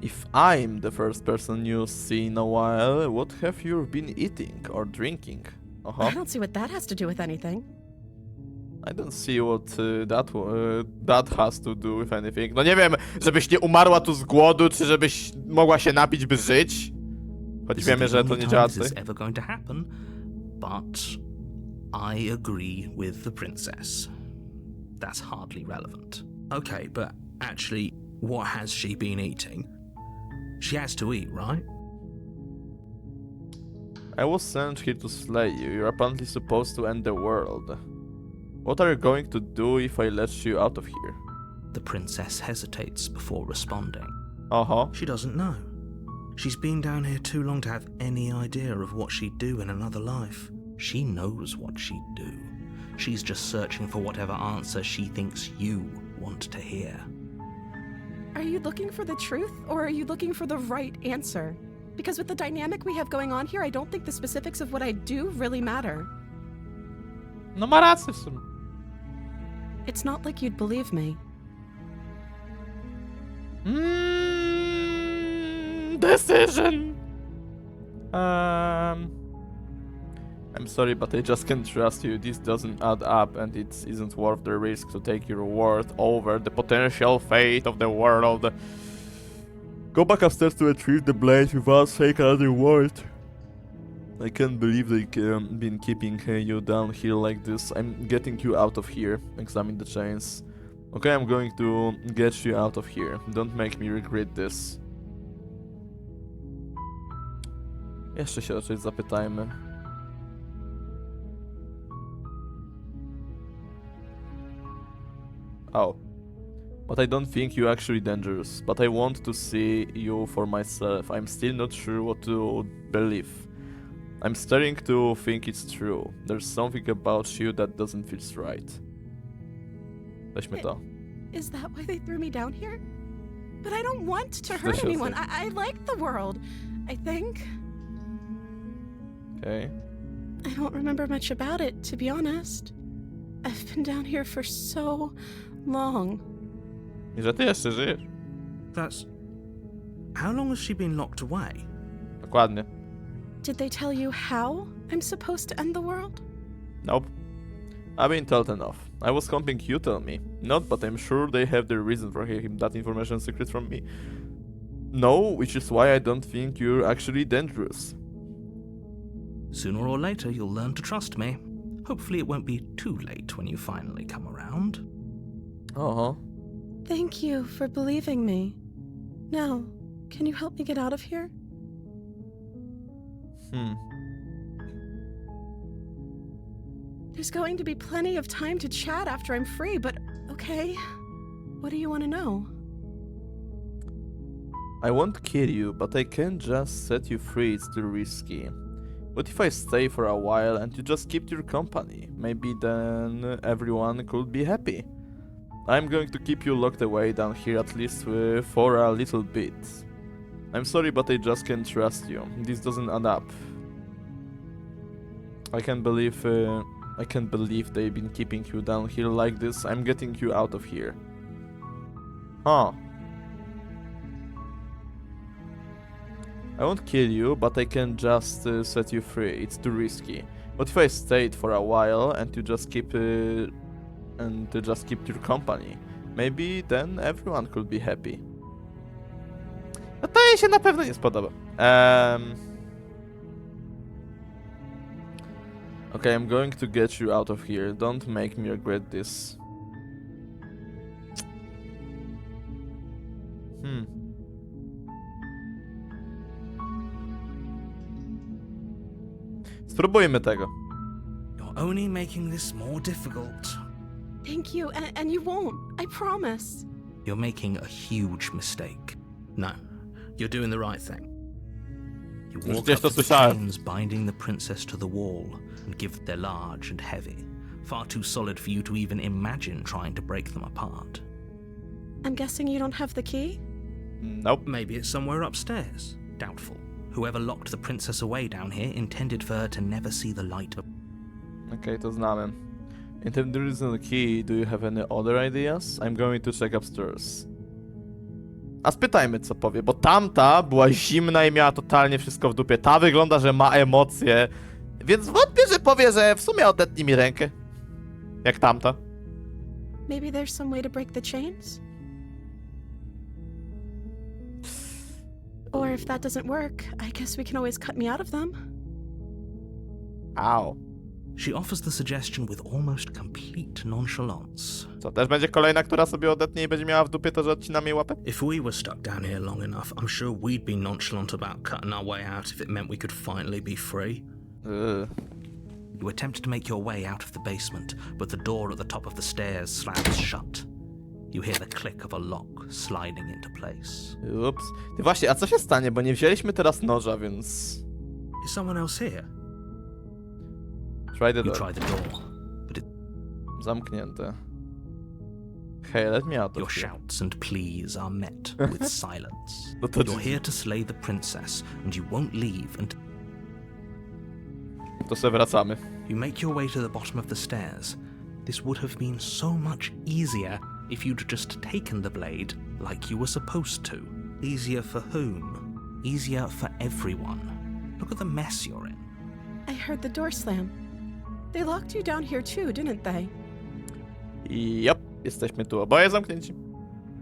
Speaker 1: If I'm the first person you see in a while, what have you been eating or drinking?
Speaker 5: I don't see what that has to do with anything.
Speaker 1: I don't see what that has to do with anything. No nie wiem, żebyś nie umarła tu z głodu, czy żebyś mogła się napić, by żyć. Choć
Speaker 2: This
Speaker 1: wiemy,
Speaker 2: is the
Speaker 1: że to
Speaker 2: only
Speaker 1: nie
Speaker 2: time
Speaker 1: działa
Speaker 2: this
Speaker 1: tutaj.
Speaker 2: is ever going to happen, but I agree with the princess. That's hardly relevant. Okay, but actually, what has she been eating? She has to eat, right?
Speaker 1: I was sent here to slay you. You're apparently supposed to end the world. What are you going to do if I let you out of here?
Speaker 2: The princess hesitates before responding.
Speaker 1: She
Speaker 2: She doesn't know. She's been down here too long to have any idea of what she'd do in another life. She knows what she'd do. She's just searching for whatever answer she thinks you want to hear.
Speaker 5: Are you looking for the truth, or are you looking for the right answer? Because with the dynamic we have going on here, I don't think the specifics of what I do really matter.
Speaker 1: No ma rację w sumie.
Speaker 5: It's not like you'd believe me.
Speaker 1: Decision. I'm sorry, but I just can't trust you. This doesn't add up, and it isn't worth the risk to take your word over the potential fate of the world. Go back upstairs to retrieve the blade without saying another word. I can't believe they've been keeping you down here like this. I'm getting you out of here. Examine the chains. Okay, I'm going to get you out of here. Don't make me regret this. Jeszcze się raczej zapytajmy. Oh. But I don't think you're actually dangerous. But I want to see you for myself. I'm still not sure what to believe. I'm starting to think it's true. There's something about you that doesn't feel right. Weźmy to.
Speaker 5: Is that why they threw me down here? But I don't want to
Speaker 1: Coś
Speaker 5: hurt
Speaker 1: się
Speaker 5: anyone.
Speaker 1: dzieje.
Speaker 5: I like the world, I think.
Speaker 1: Okej.
Speaker 5: I don't remember much about it, to be honest. I've been down here for so long.
Speaker 1: I że ty jeszcze żyjesz.
Speaker 2: That's... How long has she been locked away?
Speaker 1: Dokładnie.
Speaker 5: Did they tell you how I'm supposed to end the world?
Speaker 1: Nope. I've been told enough. I was hoping you tell me. Not, but I'm sure they have their reason for keeping that information secret from me. No, which is why I don't think you're actually dangerous.
Speaker 2: Sooner or later, you'll learn to trust me. Hopefully it won't be too late when you finally come around.
Speaker 1: Uh-huh.
Speaker 5: Thank you for believing me. Now, can you help me get out of here? There's going to be plenty of time to chat after I'm free, but okay. What do you want to know?
Speaker 1: I won't kill you, but I can't just set you free, it's too risky. What if I stay for a while and you just keep your company? Maybe then everyone could be happy. I'm going to keep you locked away down here at least for a little bit. I'm sorry, but I just can't trust you. This doesn't add up. I can't believe they've been keeping you down here like this. I'm getting you out of here. Huh. I won't kill you, but I can just set you free. It's too risky. What if I stayed for a while and you just keep your company? Maybe then everyone could be happy. No to jej się na pewno nie spodoba. Okay, I'm going to get you out of here. Don't make me regret this. Spróbujmy tego.
Speaker 2: You're only making this more difficult.
Speaker 5: Thank you, and you won't. I promise.
Speaker 2: You're making a huge mistake. No, you're doing the right thing. You walk
Speaker 1: Gdzieś
Speaker 2: up
Speaker 1: to
Speaker 2: to the
Speaker 1: słyszałem.
Speaker 2: chains binding the princess to the wall and give they're large and heavy, far too solid for you to even imagine trying to break them apart.
Speaker 5: I'm guessing you don't have the key?
Speaker 1: Nope.
Speaker 2: Maybe it's somewhere upstairs. Doubtful. Whoever locked the princess away down here intended for her to never see the light of...
Speaker 1: Okay, to znamy. In terms of the key, do you have any other ideas? I'm going to check upstairs. A spytajmy, co powie, bo tamta była zimna i miała totalnie wszystko w dupie. Ta wygląda, że ma emocje, więc wątpię, że powie, że w sumie odetnij mi rękę. Jak tamta.
Speaker 5: Maybe there's some way to break the chains? Or if that doesn't work, I guess we can always cut me out of them.
Speaker 1: Au.
Speaker 2: She offers the suggestion with almost complete nonchalance.
Speaker 1: Co, też będzie kolejna, która sobie odetnie i będzie miała w dupie to, że odcinamy jej łapę?
Speaker 2: If we were stuck down here long enough, I'm sure we'd be nonchalant about cutting our way out if it meant we could finally be free. You attempt to make your way out of the basement, but the door at the top of the stairs slams shut. You hear the click of a lock sliding into place.
Speaker 1: Ups. Ty właśnie, a co się stanie, bo nie wzięliśmy teraz noża, więc...
Speaker 2: Is someone else here?
Speaker 1: Try the
Speaker 2: You
Speaker 1: door.
Speaker 2: try the door, but
Speaker 1: Zamknięte. Hey, let me out
Speaker 2: your
Speaker 1: of here.
Speaker 2: shouts and pleas are met with silence.
Speaker 1: No to
Speaker 2: You're here to slay the princess, and you won't leave until
Speaker 1: To se wracamy.
Speaker 2: you make your way to the bottom of the stairs. This would have been so much easier if you'd just taken the blade like you were supposed to. Easier for whom? Easier for everyone. Look at the mess you're in.
Speaker 5: I heard the door slam. They locked you down here too, didn't they?
Speaker 1: Yep, jesteśmy tu oboje zamknięci.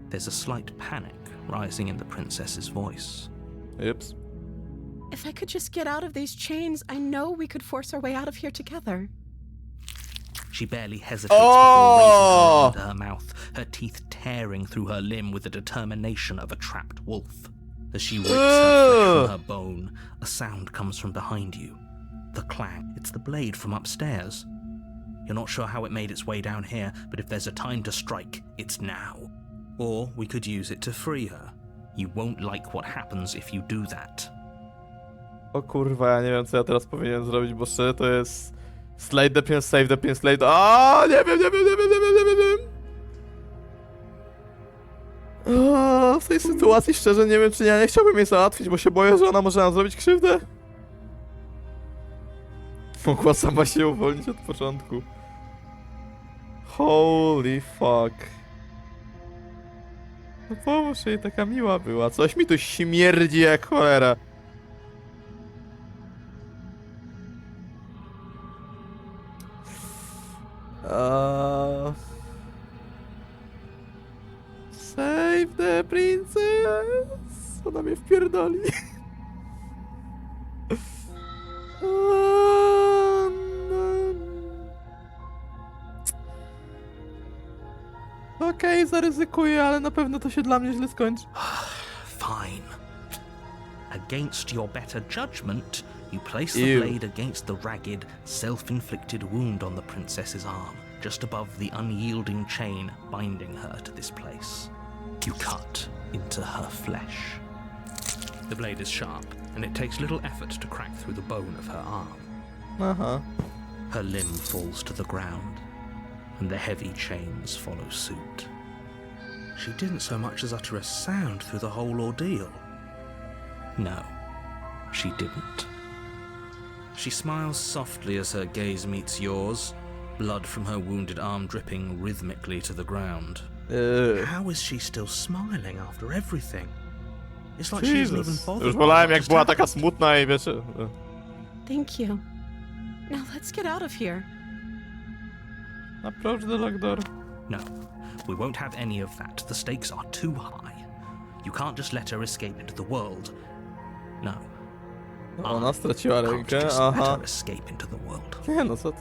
Speaker 2: There's a slight panic rising in the princess's voice.
Speaker 1: Ups.
Speaker 5: If I could just get out of these chains, I know we could force our way out of here together.
Speaker 2: She barely hesitates before
Speaker 1: Oh!
Speaker 2: raising her hand to her mouth, her teeth tearing through her limb with the determination of a trapped wolf. As she rips her flesh from her bone, a sound comes from behind you. The clang. It's the blade from upstairs. You're not sure how it made its way down here, but if there's a time to strike, it's now. Or we could use it to free her. You won't like what happens if you do that.
Speaker 1: O kurwa, ja nie wiem co ja teraz powinienem zrobić, bo szczerze to jest... Slide the pin, save the pin, slide... O, nie wiem. O, w tej sytuacji szczerze nie wiem, czy ja nie chciałbym jej załatwić, bo się boję, że ona może nam zrobić krzywdę. Mogła sama się uwolnić od początku. Holy fuck. No pomóż jej, taka miła była. Coś mi tu śmierdzi jak cholera. Save the princess! Ona mnie wpierdoli. Okej, zaryzykuję, ale na pewno to się dla mnie źle skończy.
Speaker 2: Fine. Against your better judgment, you place the
Speaker 1: Ew.
Speaker 2: blade against the ragged, self-inflicted wound on the princess's arm, just above the unyielding chain binding her to this place. You cut into her flesh. The blade is sharp, and it takes little effort to crack through the bone of her arm.
Speaker 1: Aha.
Speaker 2: Her limb falls to the ground, and the heavy chains follow suit. She didn't so much as utter a sound through the whole ordeal. No, she didn't. She smiles softly as her gaze meets yours, blood from her wounded arm dripping rhythmically to the ground. How is she still smiling after everything? It's like she isn't even
Speaker 1: Jesus.
Speaker 2: bothered.
Speaker 1: Już
Speaker 2: by
Speaker 1: wolałem
Speaker 2: what
Speaker 1: jak
Speaker 2: just
Speaker 1: była taka
Speaker 2: happened.
Speaker 1: smutna i wiesz...
Speaker 5: Thank you. Now let's get out of here.
Speaker 1: Approach the lock door.
Speaker 2: No, we won't have any of that. The stakes are too high. You can't just let her escape into the world. No.
Speaker 1: Ona straciła
Speaker 2: Can't
Speaker 1: rękę,
Speaker 2: just let
Speaker 1: aha.
Speaker 2: her escape into the world.
Speaker 1: Nie no, co ty?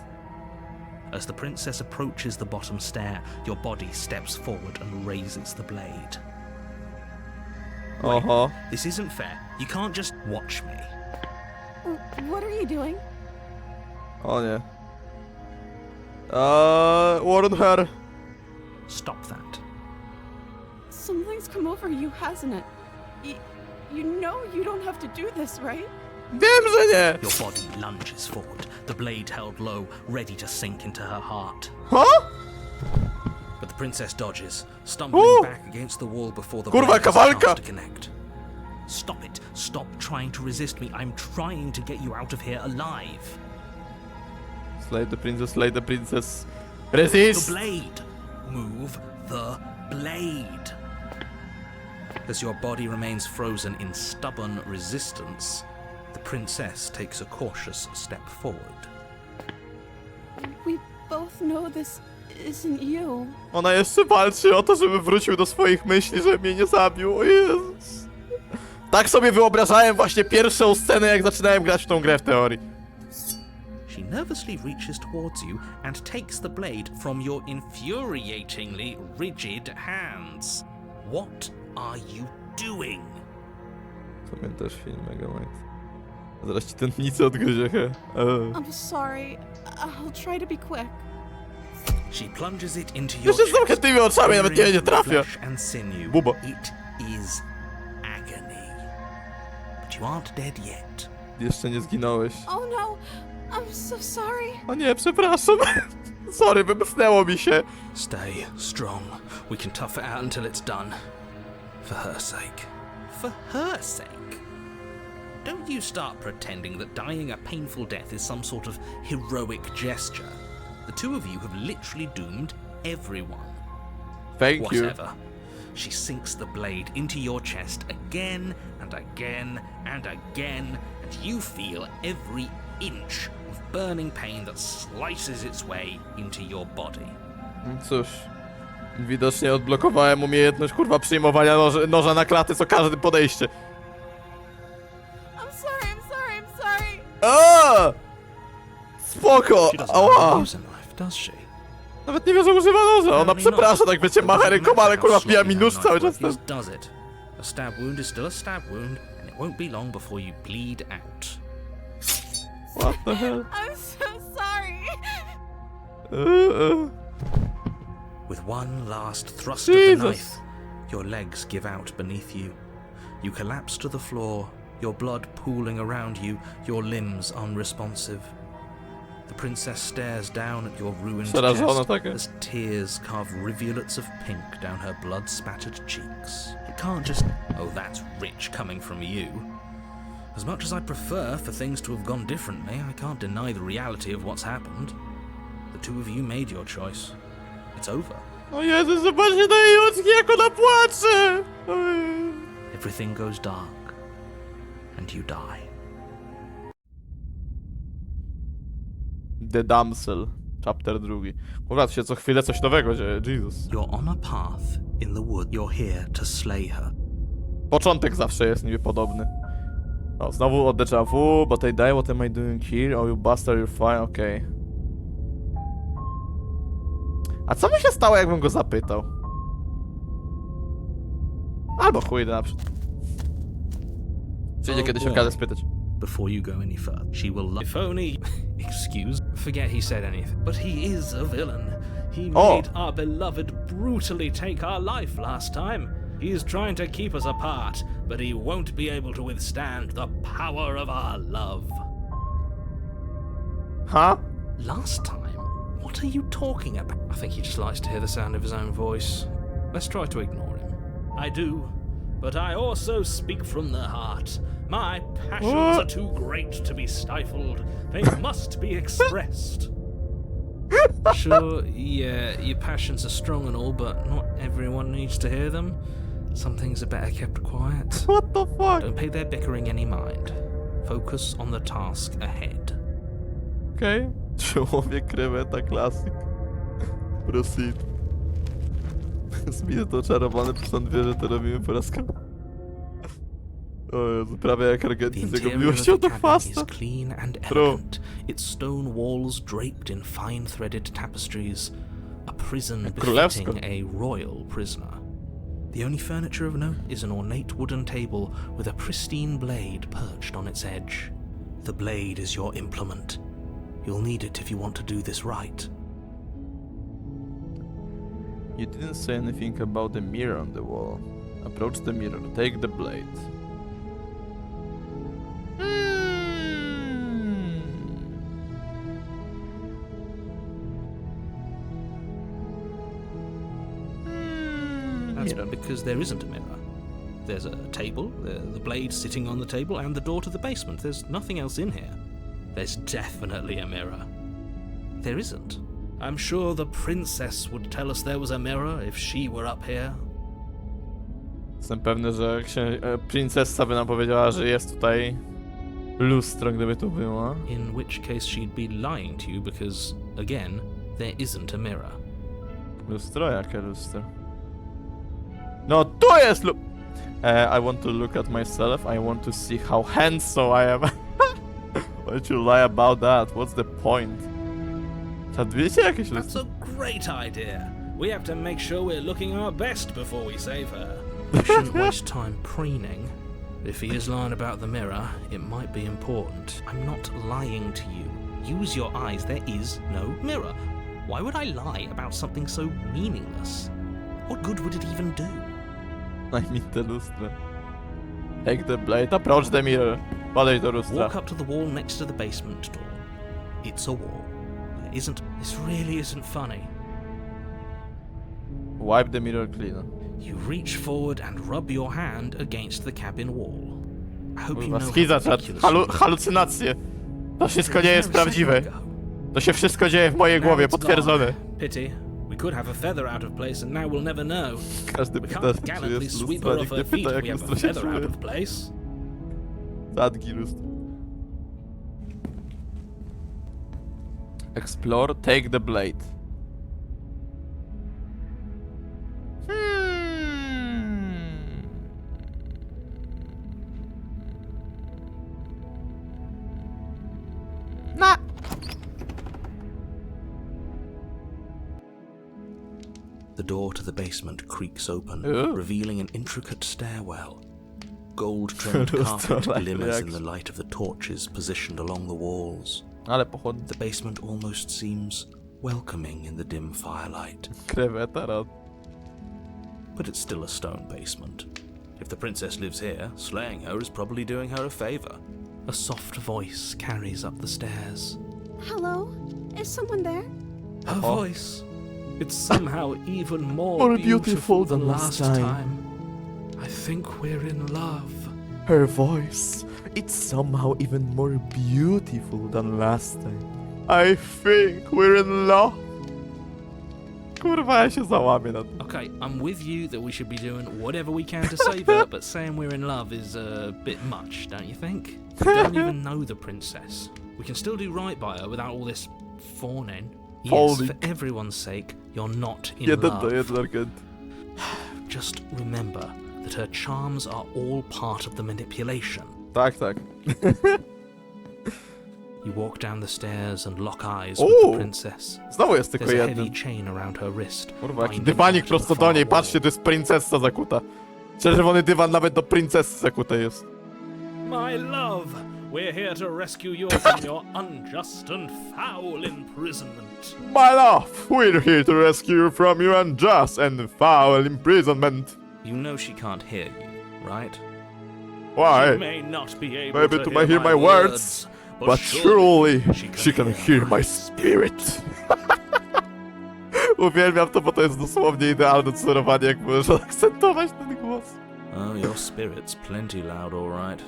Speaker 2: As the princess approaches the bottom stair, your body steps forward and raises the blade. Wait,
Speaker 1: Oho.
Speaker 2: this isn't fair. You can't just watch me.
Speaker 5: What are you doing?
Speaker 1: O nie. Warn her.
Speaker 2: Stop that.
Speaker 5: Something's come over you, hasn't it? You know you don't have to do this, right?
Speaker 1: Wiem, że nie!
Speaker 2: Your body lunges forward, the blade held low, ready to sink into her heart.
Speaker 1: Huh?
Speaker 2: But the princess dodges, stumbling
Speaker 1: Ooh.
Speaker 2: back against the wall before the
Speaker 1: Kurwa,
Speaker 2: blade has a
Speaker 1: kawalka!
Speaker 2: chance to connect. Stop it. Stop trying to resist me. I'm trying to get you out of here alive.
Speaker 1: Slay the princess, slay the princess. Resist!
Speaker 2: The blade. Move the blade. As your body remains frozen in stubborn resistance, the princess takes a cautious step forward.
Speaker 5: We both know this isn't you.
Speaker 1: Ona jeszcze walczy o to, żeby wrócił do swoich myśli, żeby mnie nie zabił. O Jezus. Tak sobie wyobrażałem właśnie pierwszą scenę, jak zaczynałem grać w tą grę w teorii.
Speaker 2: She nervously reaches towards you and takes the blade from your infuriatingly rigid hands. What are you doing?
Speaker 1: Pamiętasz film Megamind? Zaraz ci ten nic odgryzie, he.
Speaker 5: I'm sorry. I'll try to be quick.
Speaker 2: She plunges it into your
Speaker 1: Jeszcze z zamkniętymi oczami, nawet nie będzie
Speaker 2: clearing
Speaker 1: trafia.
Speaker 2: flesh and sinew.
Speaker 1: Bubo.
Speaker 2: It is agony. But you aren't dead yet.
Speaker 1: Jeszcze nie zginąłeś.
Speaker 5: Oh no, I'm so sorry.
Speaker 1: O nie, przepraszam. Sorry, wymknęło mi się.
Speaker 2: Stay strong. We can tough it out until it's done. For her sake. For her sake? Don't you start pretending that dying a painful death is some sort of heroic gesture. The two of you have literally doomed everyone.
Speaker 1: Thank you.
Speaker 2: Whatever. She sinks the blade into your chest again and again and again, and you feel every inch of burning pain that slices its way into your body.
Speaker 1: Cóż, widocznie odblokowałem umiejętność kurwa przyjmowania noża na klaty co każdym podejście.
Speaker 5: I'm sorry.
Speaker 1: A! Spoko!
Speaker 2: She doesn't
Speaker 1: Ała!
Speaker 2: use a knife, does she?
Speaker 1: Nawet nie wie, że używa noża. Ona przeprasza, tak wiecie, macha rękoma, ale kurwa wbija mi nóż cały czas też.
Speaker 2: Does it? A stab wound is still a stab wound, and it won't be long before you bleed out.
Speaker 1: What the hell?
Speaker 5: I'm so sorry.
Speaker 2: With one last thrust of the
Speaker 1: Jesus.
Speaker 2: knife, your legs give out beneath you. You collapse to the floor your blood pooling around you, your limbs unresponsive. The princess stares down at your ruined
Speaker 1: Przerażona
Speaker 2: chest
Speaker 1: taka.
Speaker 2: as tears carve rivulets of pink down her blood-spattered cheeks. It can't just... Oh, that's rich coming from you. As much as I'd prefer for things to have gone differently, I can't deny the reality of what's happened. The two of you made your choice. It's over.
Speaker 1: O Jezu, zobaczcie na jej oczki, jak ona płacze! Ojej.
Speaker 2: Everything goes dark, and you die.
Speaker 1: The Damsel, chapter 2. Mówię, się co chwilę coś nowego dzieje, Jesus.
Speaker 2: You're on a path in the wood. You're here to slay her.
Speaker 1: Początek zawsze jest niby podobny. O, znowu od déjà vu, but I die, what am I doing here? Oh, you bastard, you're fine, okej. A co by się stało, jakbym go zapytał? Albo chuj, naprzód. Przyjdzie kiedyś okazję spytać.
Speaker 2: Before you go any further, she will if only... Excuse? Forget he said anything. But he is a villain. He made our beloved brutally take our life last time. He is trying to keep us apart, but he won't be able to withstand the power of our love.
Speaker 1: Huh?
Speaker 2: Last time? What are you talking about? I think he just likes to hear the sound of his own voice. Let's try to ignore him. I do, but I also speak from the heart. My passions are too great to be stifled. They must be expressed. Sure, yeah, your passions are strong and all, but not everyone needs to hear them. Some things are better kept quiet.
Speaker 1: What the fuck?
Speaker 2: Don't pay their bickering any mind. Focus on the task ahead.
Speaker 1: Okej. Człowiek kreweta, klasyk. Proceed. Zmienię to czarowany, stąd wie, że to robimy po raz kolejny. O Jezu, prawie jak
Speaker 2: The
Speaker 1: Argentyń z jego
Speaker 2: interior of
Speaker 1: miłością
Speaker 2: the
Speaker 1: do
Speaker 2: cabin
Speaker 1: chwasta.
Speaker 2: is clean and
Speaker 1: True.
Speaker 2: elegant, its stone walls draped in fine-threaded tapestries, a prison
Speaker 1: królewsko.
Speaker 2: befitting a royal prisoner. The only furniture of note is an ornate wooden table with a pristine blade perched on its edge. The blade is your implement. You'll need it if you want to do this right.
Speaker 1: You didn't say anything about the mirror on the wall. Approach the mirror, take the blade.
Speaker 2: That's because there isn't a mirror. There's a table, the blade sitting on the table, and the door to the basement. There's nothing else in here. There's definitely a mirror. There isn't. I'm sure the princess would tell us there was a mirror if she were up here.
Speaker 1: Jestem pewny, że princessa by nam powiedziała, że jest tutaj lustro, gdyby tu było.
Speaker 2: In which case she'd be lying to you because, again, there isn't a mirror.
Speaker 1: Lustro? Jakie lustro? No tu jest I want to look at myself. I want to see how handsome I am. Why'd you lie about that? What's the point? Wiecie jakieś
Speaker 2: That's
Speaker 1: lustro?
Speaker 2: a great idea. We have to make sure we're looking our best before we save her. You shouldn't waste time preening. If he is lying about the mirror, it might be important. I'm not lying to you. Use your eyes. There is no mirror. Why would I lie about something so meaningless? What good would it even do?
Speaker 1: I mean te lustro. Take the blade, approach the mirror. Podejdź do lustra.
Speaker 2: Walk up to the wall next to the basement door. It's a wall. There isn't. This really isn't funny.
Speaker 1: Wipe the mirror clean.
Speaker 2: You reach forward and rub your hand against the cabin wall. I hope you know how
Speaker 1: Schiza,
Speaker 2: ridiculous
Speaker 1: halucynacje. To wszystko nie jest prawdziwe. To się wszystko dzieje w mojej głowie, potwierdzone.
Speaker 2: Pity. We could have a feather out of place and now we'll never know.
Speaker 1: Każdy
Speaker 2: We
Speaker 1: pyta,
Speaker 2: can't
Speaker 1: czy
Speaker 2: gallantly
Speaker 1: jest
Speaker 2: sweep
Speaker 1: lustro,
Speaker 2: her
Speaker 1: nikt
Speaker 2: off
Speaker 1: nie
Speaker 2: her feet
Speaker 1: pyta,
Speaker 2: if
Speaker 1: jak
Speaker 2: we have
Speaker 1: lustro
Speaker 2: a
Speaker 1: się
Speaker 2: feather out
Speaker 1: czuje.
Speaker 2: of place.
Speaker 1: Zadgi lustro. Explore, take the blade.
Speaker 2: The door to the basement creaks open,
Speaker 1: Ooh.
Speaker 2: revealing an intricate stairwell. Gold-trimmed carpet glimmers in the light of the torches positioned along the walls.
Speaker 1: Ale pochodnie.
Speaker 2: The basement almost seems welcoming in the dim firelight.
Speaker 1: Kreweta, rad.
Speaker 2: But it's still a stone basement.
Speaker 4: If the princess lives here, slaying her is probably doing her a favor.
Speaker 2: A soft voice carries up the stairs.
Speaker 5: Hello? Is someone there?
Speaker 2: Her voice. It's somehow even more,
Speaker 1: More
Speaker 2: beautiful
Speaker 1: beautiful
Speaker 2: than
Speaker 1: than
Speaker 2: last
Speaker 1: last
Speaker 2: time. I think we're in love.
Speaker 1: Her voice, it's somehow even more beautiful than last time. I think we're in love. Kurwa, ja się załamię na to.
Speaker 2: Okay, I'm with you that we should be doing whatever we can to save her, but saying we're in love is a bit much, don't you think? We don't even know the princess. We can still do right by her without all this fawning. Yes,
Speaker 1: Fawning.
Speaker 2: for everyone's sake, you're not in
Speaker 1: Jeden
Speaker 2: love.
Speaker 1: do jeden argument.
Speaker 2: Just remember that her charms are all part of the manipulation.
Speaker 1: Tak, tak.
Speaker 2: You walk down the stairs and lock eyes
Speaker 1: Ooh.
Speaker 2: with the princess.
Speaker 1: Znowu jest tylko
Speaker 2: There's a heavy
Speaker 1: jeden.
Speaker 2: chain around her wrist.
Speaker 1: Kurwa, jaki
Speaker 2: binding
Speaker 1: dywanik
Speaker 2: her to the
Speaker 1: prosto do
Speaker 2: far
Speaker 1: niej.
Speaker 2: wall.
Speaker 1: Patrzcie, to jest princessa zakuta. Czerwony dywan nawet do princessy zakute jest.
Speaker 4: My love, we're here to rescue you from your unjust and foul imprisonment.
Speaker 1: My love, we're here to rescue you from your unjust and foul imprisonment.
Speaker 2: You know she can't hear you, right?
Speaker 1: Why?
Speaker 4: She may not be able
Speaker 1: Maybe to hear my words, but surely she can hear my spirit. Uwielbiam to, bo to jest dosłownie idealne corowanie, jak możesz akcentować ten głos.
Speaker 2: Oh, your spirit's plenty loud, all right.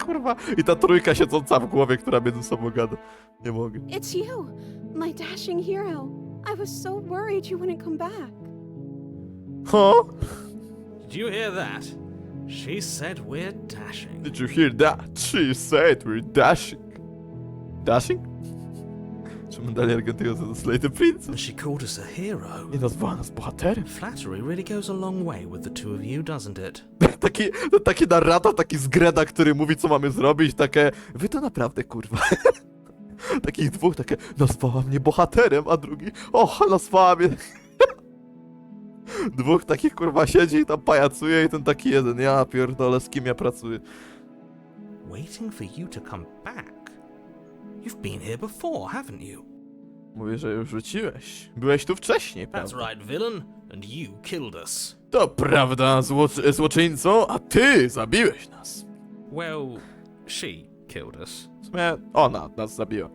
Speaker 1: Kurwa, i ta trójka siedząca w głowie, która między sobą gada. Nie mogę.
Speaker 5: It's you, my dashing hero. I was so worried you wouldn't come back.
Speaker 1: Huh?
Speaker 4: Did you hear that? She said we're dashing.
Speaker 1: Did you hear that? She said we're dashing. Dashing? Czy my dali Argentyną to Slay the Princess?
Speaker 2: And she called us a hero.
Speaker 1: I nazwała nas bohaterem.
Speaker 2: Flattery really goes a long way with the two of you, doesn't it?
Speaker 1: Taki narrator, taki zgreda, który mówi, co mamy zrobić, takie... Wy to naprawdę, kurwa. Takich dwóch, takie... Nazwała mnie bohaterem, a drugi... Och, nazwała mnie... Dwóch takich, kurwa, siedzi i tam pajacuje i ten taki jeden. Ja pierdolę, z kim ja pracuję.
Speaker 2: Waiting for you to come back? You've been here before, haven't you?
Speaker 1: Mówię, że już wróciłeś. Byłeś tu wcześniej,
Speaker 4: That's
Speaker 1: prawda?
Speaker 4: right, villain. And you killed us.
Speaker 1: To prawda, złoczyńco, a ty zabiłeś nas.
Speaker 4: Well, she killed us.
Speaker 1: W sumie ona nas zabiła.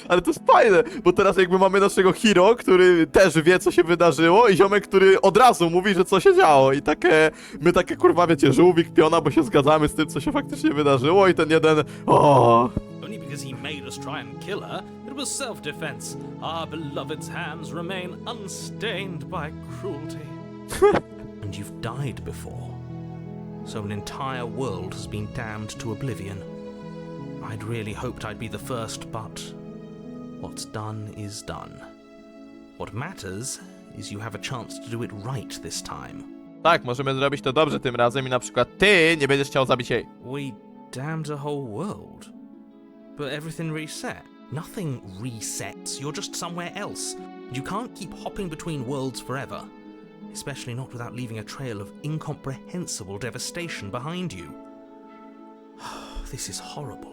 Speaker 1: Ale to jest fajne, bo teraz jakby mamy naszego hero, który też wie, co się wydarzyło, i ziomek, który od razu mówi, że co się działo. I takie, my takie, kurwa, wiecie, żółwik, piona, bo się zgadzamy z tym, co się faktycznie wydarzyło, i ten jeden, o.
Speaker 4: Only because he made us try and kill her, it was self-defense. Our beloved's hands remain unstained by cruelty.
Speaker 2: And you've died before. So an entire world has been damned to oblivion. I'd really hoped I'd be the first, but what's done is done. What matters is you have a chance to do it right this time.
Speaker 1: Tak, możemy zrobić to dobrze tym razem i na przykład ty nie będziesz chciał zabić jej.
Speaker 2: We damned a whole world. But everything reset. Nothing resets. You're just somewhere else. You can't keep hopping between worlds forever. Especially not without leaving a trail of incomprehensible devastation behind you. This is horrible.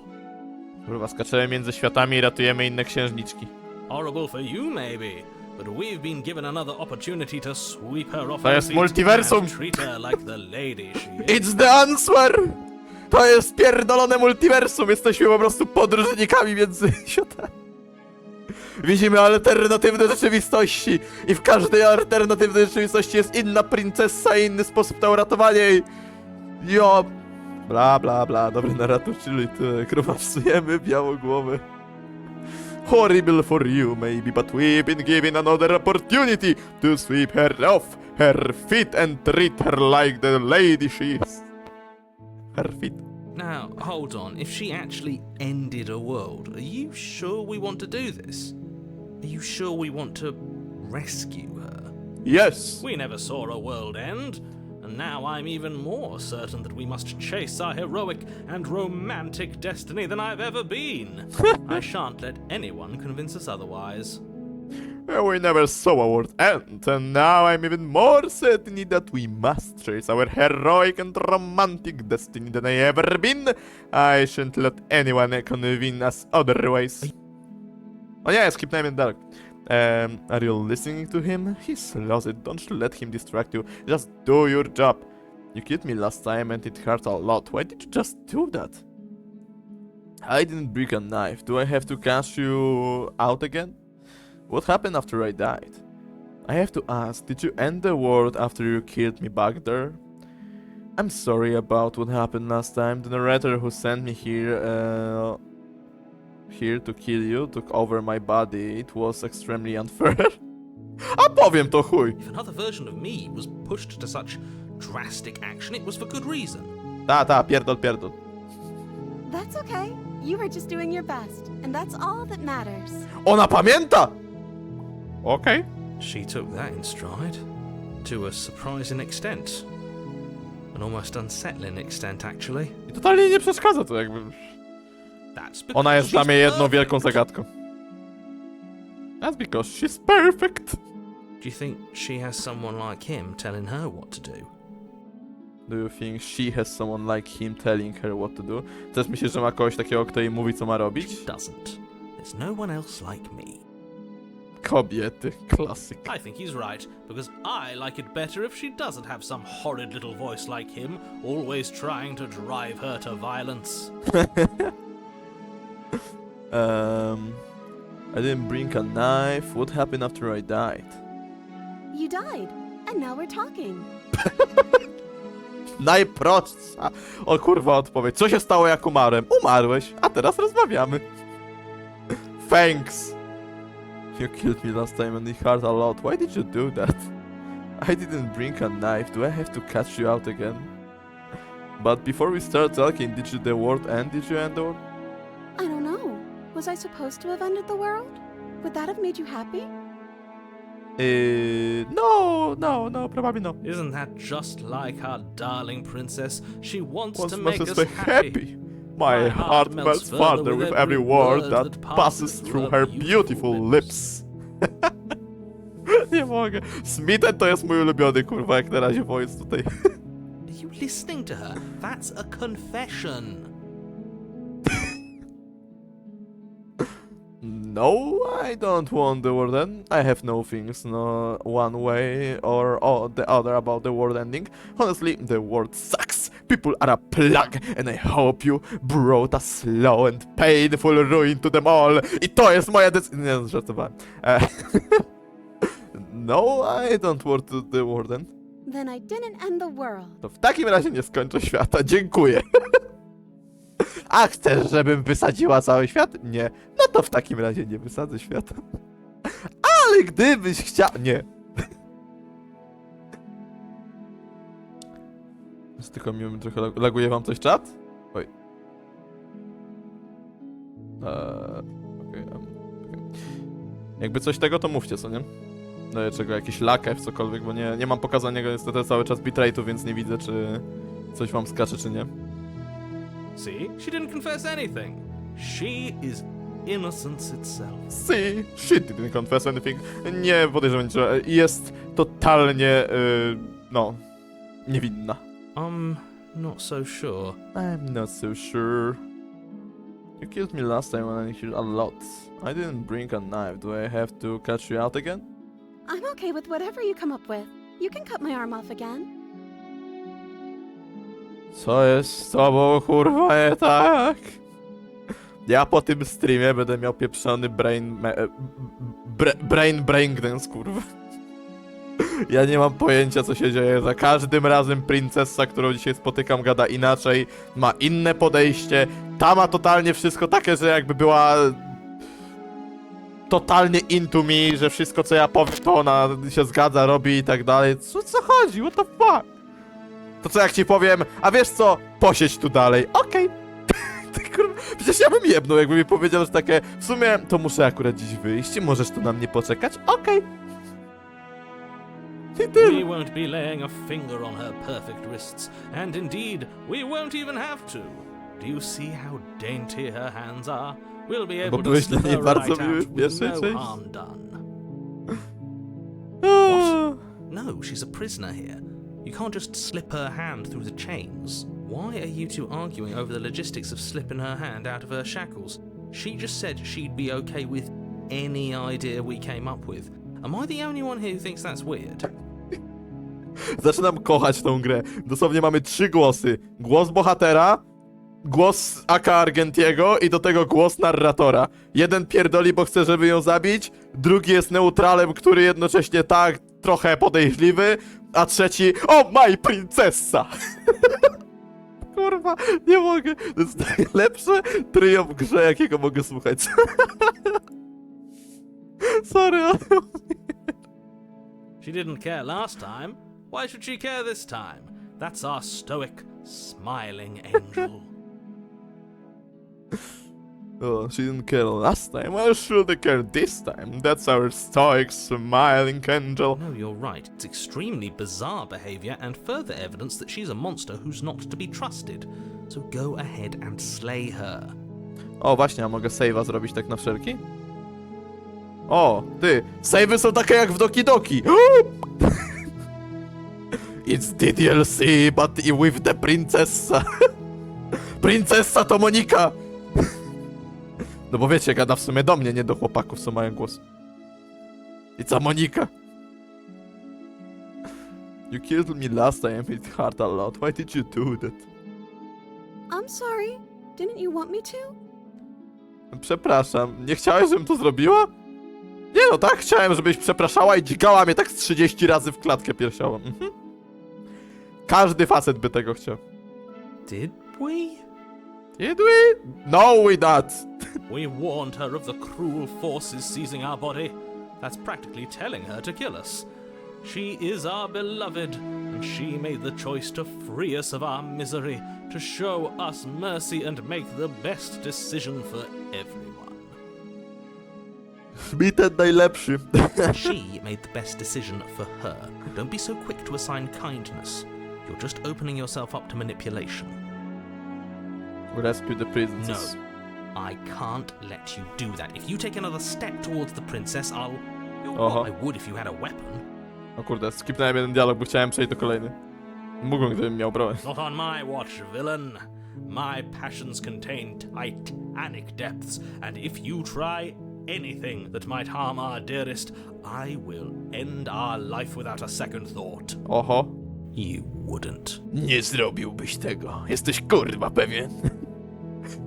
Speaker 1: Kurwa, skaczemy między światami i ratujemy inne księżniczki.
Speaker 4: Horrible for you, maybe, but we've been given another opportunity to sweep her off
Speaker 1: To
Speaker 4: her
Speaker 1: jest
Speaker 4: feet
Speaker 1: multiversum.
Speaker 4: and treat her like the lady she is.
Speaker 1: It's the answer! To jest pierdolone multiversum, jesteśmy po prostu podróżnikami między światami. Widzimy alternatywne rzeczywistości i w każdej alternatywnej rzeczywistości jest inna princessa i inny sposób na uratowanie jej. Jo... Bla bla bla, dobry narrator, czyli tyle, kurwa, psujemy białogłowy. Horrible for you maybe, but we've been given another opportunity to sweep her off her feet and treat her like the lady she is. Her feet.
Speaker 2: Now, hold on. If she actually ended a world, are you sure we want to do this? Are you sure we want to rescue her?
Speaker 1: Yes!
Speaker 4: We never saw a world end, and now I'm even more certain that we must chase our heroic and romantic destiny than I've ever been. I shan't let anyone convince us otherwise.
Speaker 1: We never saw a world end, and now I'm even more certain that we must chase our heroic and romantic destiny than I ever been. I shan't let anyone convince us otherwise. Oh yeah, skipnąłem dalej. Are you listening to him? He's lost it. Don't let him distract you. Just do your job. You killed me last time and it hurt a lot. Why did you just do that? I didn't break a knife. Do I have to cash you out again? What happened after I died? I have to ask, did you end the world after you killed me back there? I'm sorry about what happened last time. The narrator who sent me here to kill you took over my body. It was extremely unfair. A powiem to chuj.
Speaker 4: If another version of me was pushed to such drastic action, it was for good reason.
Speaker 1: Pierdol.
Speaker 5: That's okay. You were just doing your best, and that's all that matters.
Speaker 1: Ona pamięta! Okej.
Speaker 4: She took that in stride. To a surprising extent. An almost unsettling extent, actually.
Speaker 1: I totalnie nie przeszkadza to jakby.
Speaker 4: That's because
Speaker 1: Ona jest dla
Speaker 4: she's
Speaker 1: mnie jedną
Speaker 4: perfect.
Speaker 1: wielką zagadką. That's because she's perfect.
Speaker 4: Do you think she has someone like him telling her what to do?
Speaker 1: Do you think she has someone like him telling her what to do? Też myślisz, że ma kogoś takiego, kto jej mówi, co ma robić?
Speaker 4: Doesn't. There's no one else like me.
Speaker 1: Kobiety, klasyk.
Speaker 4: I think he's right, because I like it better if she doesn't have some horrid little voice like him, always trying to drive her to violence.
Speaker 1: I didn't bring a knife. What happened after I died?
Speaker 5: You died, and now we're talking.
Speaker 1: Najprostsza. O kurwa, odpowiedź. Co się stało, jak umarłem? Umarłeś, a teraz rozmawiamy. Thanks. You killed me last time and it hurt a lot. Why did you do that? I didn't bring a knife. Do I have to catch you out again? But before we start talking, did you the world end? Did you end the world?
Speaker 5: I don't know. Was I supposed to have ended the world? Would that have made you happy?
Speaker 1: No, probably no.
Speaker 4: Isn't that just like our darling princess? She wants to
Speaker 1: Wants
Speaker 4: make
Speaker 1: us
Speaker 4: us
Speaker 1: to be
Speaker 4: happy.
Speaker 1: My heart melts further with every word that passes through her beautiful lips. Nie mogę. Smitten to jest mój ulubiony, kurwa, jak na razie voice tutaj.
Speaker 4: Are you listening to her? That's a confession.
Speaker 1: No, I don't want the world end. I have no things, no one way or the other about the world ending. Honestly, the world sucks. People are a plug, and I hope you brought a slow and painful ruin to them all. I to jest moja decyzja. Nie, żartowałem. No, I don't want the world end.
Speaker 5: Then I didn't end the world.
Speaker 1: To w takim razie nie skończę świata. Dziękuję. A chcesz, żebym wysadziła cały świat? Nie. No to w takim razie nie wysadzę świata. Ale gdybyś chciał... Nie. Tylko mi trochę laguje wam coś czat? Oj. Okej. Jakby coś tego, to mówcie, co nie? No czego, jakiś lakew, cokolwiek, bo nie mam pokazanego niestety cały czas bitrate'u, więc nie widzę, czy coś wam skacze, czy nie.
Speaker 4: See? She didn't confess anything. She is innocence itself.
Speaker 1: See, she didn't confess anything. Nie podejrzewam niczego. Jest totalnie, no, niewinna.
Speaker 4: Not so sure.
Speaker 1: I'm not so sure. You killed me last time when I killed a lot. I didn't bring a knife. Do I have to catch you out again?
Speaker 5: I'm okay with whatever you come up with. You can cut my arm off again.
Speaker 1: Co jest z tobą, kurwa, nie tak? Ja po tym streamie będę miał pieprzony brain dance, kurwa. Ja nie mam pojęcia, co się dzieje. Za każdym razem princessa, którą dzisiaj spotykam, gada inaczej, ma inne podejście. Ta ma totalnie wszystko takie, że jakby była totalnie into me, że wszystko, co ja powiem, to ona się zgadza, robi i tak dalej. Co chodzi? What the fuck? To co jak ci powiem, a wiesz co? Posiedź tu dalej. Okej. Kurwa, przecież ja bym jebnął, jakby mi powiedział, że takie, w sumie to muszę akurat dziś wyjść, możesz tu na mnie poczekać? Okej. I tyle.
Speaker 4: We won't be laying a finger on her perfect wrists, and indeed, we won't even have to. Do you see how dainty her hands are? We'll be able to
Speaker 1: byłeś
Speaker 4: slip
Speaker 1: dla niej
Speaker 4: her
Speaker 1: bardzo
Speaker 4: right
Speaker 1: miły
Speaker 4: out
Speaker 1: w
Speaker 4: with
Speaker 1: pierwszej
Speaker 4: no
Speaker 1: części.
Speaker 4: harm done.
Speaker 1: What?
Speaker 4: No, she's a prisoner here. You can't just slip her hand through the chains. Why are you two arguing over the logistics of slipping her hand out of her shackles? She just said she'd be okay with any idea we came up with. Am I the only one here who thinks that's weird?
Speaker 1: Zaczynam kochać tą grę. Dosłownie mamy 3 głosy. Głos bohatera, głos AK Argentiego i do tego głos narratora. Jeden pierdoli, bo chce, żeby ją zabić, drugi jest neutralem, który jednocześnie tak trochę podejrzliwy, a trzeci o, my princessa! Kurwa, nie mogę. To jest najlepsze trio w grze, jakiego mogę słuchać. Sorry, ale...
Speaker 4: She didn't care last time. Why should she care this time? That's our stoic, smiling angel.
Speaker 1: Oh, she didn't care last time. Why should they care this time? That's our stoic, smiling angel.
Speaker 4: No, you're right. It's extremely bizarre behavior and further evidence that she's a monster who's not to be trusted. So go ahead and slay her.
Speaker 1: O, właśnie, a mogę save'a zrobić tak na wszelki? O, ty, save'y są takie jak w Doki Doki. It's the DLC, but with the princessa. Princessa to Monika. No bo wiecie, gada w sumie do mnie, nie do chłopaków, co mają głos. I co Monika? You killed me last time, it hurt a lot. Why did you do that?
Speaker 5: I'm sorry. Didn't you want me to?
Speaker 1: Przepraszam, nie chciałeś, żebym to zrobiła? Nie no, tak chciałem, żebyś przepraszała i dźgała mnie tak z 30 razy w klatkę piersiową. Każdy facet by tego chciał.
Speaker 4: Did we?
Speaker 1: Did we? No, we not.
Speaker 4: We warned her of the cruel forces seizing our body. That's practically telling her to kill us. She is our beloved, and she made the choice to free us of our misery, to show us mercy and make the best decision for everyone.
Speaker 1: Mi ten najlepszy.
Speaker 4: She made the best decision for her. Don't be so quick to assign kindness. You're just opening yourself up to manipulation.
Speaker 1: Rescue the princess.
Speaker 4: No, I can't let you do that. If you take another step towards the princess, I'll... Well, I would if you had a weapon.
Speaker 1: O kurde, skipnąłem jeden dialog, bo chciałem przejść do kolejny. Mógłbym, gdybym miał broń.
Speaker 4: Not on my watch, villain. My passions contain titanic depths, and if you try anything that might harm our dearest, I will end our life without a second thought.
Speaker 1: Oho.
Speaker 4: You wouldn't.
Speaker 1: Nie zrobiłbyś tego. Jesteś kurwa pewien.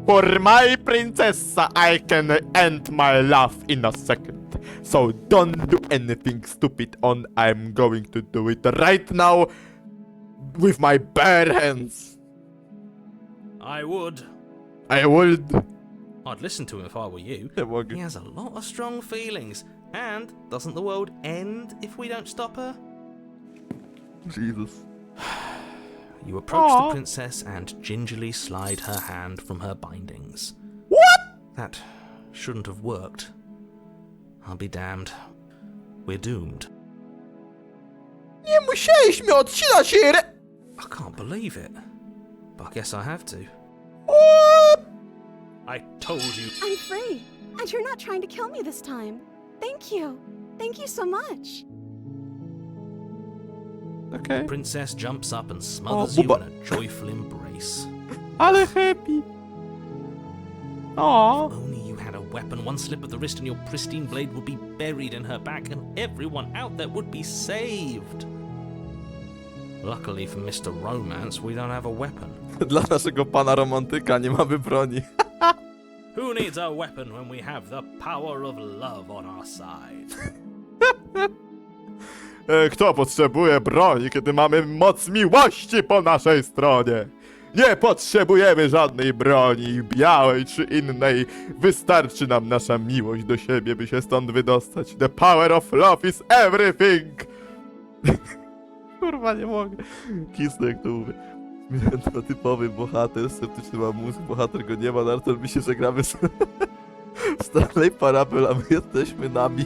Speaker 1: For my princessa, I can end my life in a second. So don't do anything stupid I'm going to do it right now with my bare hands.
Speaker 4: I would.
Speaker 1: I would.
Speaker 4: I'd listen to him if I were you.
Speaker 1: Nie mogę.
Speaker 4: He has a lot of strong feelings. And doesn't the world end if we don't stop her?
Speaker 1: Jesus.
Speaker 4: You approach the princess and gingerly slide her hand from her bindings.
Speaker 1: What?
Speaker 4: That shouldn't have worked. I'll be damned. We're doomed.
Speaker 1: Nie musieliśmy odcinać jej
Speaker 4: I can't believe it. But I guess I have to.
Speaker 1: What?
Speaker 4: I told you.
Speaker 5: I'm free, and you're not trying to kill me this time. Thank you. Thank you so much.
Speaker 1: Okay.
Speaker 4: Princess jumps up and smothers you
Speaker 1: Buba.
Speaker 4: in a joyful embrace.
Speaker 1: Ale happy. Aww.
Speaker 4: If only you had a weapon, one slip of the wrist and your pristine blade would be buried in her back and everyone out there would be saved. Luckily for Mr. Romance, we don't have a weapon.
Speaker 1: Dla naszego pana romantyka nie mamy broni.
Speaker 4: Who needs a weapon when we have the power of love on our side?
Speaker 1: Kto potrzebuje broni, kiedy mamy moc miłości po naszej stronie? Nie potrzebujemy żadnej broni, białej czy innej. Wystarczy nam nasza miłość do siebie, by się stąd wydostać. The power of love is everything! Kurwa, nie mogę. Kisnę, jak to mówię. To typowy bohater, sceptyczny ma mózg, bohater go nie ma, nartor mi się, że gramy z Stanley Parable, a my jesteśmy nami.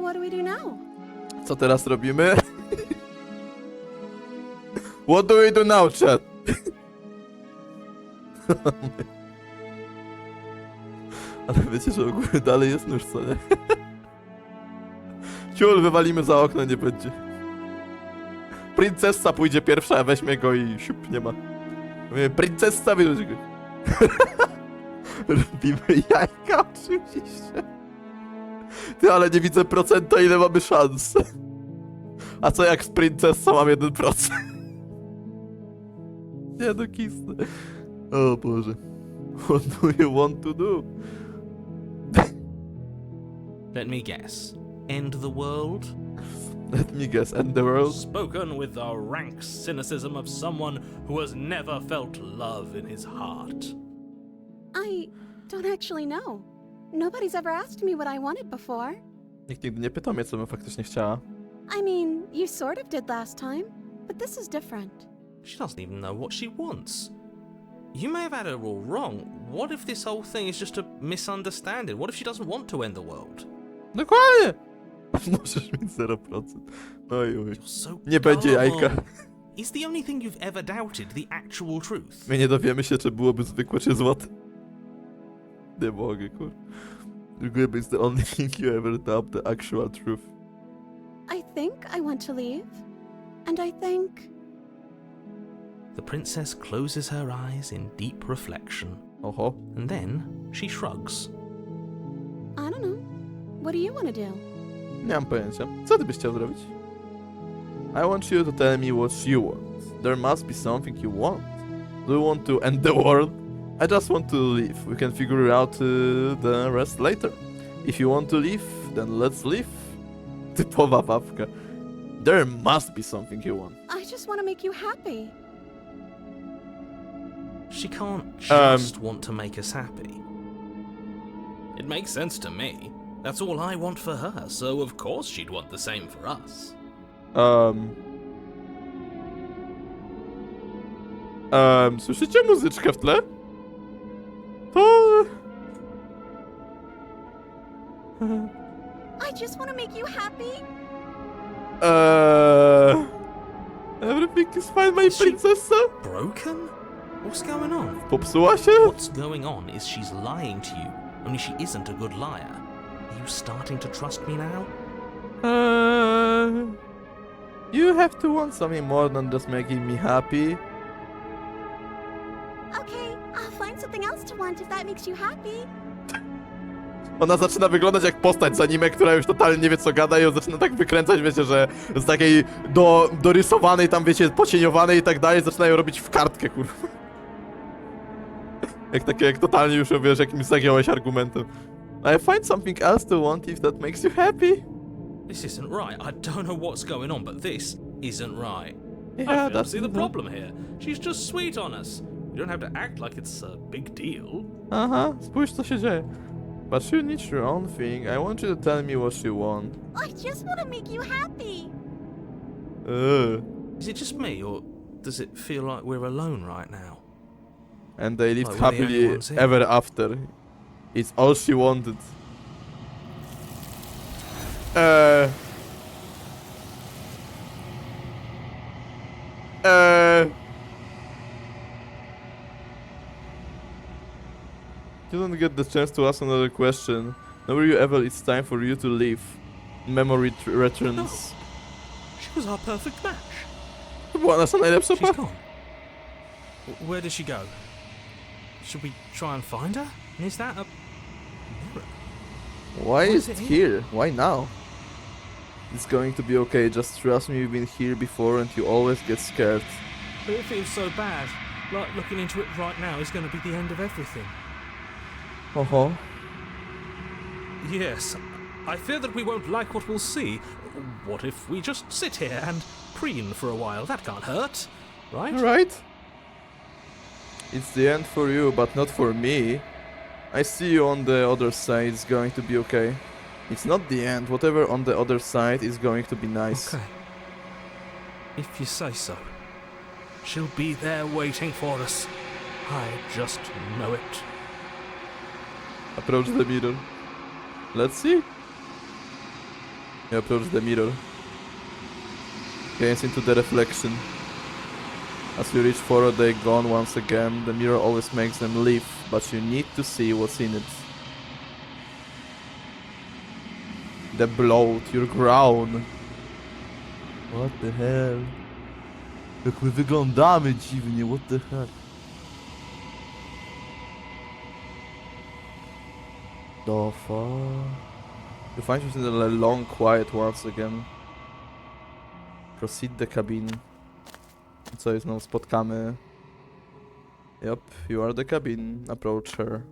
Speaker 5: What do we do now?
Speaker 1: Co teraz robimy? What do we do now, chat? Ale wiecie, że ogólnie dalej jest nóż, co nie? Ciul, wywalimy za okno, nie będzie. Princessa pójdzie pierwsza, weźmie go i siup, nie ma. Mówię, princessa, wyrzuć go. Robimy jajka, oczywiście. Ty, ale nie widzę procenta, ile mamy szans. A co jak z princessą mam 1%? Nie no, kisnę. O Boże. What do you want to do?
Speaker 4: Let me guess. End the world?
Speaker 1: Let me guess, end the world?
Speaker 4: Spoken with the rank cynicism of someone who has never felt love in his heart.
Speaker 5: I don't actually know. Nobody's ever asked me what I wanted before.
Speaker 1: Nikt nigdy nie pytał mnie, co bym faktycznie chciała.
Speaker 5: I mean, you sort of did last time, but this is different.
Speaker 4: She doesn't even know what she wants. You may have had her all wrong. What if this whole thing is just a misunderstanding? What if she doesn't want to end the world?
Speaker 1: Dokładnie! Możesz mieć 0%. No i
Speaker 4: You're so
Speaker 1: nie będzie jajka.
Speaker 4: gullible. Is the only thing you've ever doubted the actual truth?
Speaker 1: My nie dowiemy się, czy byłoby zwykłe, czy złote. Nie mogę, kur. Gdyby is the only thing you ever doubt the actual truth.
Speaker 5: I think I want to leave, and I think...
Speaker 4: The princess closes her eyes in deep reflection,
Speaker 1: Oho.
Speaker 4: and then she shrugs.
Speaker 5: I don't know. What do you want to do?
Speaker 1: Nie mam pojęcia. Co ty byś chciał zrobić? I want you to tell me what you want. There must be something you want. Do you want to end the world? I just want to leave. We can figure out the rest later. If you want to leave, then let's leave. Typowa babka. There must be something you want.
Speaker 5: I just want to make you happy.
Speaker 4: She can't just want to make us happy. It makes sense to me. That's all I want for her, so of course she'd want the same for us.
Speaker 1: Słyszycie muzyczkę w tle? To...
Speaker 5: I just want to make you happy.
Speaker 1: Everything is fine, my princessa?
Speaker 4: Broken? What's going on?
Speaker 1: Popsuła się?
Speaker 4: What's going on is she's lying to you, only she isn't a good liar. Are you starting to trust me now?
Speaker 1: You have to want something more than just making me happy.
Speaker 5: Okay, I'll find something else to want if that makes you happy.
Speaker 1: Ona zaczyna wyglądać jak postać z anime, która już totalnie nie wie co gada i ją zaczyna tak wykręcać, wiecie, że z takiej dorysowanej tam, wiecie, pocieniowanej i tak dalej, zaczynają robić w kartkę, kurwa. Jak totalnie już, wiesz, jakimś zagiąłeś argumentem. I find something else to want if that makes you happy.
Speaker 4: This isn't right. I don't know what's going on, but this isn't right.
Speaker 1: Yeah,
Speaker 4: I don't
Speaker 1: that's
Speaker 4: see the problem here. She's just sweet on us. You don't have to act like it's a big deal.
Speaker 1: Aha, spójrz co się dzieje. But you need your own thing. I want you to tell me what you want.
Speaker 5: I just want to make you happy.
Speaker 4: Is it just me, or does it feel like we're alone right now?
Speaker 1: And they lived
Speaker 4: Like we're the only
Speaker 1: happily
Speaker 4: ones here.
Speaker 1: ever after. It's all she wanted. You don't get the chance to ask another question. Whenever you ever, it's time for you to leave. Memory returns.
Speaker 4: She was our perfect match.
Speaker 1: To była nasza najlepsza
Speaker 4: She's
Speaker 1: para.
Speaker 4: gone. Where did she go? Should we try and find her? And is that a mirror?
Speaker 1: Why
Speaker 4: Why
Speaker 1: is
Speaker 4: is
Speaker 1: it
Speaker 4: it
Speaker 1: here? Why now? It's going to be okay. Just trust me, you've been here before and you always get scared.
Speaker 4: But it feels so bad. Like looking into it right now is going to be the end of everything.
Speaker 1: Uh-huh.
Speaker 4: Yes, I fear that we won't like what we'll see. What if we just sit here and preen for a while? That can't hurt, right?
Speaker 1: Right? It's the end for you, but not for me. I see you on the other side. It's going to be okay. It's not the end. Whatever on the other side is going to be nice.
Speaker 4: Okay. If you say so. She'll be there waiting for us. I just know it.
Speaker 1: Approach the mirror. Let's see. You approach the mirror. Gaze into the reflection. As you reach forward, they gone once again. The mirror always makes them leave, but you need to see what's in it. The bloat, your crown. What the hell? Jak my wyglądamy dziwnie, what the heck? The fuck? You find yourself in a long quiet once again. Proceed the cabin. Co jest, no spotkamy. Yup, you are the cabin. Approach her.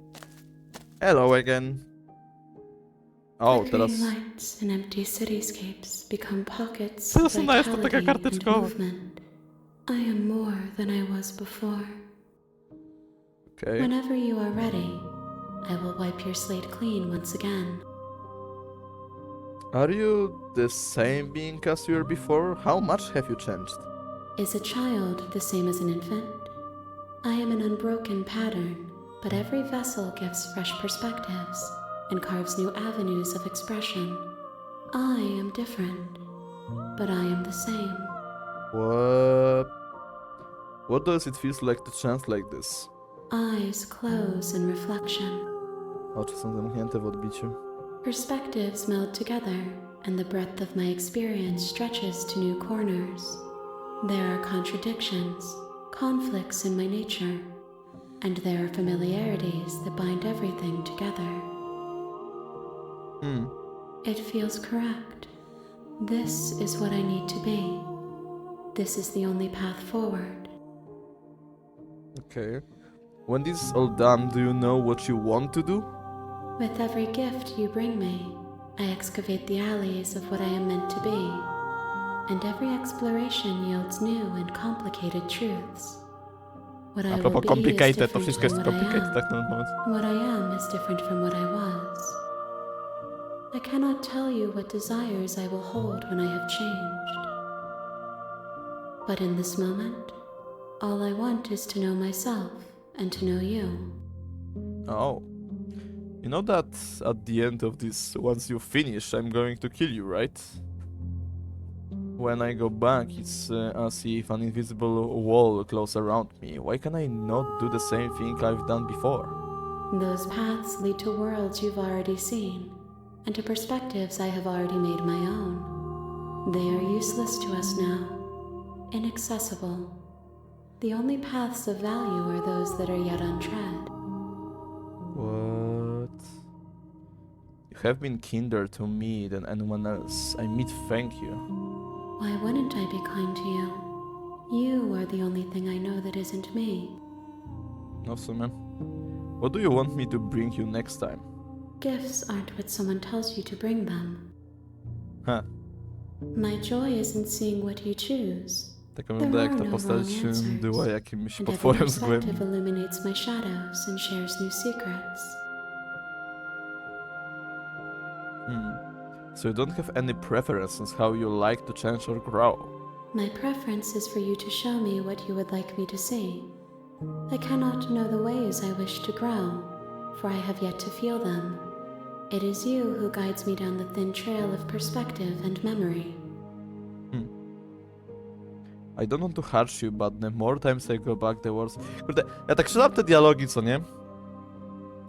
Speaker 1: Hello again. O, teraz...
Speaker 3: Flickering lights and empty cityscapes become pockets
Speaker 1: Teraz
Speaker 3: of
Speaker 1: ona jest to taka
Speaker 3: vitality and
Speaker 1: karteczkowa.
Speaker 3: movement. I am more than I was before.
Speaker 1: Okay.
Speaker 3: Whenever you are ready, I will wipe your slate clean once again.
Speaker 1: Are you the same being as you were before? How much have you changed?
Speaker 3: Is a child the same as an infant? I am an unbroken pattern, but every vessel gives fresh perspectives and carves new avenues of expression. I am different, but I am the same.
Speaker 1: What does it feel like to chant like this?
Speaker 3: Eyes close in reflection.
Speaker 1: Oczy są zamknięte w odbiciu.
Speaker 3: Perspectives meld together, and the breadth of my experience stretches to new corners. There are contradictions, conflicts in my nature, and there are familiarities that bind everything together. It feels correct. This is what I need to be. This is the only path forward.
Speaker 1: Okay. When this is all done, do you know what you want to do?
Speaker 3: With every gift you bring me, I excavate the alleys of what I am meant to be, and every exploration yields new and complicated truths. What I
Speaker 1: A
Speaker 3: will
Speaker 1: propos
Speaker 3: be is
Speaker 1: complicated, to
Speaker 3: different
Speaker 1: wszystko jest
Speaker 3: from what I
Speaker 1: complicated
Speaker 3: am.
Speaker 1: tak na ten moment.
Speaker 3: What I am is different from what I was. I cannot tell you what desires I will hold when I have changed. But in this moment, all I want is to know myself and to know you.
Speaker 1: Oh. You know that at the end of this, once you finish, I'm going to kill you, right? When I go back, it's as if an invisible wall closes around me. Why can I not do the same thing I've done before?
Speaker 3: Those paths lead to worlds you've already seen, and to perspectives I have already made my own. They are useless to us now, inaccessible. The only paths of value are those that are yet untread.
Speaker 1: What? You have been kinder to me than anyone else. I mean, thank you.
Speaker 3: Why wouldn't I be kind to you? You are the only thing I know that isn't me.
Speaker 1: No, w sumie. What do you want me to bring you next time?
Speaker 3: Gifts aren't what someone tells you to bring them.
Speaker 1: Ha.
Speaker 3: My joy isn't seeing what you choose.
Speaker 1: Tak wygląda jak ta postać była jakimś
Speaker 3: And every
Speaker 1: potworem z głębi.
Speaker 3: perspective illuminates my shadows and shares new secrets.
Speaker 1: So you don't have any preferences how you like to change or grow?
Speaker 3: My preference is for you to show me what you would like me to see. I cannot know the ways I wish to grow, for I have yet to feel them. It is you who guides me down the thin trail of perspective and memory.
Speaker 1: I don't want to hurt you, but the more times I go back, the worse. Kurde, ja tak czytam te dialogi, co nie?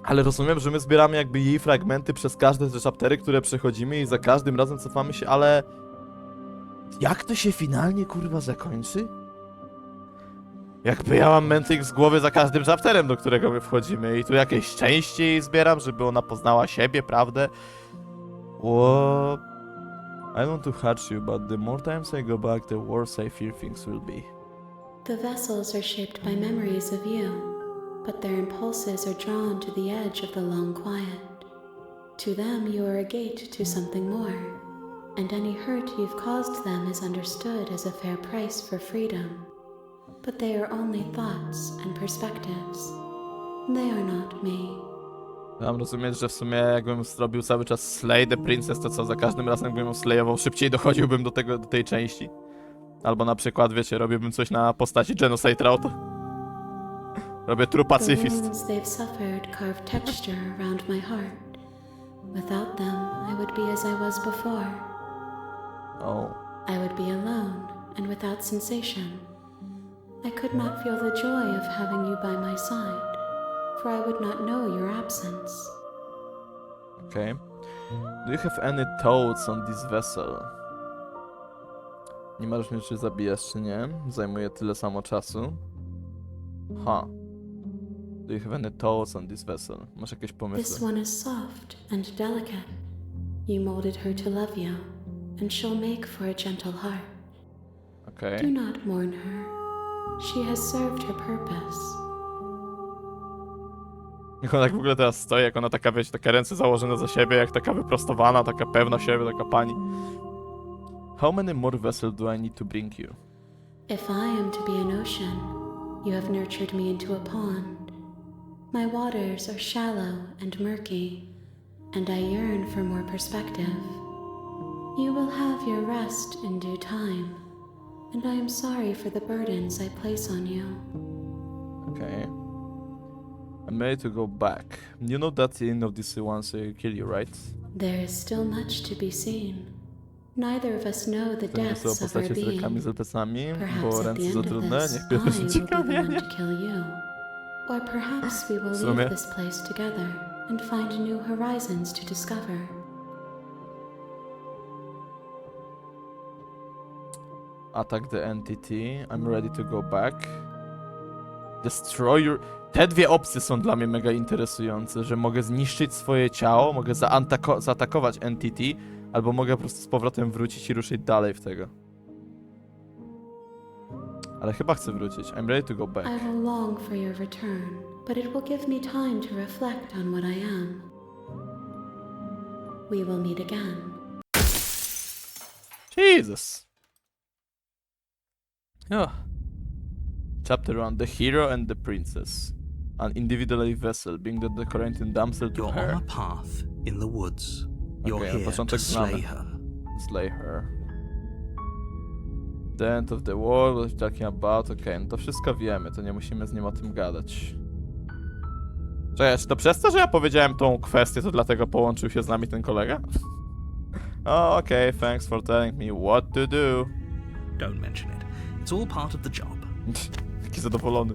Speaker 1: Ale rozumiem, że my zbieramy jakby jej fragmenty przez każde te chaptery, które przechodzimy i za każdym razem cofamy się, ale... Jak to się finalnie, kurwa, zakończy? Jakby ja mam mętlik z głowy za każdym chapterem, do którego my wchodzimy i tu jakieś części jej zbieram, żeby ona poznała siebie, prawdę? I don't want to hurt you, but the more times I go back, the worse I fear things will be.
Speaker 3: The vessels are shaped by memories of you, but their impulses are drawn to the edge of the long quiet. To them you are a gate to something more, and any hurt you've caused them is understood as a fair price for freedom. But they are only thoughts and perspectives. They are not me.
Speaker 1: Mam rozumieć, że w sumie jakbym zrobił cały czas Slay the Princess, to co, za każdym razem jakbym ją slayował, szybciej dochodziłbym do tej części. Albo na przykład, wiecie, robiłbym coś na postaci Genocide Route. Robię True
Speaker 3: The
Speaker 1: Pacifist.
Speaker 3: wounds they've suffered carve texture around my heart. Without them, I would be as I was before.
Speaker 1: Oh.
Speaker 3: I would be alone and without sensation. I could not feel the joy of having you by my side, for I would not know your absence.
Speaker 1: Okay. Do you have any thoughts on this vessel? Nie martw mnie, czy zabijasz, czy nie. Zajmuje tyle samo czasu. Do you have any thoughts on this vessel? Masz jakieś
Speaker 3: This
Speaker 1: pomysły?
Speaker 3: one is soft and delicate. You molded her to love you, and she'll make for a gentle heart.
Speaker 1: Okej.
Speaker 3: Do not mourn her. She has served her purpose.
Speaker 1: Jak ona tak w ogóle teraz stoi, jak ona taka, wiecie, takie ręce założone za siebie, jak taka wyprostowana, taka pewna siebie, taka pani. How many more vessels do I need to bring you?
Speaker 3: If I am to be an ocean, you have nurtured me into a pond. My waters are shallow and murky, and I yearn for more perspective. You will have your rest in due time, and I am sorry for the burdens I place on you.
Speaker 1: Okay. I'm ready to go back. You know that the end of this once I kill you, right?
Speaker 3: There is still much to be seen. Neither of us know the
Speaker 1: To nie są
Speaker 3: depths of our
Speaker 1: postacie z rękami
Speaker 3: being.
Speaker 1: z LPS-ami,
Speaker 3: Perhaps
Speaker 1: bo
Speaker 3: at the
Speaker 1: ręce
Speaker 3: end
Speaker 1: za
Speaker 3: of
Speaker 1: trudne,
Speaker 3: this,
Speaker 1: niech
Speaker 3: I
Speaker 1: pierwszy
Speaker 3: will be the one
Speaker 1: ciekawienie.
Speaker 3: to kill you. Or perhaps we will
Speaker 1: sumie.
Speaker 3: leave this place together and find new horizons to discover.
Speaker 1: Attack the entity. I'm ready to go back. Destroy your... Te dwie opcje są dla mnie mega interesujące, że mogę zniszczyć swoje ciało, mogę zaatakować entity, albo mogę po prostu z powrotem wrócić i ruszyć dalej w tego. Ale chyba chcę wrócić. I'm ready to go back.
Speaker 3: I will long for your return, but it will give me time to reflect on what I am. We will meet again.
Speaker 1: Jesus. Oh. Chapter 1. The Hero and the Princess. An individual vessel, being the decorating damsel to
Speaker 2: You're
Speaker 1: her.
Speaker 2: on a path in the woods. You're
Speaker 1: Okay,
Speaker 2: here to
Speaker 1: początek znamy.
Speaker 2: slay her.
Speaker 1: Slay her. The end of the world, what we're talking about. Okej, no to wszystko wiemy, to nie musimy z nim o tym gadać. Czekaj, czy to przez to, że ja powiedziałem tą kwestię, to dlatego połączył się z nami ten kolega? Oh, okay, thanks for telling me what to do.
Speaker 2: Don't mention it. It's all part of the job.
Speaker 1: Taki zadowolony.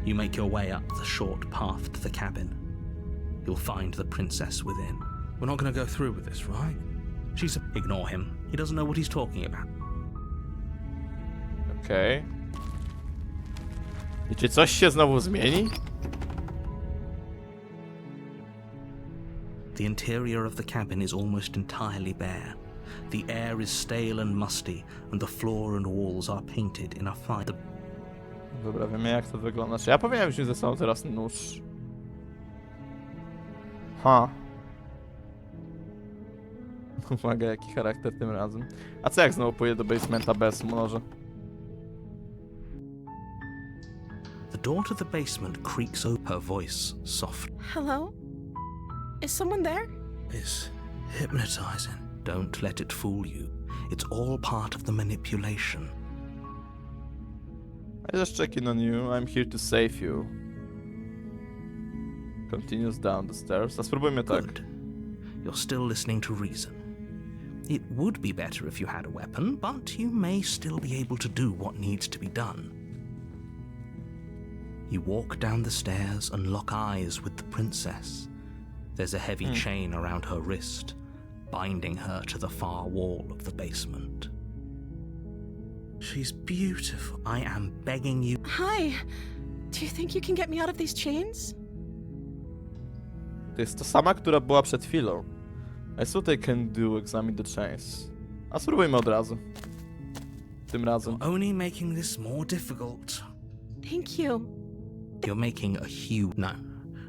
Speaker 2: You make your way up the short path to the cabin. You'll find the princess within. We're not going to go through with this, right? Ignore him. He doesn't know what he's talking about.
Speaker 1: Okej. I czy coś się znowu zmieni?
Speaker 2: The interior of the cabin is almost entirely bare. The air is stale and musty, and the floor and walls are painted in a fine...
Speaker 1: Dobra, wiemy jak to wygląda. Czy ja powinienem wziąć ze sobą teraz nóż? Ha. Uwaga, jaki charakter tym razem. A co jak znowu pójdę do basementa bez może?
Speaker 2: The door to the basement creaks open, her voice soft.
Speaker 5: Hello? Is someone there?
Speaker 2: It's hypnotizing. Don't let it fool you. It's all part of the manipulation.
Speaker 1: I just checking on you. I'm here to save you. Continues down the stairs. A spróbujmy tak.
Speaker 2: Good. You're still listening to reason. It would be better if you had a weapon, but you may still be able to do what needs to be done. You walk down the stairs and lock eyes with the princess. There's a heavy chain around her wrist, binding her to the far wall of the basement. She's beautiful. I am begging you.
Speaker 5: Hi. Do you think you can get me out of these chains?
Speaker 1: To jest ta sama, która była przed chwilą. I thought I can do examine the chains. A spróbujmy od razu. Tym razem.
Speaker 2: You're only making this more difficult.
Speaker 5: Thank you.
Speaker 2: You're making a huge... No.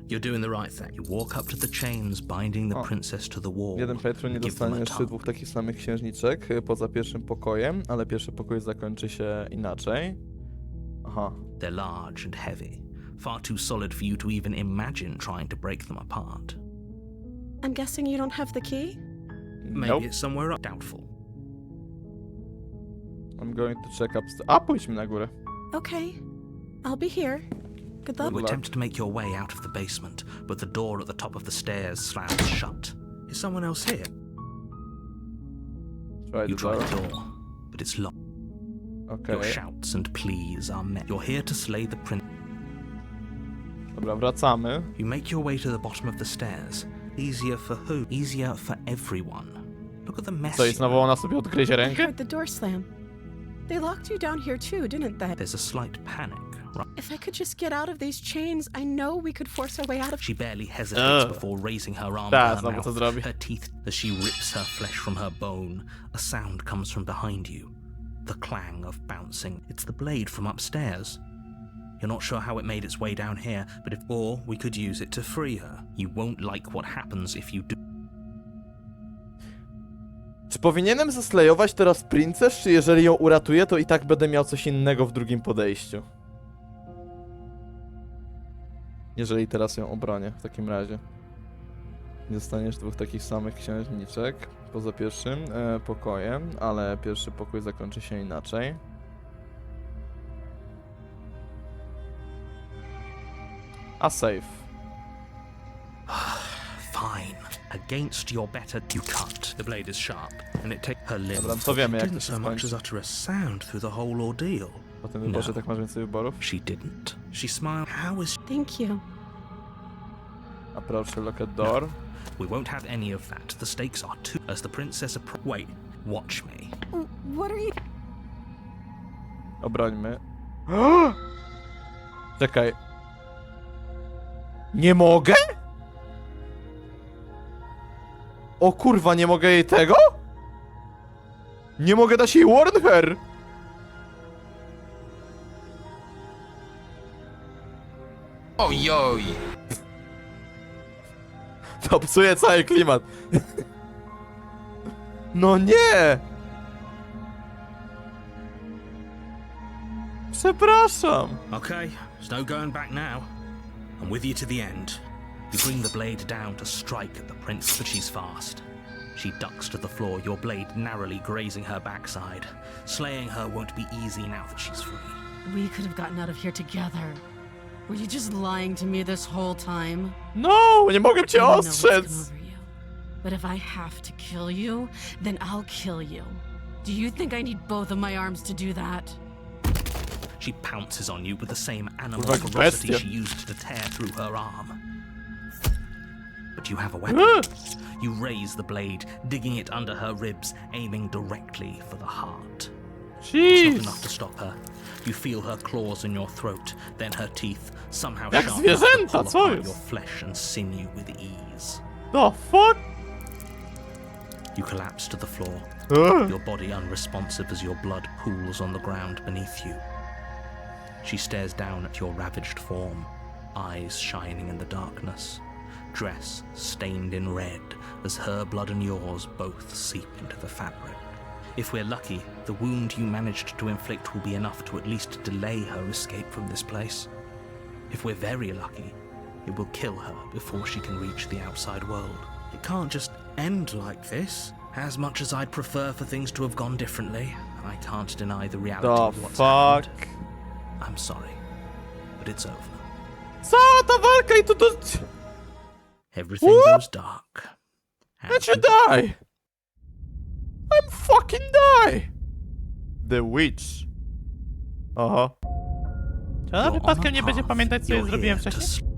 Speaker 2: You're doing the right thing. You walk up to the chains, binding the princess to the wall.
Speaker 1: Jeden patron nie
Speaker 2: Give them
Speaker 1: dostanie
Speaker 2: a
Speaker 1: jeszcze
Speaker 2: tongue.
Speaker 1: dwóch takich samych księżniczek poza pierwszym pokojem, ale pierwszy pokój zakończy się inaczej. Aha.
Speaker 2: They're large and heavy, far too solid for you to even imagine trying to break them apart.
Speaker 5: I'm guessing you don't have the key?
Speaker 2: Maybe
Speaker 1: Nope.
Speaker 2: it's somewhere up. Doubtful.
Speaker 1: I'm going to check upstairs. A, pójdźmy na górę.
Speaker 5: Okay. I'll be here. Good luck.
Speaker 2: You
Speaker 1: luck.
Speaker 2: attempt to make your way out of the basement, but the door at the top of the stairs slams shut. Is someone else here?
Speaker 1: Try
Speaker 2: You
Speaker 1: the
Speaker 2: try
Speaker 1: door.
Speaker 2: the door, but it's locked. Your
Speaker 1: Okej.
Speaker 2: shouts and pleas are met. You're here to slay the prince.
Speaker 1: Dobra, wracamy.
Speaker 2: You make your way to the bottom of the stairs. Easier for who? Easier for everyone. Look at the mess.
Speaker 1: Co, i znowu ona sobie odgryzie
Speaker 5: I
Speaker 1: rękę?
Speaker 5: heard the door slam. They locked you down here too, didn't they?
Speaker 2: There's a slight panic. Right.
Speaker 5: If I could just get out of these chains, I know we could force our way out of...
Speaker 2: She barely hesitates
Speaker 1: Ugh.
Speaker 2: before raising her arm
Speaker 1: Tak,
Speaker 2: to her
Speaker 1: znowu to
Speaker 2: mouth.
Speaker 1: zrobi.
Speaker 2: Her teeth as she rips her flesh from her bone. A sound comes from behind you. The clang of bouncing. It's the blade from upstairs. You're not sure how it made its way down here, but or we could use it to free her. You won't like what happens if you do.
Speaker 1: Czy powinienem zaslejować teraz Princess, czy jeżeli ją uratuję, to i tak będę miał coś innego w drugim podejściu? Jeżeli teraz ją obronię, w takim razie. Dostaniesz 2 takich samych księżniczek poza pierwszym pokojem, ale pierwszy pokój zakończy się inaczej. A safe.
Speaker 2: Fine. Against your better, you cut. The blade is sharp, and it takes her limb.
Speaker 1: Dobra, to wiemy, jak to
Speaker 2: Didn't
Speaker 1: się
Speaker 2: so much as
Speaker 1: skończy.
Speaker 2: utter a sound through the whole ordeal.
Speaker 1: Po tym wyborze
Speaker 2: No.
Speaker 1: tak masz więcej wyborów.
Speaker 2: She didn't. She smiled. How is
Speaker 5: Thank you.
Speaker 1: Approach the locked door.
Speaker 2: We won't have any of that. The stakes are too. As the princess Wait, watch me.
Speaker 5: What are you?
Speaker 1: Obrońmy. Czekaj. Nie mogę? O kurwa, nie mogę jej tego? Nie mogę dać jej warn her!
Speaker 6: Ojoj!
Speaker 1: To psuje cały klimat. No nie! Przepraszam.
Speaker 2: Okay, there's no going back now. I'm with you to the end. You bring the blade down to strike at the prince, but she's fast. She ducks to the floor, your blade narrowly grazing her backside. Slaying her won't be easy now that she's free.
Speaker 7: We could have gotten out of here together. Were you just lying to me this whole time?
Speaker 1: No, nie mogę cię
Speaker 7: I know what's come
Speaker 1: ostrzec.
Speaker 7: over you. But if I have to kill you, then I'll kill you. Do you think I need both of my arms to do that?
Speaker 2: She pounces on you with the same animal
Speaker 1: Kurwa, jak
Speaker 2: ferocity
Speaker 1: bestia.
Speaker 2: she used to tear through her arm. But you have a weapon. You raise the blade, digging it under her ribs, aiming directly for the heart. It's not
Speaker 1: Jeez.
Speaker 2: enough to stop her. You feel her claws in your throat, then her teeth, somehow
Speaker 1: Jak
Speaker 2: sharp enough to
Speaker 1: zwierzęta,
Speaker 2: pull
Speaker 1: co
Speaker 2: apart
Speaker 1: jest?
Speaker 2: your flesh and sinew with ease.
Speaker 1: The fuck?
Speaker 2: You collapse to the floor, your body unresponsive as your blood pools on the ground beneath you. She stares down at your ravaged form, eyes shining in the darkness, dress stained in red as her blood and yours both seep into the fabric. If we're lucky, the wound you managed to inflict will be enough to at least delay her escape from this place. If we're very lucky, it will kill her before she can reach the outside world. It can't just end like this. As much as I'd prefer for things to have gone differently, I can't deny the reality
Speaker 1: The
Speaker 2: of what's
Speaker 1: fuck?
Speaker 2: happened. I'm sorry, but it's over.
Speaker 1: Cała ta walka i to...
Speaker 2: Everything
Speaker 1: What?
Speaker 2: goes dark. And
Speaker 1: Let you die! I'm fucking die! The witch. Oho. Czy ona
Speaker 2: you're on
Speaker 1: wypadkiem
Speaker 2: a
Speaker 1: nie będzie
Speaker 2: path.
Speaker 1: pamiętać, co ja
Speaker 2: You're
Speaker 1: zrobiłem
Speaker 2: here to
Speaker 1: wcześniej?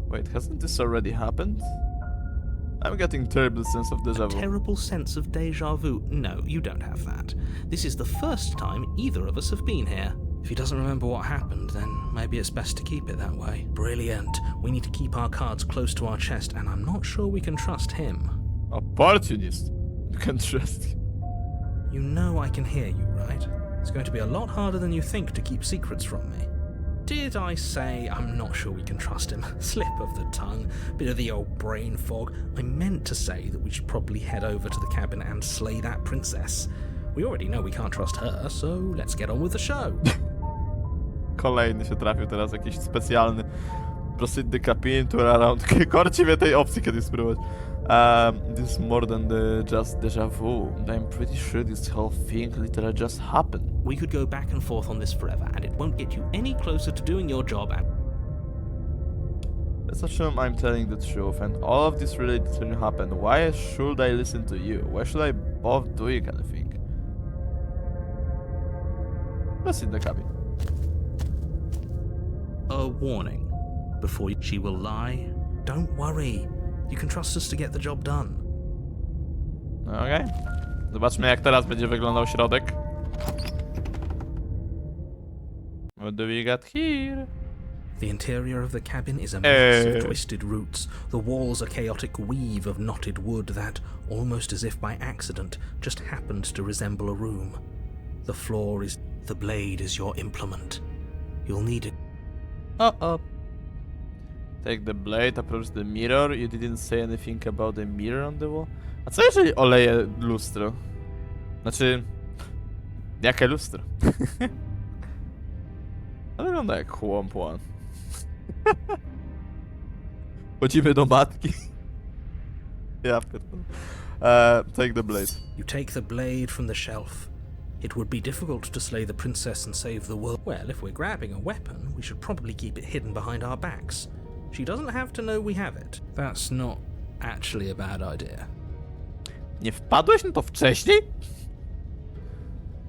Speaker 1: Wait, hasn't this already happened? I'm getting terrible sense of déjà vu.
Speaker 2: terrible sense of deja vu. No, you don't have that. This is the first time either of us have been here. If he doesn't remember what happened, then maybe it's best to keep it that way. Brilliant. We need to keep our cards close to our chest, and I'm not sure we can trust him.
Speaker 1: Opportunist. You can trust him.
Speaker 2: You know I can hear you, right? It's going to be a lot harder than you think to keep secrets from me. Did I say I'm not sure we can trust him? Slip of the tongue, bit of the old brain fog. I meant to say that we should probably head over to the cabin and slay that princess. We already know we can't trust her, so let's get on with the show.
Speaker 1: Kolejny się trafił teraz, jakiś specjalny. Proceed the cabin to around. Korci mnie tej opcji kiedyś spróbować. This is more than just déjà vu. I'm pretty sure this whole thing literally just happened.
Speaker 2: We could go back and forth on this forever, and it won't get you any closer to doing your job and...
Speaker 1: Let's assume I'm telling the truth and all of this really didn't happen. Why should I listen to you? Why should I bother doing anything? Let's in the cabin.
Speaker 2: A warning. Before she will lie, don't worry. You can trust us to get the job done.
Speaker 1: Okej. Zobaczmy, jak teraz będzie wyglądał środek. What do we got here?
Speaker 2: The interior of the cabin is a mess of twisted roots. The walls a chaotic weave of knotted wood that, almost as if by accident, just happened to resemble a room. The floor is... The blade is your implement. You'll need it.
Speaker 1: Uh-oh. Take the blade, approach the mirror. You didn't say anything about the mirror on the wall. A co jeżeli oleję lustro? Znaczy... Jakie lustro? To wygląda jak chłompła. Chodzimy do matki. Ja pierdolę. Take the blade.
Speaker 2: You take the blade from the shelf. It would be difficult to slay the princess and save the world.
Speaker 4: Well, if we're grabbing a weapon, we should probably keep it hidden behind our backs. She doesn't have to know we have it.
Speaker 2: That's not actually a bad idea.
Speaker 1: Nie wpadłeś na to wcześniej?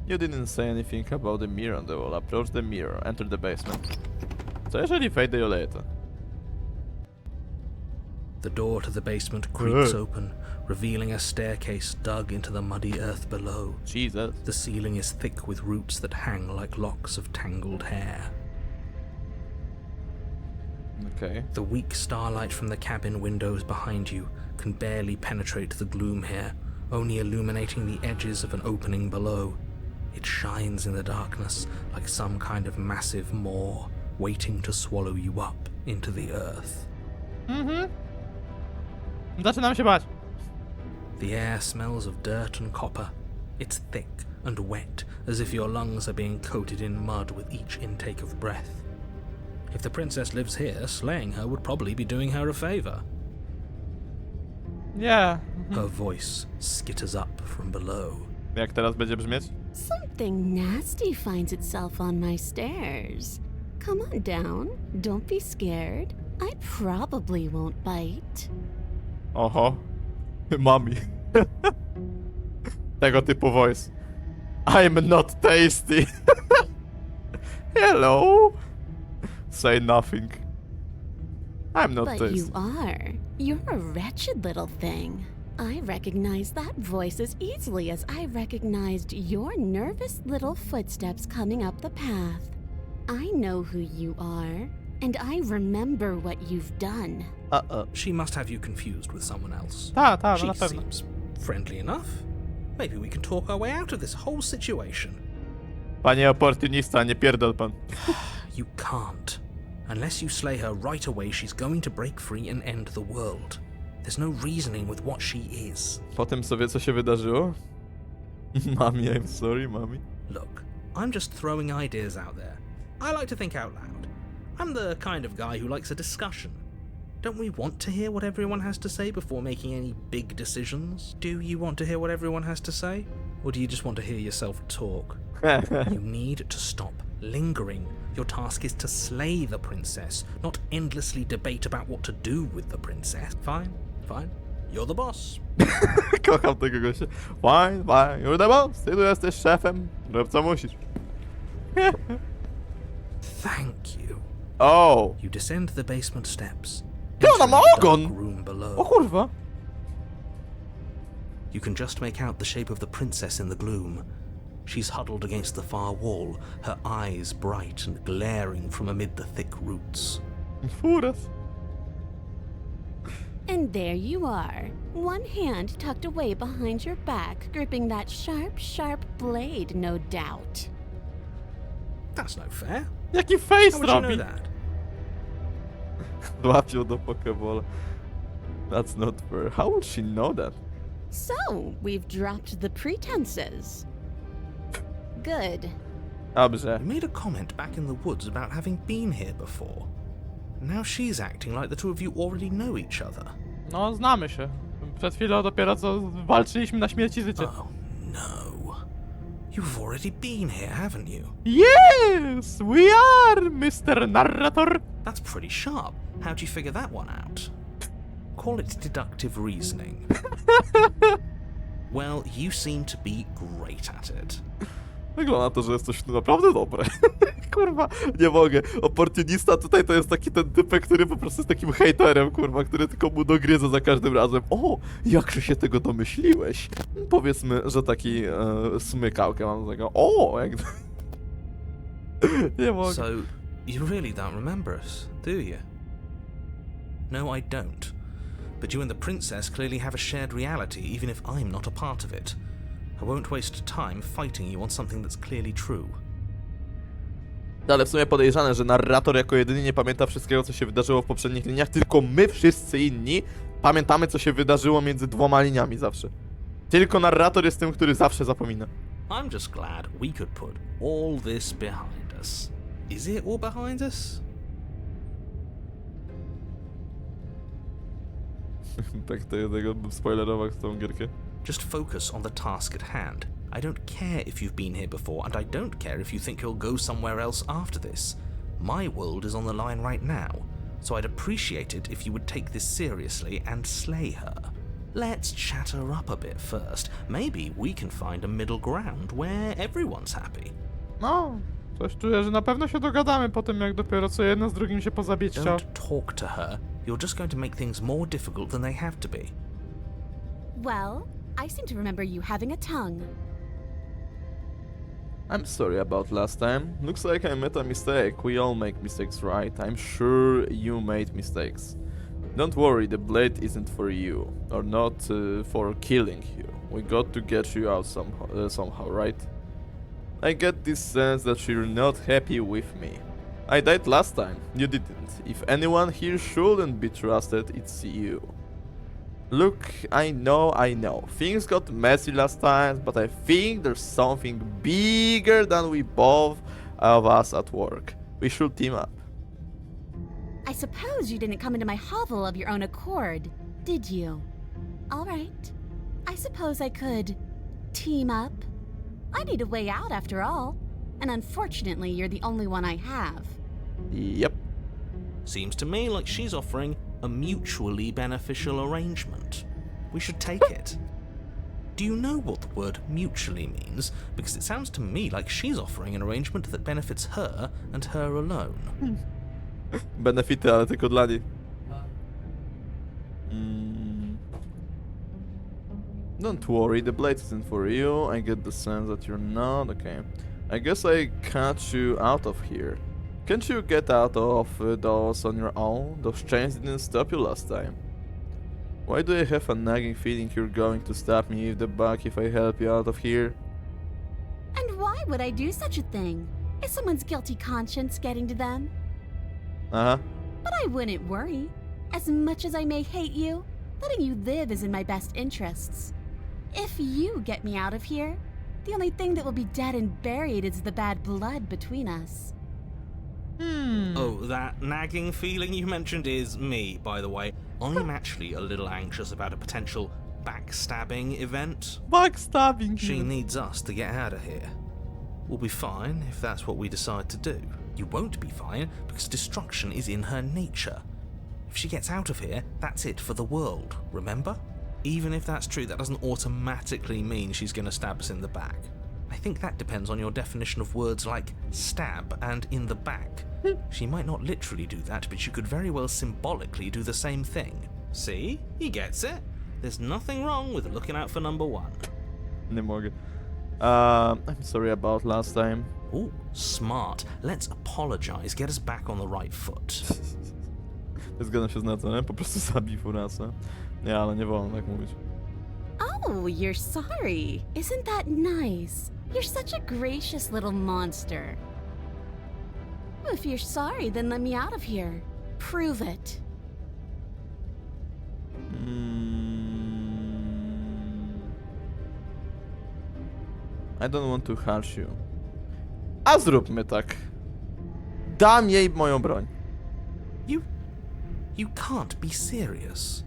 Speaker 1: You didn't say anything about the mirror on the wall. Approach the mirror. Enter the basement. Co jeżeli wejdę i oleję to?
Speaker 2: The door to the basement creaks open, revealing a staircase dug into the muddy earth below.
Speaker 1: Jesus.
Speaker 2: The ceiling is thick with roots that hang like locks of tangled hair.
Speaker 1: Okay.
Speaker 2: The weak starlight from the cabin windows behind you can barely penetrate the gloom here, only illuminating the edges of an opening below. It shines in the darkness like some kind of massive maw, waiting to swallow you up into the earth.
Speaker 1: Zaczynam się bać.
Speaker 2: The air smells of dirt and copper. It's thick and wet, as if your lungs are being coated in mud with each intake of breath. If the princess lives here, slaying her would probably be doing her a favor.
Speaker 1: Nie.
Speaker 2: Her voice skitters up from below.
Speaker 1: Jak teraz będzie brzmieć?
Speaker 6: Something nasty finds itself on my stairs. Come on down. Don't be scared. I probably won't bite.
Speaker 1: Oho. Mami. Tego typu voice. I'm not tasty. Hello. Say nothing. I'm not
Speaker 6: But
Speaker 1: tasty.
Speaker 6: you are. You're a wretched little thing. I recognize that voice as easily as I recognized your nervous little footsteps coming up the path. I know who you are, and I remember what you've done.
Speaker 2: She must have you confused with someone else.
Speaker 1: Ta, no
Speaker 2: She
Speaker 1: na pewno.
Speaker 2: seems friendly enough.
Speaker 4: Maybe we can talk our way out of this whole situation.
Speaker 1: Panie oportunista, nie pierdol pan.
Speaker 2: You can't. Unless you slay her right away, she's going to break free and end the world. There's no reasoning with what she is.
Speaker 1: Po tym sobie co się wydarzyło? Mami, I'm sorry, mami.
Speaker 4: Look, I'm just throwing ideas out there. I like to think out loud. I'm the kind of guy who likes a discussion. Don't we want to hear what everyone has to say before making any big decisions? Do you want to hear what everyone has to say? Or do you just want to hear yourself talk? You need to stop lingering. Your task is to slay the princess, not endlessly debate about what to do with the princess. Fine. You're the boss.
Speaker 1: Kocham tego gościa. Fine, you're the boss. Ty tu jesteś szefem. Rób co musisz.
Speaker 2: Thank you.
Speaker 1: Oh.
Speaker 2: You descend the basement steps.
Speaker 1: Ty, ona ma
Speaker 2: entering the
Speaker 1: ogon!
Speaker 2: dark room below.
Speaker 1: O kurwa.
Speaker 2: You can just make out the shape of the princess in the gloom. She's huddled against the far wall, her eyes bright and glaring from amid the thick roots.
Speaker 1: Furas.
Speaker 6: And there you are, one hand tucked away behind your back, gripping that sharp, sharp blade, no doubt.
Speaker 4: That's no fair.
Speaker 1: Jaki face
Speaker 4: How would you know
Speaker 1: robi?
Speaker 4: that?
Speaker 1: Złapił do Pokebola. That's not fair. How would she know that?
Speaker 6: So, we've dropped the pretenses. Good.
Speaker 1: Dobrze.
Speaker 4: You made a comment back in the woods about having been here before. Now she's acting like the two of you already know each other.
Speaker 1: No, znamy się. Przed chwilą dopiero co walczyliśmy na śmierć i życie.
Speaker 2: Oh no. You've already been here, haven't you?
Speaker 1: Yes, we are, Mr. Narrator.
Speaker 4: That's pretty sharp. How'd you figure that one out? Call it deductive reasoning. Well, you seem to be great at it.
Speaker 1: Wygląda na to, że jest coś naprawdę dobre. Kurwa, nie mogę. Oportunista tutaj to jest taki ten typek, który po prostu jest takim hejterem, kurwa, który tylko mu dogryza za każdym razem. O, jakże się tego domyśliłeś. Powiedzmy, że taki smykałkę mam do tego. O, jak... Nie mogę.
Speaker 4: So, you really don't remember us, do you? No, I don't. But you and the princess clearly have a shared reality, even if I'm not a part of it. I won't waste time fighting you on something that's clearly true.
Speaker 1: Ale w sumie podejrzane, że narrator jako jedyny nie pamięta wszystkiego, co się wydarzyło w poprzednich liniach, tylko my wszyscy inni pamiętamy, co się wydarzyło między dwoma liniami zawsze. Tylko narrator jest tym, który zawsze zapomina.
Speaker 4: I'm just glad we could put all this behind us. Is it all behind us?
Speaker 1: Tak tego bym spoilerował tą gierkę.
Speaker 4: Just focus on the task at hand. I don't care if you've been here before, and I don't care if you think you'll go somewhere else after this. My world is on the line right now, so I'd appreciate it if you would take this seriously and slay her. Let's chat her up a bit first. Maybe we can find a middle ground where everyone's happy.
Speaker 1: No, coś czuję, że na pewno się dogadamy po tym, jak dopiero co jedno z drugim się pozabić chciał.
Speaker 4: Don't talk to her. You're just going to make things more difficult than they have to be.
Speaker 6: Well, I seem to remember you having a tongue.
Speaker 1: I'm sorry about last time. Looks like I made a mistake. We all make mistakes, right? I'm sure you made mistakes. Don't worry, the blade isn't for you, or not for killing you. We got to get you out somehow, right? I get this sense that you're not happy with me. I died last time, you didn't. If anyone here shouldn't be trusted, it's you. Look, I know. Things got messy last time, but I think there's something bigger than we both of us at work. We should team up.
Speaker 6: I suppose you didn't come into my hovel of your own accord, did you? All right. I suppose I could team up. I need a way out after all, and unfortunately you're the only one I have.
Speaker 1: Yep.
Speaker 4: Seems to me like she's offering a mutually beneficial arrangement. We should take it. Do you know what the word mutually means? Because it sounds to me like she's offering an arrangement that benefits her and her alone.
Speaker 1: Benefity, ale tylko dla niej. Don't worry, the blade isn't for you. I get the sense that you're not. Okay. I guess I cut you out of here. Can't you get out of those on your own? Those chains didn't stop you last time. Why do I have a nagging feeling you're going to stab me in the back if I help you out of here?
Speaker 6: And why would I do such a thing? Is someone's guilty conscience getting to them?
Speaker 1: Uh-huh.
Speaker 6: But I wouldn't worry. As much as I may hate you, letting you live is in my best interests. If you get me out of here, the only thing that will be dead and buried is the bad blood between us.
Speaker 4: Oh, that nagging feeling you mentioned is me, by the way. I'm actually a little anxious about a potential backstabbing event.
Speaker 1: Backstabbing.
Speaker 4: She needs us to get out of here. We'll be fine if that's what we decide to do. You won't be fine because destruction is in her nature. If she gets out of here, that's it for the world, remember? Even if that's true, that doesn't automatically mean she's gonna stab us in the back. I think that depends on your definition of words like stab and in the back. She might not literally do that, but she could very well symbolically do the same thing. See? He gets it. There's nothing wrong with looking out for number one.
Speaker 1: Nie mogę. I'm sorry about last time.
Speaker 4: Ooh, smart. Let's apologize, get us back on the right foot.
Speaker 1: Zgadzam się z Neco, nie? Po prostu zabij furasę. Nie, ale nie wolno tak mówić.
Speaker 6: Oh, you're sorry. Isn't that nice? You're such a gracious little monster. If you're sorry, then let me out of here. Prove it.
Speaker 1: I don't want to hurt you. A zróbmy tak. Dam jej moją broń.
Speaker 4: You can't be serious.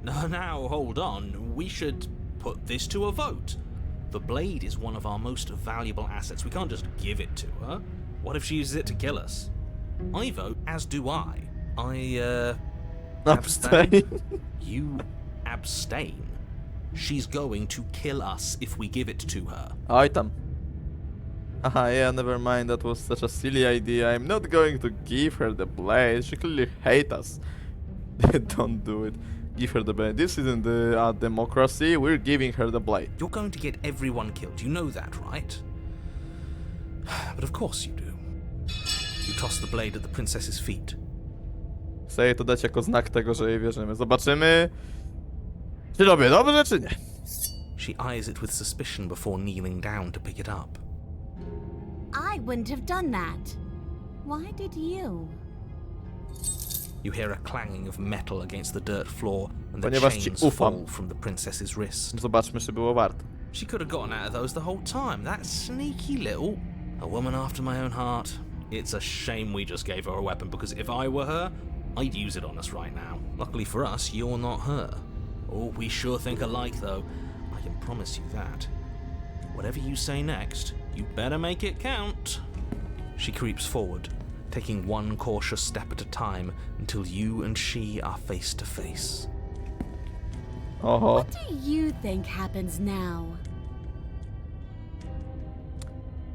Speaker 4: Now, hold on. We should put this to a vote. The blade is one of our most valuable assets. We can't just give it to her. What if she uses it to kill us? I vote, as do I.
Speaker 1: Abstain.
Speaker 4: You abstain. She's going to kill us if we give it to her.
Speaker 1: Oj tam. Haha, yeah, never mind, that was such a silly idea. I'm not going to give her the blade. She clearly hates us. Don't do it. Give her the blade. This isn't a democracy. We're giving her the blade.
Speaker 4: You're going to get everyone killed. You know that, right? But of course you do. You toss the blade at the princess's feet.
Speaker 1: Chcę jej to dać jako znak tego, że jej wierzymy. Zobaczymy, czy robię dobrze, czy nie.
Speaker 4: She eyes it with suspicion before kneeling down to pick it up.
Speaker 6: I wouldn't have done that. Why did you?
Speaker 4: You hear a clanging of metal against the dirt floor and the
Speaker 1: Ponieważ ci
Speaker 4: chains
Speaker 1: ufam.
Speaker 4: fall from the princess's wrist.
Speaker 1: Zobaczmy, czy było warto.
Speaker 4: She could have gotten out of those the whole time. That sneaky little... A woman after my own heart. It's a shame we just gave her a weapon, because if I were her, I'd use it on us right now. Luckily for us, you're not her. Oh, we sure think alike, though. I can promise you that. Whatever you say next, you better make it count. She creeps forward, taking one cautious step at a time until you and she are face to face.
Speaker 1: Oho.
Speaker 6: What do you think happens now?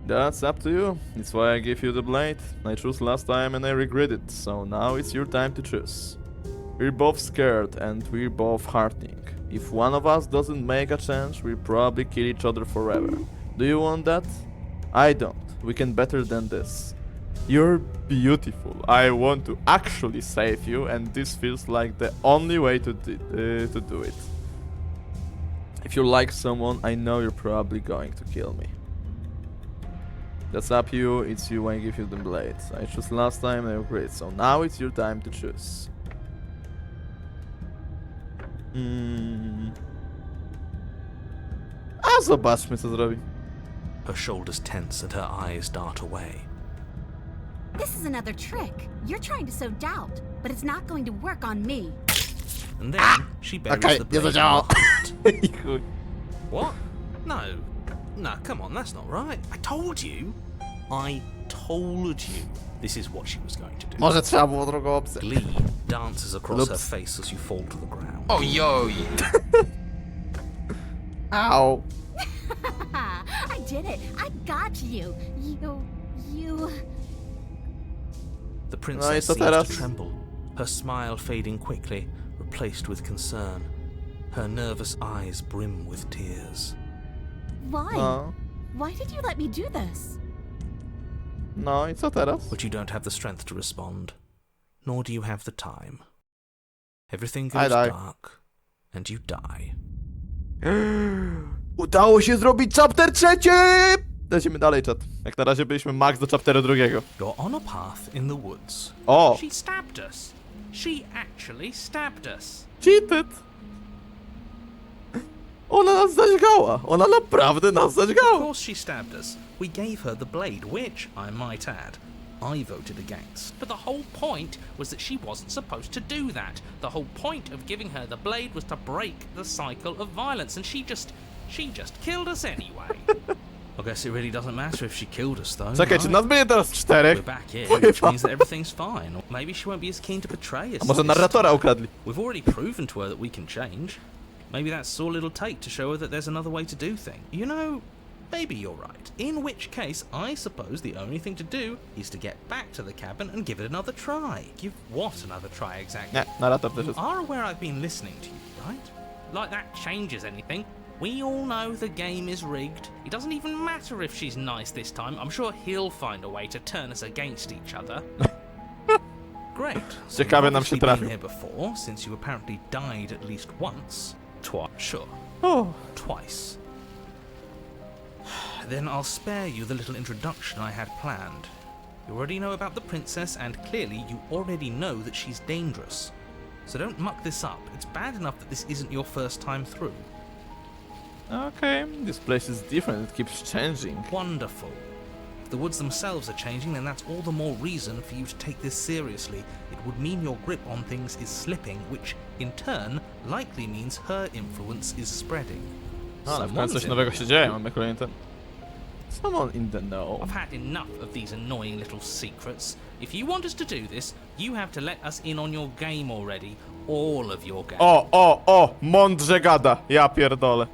Speaker 1: That's up to you. It's why I gave you the blade. I chose last time and I regret it, so now it's your time to choose. We're both scared and we're both heartening. If one of us doesn't make a change, we'll probably kill each other forever. Do you want that? I don't. We can better than this. You're beautiful. I want to actually save you, and this feels like the only way to do it. If you like someone, I know you're probably going to kill me. That's up to you. It's you when I give you the blade. I chose last time and I regret, so now it's your time to choose. A zobaczmy, co zrobi.
Speaker 4: Her shoulders tense and her eyes dart away.
Speaker 6: This is another trick. You're trying to sow doubt, but it's not going to work on me.
Speaker 4: And then she buries the blade in your heart.
Speaker 1: I chuj.
Speaker 4: What? No. No, come on, that's not right. I told you. This is what she was going to do.
Speaker 1: Może trzeba było drugą opcję.
Speaker 4: Glee dances across her
Speaker 1: Oops.
Speaker 4: face as you fall to the ground.
Speaker 8: Ojoj!
Speaker 1: Ow.
Speaker 6: I did it. I got you. You...
Speaker 4: The
Speaker 1: No i
Speaker 4: princess
Speaker 1: co
Speaker 4: seems
Speaker 1: teraz?
Speaker 4: to tremble, her smile fading quickly, replaced with concern. Her nervous eyes brim with tears.
Speaker 6: Why?
Speaker 1: No.
Speaker 6: Why did you let me do this?
Speaker 1: No i co teraz?
Speaker 4: But you don't have the strength to respond, nor do you have the time. Everything
Speaker 1: I
Speaker 4: goes
Speaker 1: die.
Speaker 4: dark, and you die.
Speaker 1: Udało się zrobić chapter 3! Lecimy dalej, czat. Jak na razie byliśmy max do chapteru 2.
Speaker 4: You're on a path in the woods.
Speaker 1: O!
Speaker 4: She stabbed us. She actually stabbed us.
Speaker 1: Cheated! Ona nas zaćgała! Ona naprawdę nas
Speaker 4: Of
Speaker 1: zaćgała!
Speaker 4: course she stabbed us. We gave her the blade, which, I might add, I voted against. But the whole point was that she wasn't supposed to do that. The whole point of giving her the blade was to break the cycle of violence, and she just killed us anyway. I guess it really doesn't matter if she killed us, though.
Speaker 1: Czekaj, czy
Speaker 4: right?
Speaker 1: nas będzie teraz 4?
Speaker 4: We're back here, which means that everything's fine. Or maybe she won't be as keen to betray us.
Speaker 1: A może
Speaker 4: this
Speaker 1: narratora
Speaker 4: time.
Speaker 1: ukradli?
Speaker 4: We've already proven to her that we can change. Maybe that's all it'll take to show her that there's another way to do things. You know, maybe you're right. In which case, I suppose the only thing to do is to get back to the cabin and give it another try. Give what another try exactly?
Speaker 1: Nie, narrator też
Speaker 4: You
Speaker 1: jest.
Speaker 4: are aware I've been listening to you, right? Like that changes anything. We all know the game is rigged. It doesn't even matter if she's nice this time. I'm sure he'll find a way to turn us against each other. Great. So
Speaker 1: Ciekawe
Speaker 4: you've
Speaker 1: nam się
Speaker 4: obviously been
Speaker 1: trafił.
Speaker 4: here before, since you apparently died at least once. Twice. Sure.
Speaker 1: O,
Speaker 4: Twice. Then I'll spare you the little introduction I had planned. You already know about the princess, and clearly you already know that she's dangerous. So don't muck this up. It's bad enough that this isn't your first time through.
Speaker 1: okay, this place is different, it keeps changing.
Speaker 4: Wonderful. If the woods themselves are changing, then that's all the more reason for you to take this seriously. It would mean your grip on things is slipping, which in turn likely means her influence is spreading.
Speaker 1: A, na przykład
Speaker 4: Someone's
Speaker 1: coś
Speaker 4: in
Speaker 1: nowego
Speaker 4: the
Speaker 1: się
Speaker 4: know.
Speaker 1: dzieje, mamy kolejny ten... Someone in the know.
Speaker 4: I've had enough of these annoying little secrets. If you want us to do this, you have to let us in on your game already. All of your game.
Speaker 1: O! Mądrze gada! Ja pierdolę.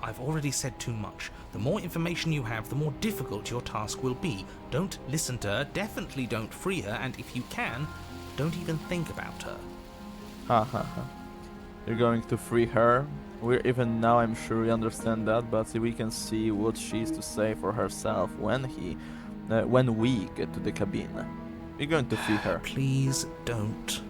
Speaker 4: I've already said too much. The more information you have, the more difficult your task will be. Don't listen to her, definitely don't free her, and if you can, don't even think about her.
Speaker 1: Ha ha ha. You're going to free her? We're even now, I'm sure you understand that, but we can see what she's to say for herself when we get to the cabin. We're going to free her.
Speaker 4: Please don't.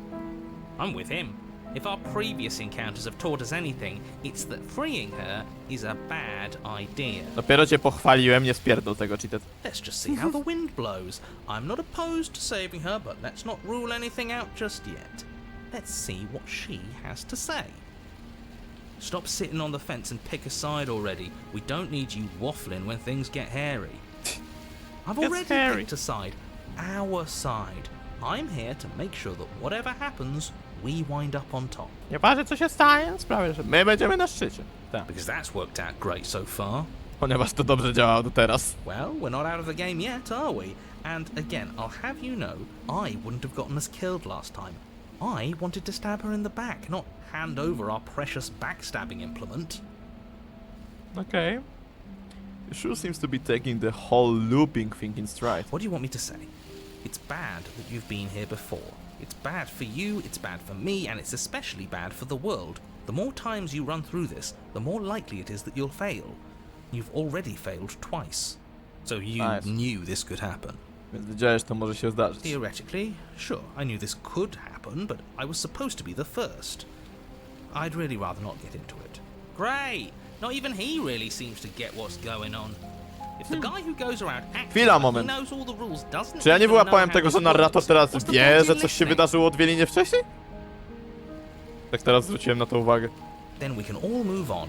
Speaker 4: I'm with him. If our previous encounters have taught us anything, it's that freeing her is a bad idea.
Speaker 1: Dopiero cię pochwaliłem, nie spierdol tego, cheated.
Speaker 4: Let's just see how the wind blows. I'm not opposed to saving her, but let's not rule anything out just yet. Let's see what she has to say. Stop sitting on the fence and pick a side already. We don't need you waffling when things get hairy. I've already picked a side. Our side. I'm here to make sure that whatever happens, we wind up on top.
Speaker 1: Nieważne co się stanie, sprawię, że my będziemy na szczycie. Tak.
Speaker 4: Because that's worked out great so far.
Speaker 1: Ponieważ to dobrze działało do teraz.
Speaker 4: Well, we're not out of the game yet, are we? And again, I'll have you know, I wouldn't have gotten us killed last time. I wanted to stab her in the back, not hand over our precious backstabbing implement.
Speaker 1: Okay. You sure seems to be taking the whole looping thing in stride.
Speaker 4: What do you want me to say? It's bad that you've been here before. It's bad for you, it's bad for me, and it's especially bad for the world. The more times you run through this, the more likely it is that you'll fail. You've already failed twice. So you knew this could happen.
Speaker 1: Więc wiedziałeś, to może się zdarzyć.
Speaker 4: Theoretically, sure, I knew this could happen, but I was supposed to be the first. I'd really rather not get into it. Great! Not even he really seems to get what's going on. If the guy who goes around acting like he knows all the rules doesn't
Speaker 1: Czy ja nie
Speaker 4: even know
Speaker 1: wyłapałem
Speaker 4: how
Speaker 1: tego,
Speaker 4: this
Speaker 1: że narrator
Speaker 4: works,
Speaker 1: teraz
Speaker 4: what's the
Speaker 1: wie,
Speaker 4: point
Speaker 1: że
Speaker 4: in
Speaker 1: coś się
Speaker 4: listening?
Speaker 1: wydarzyło 2 linie wcześniej? Tak teraz zwróciłem na to uwagę.
Speaker 4: Then we can all move on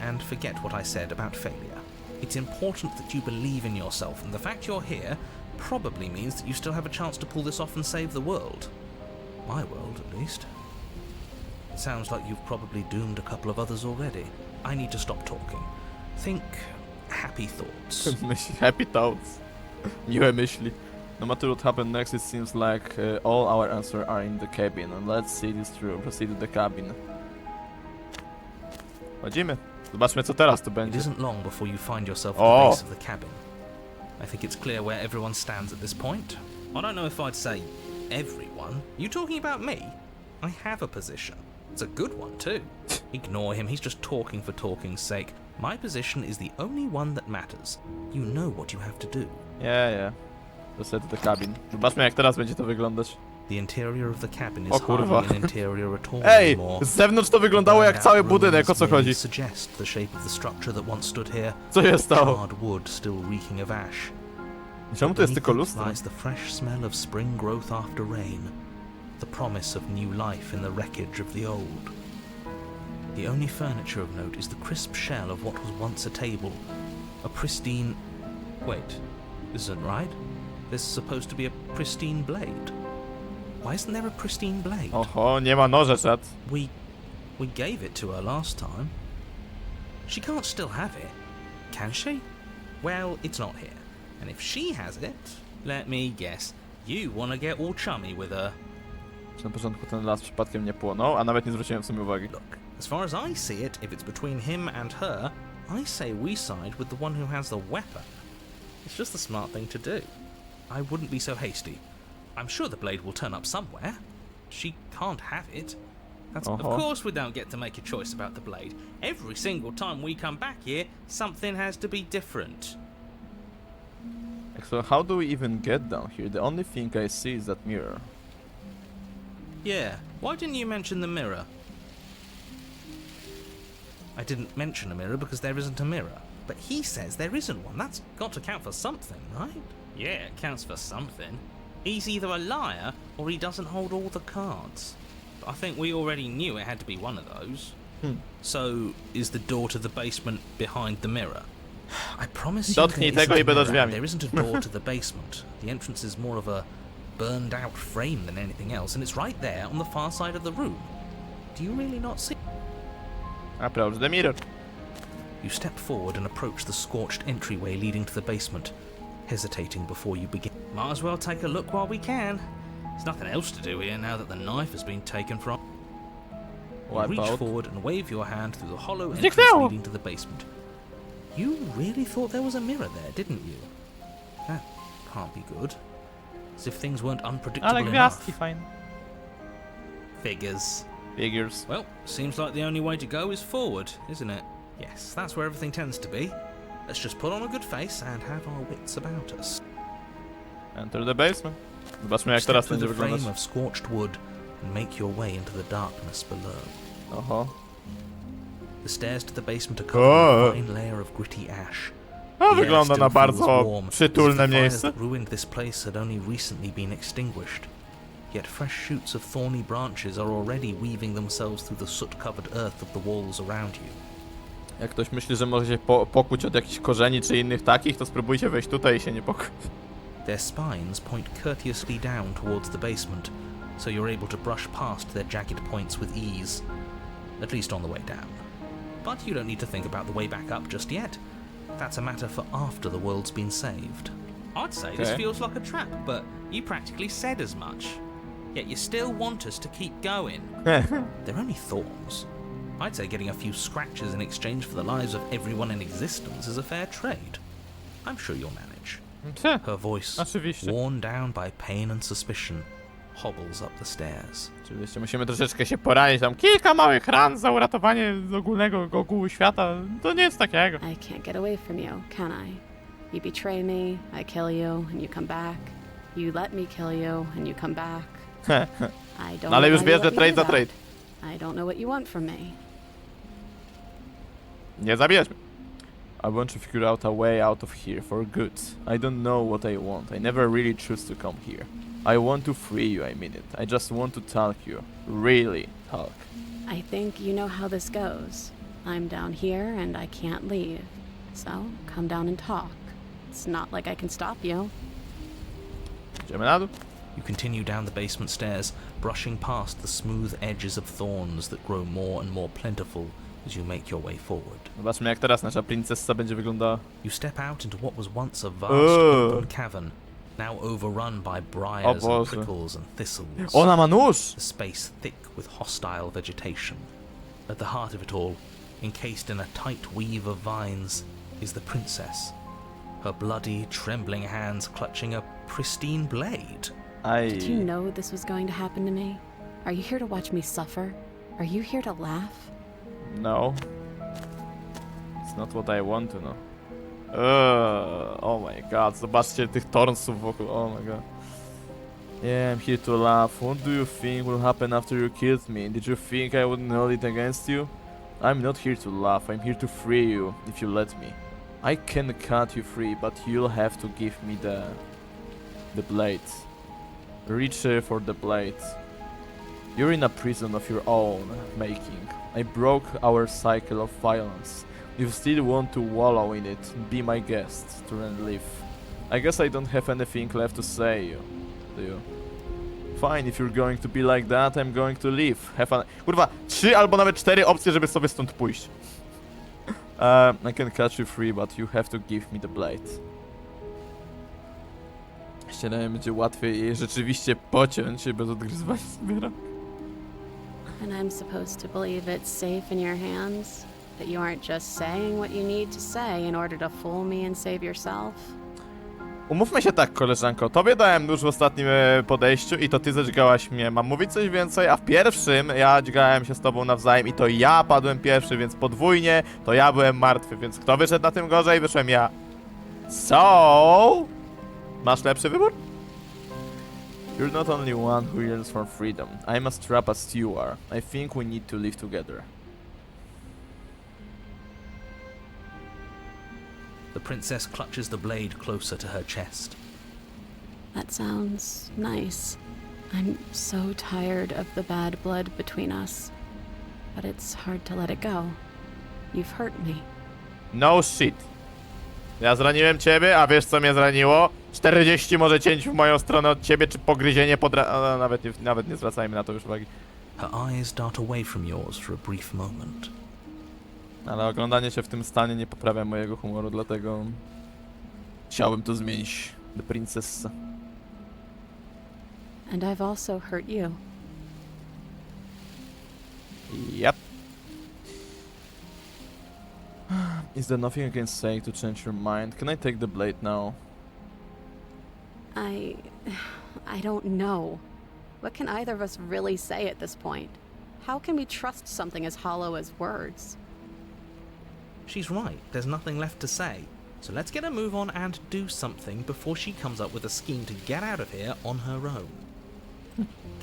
Speaker 4: and forget what I said about failure. It's important that you believe in yourself, and the fact you're here probably means that you still have a chance to pull this off and save the world. My world, at least. It sounds like you've probably doomed a couple of others already. I need to stop talking. Think happy thoughts.
Speaker 1: Happy thoughts. Miłe myśli. No matter what happened next, it seems like all our answers are in the cabin. And let's see this through. Proceed to the cabin. Chodzimy. Zobaczmy, co teraz tu
Speaker 4: It
Speaker 1: będzie.
Speaker 4: isn't long before you find yourself at the base of the cabin. I think it's clear where everyone stands at this point. I don't know if I'd say everyone. You talking about me? I have a position. It's a good one too. Ignore him, he's just talking for talking's sake. My position is the only one that matters. You know what you have to do.
Speaker 1: Yeah. Proceed to the cabin. Zobaczmy, jak teraz będzie to wyglądać.
Speaker 4: The interior of the cabin is
Speaker 1: O kurwa.
Speaker 4: hardly an interior at all
Speaker 1: Ej!
Speaker 4: anymore.
Speaker 1: Z zewnątrz to wyglądało jak cały budynek, o co chodzi?
Speaker 4: Suggest the shape of the structure that once stood here.
Speaker 1: Co się stało?
Speaker 4: Hard wood still reeking of ash.
Speaker 1: Czemu to jest tylko lustro?
Speaker 4: Lies the fresh smell of spring growth after rain, the promise of new life in the wreckage of the old. The only furniture of note is the crisp shell of what was once a table, a pristine... Wait, this isn't right. There's supposed to be a pristine blade. Why isn't there a pristine blade?
Speaker 1: Oho, nie ma noża, czat.
Speaker 4: We gave it to her last time. She can't still have it, can she? Well, it's not here. And if she has it, let me guess, you want to get all chummy with her.
Speaker 1: Na początku ten las przypadkiem nie płonął, a nawet nie zwróciłem w sumie uwagi.
Speaker 4: Look, as far as I see it, if it's between him and her, I say we side with the one who has the weapon. It's just the smart thing to do. I wouldn't be so hasty. I'm sure the blade will turn up somewhere. She can't have it. Of course we don't get to make a choice about the blade. Every single time we come back here, something has to be different.
Speaker 1: So how do we even get down here? The only thing I see is that mirror.
Speaker 4: Yeah, why didn't you mention the mirror? I didn't mention a mirror because there isn't a mirror. But he says there isn't one. That's got to count for something, right? Yeah, it counts for something. He's either a liar or he doesn't hold all the cards. But I think we already knew it had to be one of those. So, is the door to the basement behind the mirror? I promise you
Speaker 1: Dotknij tego i będą drzwiami.
Speaker 4: there isn't a door to the basement. The entrance is more of a burned out frame than anything else, and it's right there on the far side of the room. Do you really not see?
Speaker 1: Approach the mirror.
Speaker 4: You step forward and approach the scorched entryway leading to the basement, hesitating before you begin. Might as well take a look while we can. There's nothing else to do here now that the knife has been taken from. You reach forward and wave your hand through the hollow entrance leading to the basement. You really thought there was a mirror there, didn't you? That can't be good. As if things weren't unpredictable
Speaker 1: Ale
Speaker 4: enough.
Speaker 1: gwiazdki fajne.
Speaker 4: Figures.
Speaker 1: Figures.
Speaker 4: Well, seems like the only way to go is forward, isn't it? Yes, that's where everything tends to be. Let's just put on a good face and have our wits about us.
Speaker 1: Enter the basement. Zobaczmy, jak
Speaker 4: Step
Speaker 1: teraz
Speaker 4: through
Speaker 1: będzie
Speaker 4: the frame
Speaker 1: wyglądać.
Speaker 4: of scorched wood,
Speaker 2: and make your way into the darkness below.
Speaker 1: Oho.
Speaker 2: The stairs to the basement are covered in a fine layer of gritty ash.
Speaker 1: No,
Speaker 2: The air
Speaker 1: wygląda
Speaker 2: still
Speaker 1: na
Speaker 2: feels
Speaker 1: bardzo
Speaker 2: warm, as if
Speaker 1: przytulne
Speaker 2: the fires
Speaker 1: miejsce.
Speaker 2: that ruined this place had only recently been extinguished. Yet fresh shoots of thorny branches are already weaving themselves through the soot-covered earth of the walls around you.
Speaker 1: Jak ktoś myśli, że może się pokuć od jakichś korzeni czy innych takich, to spróbujcie wejść tutaj i się nie pokuć.
Speaker 2: Their spines point courteously down towards the basement, so you're able to brush past their jagged points with ease. At least on the way down. But you don't need to think about the way back up just yet. That's a matter for after the world's been saved.
Speaker 4: I'd say this feels like a trap, but you practically said as much. Yet you still want us to keep going.
Speaker 2: They're only thorns. I'd say getting a few scratches in exchange for the lives of everyone in existence is a fair trade. I'm sure you'll manage. Her voice,
Speaker 1: Oczywiście.
Speaker 2: worn down by pain and suspicion, hobbles up the stairs.
Speaker 1: Oczywiście, musimy troszeczkę się poranić, tam kilka małych ran za uratowanie ogółu świata, to nic takiego.
Speaker 8: I can't get away from you, can I? You betray me, I kill you, and you come back. You let me kill you, and you come back. I don't
Speaker 1: No ale
Speaker 8: know
Speaker 1: już
Speaker 8: how
Speaker 1: wiesz,
Speaker 8: you
Speaker 1: że
Speaker 8: let me
Speaker 1: trade
Speaker 8: do
Speaker 1: za
Speaker 8: that.
Speaker 1: trade.
Speaker 8: I don't know what you want from me.
Speaker 1: Nie zabijesz mnie. I want to figure out a way out of here for good. I don't know what I want. I never really choose to come here. I want to free you, I mean it. I just want to talk you. Really talk.
Speaker 8: I think you know how this goes. I'm down here and I can't leave. So, come down and talk. It's not like I can stop you.
Speaker 1: Idziemy na dół.
Speaker 2: You continue down the basement stairs, brushing past the smooth edges of thorns that grow more and more plentiful as you make your way forward.
Speaker 1: Zobaczmy, jak teraz nasza princessa będzie wyglądała.
Speaker 2: You step out into what was once a vast
Speaker 1: Ugh.
Speaker 2: open cavern, now overrun by briars
Speaker 1: O
Speaker 2: and
Speaker 1: Boże.
Speaker 2: prickles and thistles.
Speaker 1: Ona ma nóż!
Speaker 2: The space thick with hostile vegetation. At the heart of it all, encased in a tight weave of vines, is the princess. Her bloody, trembling hands clutching a pristine blade.
Speaker 8: Did you know this was going to happen to me? Are you here to watch me suffer? Are you here to laugh?
Speaker 1: No. It's not what I want to know. Oh my god, zobaczcie tych tornsów wokół, oh my god. Yeah, I'm here to laugh. What do you think will happen after you killed me? Did you think I wouldn't hold it against you? I'm not here to laugh, I'm here to free you, if you let me. I can cut you free, but you'll have to give me the blades. Reach for the blades. You're in a prison of your own making. I broke our cycle of violence. You still want to wallow in it, be my guest, to then leave. I guess I don't have anything left to say, do you? Fine, if you're going to be like that, I'm going to leave. Have a... Kurwa, 3 albo nawet 4 opcje, żeby sobie stąd pójść. I can catch you free, but you have to give me the blade. Ścianami będzie łatwiej jej rzeczywiście pociąć się bez odgryzwania sobie rąk.
Speaker 8: And I'm supposed to believe it's safe in your hands? That you aren't just saying what you need to say in order to fool me and save yourself?
Speaker 1: Umówmy się tak, koleżanko, tobie dałem nóż w ostatnim podejściu i to ty zadźgałaś mnie. Mam mówić coś więcej, a w pierwszym ja dźgałem się z tobą nawzajem i to ja padłem pierwszy, więc podwójnie to ja byłem martwy, więc kto wyszedł na tym gorzej? Wyszłem ja. So... Masz lepszy wybór? You're not only one who yearns for freedom. I'm as trapped as you are. I think we need to live together.
Speaker 2: The princess clutches the blade closer to her chest.
Speaker 8: That sounds nice. I'm so tired of the bad blood between us. But it's hard to let it go. You've hurt me.
Speaker 1: No shit. Ja zraniłem ciebie, a wiesz co mnie zraniło? 40 może cięć w moją stronę od ciebie, czy pogryzienie nawet nie zwracajmy na to już uwagi.
Speaker 2: Her eyes dart away from yours for a brief moment.
Speaker 1: Ale oglądanie się w tym stanie nie poprawia mojego humoru, dlatego... Chciałbym to zmienić. The Princess.
Speaker 8: And I've also hurt you.
Speaker 1: Yep. Is there nothing I can say to change your mind? Can I take the blade now?
Speaker 8: I don't know. What can either of us really say at this point? How can we trust something as hollow as words?
Speaker 4: She's right, there's nothing left to say. So let's get a move on and do something before she comes up with a scheme to get out of here on her own.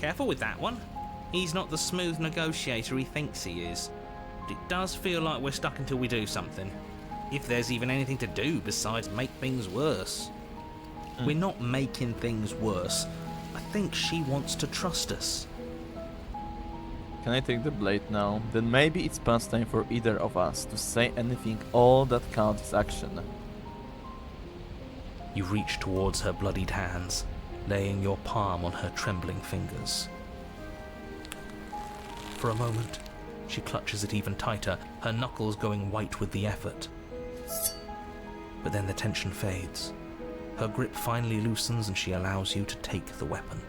Speaker 4: Careful with that one. He's not the smooth negotiator he thinks he is. But it does feel like we're stuck until we do something. If there's even anything to do besides make things worse. We're not making things worse. I think she wants to trust us.
Speaker 1: Can I take the blade now? Then maybe it's past time for either of us to say anything. All that counts is action.
Speaker 4: You reach towards her bloodied hands, laying your palm on her trembling fingers. For a moment, she clutches it even tighter, her knuckles going white with the effort. But then the tension fades. Her grip finally loosens and she allows you to take the weapon.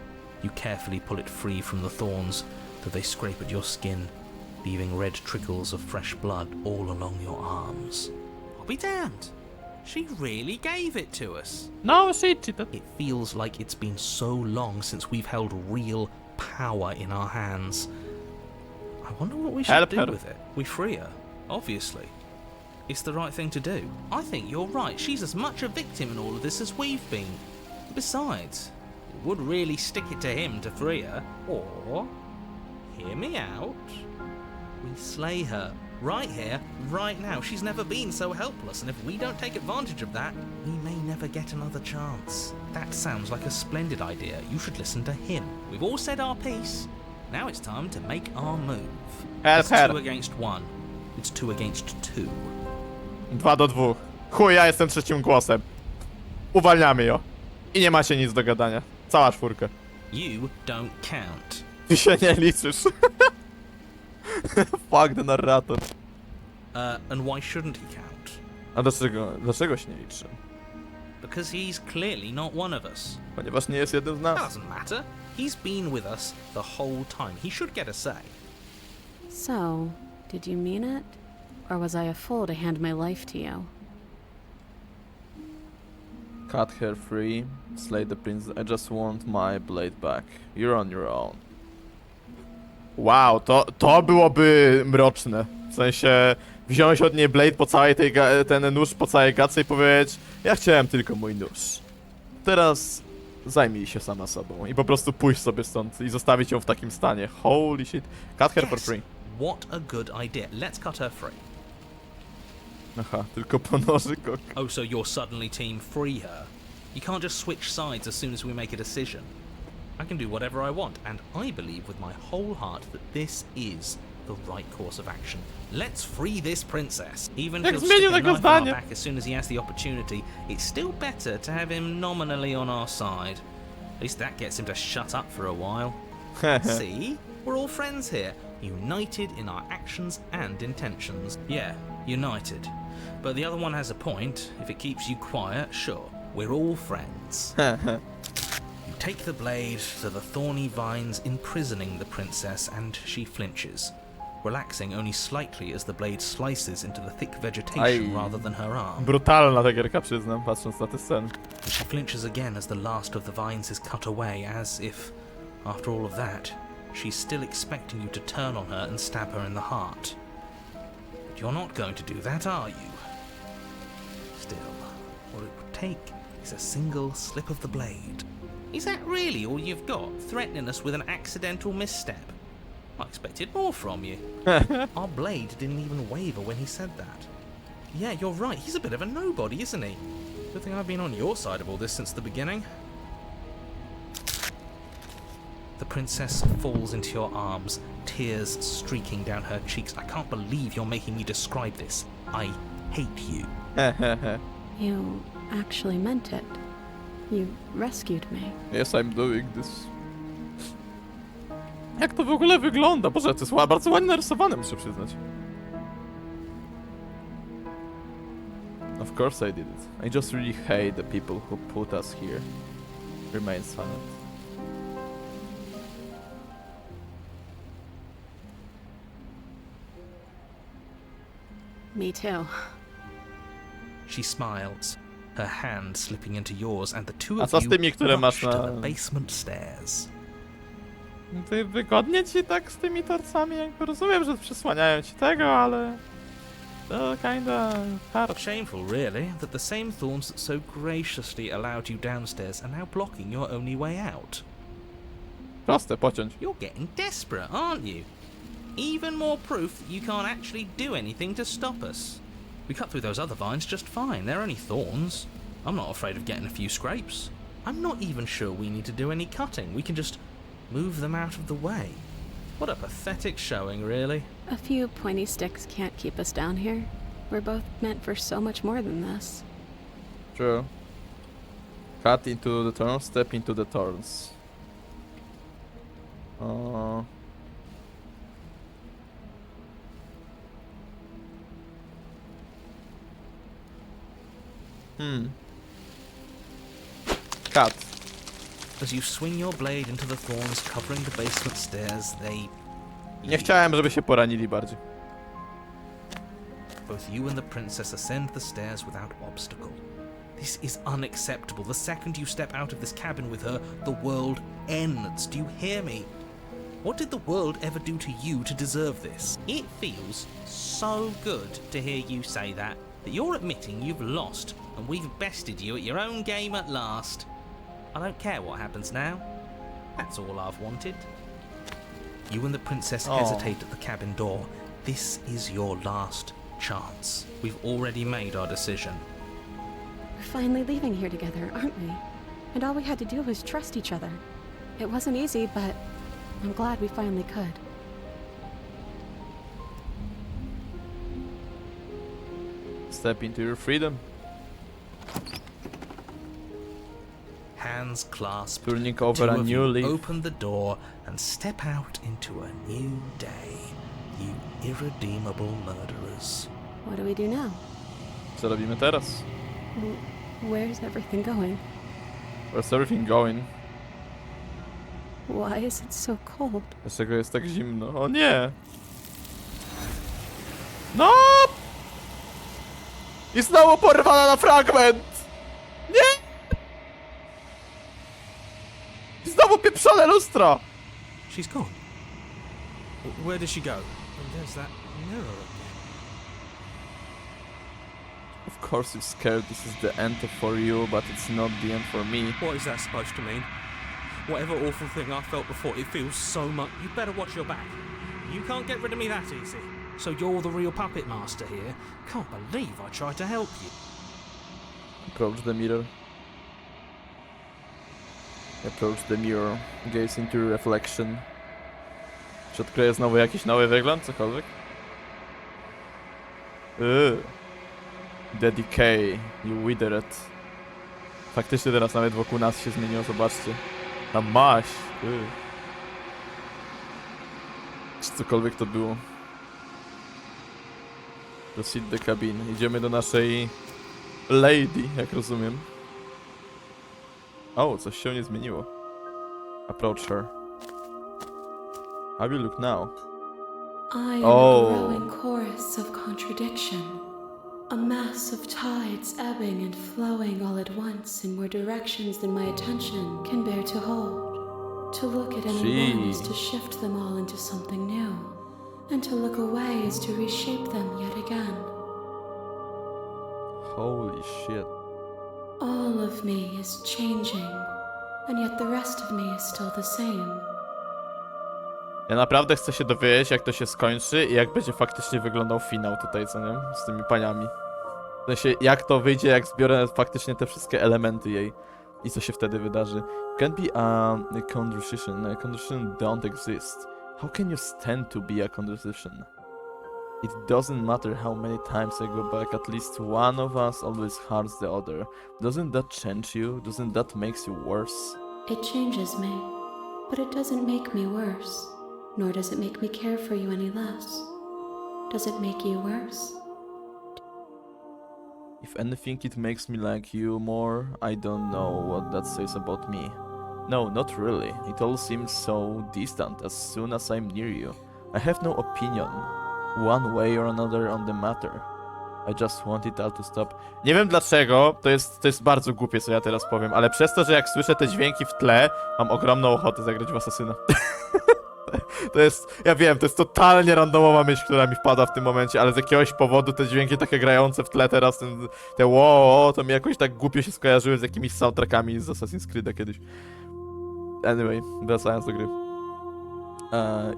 Speaker 4: You carefully pull it free from the thorns, though they scrape at your skin, leaving red trickles of fresh blood all along your arms.
Speaker 9: I'll be damned. She really gave it to us.
Speaker 1: No, she cheated.
Speaker 4: It feels like it's been so long since we've held real power in our hands. I wonder what we should do with it. We free her, obviously. It's the right thing to do.
Speaker 9: I think you're right. She's as much a victim in all of this as we've been. Besides, it would really stick it to him to free her. Or, hear me out, we slay her. Right here, right now. She's never been so helpless, and if we don't take advantage of that, we may never get another chance.
Speaker 4: That sounds like a splendid idea. You should listen to him.
Speaker 9: We've all said our piece. Now it's time to make our move.
Speaker 4: It's 2 against 1. It's 2 against 2.
Speaker 1: 2 do 2. Chuj, ja jestem trzecim głosem. Uwalniamy ją. I nie macie nic do gadania. Cała 4.
Speaker 4: You don't count.
Speaker 1: Ty się nie liczysz. Fuck the narrator.
Speaker 4: And why shouldn't he count?
Speaker 1: A dlaczego się nie liczy?
Speaker 4: Because he's clearly not one of us.
Speaker 1: Ponieważ nie jest jednym z
Speaker 4: That
Speaker 1: nas.
Speaker 4: doesn't matter. He's been with us the whole time. He should get a say.
Speaker 8: So, did you mean it? Or was I a fool to hand my life to you?
Speaker 1: Cut her free. Slay the prince. I just want my blade back. You're on your own. Wow, to byłoby mroczne. W sensie wziąć od niej blade po całej ten nóż po całej gadce i powiedzieć: ja chciałem tylko mój nóż. Teraz zajmij się sama sobą i po prostu pójść sobie stąd i zostawić ją w takim stanie. Holy shit. Cut her for free.
Speaker 4: What a good idea. Let's cut her free.
Speaker 1: Aha, tylko po nożyku.
Speaker 4: Oh, so you're suddenly team free her. You can't just switch sides as soon as we make a decision. I can do whatever I want, and I believe with my whole heart that this is the right course of action. Let's free this princess. Even if he'll stick a knife in our back as soon as he has the opportunity, it's still better to have him nominally on our side. At least that gets him to shut up for a while. See? We're all friends here, united in our actions and intentions. Yeah, united. But the other one has a point. If it keeps you quiet, sure, we're all friends. You take the blade to the thorny vines imprisoning the princess, and she flinches, relaxing only slightly as the blade slices into the thick vegetation rather than her arm.
Speaker 1: Brutalna ta gierka, przyznam, patrząc na te sceny.
Speaker 4: She flinches again as the last of the vines is cut away, as if, after all of that, she's still expecting you to turn on her and stab her in the heart. But you're not going to do that, are you? Still, all it would take is a single slip of the blade.
Speaker 9: Is that really all you've got, threatening us with an accidental misstep? I expected more from you.
Speaker 4: Our blade didn't even waver when he said that. Yeah, you're right, he's a bit of a nobody, isn't he? Good thing I've been on your side of all this since the beginning. The princess falls into your arms, tears streaking down her cheeks. I can't believe you're making me describe this. I hate you.
Speaker 8: You actually meant it. You rescued me.
Speaker 1: Yes, I'm doing this. Jak to w ogóle wygląda? Boże, to jest bardzo ładnie narysowane, muszę przyznać. Of course I did it. I just really hate the people who put us here. Remain silent.
Speaker 8: Me too.
Speaker 4: She smiles, her hand slipping into yours, and the two
Speaker 1: A
Speaker 4: of
Speaker 1: co z
Speaker 4: you
Speaker 1: tymi, które masz
Speaker 4: rush to
Speaker 1: na...
Speaker 4: the basement stairs.
Speaker 1: Ty wygodnie ci tak z tymi torcami, jakby rozumiem, że przysłaniają ci tego, ale... To kinda hard.
Speaker 4: Shameful, really, that the same thorns that so graciously allowed you downstairs are now blocking your only way out.
Speaker 1: Proste, pociąć.
Speaker 9: You're getting desperate, aren't you? Even more proof that you can't actually do anything to stop us. We cut through those other vines just fine. They're only thorns. I'm not afraid of getting a few scrapes. I'm not even sure we need to do any cutting. We can just move them out of the way. What a pathetic showing, really.
Speaker 8: A few pointy sticks can't keep us down here. We're both meant for so much more than this.
Speaker 1: True. Cut into the thorns, step into the thorns. Cut.
Speaker 9: As you swing your blade into the thorns covering the basement stairs, they...
Speaker 1: Nie chciałem, żeby się poranili bardziej.
Speaker 9: Both you and the princess ascend the stairs without obstacle. This is unacceptable. The second you step out of this cabin with her, the world ends. Do you hear me? What did the world ever do to you to deserve this? It feels so good to hear you say that you're admitting you've lost and we've bested you at your own game at last. I don't care what happens now. That's all I've wanted. You and the princess hesitate at the cabin door. This is your last chance. We've already made our decision.
Speaker 8: We're finally leaving here together, aren't we? And all we had to do was trust each other. It wasn't easy, but I'm glad we finally could.
Speaker 1: Step into your freedom.
Speaker 9: Hands clasped,
Speaker 1: Turning over
Speaker 9: two
Speaker 1: a
Speaker 9: of
Speaker 1: new
Speaker 9: you
Speaker 1: leaf.
Speaker 9: open the door and step out into a new day. You irredeemable murderers.
Speaker 8: What do we do now?
Speaker 1: Co robimy teraz?
Speaker 8: Where's everything going?
Speaker 1: Where's everything going?
Speaker 8: Why is it so cold?
Speaker 1: Dlaczego jest tak zimno? O nie! No! I znowu porwana na fragment! Nie! I znowu pieprzone lustro!
Speaker 4: She's gone. Where did she go? And there's that mirror again.
Speaker 1: Of course you're scared this is the end for you, but it's not the end for me.
Speaker 4: What is that supposed to mean? Whatever awful thing I felt before, it feels so much. You better watch your back. You can't get rid of me that easy. So you're the real puppet master here? Can't believe I tried to help you.
Speaker 1: Approach the mirror. Approach the mirror. Gaze into your reflection. Czy odkryję znowu jakiś nowy wygląd? Cokolwiek? The decay. You withered. Faktycznie teraz nawet wokół nas się zmieniło, zobaczcie. Ta maś. Czy cokolwiek to było. Proceed the cabin. Idziemy do naszej lady, jak rozumiem. O, coś się nie zmieniło. Approach her. How do you look now?
Speaker 3: I am a growing chorus of contradiction. A mass of tides ebbing and flowing all at once in more directions than my attention can bear to hold. To look at any one is to shift them all into something new, and to look away is to reshape them yet again.
Speaker 1: Holy shit.
Speaker 3: All of me is changing, and yet the rest of me is still the same.
Speaker 1: Ja naprawdę chcę się dowiedzieć, jak to się skończy i jak będzie faktycznie wyglądał finał tutaj, co nie? Z tymi paniami. W sensie, jak to wyjdzie, jak zbiorę faktycznie te wszystkie elementy jej i co się wtedy wydarzy. Can't be a conversation. A conversation don't exist. How can you stand to be a conversation? It doesn't matter how many times I go back, at least one of us always hurts the other. Doesn't that change you? Doesn't that makes you worse?
Speaker 3: It changes me, but it doesn't make me worse, nor does it make me care for you any less. Does it make you worse?
Speaker 1: If anything, it makes me like you more. I don't know what that says about me. No, not really. It all seems so distant as soon as I'm near you. I have no opinion, one way or another on the matter. I just want it all to stop. Nie wiem dlaczego, to jest bardzo głupie, co ja teraz powiem, ale przez to, że jak słyszę te dźwięki w tle, mam ogromną ochotę zagrać w Asasyna. To jest, ja wiem, to jest totalnie randomowa myśl, która mi wpada w tym momencie, ale z jakiegoś powodu te dźwięki takie grające w tle teraz, te wow, to mi jakoś tak głupio się skojarzyły z jakimiś soundtrackami z Assassin's Creed'a kiedyś. Anyway, wracając do gry.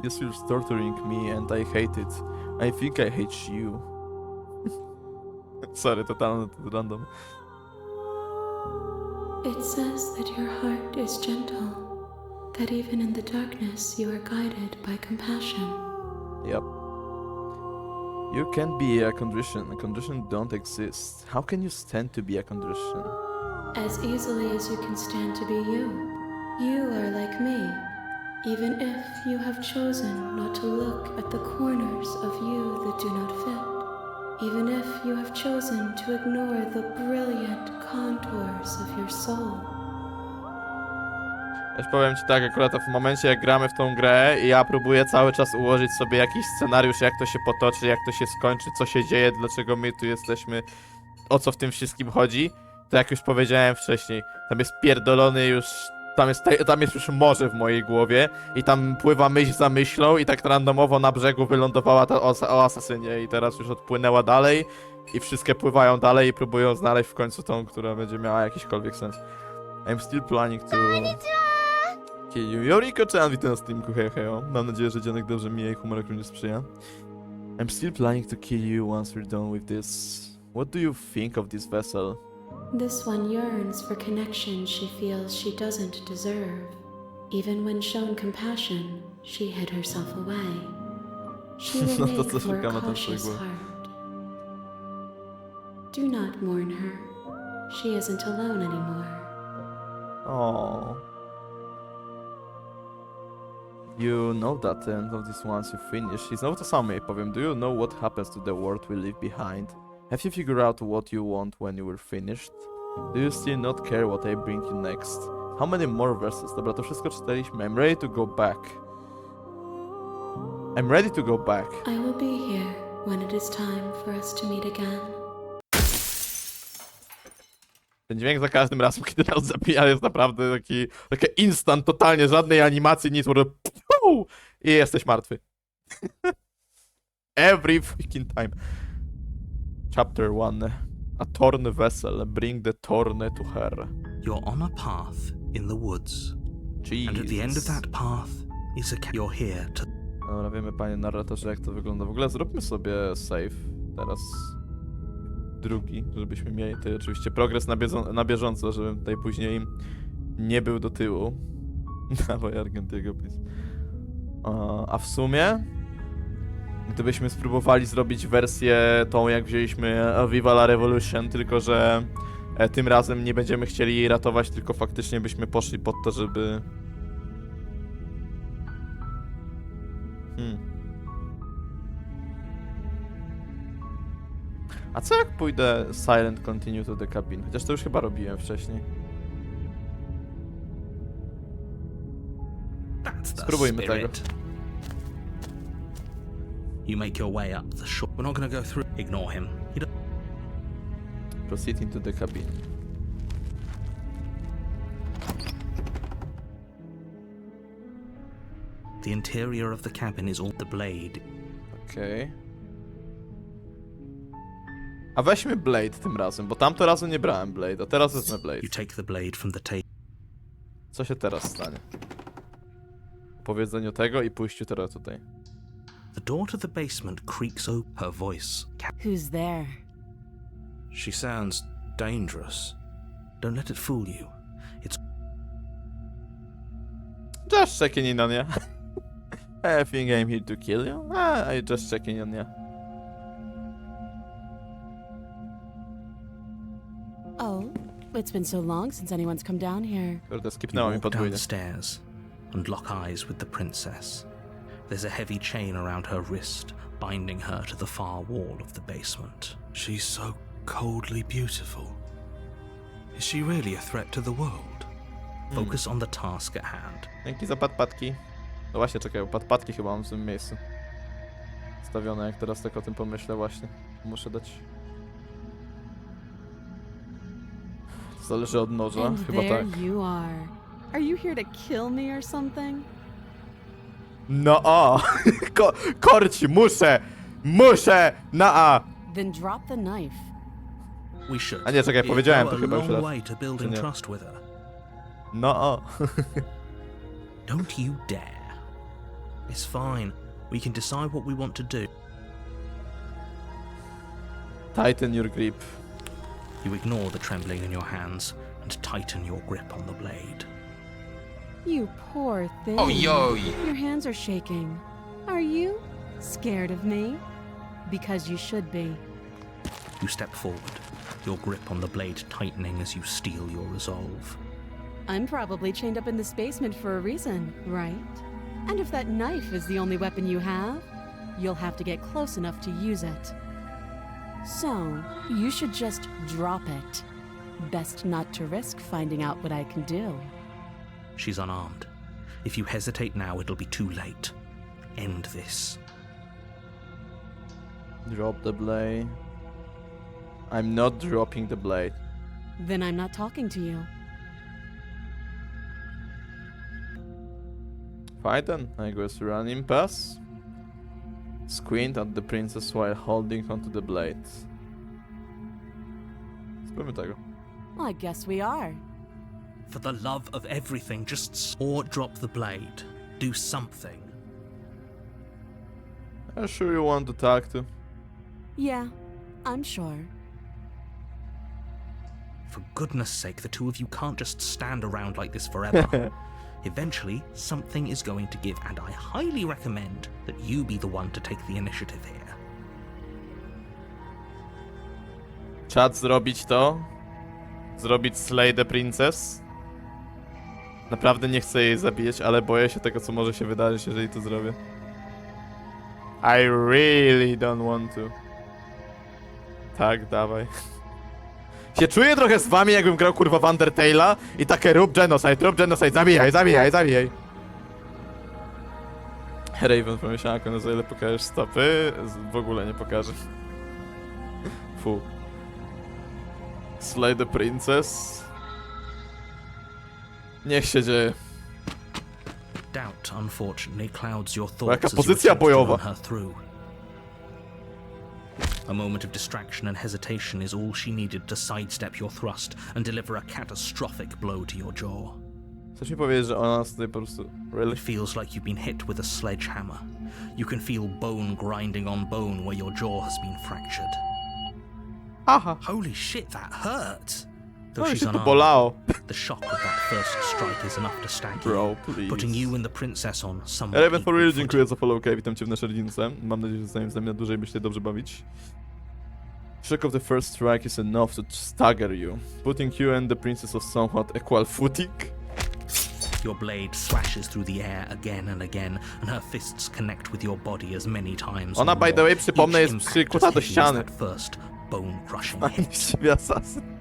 Speaker 1: You still torturing me and I hate it. I think I hate you. Sorry, totalny random.
Speaker 3: It says that your heart is gentle, that even in the darkness you are guided by compassion.
Speaker 1: Yep. You can be a condition. A condition don't exist. How can you stand to be a condition?
Speaker 3: As easily as you can stand to be you. You are like me, even if you have chosen not to look at the corners of you that do not fit. Even if you have chosen to ignore the brilliant contours of your soul.
Speaker 1: Już powiem ci tak, akurat w momencie jak gramy w tą grę i ja próbuję cały czas ułożyć sobie jakiś scenariusz, jak to się potoczy, jak to się skończy, co się dzieje, dlaczego my tu jesteśmy, o co w tym wszystkim chodzi, to jak już powiedziałem wcześniej, tam jest pierdolony już, tam jest już morze w mojej głowie i tam pływa myśl za myślą i tak randomowo na brzegu wylądowała ta o asasynie i teraz już odpłynęła dalej i wszystkie pływają dalej i próbują znaleźć w końcu tą, która będzie miała jakikolwiek sens. I'm still planning to... kill you. Yoriko-chan, witam na streamku, hejo. Mam nadzieję, że dzionek dobrze mija i humor nie sprzyja. I'm still planning to kill you once we're done with this. What do you think of this vessel?
Speaker 3: This one yearns for connection she feels she doesn't deserve. Even when shown compassion, she hid herself away. She will make for a cautious heart. Do not mourn her. She isn't alone anymore.
Speaker 1: Oh. You know that end of this once you finish. I znowu to samo jej powiem. Do you know what happens to the world we leave behind? Have you figured out what you want when you were finished? Do you still not care what I bring you next? How many more verses? Dobra, to wszystko czytaliśmy. I'm ready to go back. I'm ready to go back.
Speaker 3: I will be here when it is time for us to meet again.
Speaker 1: Ten dźwięk za każdym razem, kiedy nas zabija, jest naprawdę taki instant, totalnie, żadnej animacji, nic, po prostu i jesteś martwy. Every freaking time. Chapter 1. A torn vessel. Bring the torn to her.
Speaker 2: You're on a path in the woods.
Speaker 1: Jesus.
Speaker 2: And at the end of that path is a You're here to...
Speaker 1: Dobra, wiemy, panie narratorze, jak to wygląda. W ogóle zróbmy sobie save teraz. Drugi, żebyśmy mieli tutaj oczywiście progres na bieżąco, żebym tutaj później nie był do tyłu. Dawaj Argentiego, please. A w sumie, gdybyśmy spróbowali zrobić wersję tą, jak wzięliśmy Viva la Revolution, tylko że tym razem nie będziemy chcieli jej ratować, tylko faktycznie byśmy poszli pod to, żeby... A co jak pójdę silent continue to the cabin? Chociaż to już chyba robiłem wcześniej. Spróbujmy tego.
Speaker 2: You make your way up the shore. We're not gonna go through. Ignore him.
Speaker 1: Proceed into the cabin.
Speaker 2: The interior of the cabin is all the blade.
Speaker 1: Okej. A weźmy Blade tym razem, bo tamto razu nie brałem Blade, a teraz wezmę Blade.
Speaker 2: You take the blade from the table.
Speaker 1: Co się teraz stanie? Po powiedzeniu tego i pójściu teraz tutaj.
Speaker 2: The door to the basement creaks open. Her voice.
Speaker 6: Who's there?
Speaker 2: She sounds dangerous. Don't let it fool you. It's
Speaker 1: Just checking in on ya. I think I'm here to kill you. I just checking on ya.
Speaker 6: Oh, it's been so long since anyone's come down here.
Speaker 1: Kurde,
Speaker 2: You
Speaker 1: skipnęła mi
Speaker 2: walk
Speaker 1: podwójnie.
Speaker 2: downstairs and lock eyes with the princess. There's a heavy chain around her wrist, binding her to the far wall of the basement. She's so coldly beautiful. Is she really a threat to the world? Focus on the task at hand.
Speaker 1: Dzięki za padpatki. No właśnie, czekaj, padpatki chyba mam w tym miejscu. Stawione, jak teraz tak o tym pomyślę właśnie. Muszę dać... To zależy od noża,
Speaker 8: And
Speaker 1: chyba
Speaker 8: there
Speaker 1: tak.
Speaker 8: you are. Are you here to kill me or something?
Speaker 1: No o! Korci, muszę! Na A!
Speaker 8: Then drop the knife.
Speaker 2: We should.
Speaker 1: A nie, czekaj,
Speaker 2: It'd
Speaker 1: powiedziałem
Speaker 2: go
Speaker 1: to
Speaker 2: a
Speaker 1: chyba już
Speaker 2: long
Speaker 1: raz.
Speaker 2: way to building
Speaker 1: Czy nie?
Speaker 2: trust with her.
Speaker 1: No o!
Speaker 9: Don't you dare. It's fine. We can decide what we want to do.
Speaker 1: Tighten your grip.
Speaker 9: You ignore the trembling in your hands and tighten your grip on the blade.
Speaker 8: You poor thing.
Speaker 10: Oh, yo.
Speaker 8: Your hands are shaking. Are you scared of me? Because you should be.
Speaker 9: You step forward, your grip on the blade tightening as you steel your resolve.
Speaker 8: I'm probably chained up in this basement for a reason, right? And if that knife is the only weapon you have, you'll have to get close enough to use it. So, you should just drop it. Best not to risk finding out what I can do.
Speaker 9: She's unarmed. If you hesitate now, it'll be too late. End this.
Speaker 1: Drop the blade. I'm not dropping the blade.
Speaker 8: Then I'm not talking to you.
Speaker 1: Fine then, I guess running pass. Squint at the princess while holding onto the blade. Spróbujmy tego.
Speaker 8: I guess we are.
Speaker 9: For the love of everything, just or drop the blade. Do something.
Speaker 1: Are you sure you want to talk to?
Speaker 8: Yeah, I'm sure.
Speaker 9: For goodness sake, the two of you can't just stand around like this forever. Eventually, something is going to give, and I highly recommend that you be the one to take the initiative here.
Speaker 1: Czad zrobić to? Zrobić slay the princess? Naprawdę nie chcę jej zabijać, ale boję się tego, co może się wydarzyć, jeżeli to zrobię. I really don't want to. Tak, dawaj. Się czuję trochę z wami, jakbym grał kurwa w Undertale'a i takie rób genocide, zabijaj, zabijaj, zabijaj. Raven pomyślałem, no ile pokażesz stopy, w ogóle nie pokażę. Fu. Slay the princess. Niech się dzieje.
Speaker 9: Doubt, unfortunately, clouds your
Speaker 1: Jaka
Speaker 9: thoughts as you
Speaker 1: pozycja
Speaker 9: attempt to
Speaker 1: bojowa.
Speaker 9: run her through. A moment of distraction and hesitation is all she needed to sidestep your thrust and deliver a catastrophic blow to your jaw.
Speaker 1: Chcesz mi powiedzieć, że ona tutaj po prostu... Really?
Speaker 9: It feels like you've been hit with a sledgehammer. You can feel bone grinding on bone where your jaw has been fractured.
Speaker 1: Aha.
Speaker 9: Holy shit, that hurt! Though
Speaker 1: No i
Speaker 9: she's
Speaker 1: się to
Speaker 9: unarmed,
Speaker 1: bolało.
Speaker 9: the shock of that first strike is enough to stagger
Speaker 1: Bro,
Speaker 9: you,
Speaker 1: please.
Speaker 9: putting you and the princess on somewhat
Speaker 1: Raven for
Speaker 9: equal
Speaker 1: real,
Speaker 9: footing.
Speaker 1: dziękuję za followkę, witam cię w naszej rodzince. Mam nadzieję, że zostaniemy z nami na dłużej, byś się dobrze bawić. Shock of the first strike is enough to stagger you, putting you and the princess on somewhat equal footing.
Speaker 9: Your blade slashes through the air again and again, and her fists connect with your body as many times.
Speaker 1: Ona,
Speaker 9: or
Speaker 1: by the
Speaker 9: more,
Speaker 1: way, przypomnę,
Speaker 9: each
Speaker 1: jest
Speaker 9: impact
Speaker 1: przykuta
Speaker 9: as
Speaker 1: do
Speaker 9: heavy as
Speaker 1: ściany.
Speaker 9: that first bone-crushing
Speaker 1: A
Speaker 9: hit.
Speaker 1: niewściwy asasyn.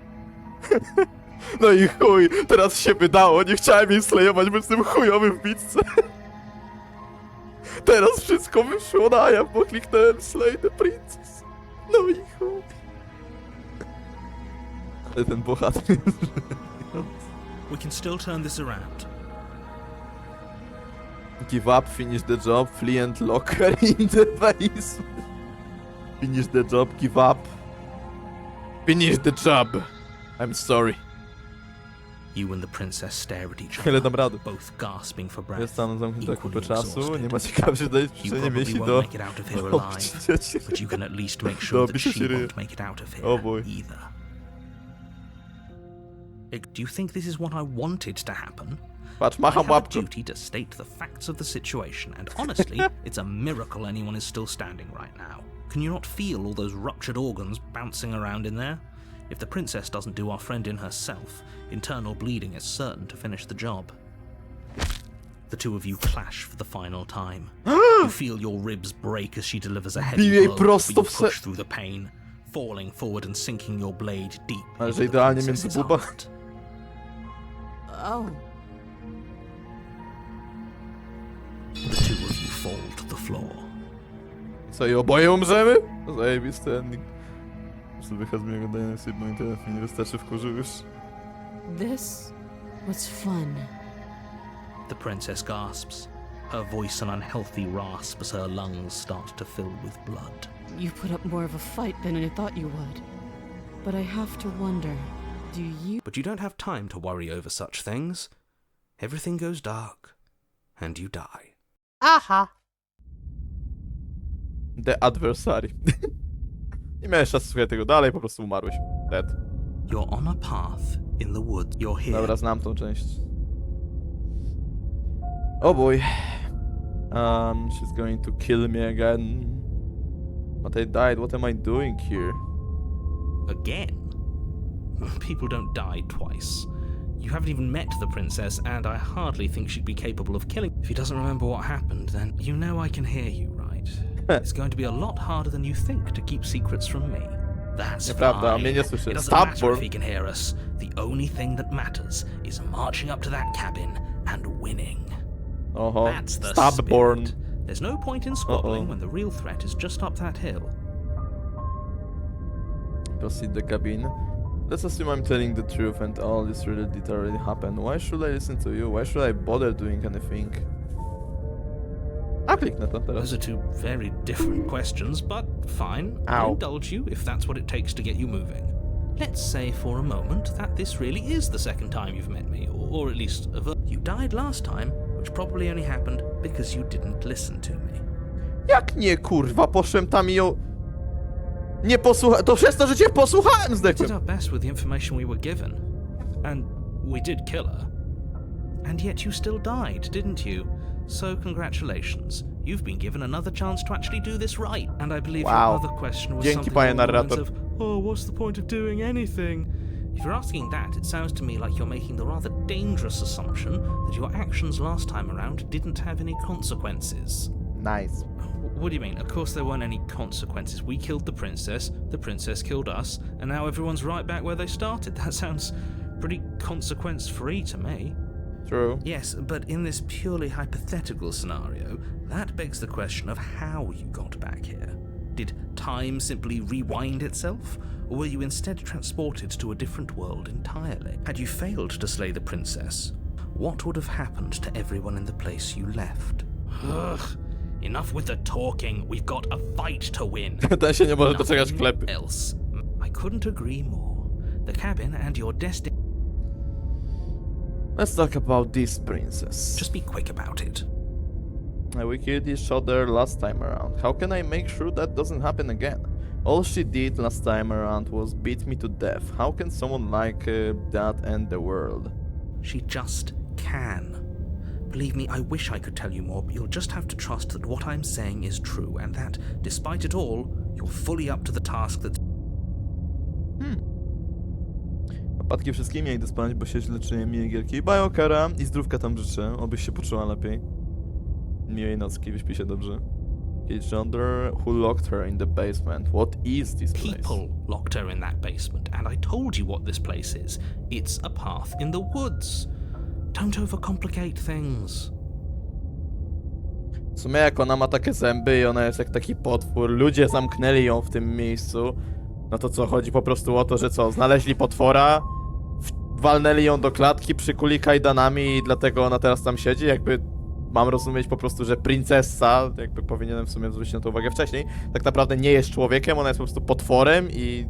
Speaker 1: No i chuj, teraz się wydało, nie chciałem jej slayować, bo jestem chujowy w bitce. Teraz wszystko wyszło na jaw, bo kliknąłem slay the princess. No i chuj. Ale ten bohater jest...
Speaker 9: We can still turn this around.
Speaker 1: Give up, finish the job, flee and lock her in the basement. Finish the job, give up. Finish the job. I'm sorry.
Speaker 9: You and the princess stare at each
Speaker 1: Ale
Speaker 9: other,
Speaker 1: dam radę.
Speaker 9: both gasping for breath.
Speaker 1: Jest tam zamknięta
Speaker 9: equally
Speaker 1: kupę czasu,
Speaker 9: exhausted.
Speaker 1: nie ma ciekawych dać
Speaker 9: You
Speaker 1: przyczenie
Speaker 9: probably
Speaker 1: myśli
Speaker 9: won't
Speaker 1: do...
Speaker 9: make it out of here alive,
Speaker 1: obcięcia.
Speaker 9: but you can at least make sure that
Speaker 1: Dobić
Speaker 9: she
Speaker 1: się ryje.
Speaker 9: won't make it out of here
Speaker 1: Oh boy.
Speaker 9: either. Do you think this is what I wanted to happen?
Speaker 1: Patrz,
Speaker 9: I
Speaker 1: macham
Speaker 9: have a
Speaker 1: łapką.
Speaker 9: duty to state the facts of the situation, and honestly, it's a miracle anyone is still standing right now. Can you not feel all those ruptured organs bouncing around in there? If the princess doesn't do our friend in herself, internal bleeding is certain to finish the job. The two of you clash for the final time. You feel your ribs break as she delivers a heavy
Speaker 1: Bije jej
Speaker 9: blow,
Speaker 1: prosto
Speaker 9: but you
Speaker 1: w se-
Speaker 9: push through the pain, falling forward and sinking your blade deep
Speaker 1: Ale
Speaker 9: into
Speaker 1: że
Speaker 9: the
Speaker 1: idealnie
Speaker 9: princess's
Speaker 1: między buba.
Speaker 9: heart.
Speaker 8: Oh.
Speaker 9: The two of you fall to the floor.
Speaker 1: Co, i oboje umrzemy? Zajebisty ending. Muszę wychać z mnie oglądania jest jedną i tyle, mi nie wystarczy, wkurzył już.
Speaker 8: This was fun.
Speaker 9: The princess gasps, her voice an unhealthy rasp as her lungs start to fill with blood.
Speaker 8: You put up more of a fight than I thought you would. But I have to wonder, do you...
Speaker 9: But you don't have time to worry over such things. Everything goes dark.
Speaker 4: and you die.
Speaker 1: The adversary. Nie miałeś czasu słuchać tego dalej, po prostu umarłeś. Dead.
Speaker 2: You're on a path in the woods. You're here.
Speaker 1: Dobra, znam tą część. Oh boy. She's going to kill me again. But I died. What am I doing here?
Speaker 4: Again? People don't die twice. You haven't even met the princess, and I hardly think she'd be capable of killing. If he doesn't remember what happened, then you know I can hear you, right? It's going to be a lot harder than you think to keep secrets from me. That's
Speaker 1: Nieprawda,
Speaker 4: fine.
Speaker 1: mnie nie
Speaker 4: It
Speaker 1: słyszy.
Speaker 4: doesn't
Speaker 1: Stop,
Speaker 4: matter if
Speaker 1: Born.
Speaker 4: he can hear us. The only thing that matters is marching up to that cabin and winning.
Speaker 1: Oho.
Speaker 4: That's the
Speaker 1: Stop,
Speaker 4: spirit.
Speaker 1: Born.
Speaker 4: There's no point in squabbling when the real threat is just up that hill.
Speaker 1: Proceed the cabin. Let's assume I'm telling the truth and all this really did already happen. Why should I listen to you? Why should I bother doing anything? A kliknę to teraz.
Speaker 4: Those are two very different questions, but fine. I'll
Speaker 1: Ow.
Speaker 4: indulge you if that's what it takes to get you moving. Let's say for a moment that this really is the second time you've met me, or at least you died last time, which probably only happened because you didn't listen to me.
Speaker 1: Jak nie, kurwa? Poszłem tam i ją... Nie posłuchałem... To przez to, że cię posłuchałem,
Speaker 4: We did
Speaker 1: zdechłem.
Speaker 4: our best with the information we were given, and we did kill her. And yet you still died, didn't you? So congratulations. You've been given another chance to actually do this right. And I believe
Speaker 1: Wow.
Speaker 4: your other question was
Speaker 1: Dzięki,
Speaker 4: something
Speaker 1: panie
Speaker 4: along the lines
Speaker 1: narrator.
Speaker 4: of, oh, what's the point of doing anything? If you're asking that, it sounds to me like you're making the rather dangerous assumption that your actions last time around didn't have any consequences.
Speaker 1: Nice.
Speaker 4: What do you mean? Of course there weren't any consequences. We killed the princess killed us, and now everyone's right back where they started. That sounds pretty consequence-free to me.
Speaker 1: True.
Speaker 4: Yes, but in this purely hypothetical scenario, that begs the question of how you got back here. Did time simply rewind itself? Or were you instead transported to a different world entirely? Had you failed to slay the princess, what would have happened to everyone in the place you left? Ugh. Enough with the talking. We've got a fight to win.
Speaker 1: Ten się nie może doczekać
Speaker 4: Nothing
Speaker 1: klepy.
Speaker 4: else. I couldn't agree more. The cabin and your destiny.
Speaker 1: Let's talk about this princess.
Speaker 4: Just be quick about it.
Speaker 1: We killed each other last time around. How can I make sure that doesn't happen again? All she did last time around was beat me to death. How can someone like that end the world?
Speaker 4: She just can. Believe me, I wish I could tell you more, but you'll just have to trust that what I'm saying is true, and that, despite it all, you're fully up to the task that's...
Speaker 1: Opadki wszystkim, ja idę spać, bo się źle czuję, miłej Gierki i Bajokara i zdrówka tam życzę, obyś się poczuła lepiej. Miłej nocki, wyśpij się dobrze. Each other who locked her in the basement. What is this place?
Speaker 4: People locked her in that basement, and I told you what this place is. It's a path in the woods. Don't overcomplicate things.
Speaker 1: W sumie jak ona ma takie zęby i ona jest jak taki potwór, ludzie zamknęli ją w tym miejscu, no to co, chodzi po prostu o to, że co, znaleźli potwora, walnęli ją do klatki, przykuli kajdanami i dlatego ona teraz tam siedzi, jakby mam rozumieć po prostu, że princessa, jakby powinienem w sumie zwrócić na to uwagę wcześniej, tak naprawdę nie jest człowiekiem, ona jest po prostu potworem i...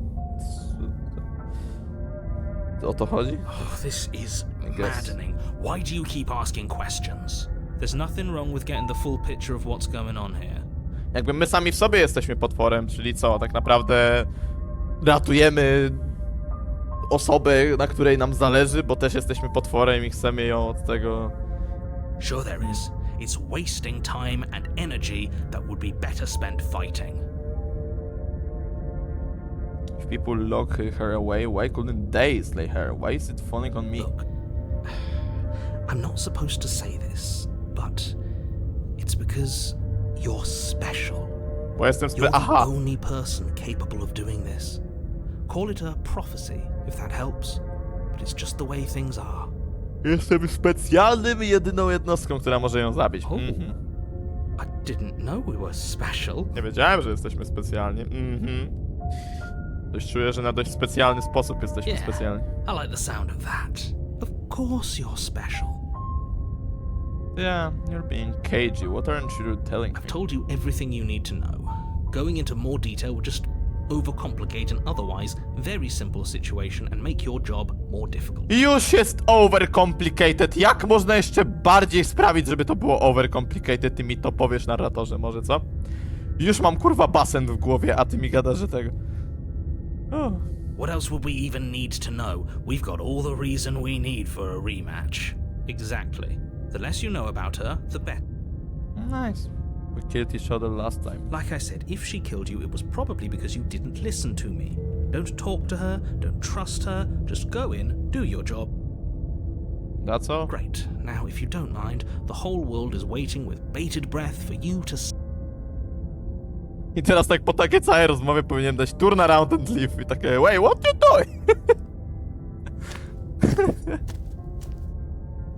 Speaker 1: O to chodzi?
Speaker 4: Oh, this is
Speaker 1: guess.
Speaker 4: maddening. Why do you keep asking questions? There's nothing wrong with getting the full picture of what's going on here.
Speaker 1: Jakby my sami w sobie jesteśmy potworem, czyli co, tak naprawdę ratujemy osobę, na której nam zależy, bo też jesteśmy potworem i chcemy ją od tego...
Speaker 4: Sure there is. It's wasting time and energy that would be better spent fighting.
Speaker 1: If people lock her away, why couldn't they slay her? Why is it falling on me?
Speaker 4: Look, I'm not supposed to say this, but it's because you're special.
Speaker 1: Bo jestem
Speaker 4: You're the
Speaker 1: Aha!
Speaker 4: only person capable of doing this. Call it a prophecy, if that helps, but it's just the way things are.
Speaker 1: Jestem specjalnym i jedyną jednostką, która może ją zabić.
Speaker 4: Oh, I didn't know we were special.
Speaker 1: Nie wiedziałem, że jesteśmy specjalni. Dość czuję, że na dość specjalny sposób jesteśmy
Speaker 4: Yeah,
Speaker 1: specjalni.
Speaker 4: I like the sound of that. Of course you're special.
Speaker 1: Yeah, you're being cagey. What aren't you telling
Speaker 4: I've
Speaker 1: me?
Speaker 4: told you everything you need to know. Going into more detail would just overcomplicate an otherwise very simple situation and make your job more difficult.
Speaker 1: Już jest overcomplicated. Jak można jeszcze bardziej sprawić, żeby to było overcomplicated? Ty mi to powiesz, narratorze, może, co? Już mam, kurwa, basen w głowie, a ty mi gadasz, że tego... Oh.
Speaker 4: What else would we even need to know? We've got all the reason we need for a rematch. Exactly. The less you know about her, the better.
Speaker 1: Nice. We killed each other last time.
Speaker 4: Like I said, if she killed you, it was probably because you didn't listen to me. Don't talk to her, don't trust her, just go in, do your job.
Speaker 1: That's all?
Speaker 4: Great. Now, if you don't mind, the whole world is waiting with bated breath for you to...
Speaker 1: I teraz tak po takiej całej rozmowie powinien dać turn around and leave i takie wait, what you doing?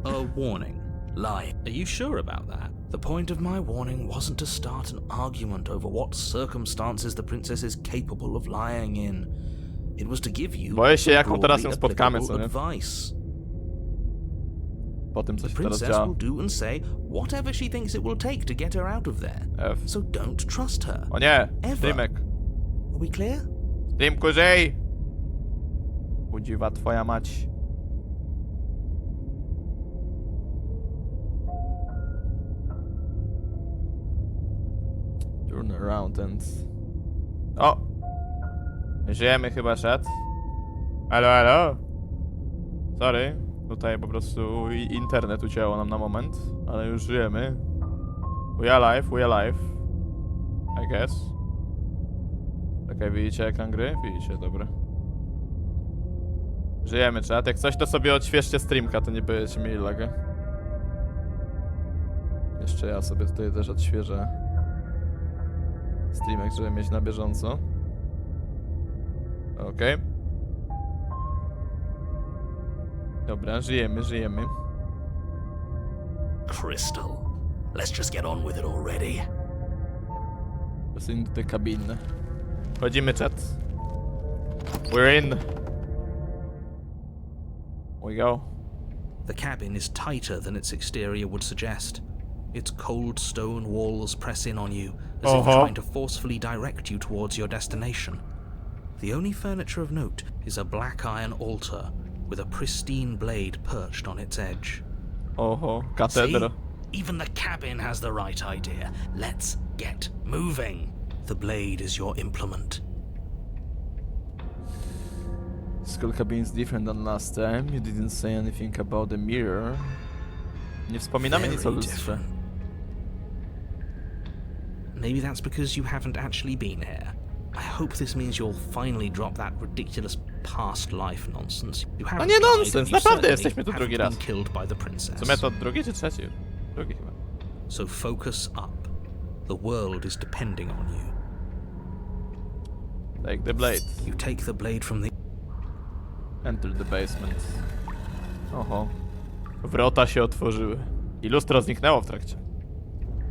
Speaker 4: A warning. Lie. Are you sure about that? The point of my warning wasn't to start an argument over what circumstances the princess is capable of lying in. It was to give you
Speaker 1: Boję się, jaką teraz ją
Speaker 4: broadly
Speaker 1: spotkamy, co
Speaker 4: applicable
Speaker 1: nie?
Speaker 4: advice.
Speaker 1: Po tym, co
Speaker 4: The
Speaker 1: się teraz
Speaker 4: princess
Speaker 1: działa.
Speaker 4: will do and say whatever she thinks it will take to get her out of there.
Speaker 1: F.
Speaker 4: So don't trust her.
Speaker 1: O nie!
Speaker 4: Ever.
Speaker 1: Streamek.
Speaker 4: Are we clear?
Speaker 1: Streamku, żyj! Udziwa twoja mać. Turn around and... O! Żyjemy chyba, szedł. Halo, halo? Sorry. Tutaj po prostu internet ucięło nam na moment, ale już żyjemy. We are alive, we are alive. I guess. Czekaj, widzicie ekran gry? Widzicie, dobra. Żyjemy, czat. Jak coś, to sobie odświeżcie streamka, to nie będziecie mieli lagę. Jeszcze ja sobie tutaj też odświeżę streamek, żeby mieć na bieżąco. Okej. Dobra, żyjemy, żyjemy.
Speaker 4: Crystal. Let's just get on with it already.
Speaker 1: Wracamy do tej kabiny. Wchodzimy, czat. We're in. We go.
Speaker 4: The cabin is tighter than its exterior would suggest. Its cold stone walls press in on you, as if trying to forcefully direct you towards your destination. The only furniture of note is a black iron altar with a pristine blade perched on its edge.
Speaker 1: Oho,
Speaker 4: See?
Speaker 1: katedra.
Speaker 4: Even the cabin has the right idea. Let's get moving. The blade is your implement.
Speaker 1: Skull cabin is different than last time. You didn't say anything about the mirror. Nie wspominamy nic o
Speaker 4: Very
Speaker 1: lustrze.
Speaker 4: different. Maybe that's because you haven't actually been here. I hope this means you'll finally drop that ridiculous past life nonsense. You haven't
Speaker 1: nie
Speaker 4: died,
Speaker 1: nonsens,
Speaker 4: and you
Speaker 1: naprawdę
Speaker 4: certainly
Speaker 1: jesteśmy tu drugi
Speaker 4: haven't
Speaker 1: raz.
Speaker 4: been killed by the princess.
Speaker 1: W sumie to drugi czy trzeci? Drugi chyba.
Speaker 4: So focus up. The world is depending on you.
Speaker 1: Take the blade.
Speaker 4: You take the blade from the...
Speaker 1: Enter the basement. Oho. Wrota się otworzyły. I lustro zniknęło w trakcie.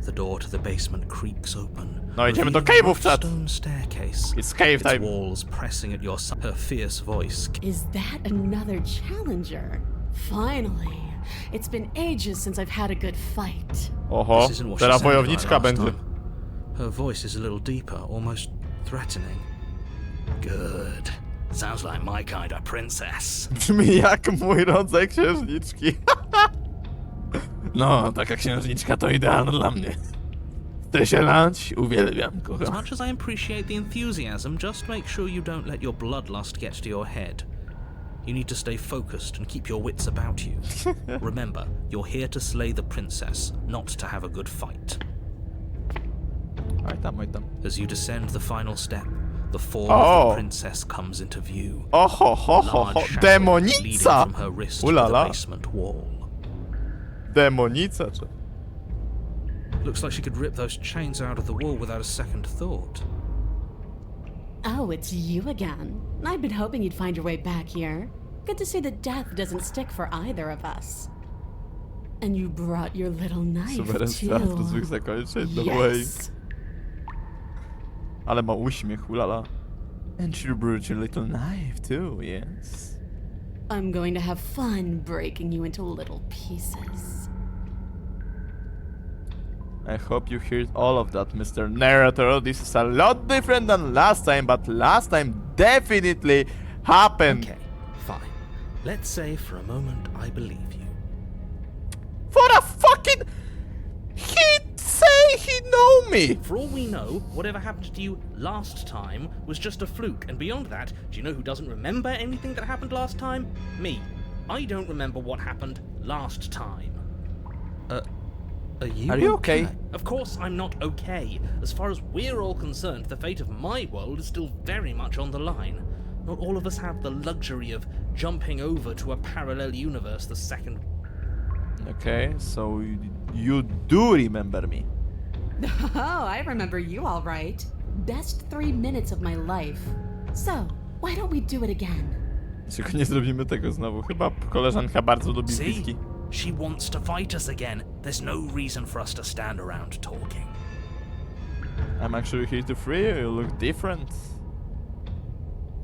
Speaker 4: The door to the basement creaks open.
Speaker 1: No, idziemy do
Speaker 4: revealing a
Speaker 1: cave'ów, czat.
Speaker 4: stone staircase.
Speaker 1: It's cave
Speaker 4: Its
Speaker 1: time.
Speaker 4: walls pressing at your side. Her fierce voice.
Speaker 8: Is that another challenger? Finally. It's been ages since I've had a good fight.
Speaker 1: Oho.
Speaker 4: This isn't what she
Speaker 1: Teraz
Speaker 4: sounded
Speaker 1: wojowniczka
Speaker 4: like last
Speaker 1: będzie.
Speaker 4: time. Her voice is a little deeper, almost threatening. Good. Sounds like my kind of princess.
Speaker 1: Brzmi jak mój rodzaj księżniczki. No, taka księżniczka to idealna dla mnie. Chcę się lać? Uwielbiam,
Speaker 4: As
Speaker 1: kocham.
Speaker 4: much as I appreciate the enthusiasm, just make sure you don't let your bloodlust get to your head. You need to stay focused and keep your wits about you. Remember, you're here to slay the princess, not to have a good fight.
Speaker 1: Oj tam, oj tam.
Speaker 4: As you descend the final step, the form
Speaker 1: Oh.
Speaker 4: of the princess comes into view.
Speaker 1: Oho, ho,
Speaker 4: A
Speaker 1: ho,
Speaker 4: large
Speaker 1: ho.
Speaker 4: shadow
Speaker 1: Demonica!
Speaker 4: leading from her wrist to the
Speaker 1: Ulala.
Speaker 4: basement wall.
Speaker 1: Demonica, czy...
Speaker 4: Looks like she could rip those chains out of the wall without a second thought.
Speaker 8: Oh, it's you again. I've been hoping you'd find your way back here. Good to see that death doesn't stick for either of us. And you brought your little knife
Speaker 1: Suweren start do złych
Speaker 8: too.
Speaker 1: zakończeń, no way.
Speaker 8: Yes.
Speaker 1: Ale ma uśmiech, ulala. And you brought your little knife too, yes.
Speaker 8: I'm going to have fun breaking you into little pieces.
Speaker 1: I hope you heard all of that, Mr. Narrator. This is a lot different than last time, but last time definitely happened.
Speaker 4: Okay, fine. Let's say for a moment I believe you.
Speaker 1: For a fucking... He'd say he know me!
Speaker 4: For all we know, whatever happened to you last time was just a fluke, and beyond that, do you know who doesn't remember anything that happened last time? Me. I don't remember what happened last time.
Speaker 1: Are you okay?
Speaker 4: Of course I'm not okay. As far as we're all concerned, the fate of my world is still very much on the line. Not all of us have the luxury of jumping over to a parallel universe the second...
Speaker 1: Okay, so you do remember me.
Speaker 8: Oh, I remember you all right. Best 3 minutes of my life. So, why don't we do it again?
Speaker 1: Tylko nie zrobimy tego znowu. Chyba koleżanka bardzo lubi
Speaker 4: See?
Speaker 1: whisky.
Speaker 4: She wants to fight us again. There's no reason for us to stand around talking.
Speaker 1: I'm actually here to free you. You look different.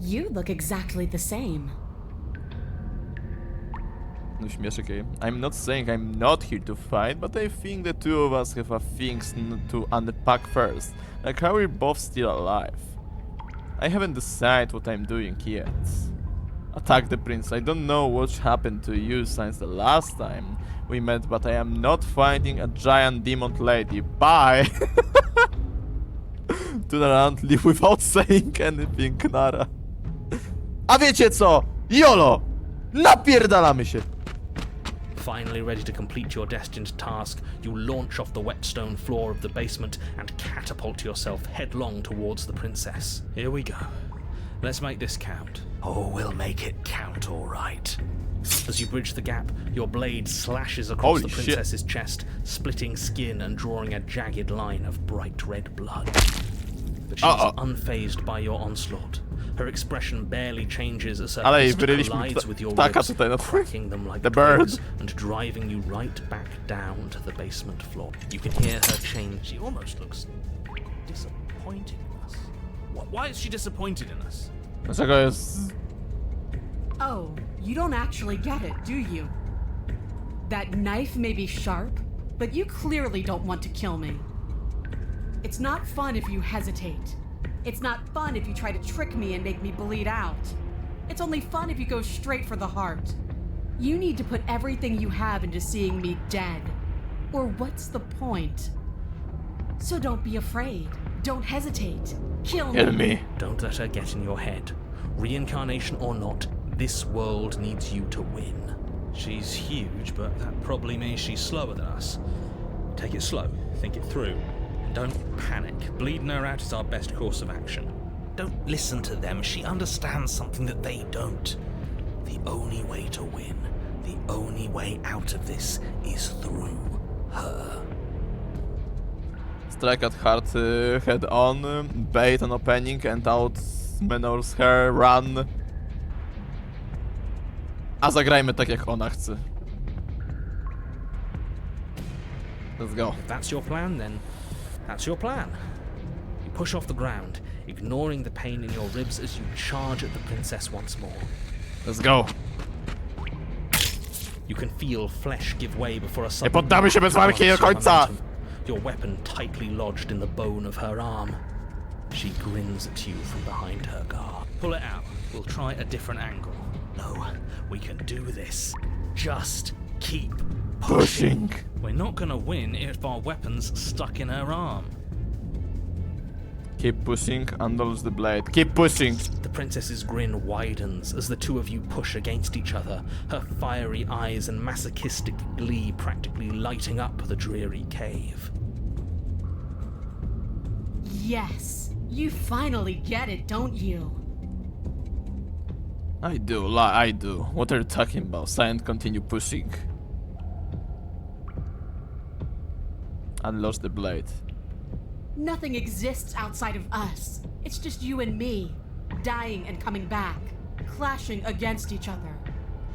Speaker 8: You look exactly the same.
Speaker 1: No śmieszek, eh? I'm not saying I'm not here to fight, but I think the two of us have things to unpack first. Like how we're both still alive. I haven't decided what I'm doing yet. Attack the prince. I don't know what's happened to you since the last time we met, but I am not fighting a giant demon lady. Bye! Turn around, leave without saying anything, Nara. A wiecie co? YOLO! Napierdalamy się!
Speaker 4: Finally ready to complete your destined task, you launch off the wet stone floor of the basement and catapult yourself headlong towards the princess. Here we go. Let's make this count. Oh, we'll make it count, all right. As you bridge the gap, your blade slashes across the princess's chest, splitting skin and drawing a jagged line of bright red blood. But she's unfazed by your onslaught. Her expression barely changes as her fist collides with your ribs, cracking them like birds and driving you right back down to the basement floor. You can hear her change. She almost looks disappointed in us. Why is she disappointed in us?
Speaker 1: Dlaczego jest...
Speaker 8: Oh, you don't actually get it, do you? That knife may be sharp, but you clearly don't want to kill me. It's not fun if you hesitate. It's not fun if you try to trick me and make me bleed out. It's only fun if you go straight for the heart. You need to put everything you have into seeing me dead. Or what's the point? So don't be afraid. Don't hesitate. Kill me.
Speaker 1: Kill me.
Speaker 4: Don't let her get in your head. Reincarnation or not, this world needs you to win. She's huge, but that probably means she's slower than us. Take it slow. Think it through. Don't panic. Bleeding her out is our best course of action. Don't listen to them. She understands something that they don't. The only way to win, the only way out of this is through her.
Speaker 1: Strike at heart head on, bait an opening and out Menor's hair, run. A zagrajmy tak jak ona chce. Let's go.
Speaker 4: If that's your plan, then that's your plan. You push off the ground, ignoring the pain in your ribs as you charge at the princess once more.
Speaker 1: Let's go.
Speaker 4: You can feel flesh give way before a
Speaker 1: Nie
Speaker 4: sudden
Speaker 1: poddamy się bez walki do końca.
Speaker 4: Your weapon tightly lodged in the bone of her arm. She grins at you from behind her guard. Pull it out. We'll try a different angle. No, we can do this. Just keep pushing. We're not gonna win if our weapon's stuck in her arm.
Speaker 1: Keep pushing, unloose the blade. Keep pushing.
Speaker 4: The princess's grin widens as the two of you push against each other, her fiery eyes and masochistic glee practically lighting up the dreary cave.
Speaker 8: Yes, you finally get it, don't you?
Speaker 1: I do, I do. What are you talking about? Silent, continue pushing. Unloose the blade.
Speaker 8: Nothing exists outside of us. It's just you and me, dying and coming back, clashing against each other.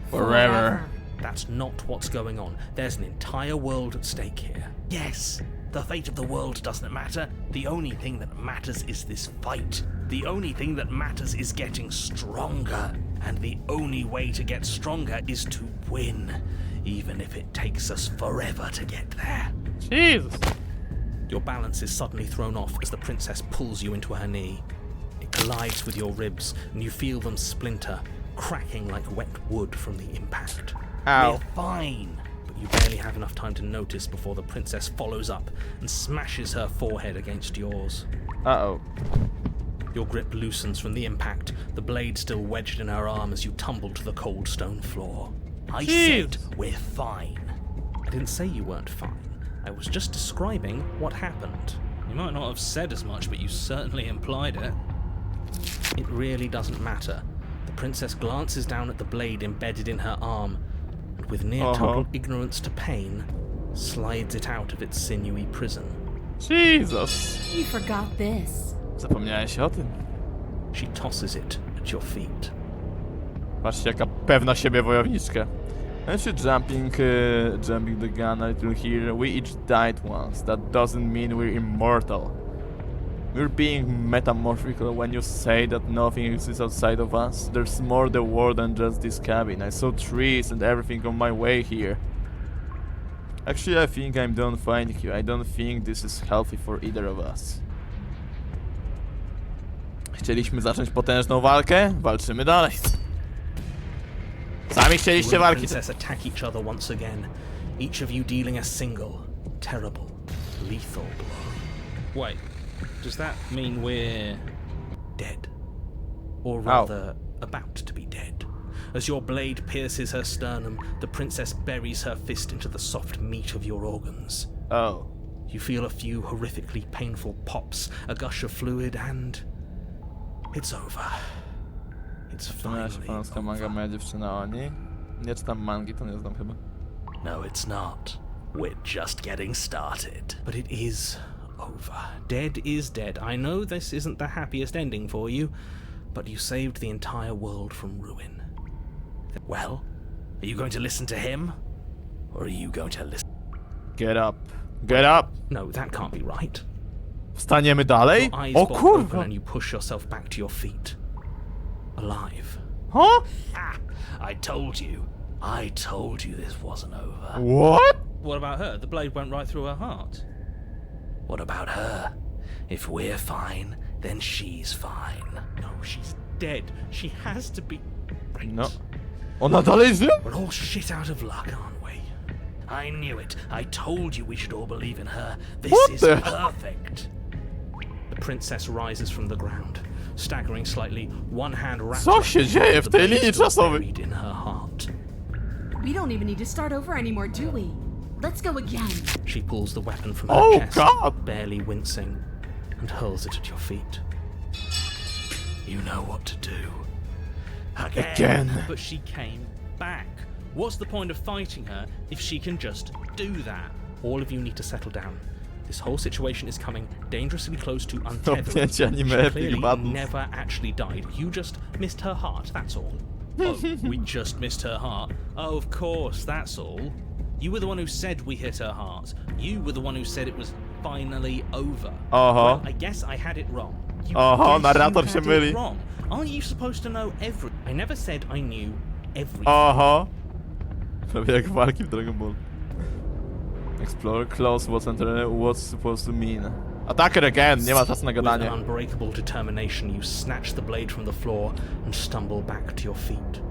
Speaker 1: Forever.
Speaker 4: That's not what's going on. There's an entire world at stake here. Yes, the fate of the world doesn't matter. The only thing that matters is this fight. The only thing that matters is getting stronger. And the only way to get stronger is to win, even if it takes us forever to get there.
Speaker 1: Jesus.
Speaker 4: Your balance is suddenly thrown off as the princess pulls you into her knee. It collides with your ribs, and you feel them splinter, cracking like wet wood from the impact.
Speaker 1: Ow.
Speaker 4: We're fine! But you barely have enough time to notice before the princess follows up and smashes her forehead against yours.
Speaker 1: Uh-oh.
Speaker 4: Your grip loosens from the impact, the blade still wedged in her arm as you tumble to the cold stone floor. I said we're fine. I didn't say you weren't fine. I was just describing what happened. You might not have said as much, but you certainly implied it. It really doesn't matter. The princess glances down at the blade embedded in her arm, and with near total ignorance to pain, slides it out of its sinewy prison.
Speaker 1: Jesus!
Speaker 6: You forgot this.
Speaker 1: Zapomniałeś o tym.
Speaker 4: She tosses it at your feet.
Speaker 1: Patrzcie, jaka pewna siebie wojowniczka. And you jumping the gun a little here. We each died once. That doesn't mean we're immortal. We're being metamorphical when you say that nothing exists outside of us. There's more the world than just this cabin. I saw trees and everything on my way here. Actually, I think I'm done fighting you. I don't think this is healthy for either of us. Chcieliśmy zacząć potężną walkę? Walczymy dalej. Sami chcieliście
Speaker 4: You and
Speaker 1: walki.
Speaker 4: the princess attack each other once again, each of you dealing a single, terrible, lethal blow. Wait, does that mean we're dead? Or rather, about to be dead? As your blade pierces her sternum, the princess buries her fist into the soft meat of your organs.
Speaker 1: Oh.
Speaker 4: You feel a few horrifically painful pops, a gush of fluid, and it's over. It's finally
Speaker 1: Japońska manga moja dziewczyna Oni. Nie czytam mangi, to nie znam chyba.
Speaker 4: No, it's not. We're just getting started. But it is over. Dead is dead. I know this isn't the happiest ending for you, but you saved the entire world from ruin. Well, are you going to listen to him? Or are you going to listen?
Speaker 1: Get up. Get up!
Speaker 4: No, that can't be right.
Speaker 1: Wstaniemy dalej?
Speaker 4: Your eyes
Speaker 1: O
Speaker 4: pop open
Speaker 1: kurwa!
Speaker 4: and you push yourself back to your feet. Alive.
Speaker 1: Huh?
Speaker 4: Ah, I told you this wasn't over.
Speaker 1: What?
Speaker 4: What about her? The blade went right through her heart. What about her? If we're fine, then she's fine. No, she's dead. She has to be... Right.
Speaker 1: No. Ona dalej żyje?
Speaker 4: We're all shit out of luck, aren't we? I knew it. I told you we should all believe in her. This
Speaker 1: What
Speaker 4: is
Speaker 1: the-
Speaker 4: perfect. The princess rises from the ground, staggering slightly, one hand wrapped
Speaker 1: Co się dzieje w
Speaker 4: the
Speaker 1: tej
Speaker 4: blade
Speaker 1: linii
Speaker 4: still
Speaker 1: czasowej?
Speaker 4: buried in her heart.
Speaker 8: We don't even need to start over anymore, do we? Let's go again.
Speaker 4: She pulls the weapon from her
Speaker 1: Oh
Speaker 4: chest,
Speaker 1: God!
Speaker 4: barely wincing, and hurls it at your feet. You know what to do.
Speaker 1: Again.
Speaker 4: But she came back. What's the point of fighting her if she can just do that? All of you need to settle down. This whole situation is coming dangerously close to untethering.
Speaker 1: Obcięcie anime
Speaker 4: She
Speaker 1: Epic
Speaker 4: clearly
Speaker 1: Battles.
Speaker 4: never actually died. You just missed her heart, that's all. Oh, we just missed her heart. Oh, of course, that's all. You were the one who said we hit her heart. You were the one who said it was finally over. Well, I guess I had it wrong. You guess
Speaker 1: narrator
Speaker 4: you
Speaker 1: się
Speaker 4: had
Speaker 1: myli.
Speaker 4: it wrong. Aren't you supposed to know every... I never said I knew everything.
Speaker 1: Aha. Prawie jak walki w Dragon Ball. Explore close what's supposed to mean. Attacker again, nie ma czasu na
Speaker 4: With
Speaker 1: gadanie.
Speaker 4: unbreakable determination, you snatch the blade from the floor and stumble back to your feet.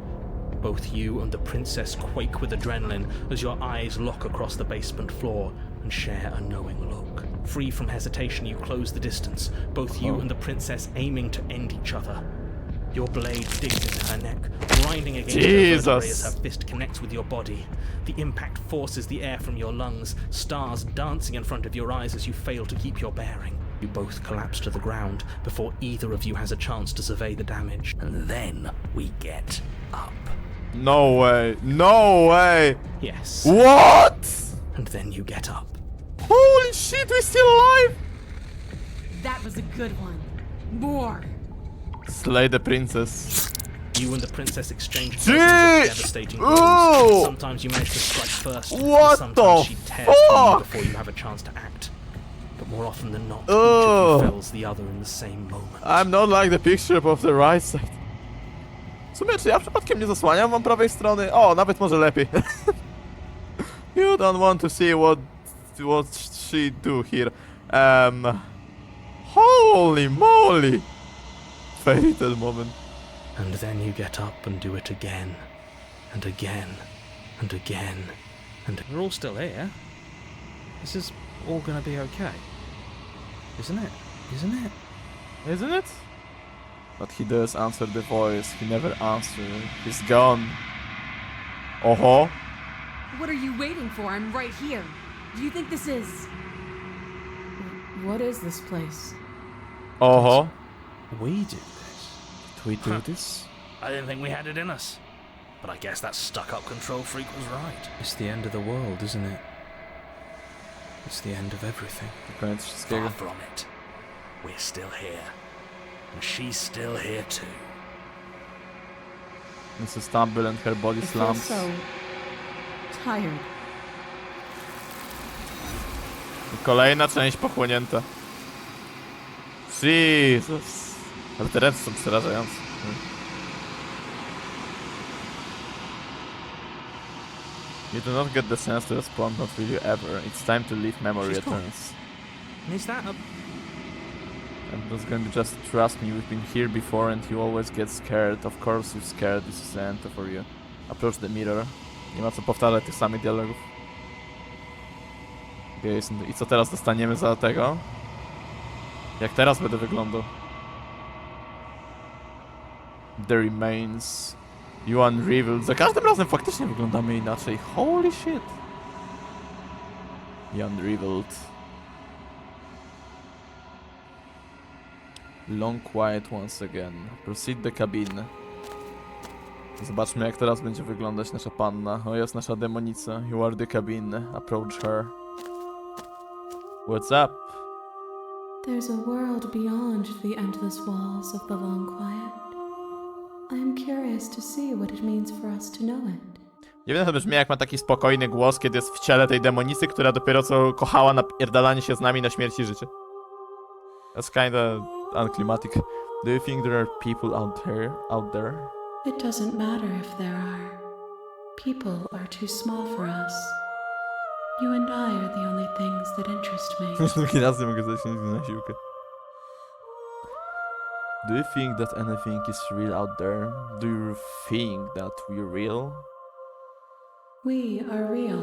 Speaker 4: Both you and the princess quake with adrenaline as your eyes lock across the basement floor and share a knowing look. Free from hesitation, you close the distance, both you and the princess aiming to end each other. Your blade digs into her neck, grinding against her vertebrae as her fist connects with your body. The impact forces the air from your lungs, stars dancing in front of your eyes as you fail to keep your bearing. You both collapse to the ground before either of you has a chance to survey the damage. And then we get up.
Speaker 1: No way. No way.
Speaker 4: Yes.
Speaker 1: What?
Speaker 4: And then you get up.
Speaker 1: Holy shit, we're still alive.
Speaker 8: That was a good one. More.
Speaker 1: Slay the princess.
Speaker 4: You and the princess exchange
Speaker 1: Gee!
Speaker 4: dozens of devastating blows.
Speaker 1: Ooh!
Speaker 4: Sometimes you manage to strike first,
Speaker 1: What
Speaker 4: and
Speaker 1: the
Speaker 4: sometimes she tears through you
Speaker 1: fuck?
Speaker 4: before you have a chance to act. But more often than not, each
Speaker 1: Ugh.
Speaker 4: of you fells the other in the same moment.
Speaker 1: I'm not like the picture of the right side. W sumie, czy ja przypadkiem nie zasłaniam wam prawej strony? O, nawet może lepiej. You don't want to see what she do here. Holy moly! Fairy tale moment.
Speaker 4: And then you get up and do it again, and again, and again, and
Speaker 9: We're all still here. This is all gonna be okay. Isn't it? Isn't it?
Speaker 1: Isn't it? But he does answer the voice. He never answered. He's gone. Oho.
Speaker 8: What are you waiting for? I'm right here. Do you think this is... What is this place?
Speaker 1: Oho.
Speaker 9: We do this.
Speaker 1: Did we do this?
Speaker 4: I didn't think we had it in us. But I guess that stuck-up control freak was right.
Speaker 9: It's the end of the world, isn't it? It's the end of everything.
Speaker 1: Koniec wszystkiego.
Speaker 4: Far from it. We're still here. And she's still here too.
Speaker 1: Mrs. Stumble and her body
Speaker 8: I feel
Speaker 1: slumps.
Speaker 8: so... tired.
Speaker 1: Kolejna część pochłonięta. Jesus. Ale te ręce są przerażające. You do not get the sense to respond, not really ever. It's time to leave memory
Speaker 9: She's gone.
Speaker 1: returns.
Speaker 9: Is that a...
Speaker 1: I'm just going to just trust me, we've been here before and you always get scared. Of course you're scared, this is the end for you. Approach the mirror. Nie ma co powtarzać tych samych dialogów. I co teraz dostaniemy za tego? Jak teraz będę wyglądał? The remains. You unrevealed. Za każdym razem faktycznie wyglądamy inaczej. Holy shit. You unrevealed. Long quiet once again. Proceed the cabin. Zobaczmy jak teraz będzie wyglądać nasza panna. O, jest nasza demonica. You are the cabin. Approach her. What's up?
Speaker 3: There's a world beyond the endless walls of the long quiet. I am curious to see what it means for us to know it.
Speaker 1: Nie wiem, to brzmi jak ma taki spokojny głos, kiedy jest w ciele tej demonicy, która dopiero co kochała napierdalanie się z nami na śmierć i życie. That's kinda unclimatic. Do you think there are people out there?
Speaker 3: It doesn't matter if there are. People are too small for us. You and I are the only things that interest me.
Speaker 1: Drugi raz nie mogę zacząć na siłkę. Do you think that anything is real out there? Do you think that we're real?
Speaker 3: We are real.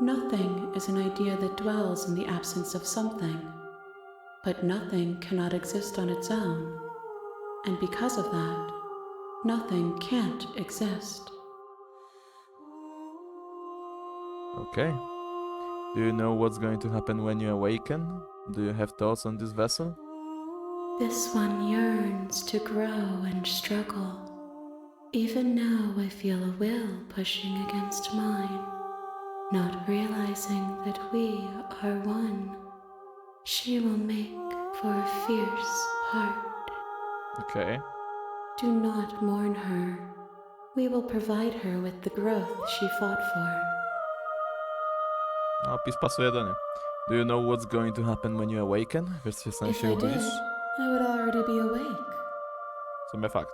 Speaker 3: Nothing is an idea that dwells in the absence of something. But nothing cannot exist on its own. And because of that, nothing can't exist.
Speaker 1: Okay. Do you know what's going to happen when you awaken? Do you have thoughts on this vessel?
Speaker 3: This one yearns to grow and struggle. Even now I feel a will pushing against mine, not realizing that we are one. She will make for a fierce heart.
Speaker 1: Okay.
Speaker 3: Do not mourn her. We will provide her with the growth she fought for.
Speaker 1: Opis pasuje do niej. Do you know what's going to happen when you awaken? Wiesz, co się stanie,
Speaker 3: If
Speaker 1: się
Speaker 3: I did,
Speaker 1: obudzisz?
Speaker 3: I would already be awake.
Speaker 1: W sumie fakt.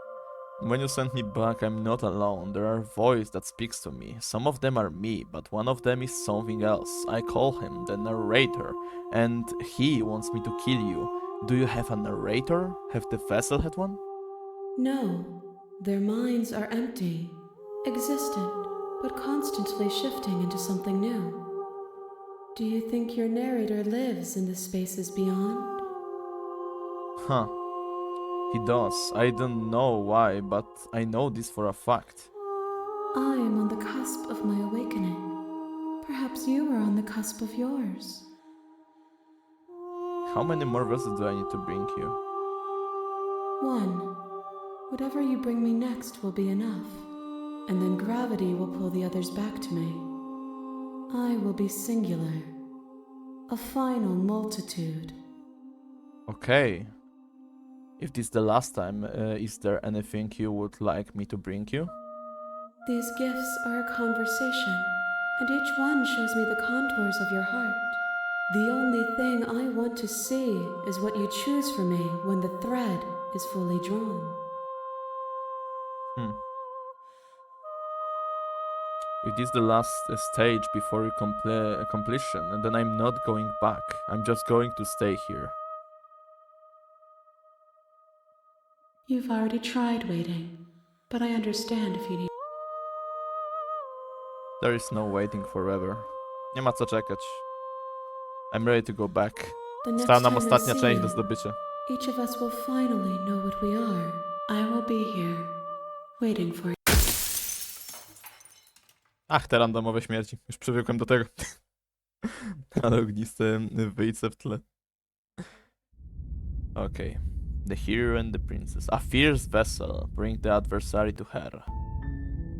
Speaker 1: When you send me back, I'm not alone. There are voices that speaks to me. Some of them are me, but one of them is something else. I call him the narrator, and he wants me to kill you. Do you have a narrator? Have the vessel had one?
Speaker 3: No, their minds are empty, existent, but constantly shifting into something new. Do you think your narrator lives in the spaces beyond?
Speaker 1: Huh. He does. I don't know why, but I know this for a fact.
Speaker 3: I am on the cusp of my awakening. Perhaps you are on the cusp of yours.
Speaker 1: How many more vessels do I need to bring you?
Speaker 3: One. Whatever you bring me next will be enough, and then gravity will pull the others back to me. I will be singular. A final multitude.
Speaker 1: Okay. If this is the last time, is there anything you would like me to bring you?
Speaker 3: These gifts are a conversation, and each one shows me the contours of your heart. The only thing I want to see is what you choose for me when the thread is fully drawn.
Speaker 1: If this is the last stage before your completion, and then I'm not going back. I'm just going to stay here.
Speaker 3: You've already tried waiting, but I understand if you need.
Speaker 1: There is no waiting forever. Nie ma co czekać. I'm ready to go back.
Speaker 3: The next
Speaker 1: Została nam
Speaker 3: time I
Speaker 1: ostatnia
Speaker 3: see
Speaker 1: część
Speaker 3: you,
Speaker 1: do zdobycia.
Speaker 3: each of us will finally know what we are. I will be here, waiting for you.
Speaker 1: Ach, te randomowe śmierci. Już przywykłem do tego. Ale ogniste wyjce w tle. Okay. The hero and the princess. A fierce vessel. Bring the adversary to her.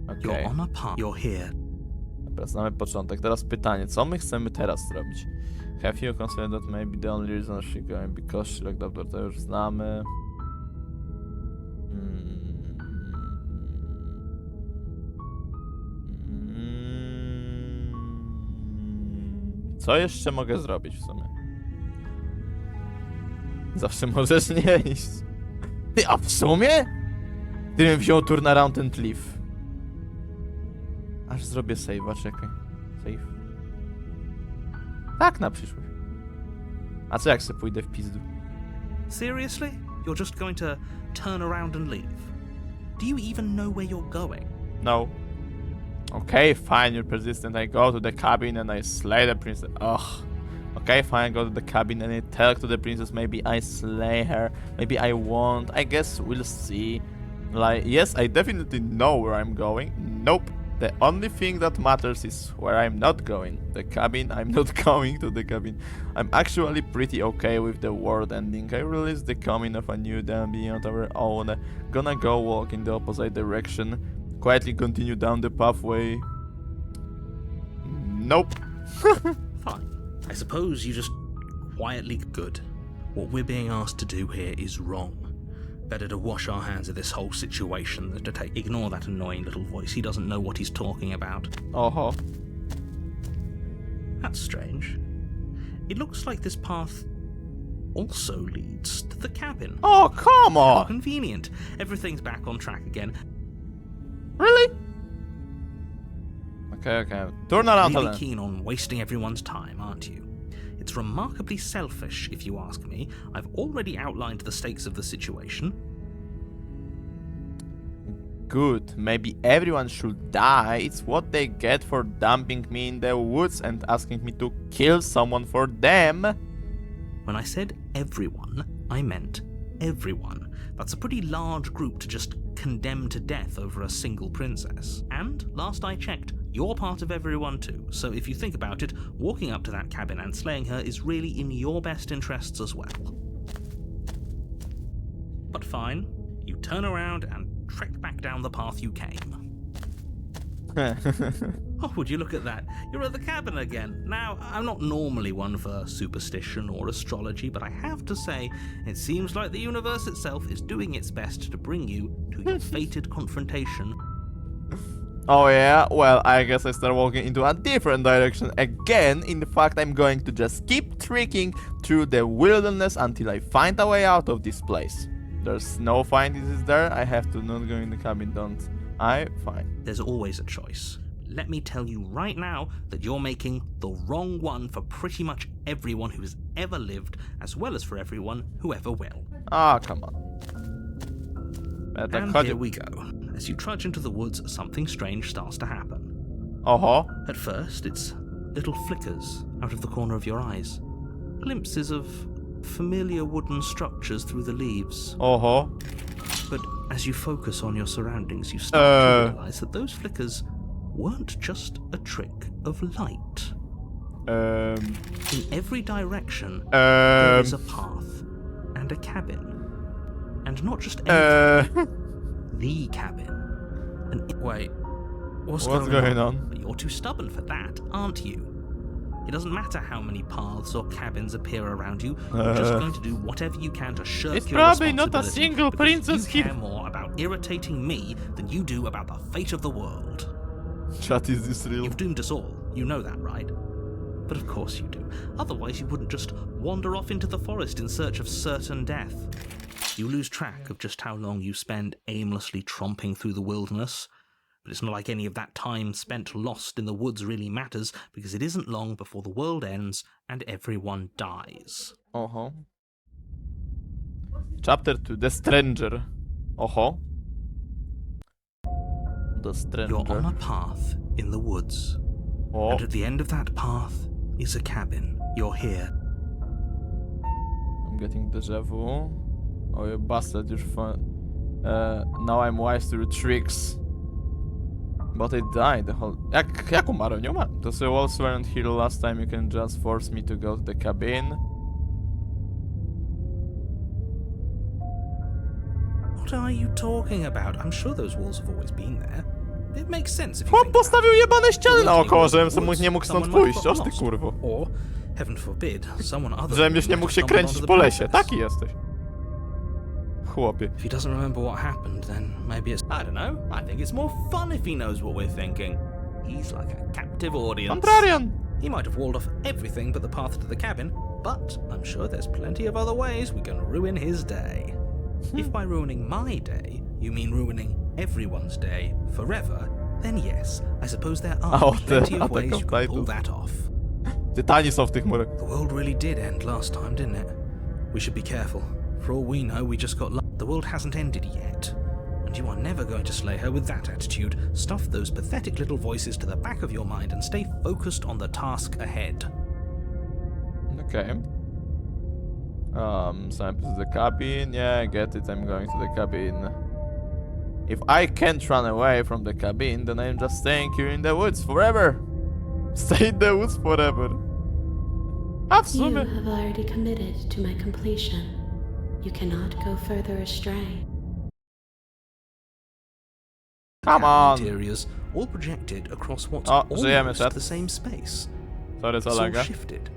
Speaker 9: You're
Speaker 1: Okay.
Speaker 9: on a path. You're here.
Speaker 1: Dobra, znamy początek. Teraz pytanie. Co my chcemy teraz zrobić? Have you considered that maybe the only reason she going because she looked up to, to już znamy. Co jeszcze mogę zrobić w sumie? Zawsze możesz nie iść. Ty, a w sumie? Gdybym wziął turn around and leave. Aż zrobię save'a, czekaj. Save. Tak, na przyszłość. A co jak se pójdę w pizdu?
Speaker 9: Seriously? You're just going to turn around and leave? Do you even know where you're going?
Speaker 1: No. Okay, fine, you're persistent. I go to the cabin and I slay the princess. Ugh. Okay, fine, I go to the cabin and I talk to the princess. Maybe I slay her. Maybe I won't. I guess we'll see. Like, yes, I definitely know where I'm going. Nope. The only thing that matters is where I'm not going. The cabin, I'm not going to the cabin. I'm actually pretty okay with the world ending. I released the coming of a new day beyond our own. Gonna go walk in the opposite direction. Quietly continue down the pathway. Nope.
Speaker 9: Fine. I suppose you just quietly good. What we're being asked to do here is wrong. Better to wash our hands of this whole situation than to ignore that annoying little voice. He doesn't know what he's talking about.
Speaker 1: Oho.
Speaker 9: That's strange. It looks like this path also leads to the cabin.
Speaker 1: Oh, come
Speaker 9: How
Speaker 1: on!
Speaker 9: convenient. Everything's back on track again.
Speaker 1: Really? Okay. Turn around,
Speaker 9: Really
Speaker 1: Helen.
Speaker 9: keen on wasting everyone's time, aren't you? It's remarkably selfish, if you ask me. I've already outlined the stakes of the situation.
Speaker 1: Good. Maybe everyone should die. It's what they get for dumping me in the woods and asking me to kill someone for them.
Speaker 9: When I said everyone, I meant everyone. That's a pretty large group to just condemn to death over a single princess. And, last I checked, you're part of everyone too, so if you think about it, walking up to that cabin and slaying her is really in your best interests as well. But fine, you turn around and trek back down the path you came. Oh, would you look at that? You're at the cabin again. Now, I'm not normally one for superstition or astrology, but I have to say, it seems like the universe itself is doing its best to bring you to your fated confrontation.
Speaker 1: Oh yeah? Well, I guess I start walking into a different direction again. In fact, I'm going to just keep trekking through the wilderness until I find a way out of this place. There's no find this is there. I have to not go in the cabin, don't I? Fine.
Speaker 9: There's always a choice. Let me tell you right now that you're making the wrong one for pretty much everyone who has ever lived, as well as for everyone who ever will.
Speaker 1: Ah, come on.
Speaker 9: And here we go. As you trudge into the woods, something strange starts to happen.
Speaker 1: Oho.
Speaker 9: At first, it's little flickers out of the corner of your eyes. Glimpses of familiar wooden structures through the leaves.
Speaker 1: Oho.
Speaker 9: But as you focus on your surroundings, you start to realize that those flickers weren't just a trick of light. In every direction, there is a path and a cabin. And not just any cabin, the cabin. Wait, what's going on? You're too stubborn for that, aren't you? It doesn't matter how many paths or cabins appear around you. You're just going to do whatever you can to shirk
Speaker 1: It's
Speaker 9: your
Speaker 1: probably not a
Speaker 9: responsibility
Speaker 1: single
Speaker 9: because
Speaker 1: princess
Speaker 9: you
Speaker 1: here.
Speaker 9: care more about irritating me than you do about the fate of the world.
Speaker 1: Chat, is this real?
Speaker 9: You've doomed us all. You know that, right? But of course you do. Otherwise you wouldn't just wander off into the forest in search of certain death. You lose track of just how long you spend aimlessly tromping through the wilderness.
Speaker 2: But it's not like any of that time spent lost in the woods really matters, because it isn't long before the world ends and everyone dies.
Speaker 1: Oho. Chapter 2. The Stranger. Oho. The Stranger.
Speaker 2: You're on a path in the woods.
Speaker 1: O.
Speaker 2: And at the end of that path is a cabin. You're here.
Speaker 1: I'm getting deja vu. Oh, you bastard, you're fun. Now I'm wise to your tricks. But I died the whole... Jak umarłem? Nie umarłem. The walls weren't here last time, you can just force me to go to the cabin.
Speaker 2: What are you talking about? I'm sure those walls have always been there. It makes sense if you
Speaker 1: Chłop
Speaker 2: think about
Speaker 1: postawił jebane ściany
Speaker 2: it.
Speaker 1: naokoło, żebym
Speaker 2: Woods,
Speaker 1: sobie nie mógł stąd
Speaker 2: someone might
Speaker 1: pójść.
Speaker 2: have
Speaker 1: Oż ty
Speaker 2: lost.
Speaker 1: kurwo.
Speaker 2: Or, heaven forbid, someone other
Speaker 1: Żebym
Speaker 2: than
Speaker 1: już
Speaker 2: you
Speaker 1: nie
Speaker 2: might
Speaker 1: mógł
Speaker 2: have
Speaker 1: się
Speaker 2: stumbled
Speaker 1: kręcić
Speaker 2: onto
Speaker 1: po
Speaker 2: the
Speaker 1: lesie.
Speaker 2: princess.
Speaker 1: Taki jesteś. Chłopie.
Speaker 2: If he doesn't remember what happened, then maybe it's... I don't know. I think it's more fun if he knows what we're thinking. He's like a captive audience.
Speaker 1: Contrarian!
Speaker 2: He might have walled off everything but the path to the cabin, but I'm sure there's plenty of other ways we can ruin his day. If by ruining my day, you mean ruining everyone's day forever, then yes, I suppose there are plenty of ways you can pull that off.
Speaker 1: Tytani są w tych murach.
Speaker 2: The world really did end last time, didn't it? We should be careful. For all we know, we just got lucky. The world hasn't ended yet. And you are never going to slay her with that attitude. Stuff those pathetic little voices to the back of your mind and stay focused on the task ahead.
Speaker 1: Okay. Samples to the cabin. Yeah, I get it. I'm going to the cabin. If I can't run away from the cabin, then I'm just staying here in the woods forever. Stay in the woods forever. A w
Speaker 3: You
Speaker 1: sumie.
Speaker 3: have already committed to my completion. You cannot go further astray.
Speaker 1: Come on.
Speaker 2: Interiors all projected across what's
Speaker 1: żyjemy,
Speaker 2: almost
Speaker 1: czat.
Speaker 2: the same space.
Speaker 1: Sorry,
Speaker 2: It's all
Speaker 1: Salaga.
Speaker 2: shifted.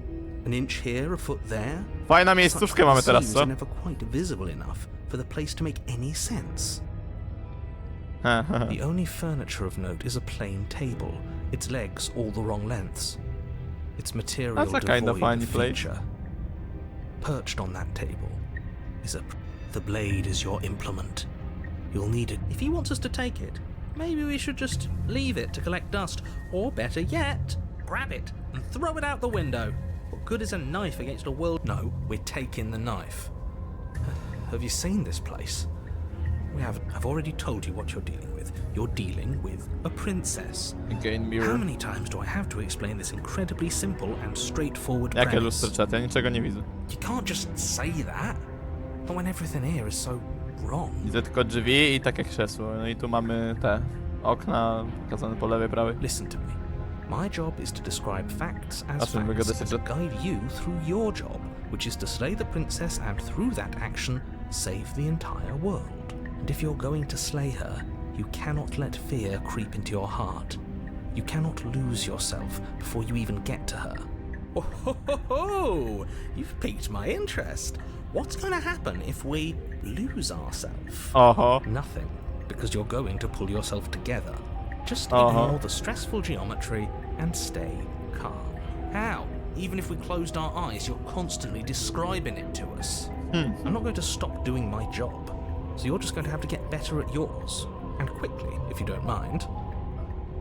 Speaker 2: An inch here, a foot there.
Speaker 1: Fajna miejscówkę mamy teraz,
Speaker 2: Scenes
Speaker 1: co?
Speaker 2: are never quite visible enough for the place to make any sense. The only furniture of note is a plain table, its legs all the wrong lengths. Its material
Speaker 1: That's a kind of
Speaker 2: devoid
Speaker 1: funny place.
Speaker 2: feature. Perched on that table is the blade is your implement. You'll need it. If he wants us to take it, maybe we should just leave it to collect dust. Or better yet, grab it and throw it out the window. What good is a knife against a world? No, we're taking the knife. Have you seen this place? We haven't. I've already told you what you're dealing with. You're dealing with a princess.
Speaker 1: Again, mirror.
Speaker 2: How many times do I have to explain this incredibly simple and straightforward
Speaker 1: Jakie
Speaker 2: premise?
Speaker 1: lustro, czat? Ja niczego nie widzę.
Speaker 2: You can't just say that. Not when everything here is so wrong.
Speaker 1: Widzę tylko drzwi i takie krzesło. No i tu mamy te okna pokazane po lewej, prawej.
Speaker 2: Listen to me. My job is to describe facts as
Speaker 1: czym wygadacie,
Speaker 2: facts and
Speaker 1: że-
Speaker 2: to guide you through your job, which is to slay the princess and through that action, save the entire world. And if you're going to slay her, you cannot let fear creep into your heart. You cannot lose yourself before you even get to her. Oh, ho, ho, ho! You've piqued my interest. What's going to happen if we lose ourselves?
Speaker 1: Oho.
Speaker 2: Nothing, because you're going to pull yourself together. Just
Speaker 1: Uh-huh.
Speaker 2: ignore the stressful geometry and stay calm. How? Even if we closed our eyes, you're constantly describing it to us. I'm not going to stop doing my job, so you're just going to have to get better at yours. And quickly, if you don't mind.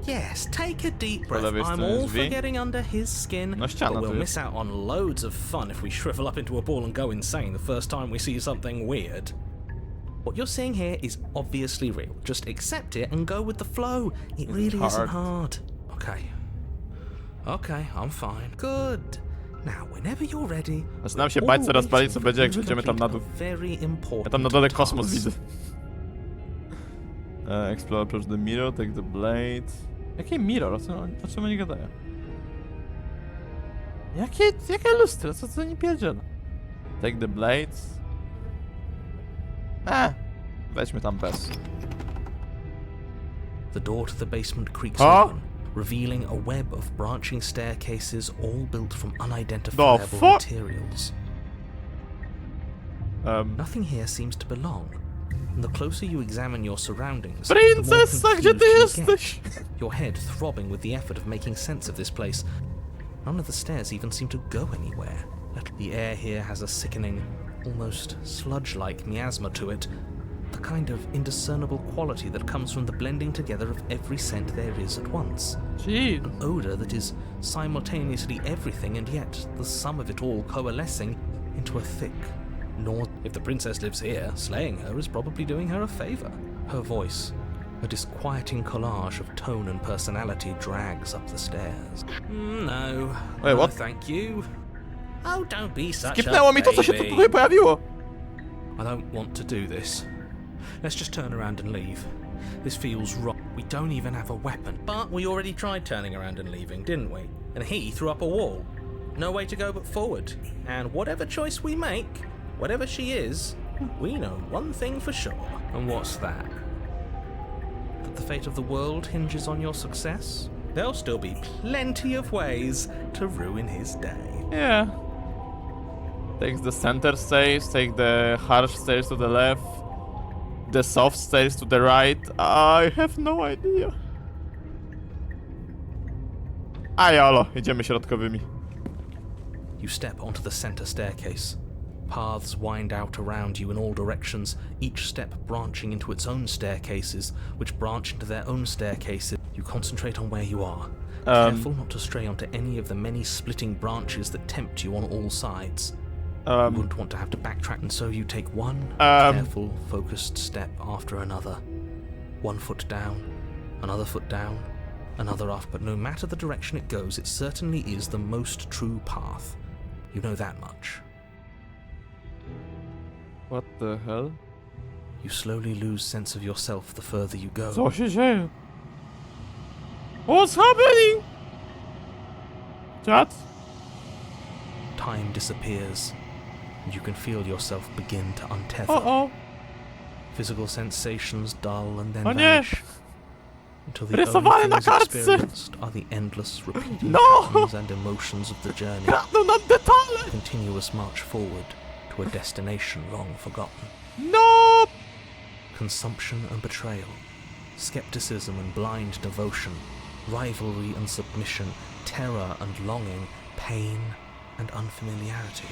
Speaker 2: Yes, take a deep breath.
Speaker 1: lewej
Speaker 2: I'm
Speaker 1: stronie
Speaker 2: all
Speaker 1: drzwi.
Speaker 2: for getting under his skin,
Speaker 1: No ściana
Speaker 2: but
Speaker 1: tu
Speaker 2: we'll
Speaker 1: jest.
Speaker 2: miss out on loads of fun if we shrivel up into a ball and go insane the first time we see something weird. What you're seeing here is obviously real. Just accept it and go with the flow. It really isn't hard. Okay, I'm fine. Good. Now, whenever you're ready,
Speaker 1: Zaczynam się
Speaker 2: we're
Speaker 1: bać
Speaker 2: all
Speaker 1: coraz bardziej, co
Speaker 2: waiting
Speaker 1: będzie, jak
Speaker 2: for you to
Speaker 1: zejdziemy tam na dół.
Speaker 2: complete a very important
Speaker 1: Ja tam na dole kosmos
Speaker 2: task.
Speaker 1: widzę. Explore approach the mirror, take the blade. Jakie mirror? O czym oni gadają? Jakie lustro? Co oni pierdzielą? Take the blades. Weźmy tam bez.
Speaker 2: The door to the basement creaks
Speaker 1: Huh?
Speaker 2: open, revealing a web of branching staircases all built from
Speaker 1: The
Speaker 2: unidentifiable
Speaker 1: fuck?
Speaker 2: materials.
Speaker 1: Nothing
Speaker 2: here seems to belong. And the closer you examine your surroundings, the more
Speaker 1: Princesa, gdzie ty
Speaker 2: confused you
Speaker 1: jesteś?
Speaker 2: get, your head throbbing with the effort of making sense of this place. None of the stairs even seem to go anywhere. The air here has a sickening, almost sludge-like miasma to it. The
Speaker 4: kind of indiscernible quality that comes from the blending together of every scent there is at once.
Speaker 1: Jeez.
Speaker 4: An odor that is simultaneously everything and yet the sum of it all coalescing into a thick. Nor, if the princess lives here, slaying her is probably doing her a favor. Her voice, a disquieting collage of tone and personality, drags up the stairs. No.
Speaker 1: Wait, what?
Speaker 4: No, thank you. Oh, don't be such
Speaker 1: Skipnęło
Speaker 4: a
Speaker 1: mi to, co się tu
Speaker 4: baby.
Speaker 1: tutaj pojawiło.
Speaker 4: I don't want to do this. Let's just turn around and leave. This feels wrong. We don't even have a weapon. But we already tried turning around and leaving, didn't we? And he threw up a wall. No way to go but forward. And whatever choice we make, whatever she is, we know one thing for sure. And what's that? That the fate of the world hinges on your success? There'll still be plenty of ways to ruin his day.
Speaker 1: Yeah. Takes the center stairs, take the harsh stairs to the left, the soft stairs to the right. I have no idea. A jolo, idziemy środkowymi.
Speaker 4: You step onto the center staircase. Paths wind out around you in all directions, each step branching into its own staircases, which branch into their own staircases. You concentrate on where you are, careful not to stray onto any of the many splitting branches that tempt you on all sides. You wouldn't want to have to backtrack, and so you take one careful, focused step after another. 1 foot down, another foot down, another off, but no matter the direction it goes, it certainly is the most true path. You know that much.
Speaker 1: What the hell?
Speaker 4: You slowly lose sense of yourself the further you go.
Speaker 1: Co się dzieje? What's happening? Chat?
Speaker 4: Time disappears, and you can feel yourself begin to untether.
Speaker 1: Uh-oh.
Speaker 4: Physical sensations dull and then
Speaker 1: O nie!
Speaker 4: vanish. Until the
Speaker 1: Rysowane
Speaker 4: only
Speaker 1: na
Speaker 4: things
Speaker 1: kartce!
Speaker 4: experienced are the endless repeating
Speaker 1: No!
Speaker 4: and emotions of the journey.
Speaker 1: Kradną nam detale!
Speaker 4: Continuous march forward to a destination long forgotten.
Speaker 1: No!
Speaker 4: Consumption and betrayal, skepticism and blind devotion, rivalry and submission, terror and longing, pain and unfamiliarity.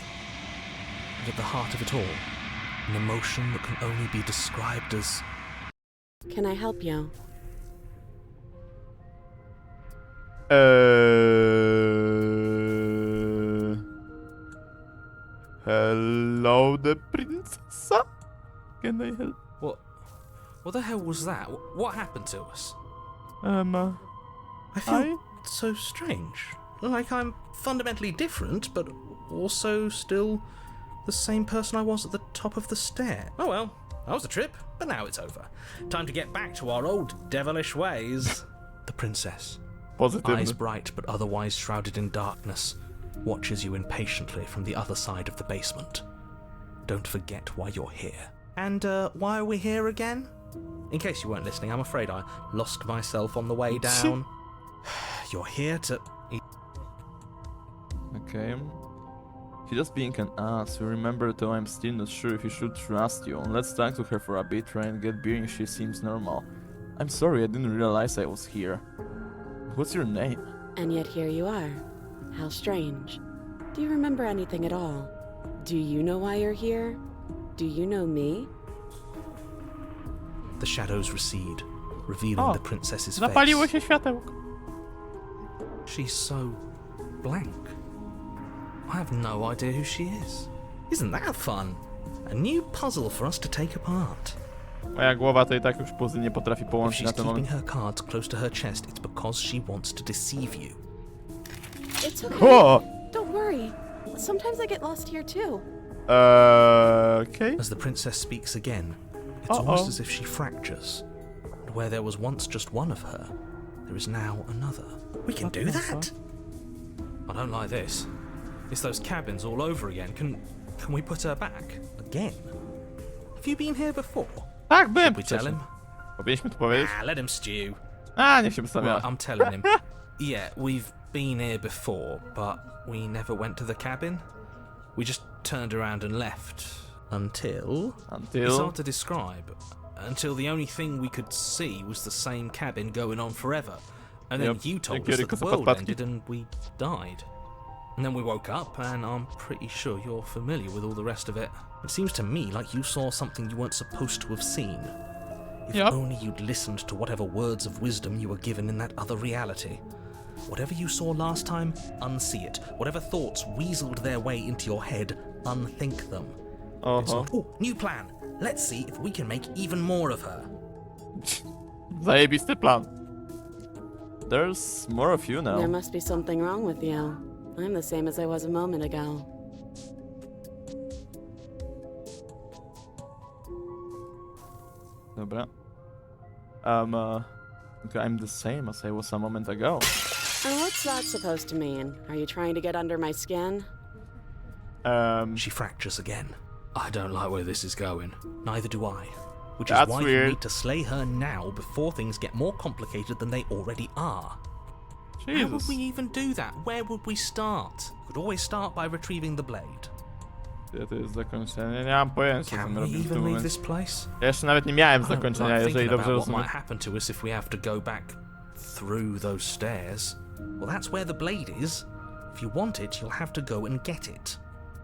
Speaker 4: And at the heart of it all, an emotion that can only be described as...
Speaker 8: Can I help you?
Speaker 1: Hello, the princess. Can I help?
Speaker 4: What the hell was that? What happened to us?
Speaker 1: I
Speaker 4: I feel so strange. Like I'm fundamentally different, but also still the same person I was at the top of the stair. Oh well, that was a trip, but now it's over. Time to get back to our old devilish ways. The princess,
Speaker 1: Pozytywny.
Speaker 4: eyes bright but otherwise shrouded in darkness, watches you impatiently from the other side of the basement. Don't forget why you're here. And why are we here again? In case you weren't listening, I'm afraid I lost myself on the way down. You're here to...
Speaker 1: Okay. She's just being an ass. You remember, though I'm still not sure if you should trust you. Let's talk to her for a bit, try and get bearing. She seems normal. I'm sorry, I didn't realize I was here. What's your name?
Speaker 8: And yet here you are. How strange. Do you remember anything at all? Do you know why you're here? Do you know me?
Speaker 4: The shadows recede, revealing the princess's
Speaker 1: Zapaliło
Speaker 4: face.
Speaker 1: się światełko.
Speaker 4: She's so blank. I have no idea who she is. Isn't that fun? A new puzzle for us to take apart.
Speaker 1: Moja głowa to i tak już puzzle nie potrafi
Speaker 4: If
Speaker 1: połączyć na
Speaker 4: she's
Speaker 1: ten
Speaker 4: keeping
Speaker 1: moment.
Speaker 4: her cards close to her chest, it's because she wants to deceive you.
Speaker 5: It's okay.
Speaker 1: O!
Speaker 5: Don't worry. Sometimes I get lost here too.
Speaker 1: Okay.
Speaker 4: As the princess speaks again, it's almost as if she fractures. And where there was once just one of her, there is now another. We can do that? I don't like this. It's those cabins all over again. Can we put her back? Again? Have you been here before?
Speaker 1: Tak, byłem
Speaker 4: We tell
Speaker 1: wcześniej.
Speaker 4: him?
Speaker 1: Powinniśmy to powiedzieć?
Speaker 4: Let him stew.
Speaker 1: A, niech się
Speaker 4: Well,
Speaker 1: wystawia.
Speaker 4: I'm telling him. Yeah, we've been here before, but we never went to the cabin. We just turned around and left. Until... It's hard to describe. Until the only thing we could see was the same cabin going on forever. And then
Speaker 1: Yep.
Speaker 4: you told us
Speaker 1: Gierkę
Speaker 4: that the
Speaker 1: za
Speaker 4: world
Speaker 1: podpadki.
Speaker 4: ended and we died. And then we woke up, and I'm pretty sure you're familiar with all the rest of it. It seems to me like you saw something you weren't supposed to have seen. If
Speaker 1: Yep.
Speaker 4: only you'd listened to whatever words of wisdom you were given in that other reality. Whatever you saw last time, unsee it. Whatever thoughts weaseled their way into your head, unthink them. It's not, "Ooh, new plan. Let's see if we can make even more of her."
Speaker 1: Zajebisty plan. There's more of you
Speaker 8: There
Speaker 1: now.
Speaker 8: must be something wrong with you. I'm the same as I was a moment ago.
Speaker 1: Dobra. Okay, I'm the same as I was a moment ago.
Speaker 8: And what's that supposed to mean? Are you trying to get under my skin?
Speaker 4: She fractures again. I don't like where this is going. Neither do I. Which is
Speaker 1: That's
Speaker 4: why you
Speaker 1: weird.
Speaker 4: need to slay her now before things get more complicated than they already are. How would
Speaker 1: Jesus.
Speaker 4: we even do that? Where would we start? We could always start by retrieving the blade.
Speaker 1: Gdzie to jest zakończenie? Nie mam pojęcia, co
Speaker 4: Can
Speaker 1: tam
Speaker 4: we
Speaker 1: robić w tym
Speaker 4: even leave
Speaker 1: momencie.
Speaker 4: this place?
Speaker 1: Ja jeszcze nawet nie miałem
Speaker 4: I don't
Speaker 1: zakończenia,
Speaker 4: like
Speaker 1: jeżeli
Speaker 4: thinking
Speaker 1: dobrze
Speaker 4: about what
Speaker 1: rozumiem.
Speaker 4: might happen to us if we have to go back through those stairs. Well, that's where the blade is. If you want it, you'll have to go and get it.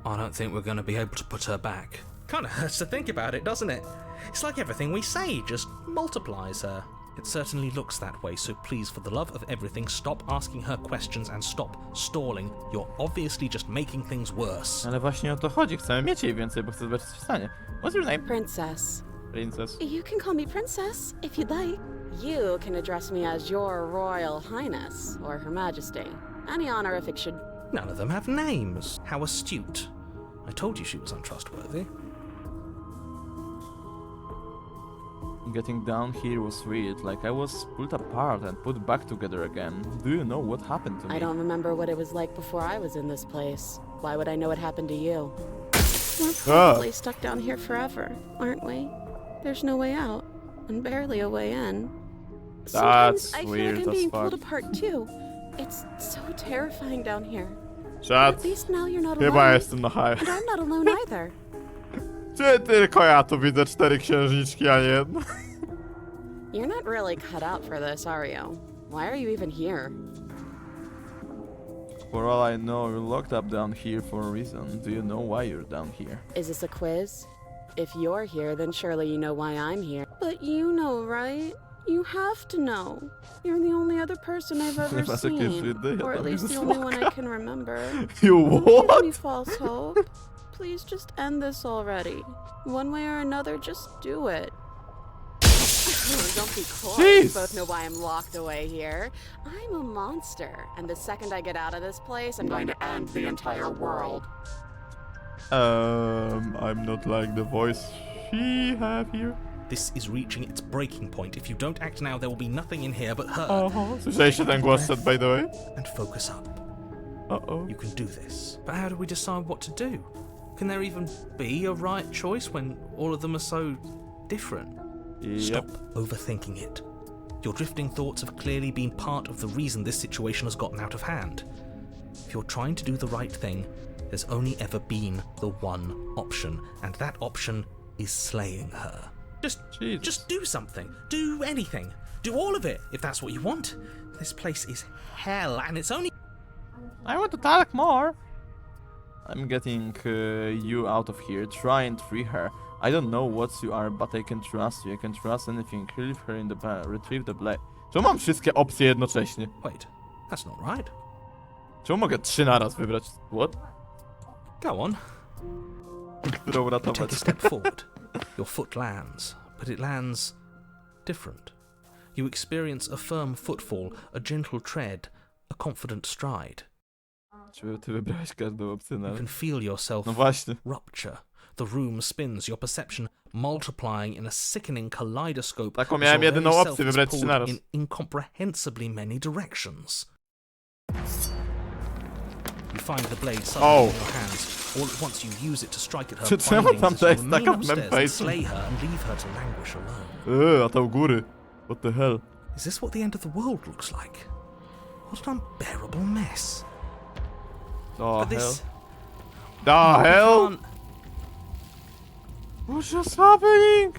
Speaker 4: I don't think we're going to be able to put her back. Kind of hurts to think about it, doesn't it? It's like everything we say just multiplies her. It certainly looks that way, so please, for the love of everything, stop asking her questions and stop stalling. You're obviously just making things worse.
Speaker 1: Ale właśnie o to chodzi, chcemy mieć jej więcej, bo chcę zobaczyć, co się stanie. What's your name?
Speaker 8: Princess.
Speaker 1: Princess.
Speaker 5: You can call me Princess if you'd like.
Speaker 8: You can address me as Your Royal Highness or Her Majesty. Any honorific should...
Speaker 4: None of them have names. How astute. I told you she was untrustworthy.
Speaker 1: Getting down here was weird, like I was pulled apart and put back together again. Do you know what happened to me?
Speaker 8: I don't remember what it was like before I was in this place. Why would I know what happened to you?
Speaker 5: We're probably stuck down here forever, aren't we? There's no way out, and barely a way in. Sometimes
Speaker 1: That's
Speaker 5: I feel
Speaker 1: weird
Speaker 5: like I'm
Speaker 1: as
Speaker 5: being
Speaker 1: fuck.
Speaker 5: pulled apart too. It's so terrifying down here.
Speaker 1: Czad,
Speaker 5: At least now you're not
Speaker 1: chyba
Speaker 5: alone.
Speaker 1: jestem na high.
Speaker 5: And I'm not alone either.
Speaker 1: Czy tylko ja tu widzę 4 księżniczki, a nie jedno?
Speaker 8: You're not really cut out for this, are you? Why are you even here?
Speaker 1: For all I know, you're locked up down here for a reason. Do you know why you're down here?
Speaker 8: Is this a quiz? If you're here, then surely you know why I'm here.
Speaker 5: But you know, right? You have to know. You're the only other person I've ever
Speaker 1: Masz jakieś
Speaker 5: seen.
Speaker 1: żydy? Ja
Speaker 5: Or at
Speaker 1: tam
Speaker 5: least
Speaker 1: widzę
Speaker 5: the only one I
Speaker 1: smoka.
Speaker 5: can remember.
Speaker 1: You
Speaker 5: Don't give
Speaker 1: what?
Speaker 5: me false hope. Please just end this already. One way or another, just do it.
Speaker 8: Don't be coy.
Speaker 1: Jeez.
Speaker 8: You both know why I'm locked away here. I'm a monster, and the second I get out of this place, I'm going to end the entire world.
Speaker 1: I'm not like the voice she have here.
Speaker 4: This is reaching its breaking point. If you don't act now, there will be nothing in here but her.
Speaker 1: Słyszeliście ten głos set, by the way?
Speaker 4: And focus up.
Speaker 1: Uh-oh.
Speaker 4: You can do this. But how do we decide what to do? Can there even be a right choice when all of them are so different?
Speaker 1: Yep.
Speaker 4: Stop overthinking it. Your drifting thoughts have clearly been part of the reason this situation has gotten out of hand. If you're trying to do the right thing, there's only ever been the one option, and that option is slaying her. Just do something. Do anything. Do all of it, if that's what you want. This place is hell, and it's only...
Speaker 1: I want to talk more. I'm getting you out of here. Try and free her. I don't know what you are, but I can trust you. I can trust anything. Leave her in the retrieve the blade. Czemu mam wszystkie opcje jednocześnie?
Speaker 4: Wait, that's not right.
Speaker 1: Czemu mogę 3 naraz wybrać? What?
Speaker 4: Go on.
Speaker 1: Którą
Speaker 4: You take a
Speaker 1: ratować?
Speaker 4: step forward. Your foot lands, but it lands different. You experience a firm footfall, a gentle tread, a confident stride.
Speaker 1: Czy ty wybrałeś każdą opcję
Speaker 4: You
Speaker 1: na...
Speaker 4: can feel yourself
Speaker 1: No właśnie.
Speaker 4: rupture. The room spins, your perception multiplying in a sickening kaleidoscope.
Speaker 1: Taką
Speaker 4: as
Speaker 1: miałem
Speaker 4: your
Speaker 1: jedyną
Speaker 4: very
Speaker 1: opcję,
Speaker 4: self is
Speaker 1: wybrać 3
Speaker 4: pulled
Speaker 1: naraz.
Speaker 4: in incomprehensibly many directions. You find the blade suddenly in your hands. All at once you use it to strike at her
Speaker 1: Czy czemu
Speaker 4: bindings
Speaker 1: tam
Speaker 4: as
Speaker 1: to
Speaker 4: you
Speaker 1: jest
Speaker 4: remain
Speaker 1: taka
Speaker 4: upstairs and
Speaker 1: memface?
Speaker 4: slay her and leave her to languish alone.
Speaker 1: A tam u góry. What the hell?
Speaker 4: Is this what the end of the world looks like? What an unbearable mess.
Speaker 1: Oh,
Speaker 4: But this...
Speaker 1: The
Speaker 4: you
Speaker 1: hell?
Speaker 4: can't-
Speaker 1: What's just happening?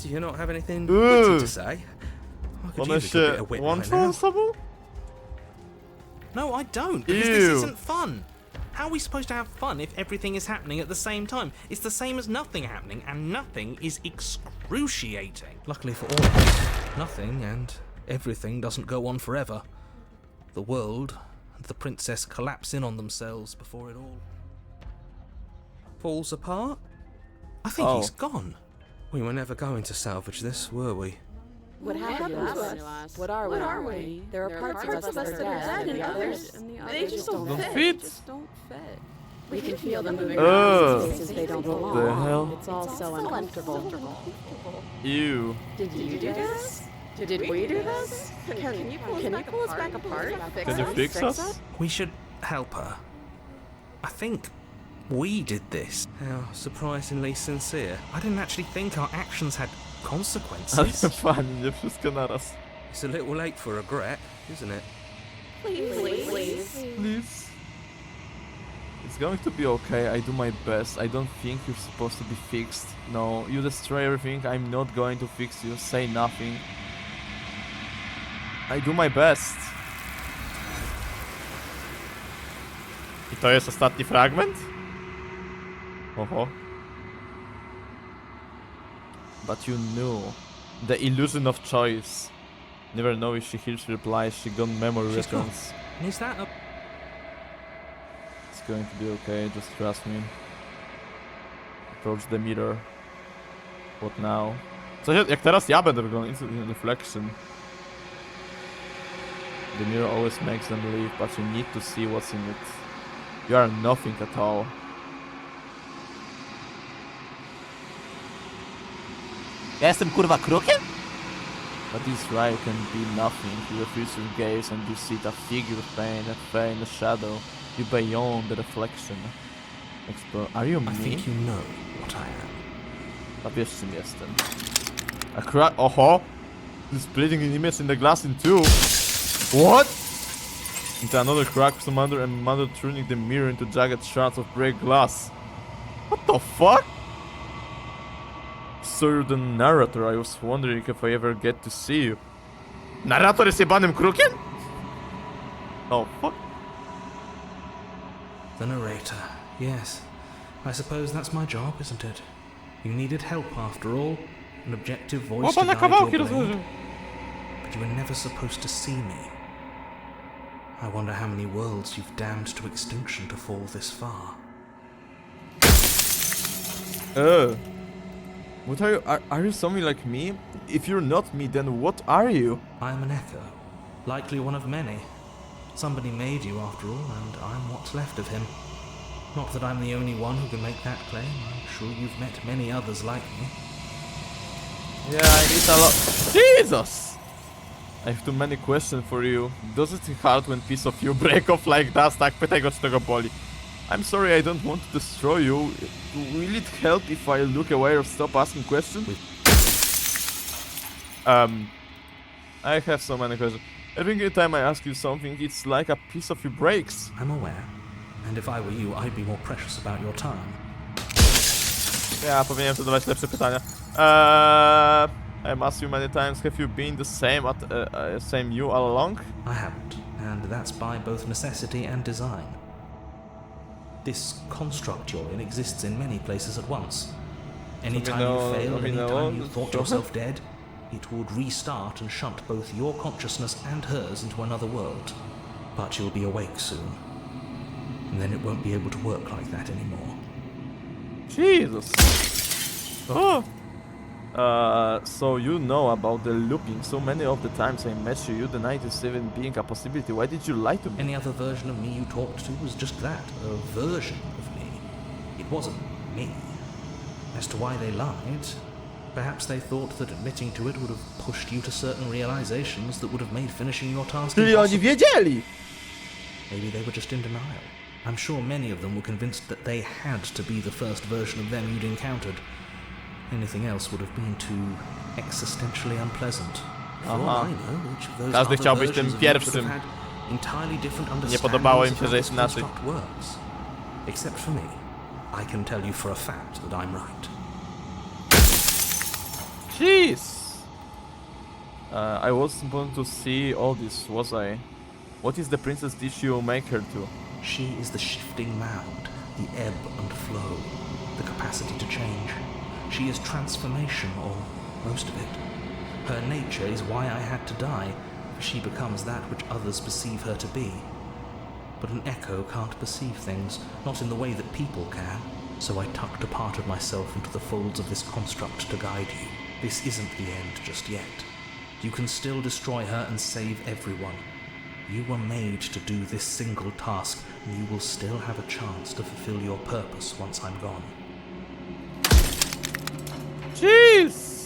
Speaker 4: Do you not have anything
Speaker 1: Ugh.
Speaker 4: witty to say? I could
Speaker 1: One
Speaker 4: use a good bit
Speaker 1: się
Speaker 4: of wit right
Speaker 1: łączą
Speaker 4: now.
Speaker 1: ze sobą?
Speaker 4: No, I don't, because this
Speaker 1: Ew.
Speaker 4: isn't fun.
Speaker 9: How are we supposed to have fun if everything is happening at the same time? It's the same as nothing happening, and nothing is excruciating. Luckily for all of us, nothing and everything doesn't go on forever. The world and the princess collapse in on themselves before it all falls apart. I think he's gone. We were never going to salvage this, were we?
Speaker 8: What happened to us? What are we? There are parts of us that are dead, and others, they just don't fit. We can feel them moving around in spaces they don't belong.
Speaker 1: The hell?
Speaker 8: It's all so uncomfortable.
Speaker 1: Ew.
Speaker 8: Did you do this? Did we do this? Can you pull us back apart?
Speaker 1: Can you fix us?
Speaker 9: We should help her. I think we did this. How surprisingly sincere. I didn't actually think our actions had consequences.
Speaker 1: Ale fajnie, nie wszystko naraz.
Speaker 9: It's a little late for regret, isn't it?
Speaker 1: Please. It's going to be okay, I do my best. I don't think you're supposed to be fixed. No, you destroy everything, I'm not going to fix you. Say nothing. I do my best. I to jest ostatni fragment? Oho. But you knew. The illusion of choice. Never know if she hears replies, she gone memory
Speaker 9: She's gone.
Speaker 1: returns.
Speaker 9: And is that a...
Speaker 1: It's going to be okay, just trust me. Approach the mirror. What now? Co się, jak teraz ja będę wyglądał? Instant reflection. The mirror always makes them leave, but you need to see what's in it. You are nothing at all. Ja jestem kurwa krukiem? But this right can be nothing. You refuse to gaze and you see a figure of pain, a pain, a shadow. You beyond the reflection. Explore. Are you me?
Speaker 9: I think you know what I am.
Speaker 1: A wiesz czym jestem. A crack. Oho! This splitting an image in the glass in two. What? Into another crack, some other and mother turning the mirror into jagged shards of break glass. What the fuck? So you're the narrator. I was wondering if I ever get to see you. Narrator jest jebanym krukiem? Oh fuck.
Speaker 9: The narrator. Yes. I suppose that's my job, isn't it? You needed help after all. An objective voice to guide your blade. But you were never supposed to see me. I wonder how many worlds you've damned to extinction to fall this far.
Speaker 1: What are you? Are you something like me? If you're not me, then what are you?
Speaker 9: I am an echo. Likely one of many. Somebody made you after all, and I'm what's left of him. Not that I'm the only one who can make that claim. I'm sure you've met many others like me.
Speaker 1: Yeah, I need a lot. Jesus! I have too many questions for you. Does it hurt when piece of you break off like dust? Tak, pytaj go, czy tego boli. I'm sorry, I don't want to destroy you. Will it help if I look away or stop asking questions? I have so many questions. Every time I ask you something, it's like a piece of you breaks.
Speaker 9: I'm aware. And if I were you, I'd be more precious about your time.
Speaker 1: Ja powinienem zadawać lepsze pytania. I've asked you many times, have you been the same you all along?
Speaker 9: I haven't, and that's by both necessity and design. This construct you're in exists in many places at once. Anytime you failed, anytime you thought yourself dead, it would restart and shunt both your consciousness and hers into another world. But you'll be awake soon. And then it won't be able to work like that anymore.
Speaker 1: Jesus. Oh. So you know about the looping. So many of the times I met you denied this even being a possibility. Why did you lie to me?
Speaker 9: Any other version of me you talked to was just that, a version of me. It wasn't me. As to why they lied, perhaps they thought that admitting to it would have pushed you to certain realizations that would have made finishing your task
Speaker 1: Czyli oni
Speaker 9: impossible.
Speaker 1: wiedzieli!
Speaker 9: Maybe they were just in denial. I'm sure many of them were convinced that they had to be the first version of them you'd encountered. Anything else would have been too existentially unpleasant. For all I know, each of those
Speaker 1: Każdy
Speaker 9: other
Speaker 1: chciał być tym
Speaker 9: versions of you would
Speaker 1: pierwszym.
Speaker 9: have had entirely different
Speaker 1: Nie podobało im
Speaker 9: understandings
Speaker 1: się,
Speaker 9: of
Speaker 1: że
Speaker 9: how
Speaker 1: jest
Speaker 9: this
Speaker 1: inaczej.
Speaker 9: construct works. Except for me. I can tell you for a fact that I'm right.
Speaker 1: Jeez! I wasn't supposed to see all this, was I? What is the princess dish you make her to?
Speaker 2: She is the shifting mound, the ebb and flow, the capacity to change. She is transformation, or most of it. Her nature is why I had to die, for she becomes that which others perceive her to be. But an echo can't perceive things, not in the way that people can. So I tucked a part of myself into the folds of this construct to guide you. This isn't the end just yet. You can still destroy her and save everyone. You were made to do this single task, and you will still have a chance to fulfill your purpose once I'm gone.
Speaker 1: Jeez!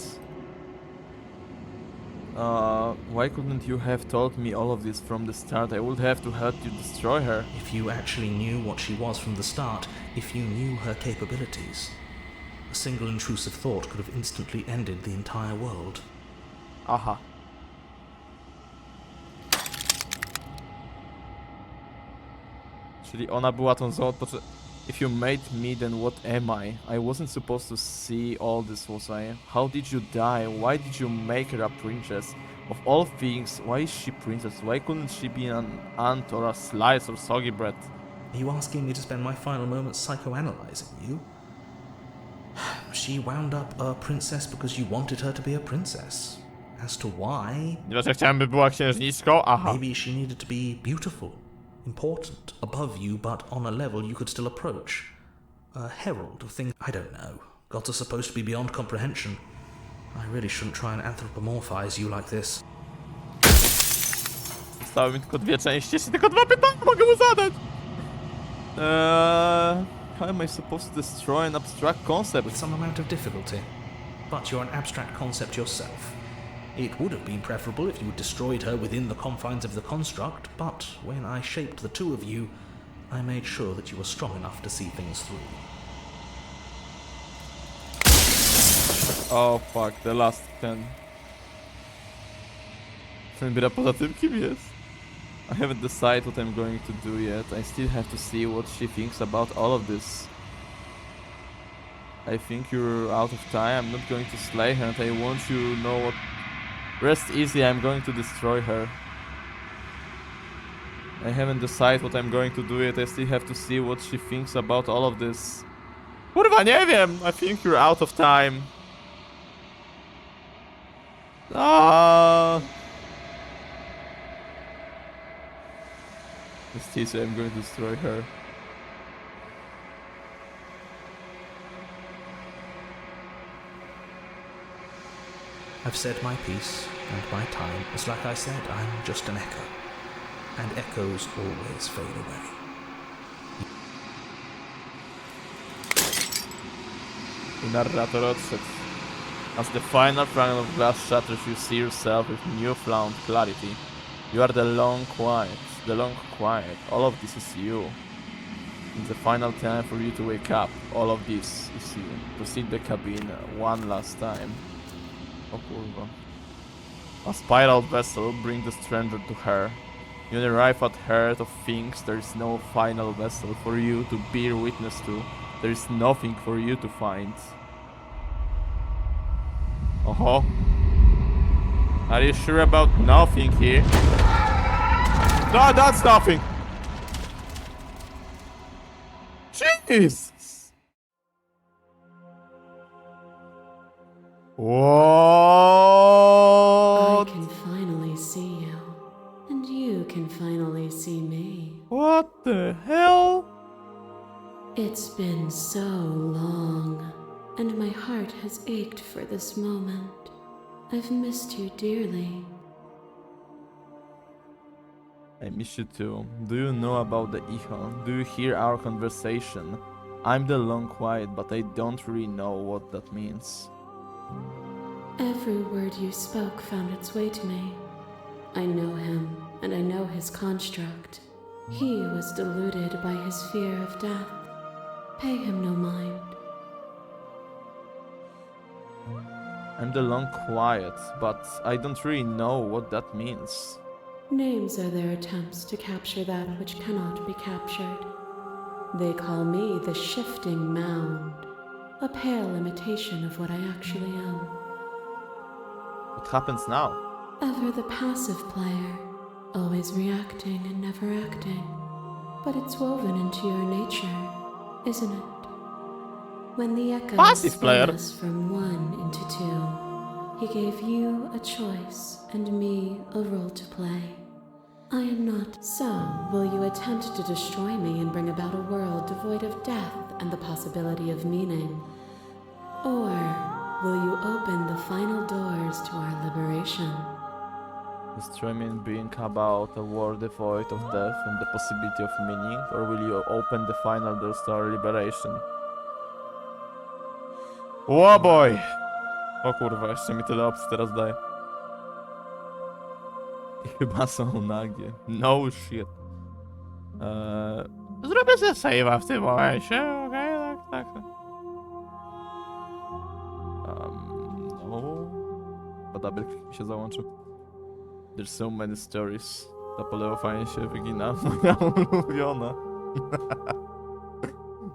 Speaker 1: Why couldn't you have told me all of this from the start? I would have to help you destroy her.
Speaker 2: If you actually knew what she was from the start, if you knew her capabilities, a single intrusive thought could have instantly ended the entire world.
Speaker 1: Aha. Czyli ona była tą złą, to if you made me, then what am I? I wasn't supposed to see all this, was I? How did you die? Why did you make her a princess? Of all things, why is she princess? Why couldn't she be an ant or a slice or soggy bread?
Speaker 2: Are you asking me to spend my final moments psychoanalyzing you? She wound up a princess because you wanted her to be a princess. As to why...
Speaker 1: Dlaczego chciałem, by była księżniczką? Aha.
Speaker 2: Maybe she needed to be beautiful, important, above you, but on a level you could still approach. A herald of things... I don't know. Gods are supposed to be beyond comprehension. I really shouldn't try and anthropomorphize you like this.
Speaker 1: Zostały mi tylko dwie części, jeszcze tylko dwa pytania mogę mu zadać. How am I supposed to destroy an abstract concept?
Speaker 2: With some amount of difficulty. But you're an abstract concept yourself. It would have been preferable if you had destroyed her within the confines of the construct, but when I shaped the two of you, I made sure that you were strong enough to see things through.
Speaker 1: Oh fuck, the last 10. Ten gra poza tym kim jest? I haven't decided what I'm going to do yet. I still have to see what she thinks about all of this. I think you're out of time. I'm not going to slay her and I want you to know what... Rest easy, I'm going to destroy her. I haven't decided what I'm going to do yet. I still have to see what she thinks about all of this. Kurwa, nie wiem! I think you're out of time. It's easy, I'm going to destroy her.
Speaker 2: I've said my piece, and my time is like I said, I'm just an echo. And echoes always fade away.
Speaker 1: Narrator odszedł. As the final fragment of glass shatters, you see yourself with newfound clarity. You are the long quiet. The long quiet. All of this is you. It's the final time for you to wake up. All of this is you. Proceed the cabin one last time. O kurwa. A spiral vessel brings the stranger to her. You arrive at heart of things. There is no final vessel for you to bear witness to. There is nothing for you to find. Oh. Are you sure about nothing here? No, that's nothing! Jesus! What?
Speaker 3: I can finally see you, and you can finally see me.
Speaker 1: What the hell?
Speaker 3: It's been so long, and my heart has ached for this moment. I've missed you dearly.
Speaker 1: I miss you too. Do you know about the echo? Do you hear our conversation? I'm the long quiet, but I don't really know what that means.
Speaker 3: Every word you spoke found its way to me. I know him, and I know his construct. He was deluded by his fear of death. Pay him no mind.
Speaker 1: I'm the long quiet, but I don't really know what that means.
Speaker 3: Names are their attempts to capture that which cannot be captured. They call me the shifting mound, a pale imitation of what I actually am.
Speaker 1: What happens now?
Speaker 3: Ever the passive player, always reacting and never acting. But it's woven into your nature, isn't it? When the echo
Speaker 1: Passive
Speaker 3: spun
Speaker 1: player.
Speaker 3: us from one into two, he gave you a choice and me a role to play. I am not. So, will you attempt to destroy me and bring about a world devoid of death and the possibility of meaning? Or will you open the final doors to our liberation?
Speaker 1: Destroy me and bring about a world devoid of death and the possibility of meaning, or will you open the final doors to our liberation? O boy! O kurwa, jeszcze mi tyle opcji teraz daje. I chyba są nagie. No shit. Zrobię sobie save'a w tym momencie, okej, tak. No. A double click mi się załączył. There's so many stories. Ta po lewo fajnie się wygina. Moja ulubiona.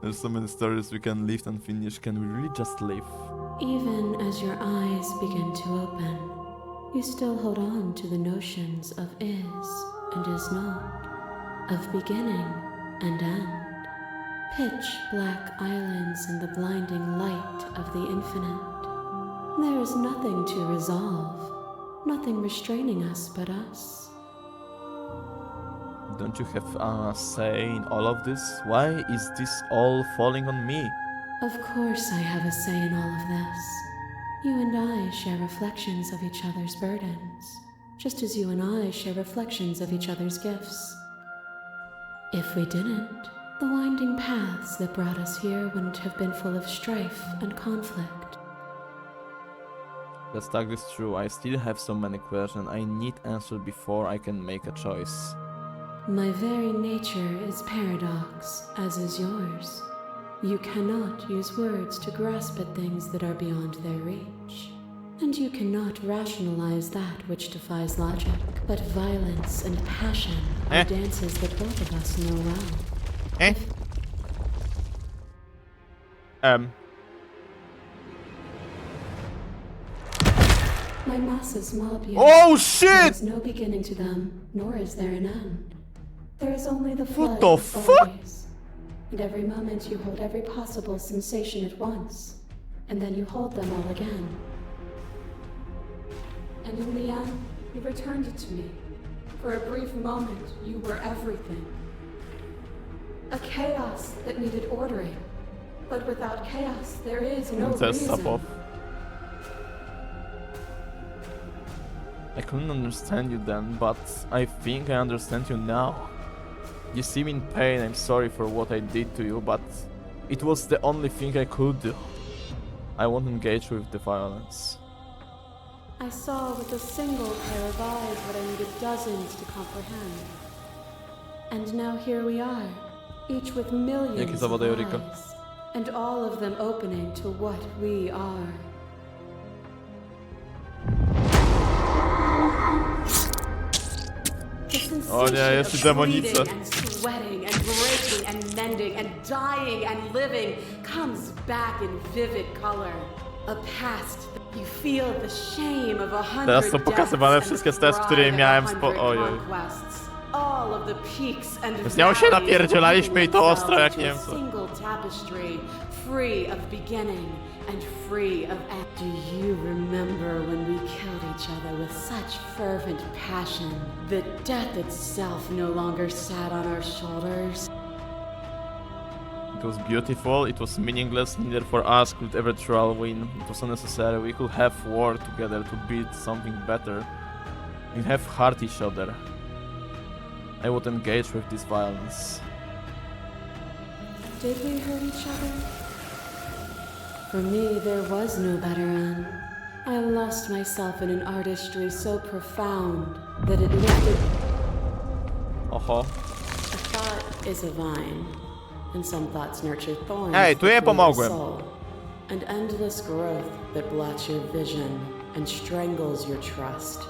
Speaker 1: There's so many stories we can live and finish. Can we really just live?
Speaker 3: Even as your eyes begin to open, you still hold on to the notions of is and is not, of beginning and end. Pitch black islands in the blinding light of the infinite. There is nothing to resolve, nothing restraining us but us.
Speaker 1: Don't you have a say in all of this? Why is this all falling on me?
Speaker 3: Of course I have a say in all of this. You and I share reflections of each other's burdens, just as you and I share reflections of each other's gifts. If we didn't, the winding paths that brought us here wouldn't have been full of strife and conflict.
Speaker 1: The stack is true. I still have so many questions. I need answers before I can make a choice.
Speaker 3: My very nature is paradox, as is yours. You cannot use words to grasp at things that are beyond their reach. And you cannot rationalize that which defies logic. But violence and passion are dances that both of us know well. My masses mob you.
Speaker 1: Oh shit!
Speaker 3: There is no beginning to them, nor is there an end. There is only the flood
Speaker 1: the
Speaker 3: of
Speaker 1: fuck?
Speaker 3: bodies. And every moment you hold every possible sensation at once, and then you hold them all again. And in the end, you returned it to me. For a brief moment, you were everything. A chaos that needed ordering. But without chaos, there is no reason.
Speaker 1: I couldn't understand you then, but I think I understand you now. You seem in pain. I'm sorry for what I did to you, but it was the only thing I could do. I won't engage with the violence.
Speaker 3: I saw with a single pair of eyes what I needed dozens to comprehend. And now here we are, each with millions of eyes, and all of them opening to what we are.
Speaker 1: O nie, jeszcze demonice.
Speaker 8: And sweating and breaking and mending and dying and living comes back in vivid color. A past you feel the shame of 100
Speaker 1: Teraz są pokazywane wszystkie stres, które miałem ojej.
Speaker 8: All of the peaks and
Speaker 1: Z nią się napierdzielaliśmy i to ostro jak nie wiem co.
Speaker 8: Single tapestry, free of beginning and free of end. Do you remember when we killed each other with such fervent passion that death itself no longer sat on our shoulders?
Speaker 1: It was beautiful, it was meaningless, neither for us could ever truly win. It was unnecessary, we could have worked together to build something better and have hurt each other. I would engage with this violence.
Speaker 3: Did we hurt each other? For me, there was no better end. I lost myself in an artistry so profound that it lifted.
Speaker 1: Oho.
Speaker 3: A thought is a vine, and some thoughts nurture thorns.
Speaker 1: Ej, tu jej pomogłem.
Speaker 3: An endless growth that blots your vision and strangles your trust.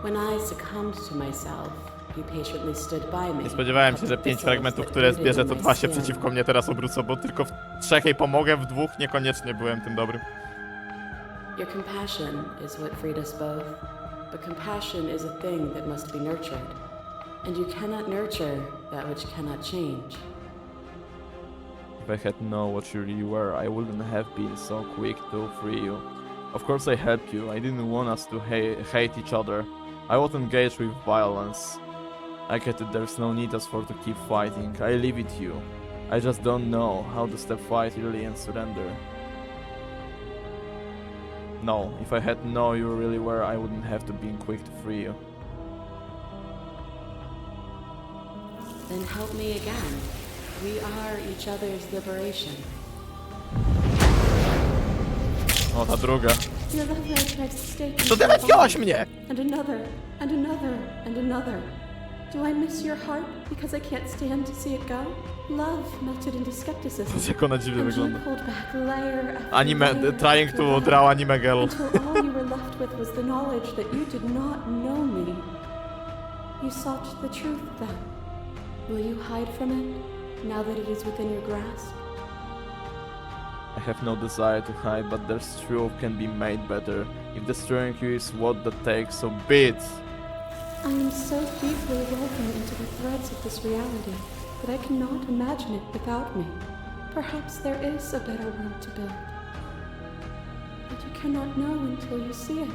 Speaker 3: When I succumbed to myself, you patiently stood by me.
Speaker 1: Nie spodziewałem się, że 5 fragmentów, które zbierze, to 2 się przeciwko mnie teraz obrócą, bo tylko w 3 jej pomogę, w 2 niekoniecznie byłem tym dobrym.
Speaker 3: Your compassion is what freed us both, but compassion is a thing that must be nurtured. and you cannot nurture that which cannot change.
Speaker 1: If I had known what you really were, I wouldn't have been so quick to free you. Of course I helped you. I didn't want us to hate each other. I won't engage with violence. I get it, there's no need us for to keep fighting. I leave it to you. I just don't know how to step fight really and surrender. No, if I had known you really were, I wouldn't have to be quick to free you.
Speaker 3: Then help me again. We are each other's liberation.
Speaker 1: O, ta druga.
Speaker 3: Your lover tried to stake me
Speaker 1: To ty napiłaś mnie!
Speaker 3: and another, and another, and another. Do I miss your heart because I can't stand to see it go? Love melted into skepticism.
Speaker 1: Jak ona dziwnie
Speaker 3: And you
Speaker 1: wygląda.
Speaker 3: pulled back layer after
Speaker 1: Anime,
Speaker 3: layer
Speaker 1: trying
Speaker 3: after
Speaker 1: to
Speaker 3: layer,
Speaker 1: draw anime girl.
Speaker 3: until all you were left with was the knowledge that you did not know me. You sought the truth then. Will you hide from it, now that it is within your grasp?
Speaker 1: I have no desire to hide, but there's truth can be made better. If destroying you is what that takes, so be it.
Speaker 3: I am so deeply woven into the threads of this reality that I cannot imagine it without me. Perhaps there is a better world to build. But you cannot know until you see it.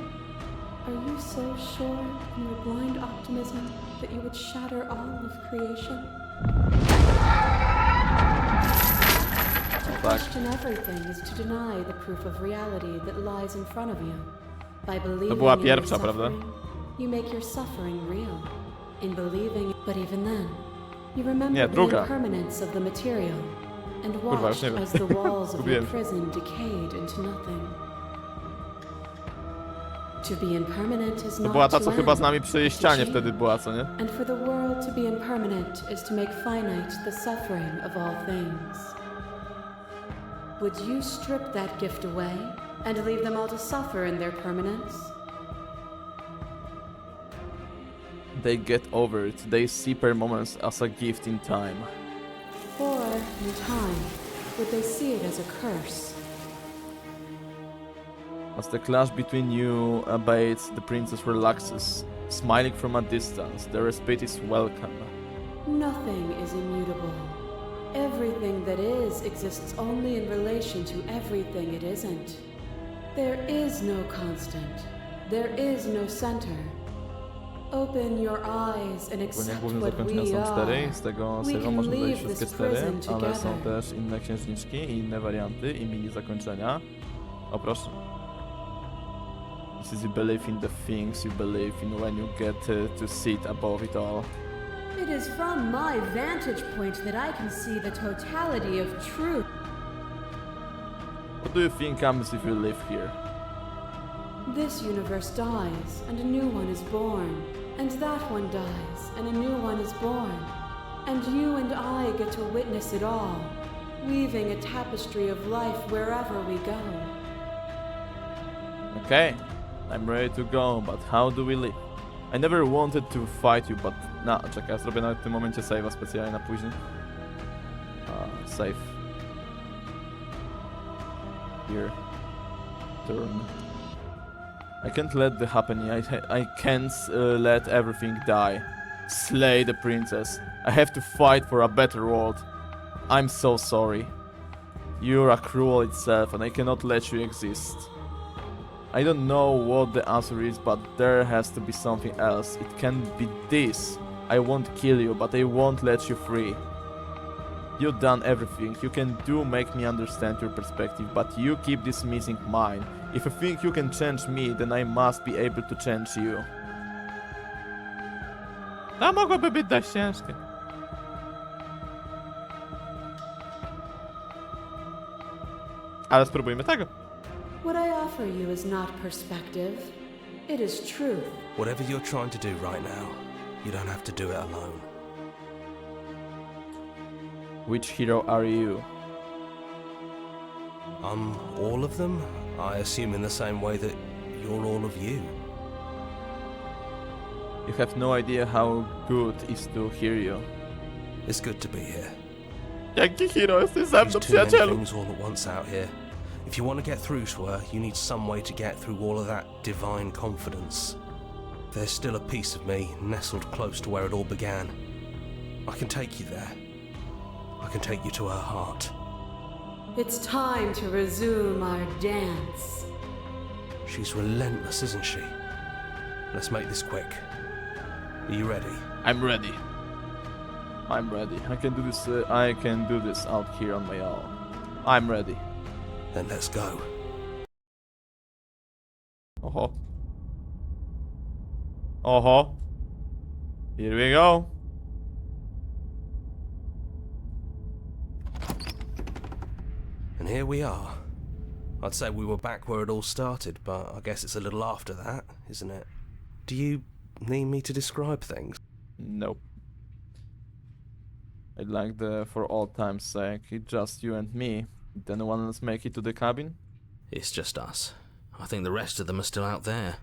Speaker 3: Are you so sure in your blind optimism that you would shatter all of creation? To question everything is to deny the proof of reality that lies in front of you. By believing
Speaker 1: była
Speaker 3: in your
Speaker 1: pierwsza, prawda?
Speaker 3: suffering, you make your suffering real. In believing, but even then, you remember the
Speaker 1: druga.
Speaker 3: impermanence of the material and
Speaker 1: Kurwa,
Speaker 3: watch
Speaker 1: już nie wiem.
Speaker 3: as the walls of your
Speaker 1: Zgubiłem.
Speaker 3: prison decayed into nothing. To be impermanent is
Speaker 1: To
Speaker 3: not
Speaker 1: była ta,
Speaker 3: to
Speaker 1: co chyba
Speaker 3: end,
Speaker 1: z nami przy jej
Speaker 3: but to
Speaker 1: ścianie
Speaker 3: change.
Speaker 1: wtedy była, co nie?
Speaker 3: And for the world to be impermanent is to make finite the suffering of all things. Would you strip that gift away and leave them all to suffer in their permanence?
Speaker 1: They get over it. They see permanence as a gift in time.
Speaker 3: Or, in time, would they see it as a curse?
Speaker 1: As the clash between you abates, the princess relaxes, smiling from a distance. The respite is welcome.
Speaker 3: Nothing is immutable. Everything that is exists only in relation to everything it isn't. There is no constant. There is no center. Open your eyes and
Speaker 1: Ogólnie
Speaker 3: accept
Speaker 1: główne
Speaker 3: what
Speaker 1: zakończenia
Speaker 3: we
Speaker 1: są
Speaker 3: are.
Speaker 1: 4, z tego
Speaker 3: We
Speaker 1: serialu
Speaker 3: can
Speaker 1: można
Speaker 3: leave
Speaker 1: znaleźć
Speaker 3: this
Speaker 1: wszystkie 4,
Speaker 3: prison
Speaker 1: ale są
Speaker 3: together.
Speaker 1: też inne księżniczki i inne warianty i mini zakończenia. O proszę. This is you believe in the things you believe in when you get to sit above it all.
Speaker 3: It is from my vantage point that I can see the totality of truth.
Speaker 1: What do you think happens if you live here?
Speaker 3: This universe dies, and a new one is born. And that one dies, and a new one is born. And you and I get to witness it all, weaving a tapestry of life wherever we go.
Speaker 1: Okay, I'm ready to go, but how do we live? I never wanted to fight you, but... czekaj, ja zrobię nawet w tym momencie save'a specjalnie na później. Save. Here. Turn. I can't let that happen. I can't let everything die. Slay the princess. I have to fight for a better world. I'm so sorry. You're a cruel itself, and I cannot let you exist. I don't know what the answer is, but there has to be something else. It can't be this. I won't kill you, but I won't let you free. You've done everything you can do make me understand your perspective, but you keep dismissing mine. If you think you can change me, then I must be able to change you. To mogłoby być dość ciężkie. Ale spróbujmy tego.
Speaker 3: What I offer you is not perspective, it is truth.
Speaker 10: Whatever you're trying to do right now, you don't have to do it alone.
Speaker 1: Which hero are you?
Speaker 10: I'm all of them, I assume in the same way that you're all of you.
Speaker 1: You have no idea how good it is to hear you.
Speaker 10: It's good to be here.
Speaker 1: Jaki hero jesteś ze
Speaker 10: There's
Speaker 1: mną,
Speaker 10: too many
Speaker 1: przyjacielu?
Speaker 10: things all at once out here. If you want to get through to her, you need some way to get through all of that divine confidence. There's still a piece of me nestled close to where it all began. I can take you there. I can take you to her heart.
Speaker 8: It's time to resume our dance.
Speaker 10: She's relentless, isn't she? Let's make this quick. Are you ready?
Speaker 1: I'm ready. I'm ready. I can do this. I can do this out here on my own. I'm ready.
Speaker 10: Then let's go.
Speaker 1: Oho. Oho. Here we go.
Speaker 10: And here we are. I'd say we were back where it all started, but I guess it's a little after that, isn't it? Do you need me to describe things?
Speaker 1: Nope. I'd like for all time's sake, it's just you and me. Did anyone else make it to the cabin?
Speaker 9: It's just us. I think the rest of them are still out there,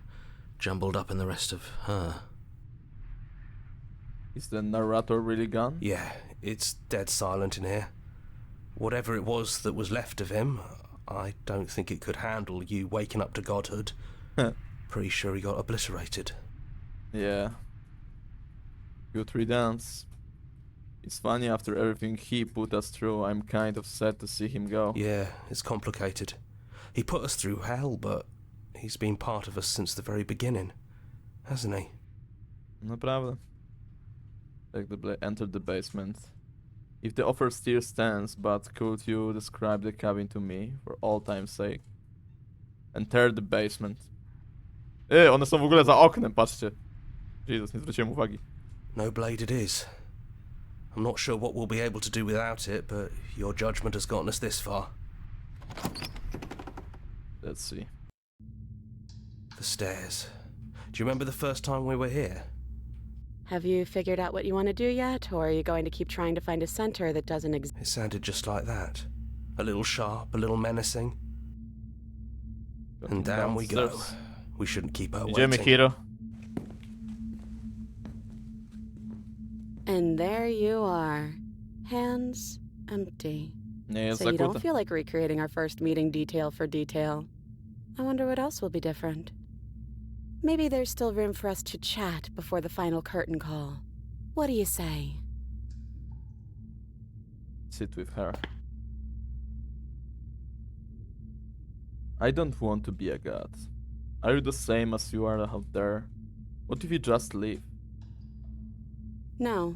Speaker 9: jumbled up in the rest of her.
Speaker 1: Is the narrator really gone?
Speaker 10: Yeah, it's dead silent in here. Whatever it was that was left of him, I don't think it could handle you waking up to godhood. Pretty sure he got obliterated.
Speaker 1: Yeah. Good riddance. It's funny, after everything he put us through, I'm kind of sad to see him go.
Speaker 10: Yeah, it's complicated. He put us through hell, but he's been part of us since the very beginning, hasn't he?
Speaker 1: Naprawdę. Entered the basement. If the offer still stands, but could you describe the cabin to me, for all time's sake? Enter the basement. One są w ogóle za oknem, patrzcie. Jesus, nie zwróciłem uwagi.
Speaker 10: No blade it is. I'm not sure what we'll be able to do without it, but your judgment has gotten us this far.
Speaker 1: Let's see.
Speaker 10: The stairs. Do you remember the first time we were here?
Speaker 8: Have you figured out what you want to do yet, or are you going to keep trying to find a center that doesn't exist?
Speaker 10: It sounded just like that. A little sharp, a little menacing. And down we go. We shouldn't keep her
Speaker 1: Idziemy,
Speaker 10: waiting.
Speaker 1: Hiro.
Speaker 8: And there you are. Hands empty.
Speaker 1: Nie jest
Speaker 8: So you don't
Speaker 1: zakute.
Speaker 8: feel like recreating our first meeting detail for detail. I wonder what else will be different. Maybe there's still room for us to chat before the final curtain call. What do you say?
Speaker 1: Sit with her. I don't want to be a god. Are you the same as you are out there? What if you just leave?
Speaker 8: No.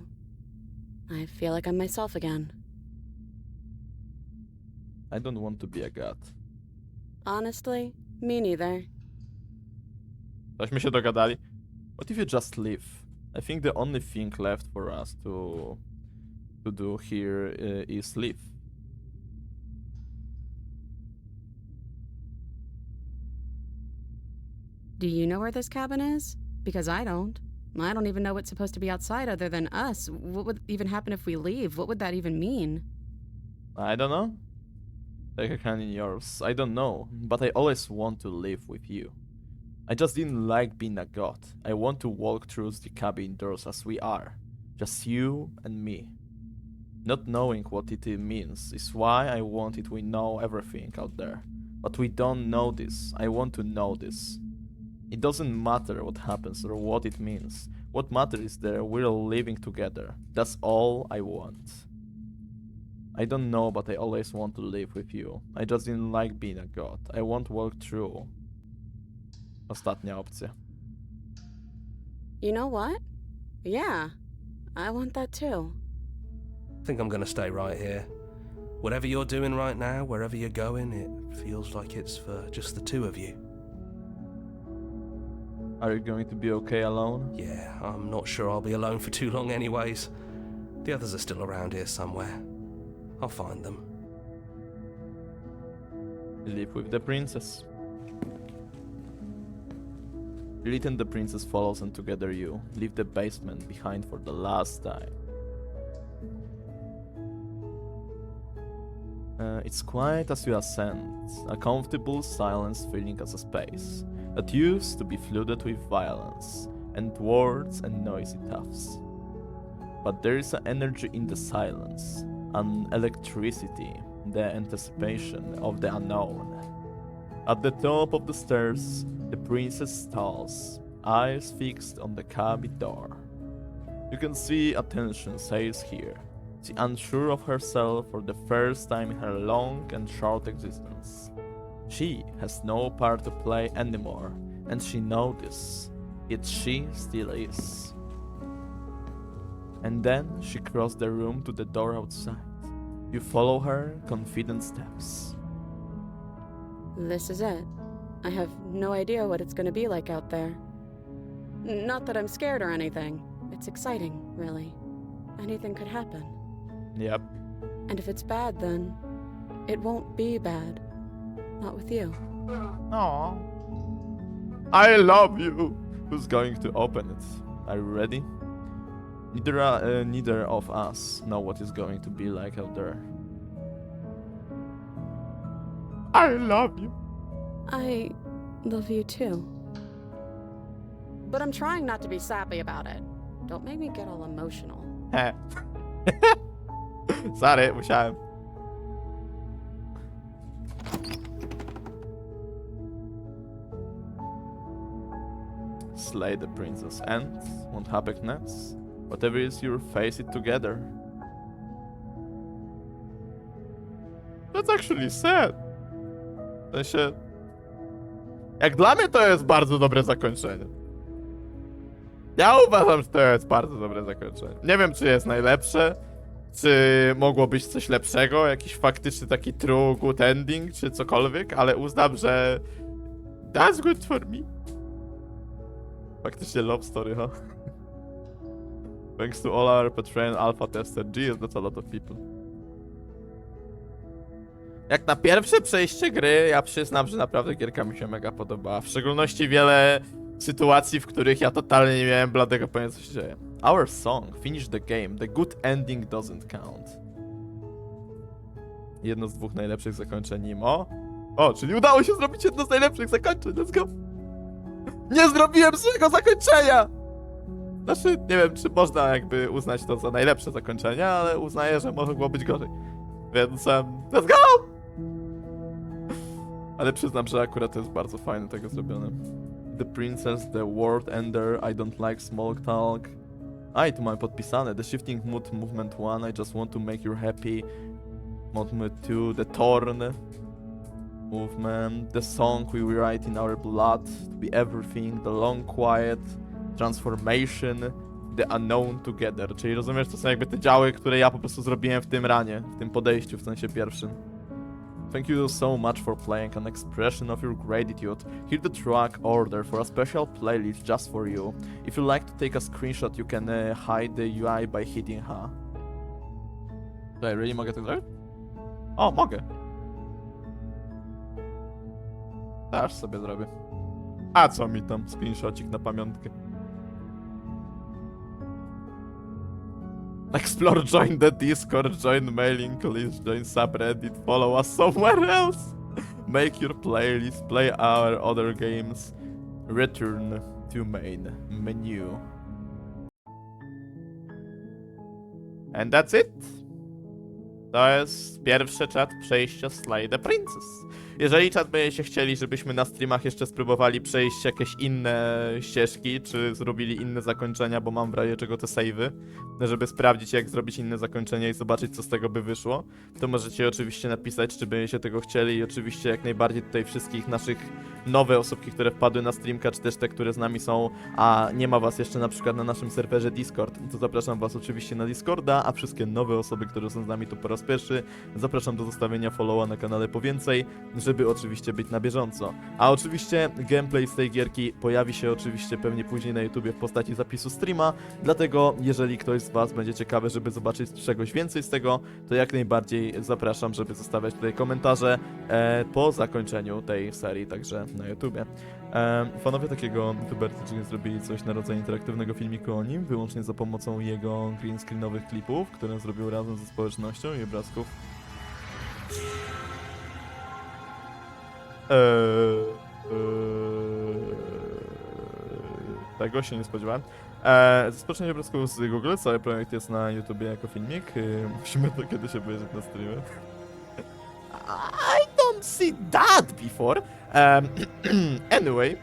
Speaker 8: I feel like I'm myself again.
Speaker 1: I don't want to be a god.
Speaker 8: Honestly, me neither.
Speaker 1: Tośmy się dogadali. What if you just leave? I think the only thing left for us to do here is leave.
Speaker 8: Do you know where this cabin is? Because I don't. I don't even know what's supposed to be outside other than us. What would even happen if we leave? What would that even mean?
Speaker 1: I don't know. Take a hand in yours. I don't know, but I always want to live with you. I just didn't like being a god. I want to walk through the cabin doors as we are. Just you and me. Not knowing what it means is why I want it we know everything out there. But we don't know this. I want to know this. It doesn't matter what happens or what it means. What matters is that we're living together. That's all I want. I don't know, but I always want to live with you. I just didn't like being a god. I won't walk through. Ostatnia opcja.
Speaker 8: You know what? Yeah, I want that too.
Speaker 10: I think I'm gonna stay right here. Whatever you're doing right now, wherever you're going, it feels like it's for just the two of you.
Speaker 1: Are you going to be okay alone?
Speaker 10: Yeah, I'm not sure I'll be alone for too long anyways. The others are still around here somewhere. I'll find them.
Speaker 1: Live with the princess. Lilith and the princess follows, and together you leave the basement behind for the last time. It's quiet as you ascend, a comfortable silence filling as a space that used to be flooded with violence and words and noisy thoughts. But there is an energy in the silence, an electricity, the anticipation of the unknown. At the top of the stairs, the princess stalls, eyes fixed on the cabin door. You can see attention says here. She unsure of herself for the first time in her long and short existence. She has no part to play anymore, and she knows this. Yet she still is. And then she crossed the room to the door outside. You follow her confident steps.
Speaker 5: This is it. I have no idea what it's gonna be like out there. Not that I'm scared or anything. It's exciting, really. Anything could happen.
Speaker 1: Yep.
Speaker 5: And if it's bad, then it won't be bad. Not with you.
Speaker 1: Aww. I love you! Who's going to open it? Are you ready? Neither of us know what it's going to be like out there. I love you.
Speaker 5: I love you too. But I'm trying not to be sappy about it. Don't make me get all emotional.
Speaker 1: Sorry, musiałem. Slay the princess and won't happen next. Whatever is, you'll face it together. That's actually sad. W sensie, jak dla mnie to jest bardzo dobre zakończenie. Ja uważam, że to jest bardzo dobre zakończenie. Nie wiem, czy jest najlepsze, czy mogło być coś lepszego, jakiś faktyczny taki true good ending, czy cokolwiek, ale uznam, że that's good for me. Faktycznie love story, huh? Thanks to all our Patreon alpha tester. Geez, that's a lot of people. Jak na pierwsze przejście gry, ja przyznam, że naprawdę gierka mi się mega podobała. W szczególności wiele sytuacji, w których ja totalnie nie miałem bladego pojęcia, co się dzieje. Our song, finish the game, the good ending doesn't count. Jedno z dwóch najlepszych zakończeń Nimo. O, czyli udało się zrobić jedno z najlepszych zakończeń, let's go! Nie zrobiłem złego zakończenia! Znaczy, nie wiem, czy można jakby uznać to za najlepsze zakończenie, ale uznaję, że mogło być gorzej. Więc, let's go! Ale przyznam, że akurat to jest bardzo fajne tego zrobione. The Princess, The World Ender, I Don't Like Small Talk. A, i tu mamy podpisane. The Shifting Mood, Movement 1, I Just Want to Make You Happy. Movement 2, The Torn. Movement, The Song We Write in Our Blood, To Be Everything, The Long Quiet, Transformation, The Unknown Together. Czyli rozumiesz, to są jakby te działy, które ja po prostu zrobiłem w tym ranie, w tym podejściu, w sensie pierwszym. Thank you so much for playing an expression of your gratitude. Here's the track order for a special playlist just for you. If you like to take a screenshot, you can hide the UI by hitting H. Tutaj, really mogę tak zrobić? O, mogę. Też sobie zrobię. A co mi tam? Screenshotик na pamiątkę. Explore, join the Discord, join mailing list, join subreddit, follow us somewhere else. Make your playlist, play our other games. Return to main menu. And that's it. To jest pierwszy czat przejścia Slay the Princess. Jeżeli czat będziecie chcieli, żebyśmy na streamach jeszcze spróbowali przejść jakieś inne ścieżki, czy zrobili inne zakończenia, bo mam w razie czego te save'y, żeby sprawdzić jak zrobić inne zakończenia i zobaczyć co z tego by wyszło, to możecie oczywiście napisać, czy będziecie tego chcieli i oczywiście jak najbardziej tutaj wszystkich naszych nowe osobki, które wpadły na streamka, czy też te, które z nami są, a nie ma was jeszcze na przykład na naszym serwerze Discord, to zapraszam was oczywiście na Discorda, a wszystkie nowe osoby, które są z nami tu po raz pierwszy, zapraszam do zostawienia followa na kanale po więcej, żeby oczywiście być na bieżąco. A oczywiście gameplay z tej gierki pojawi się oczywiście pewnie później na YouTubie w postaci zapisu streama, dlatego jeżeli ktoś z was będzie ciekawy, żeby zobaczyć czegoś więcej z tego, to jak najbardziej zapraszam, żeby zostawiać tutaj komentarze po zakończeniu tej serii, także na YouTubie. Fanowie takiego youtubercy zrobili coś na rodzaju interaktywnego filmiku o nim, wyłącznie za pomocą jego green screenowych klipów, które zrobił razem ze społecznością i obrazków. Tego się nie spodziewałem. Rozpoczęcie obrazków z Google, cały projekt jest na YouTubie jako filmik. Musimy to kiedyś obejrzeć na streamie. I don't see that before. Anyway,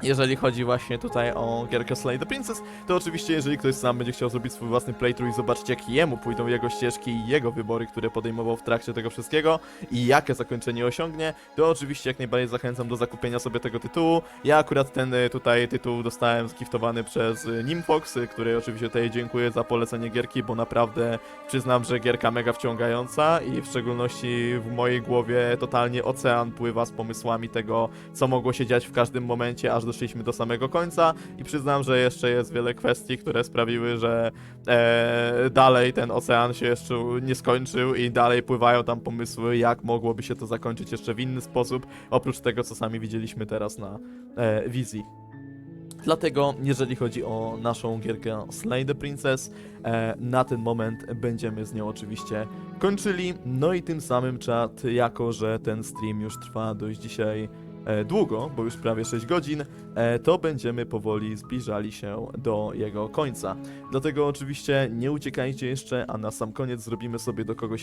Speaker 1: Jeżeli chodzi właśnie tutaj o Gierkę Slay the Princess, to oczywiście jeżeli ktoś sam będzie chciał zrobić swój własny playthrough i zobaczyć jak jemu pójdą jego ścieżki i jego wybory, które podejmował w trakcie tego wszystkiego i jakie zakończenie osiągnie, to oczywiście jak najbardziej zachęcam do zakupienia sobie tego tytułu. Ja akurat ten tutaj tytuł dostałem zgiftowany przez NimFox, który oczywiście tutaj dziękuję za polecenie gierki, bo naprawdę przyznam, że gierka mega wciągająca i w szczególności w mojej głowie totalnie ocean pływa z pomysłami tego, co mogło się dziać w każdym momencie, aż doszliśmy do samego końca i przyznam, że jeszcze jest wiele kwestii, które sprawiły, że dalej ten ocean się jeszcze nie skończył i dalej pływają tam pomysły, jak mogłoby się to zakończyć jeszcze w inny sposób, oprócz tego, co sami widzieliśmy teraz na wizji. Dlatego, jeżeli chodzi o naszą gierkę Slay the Princess, na ten moment będziemy z nią oczywiście kończyli. No i tym samym czat, jako że ten stream już trwa dość dzisiaj długo, bo już prawie 6 godzin, to będziemy powoli zbliżali się do jego końca. Dlatego oczywiście nie uciekajcie jeszcze, a na sam koniec zrobimy sobie do kogoś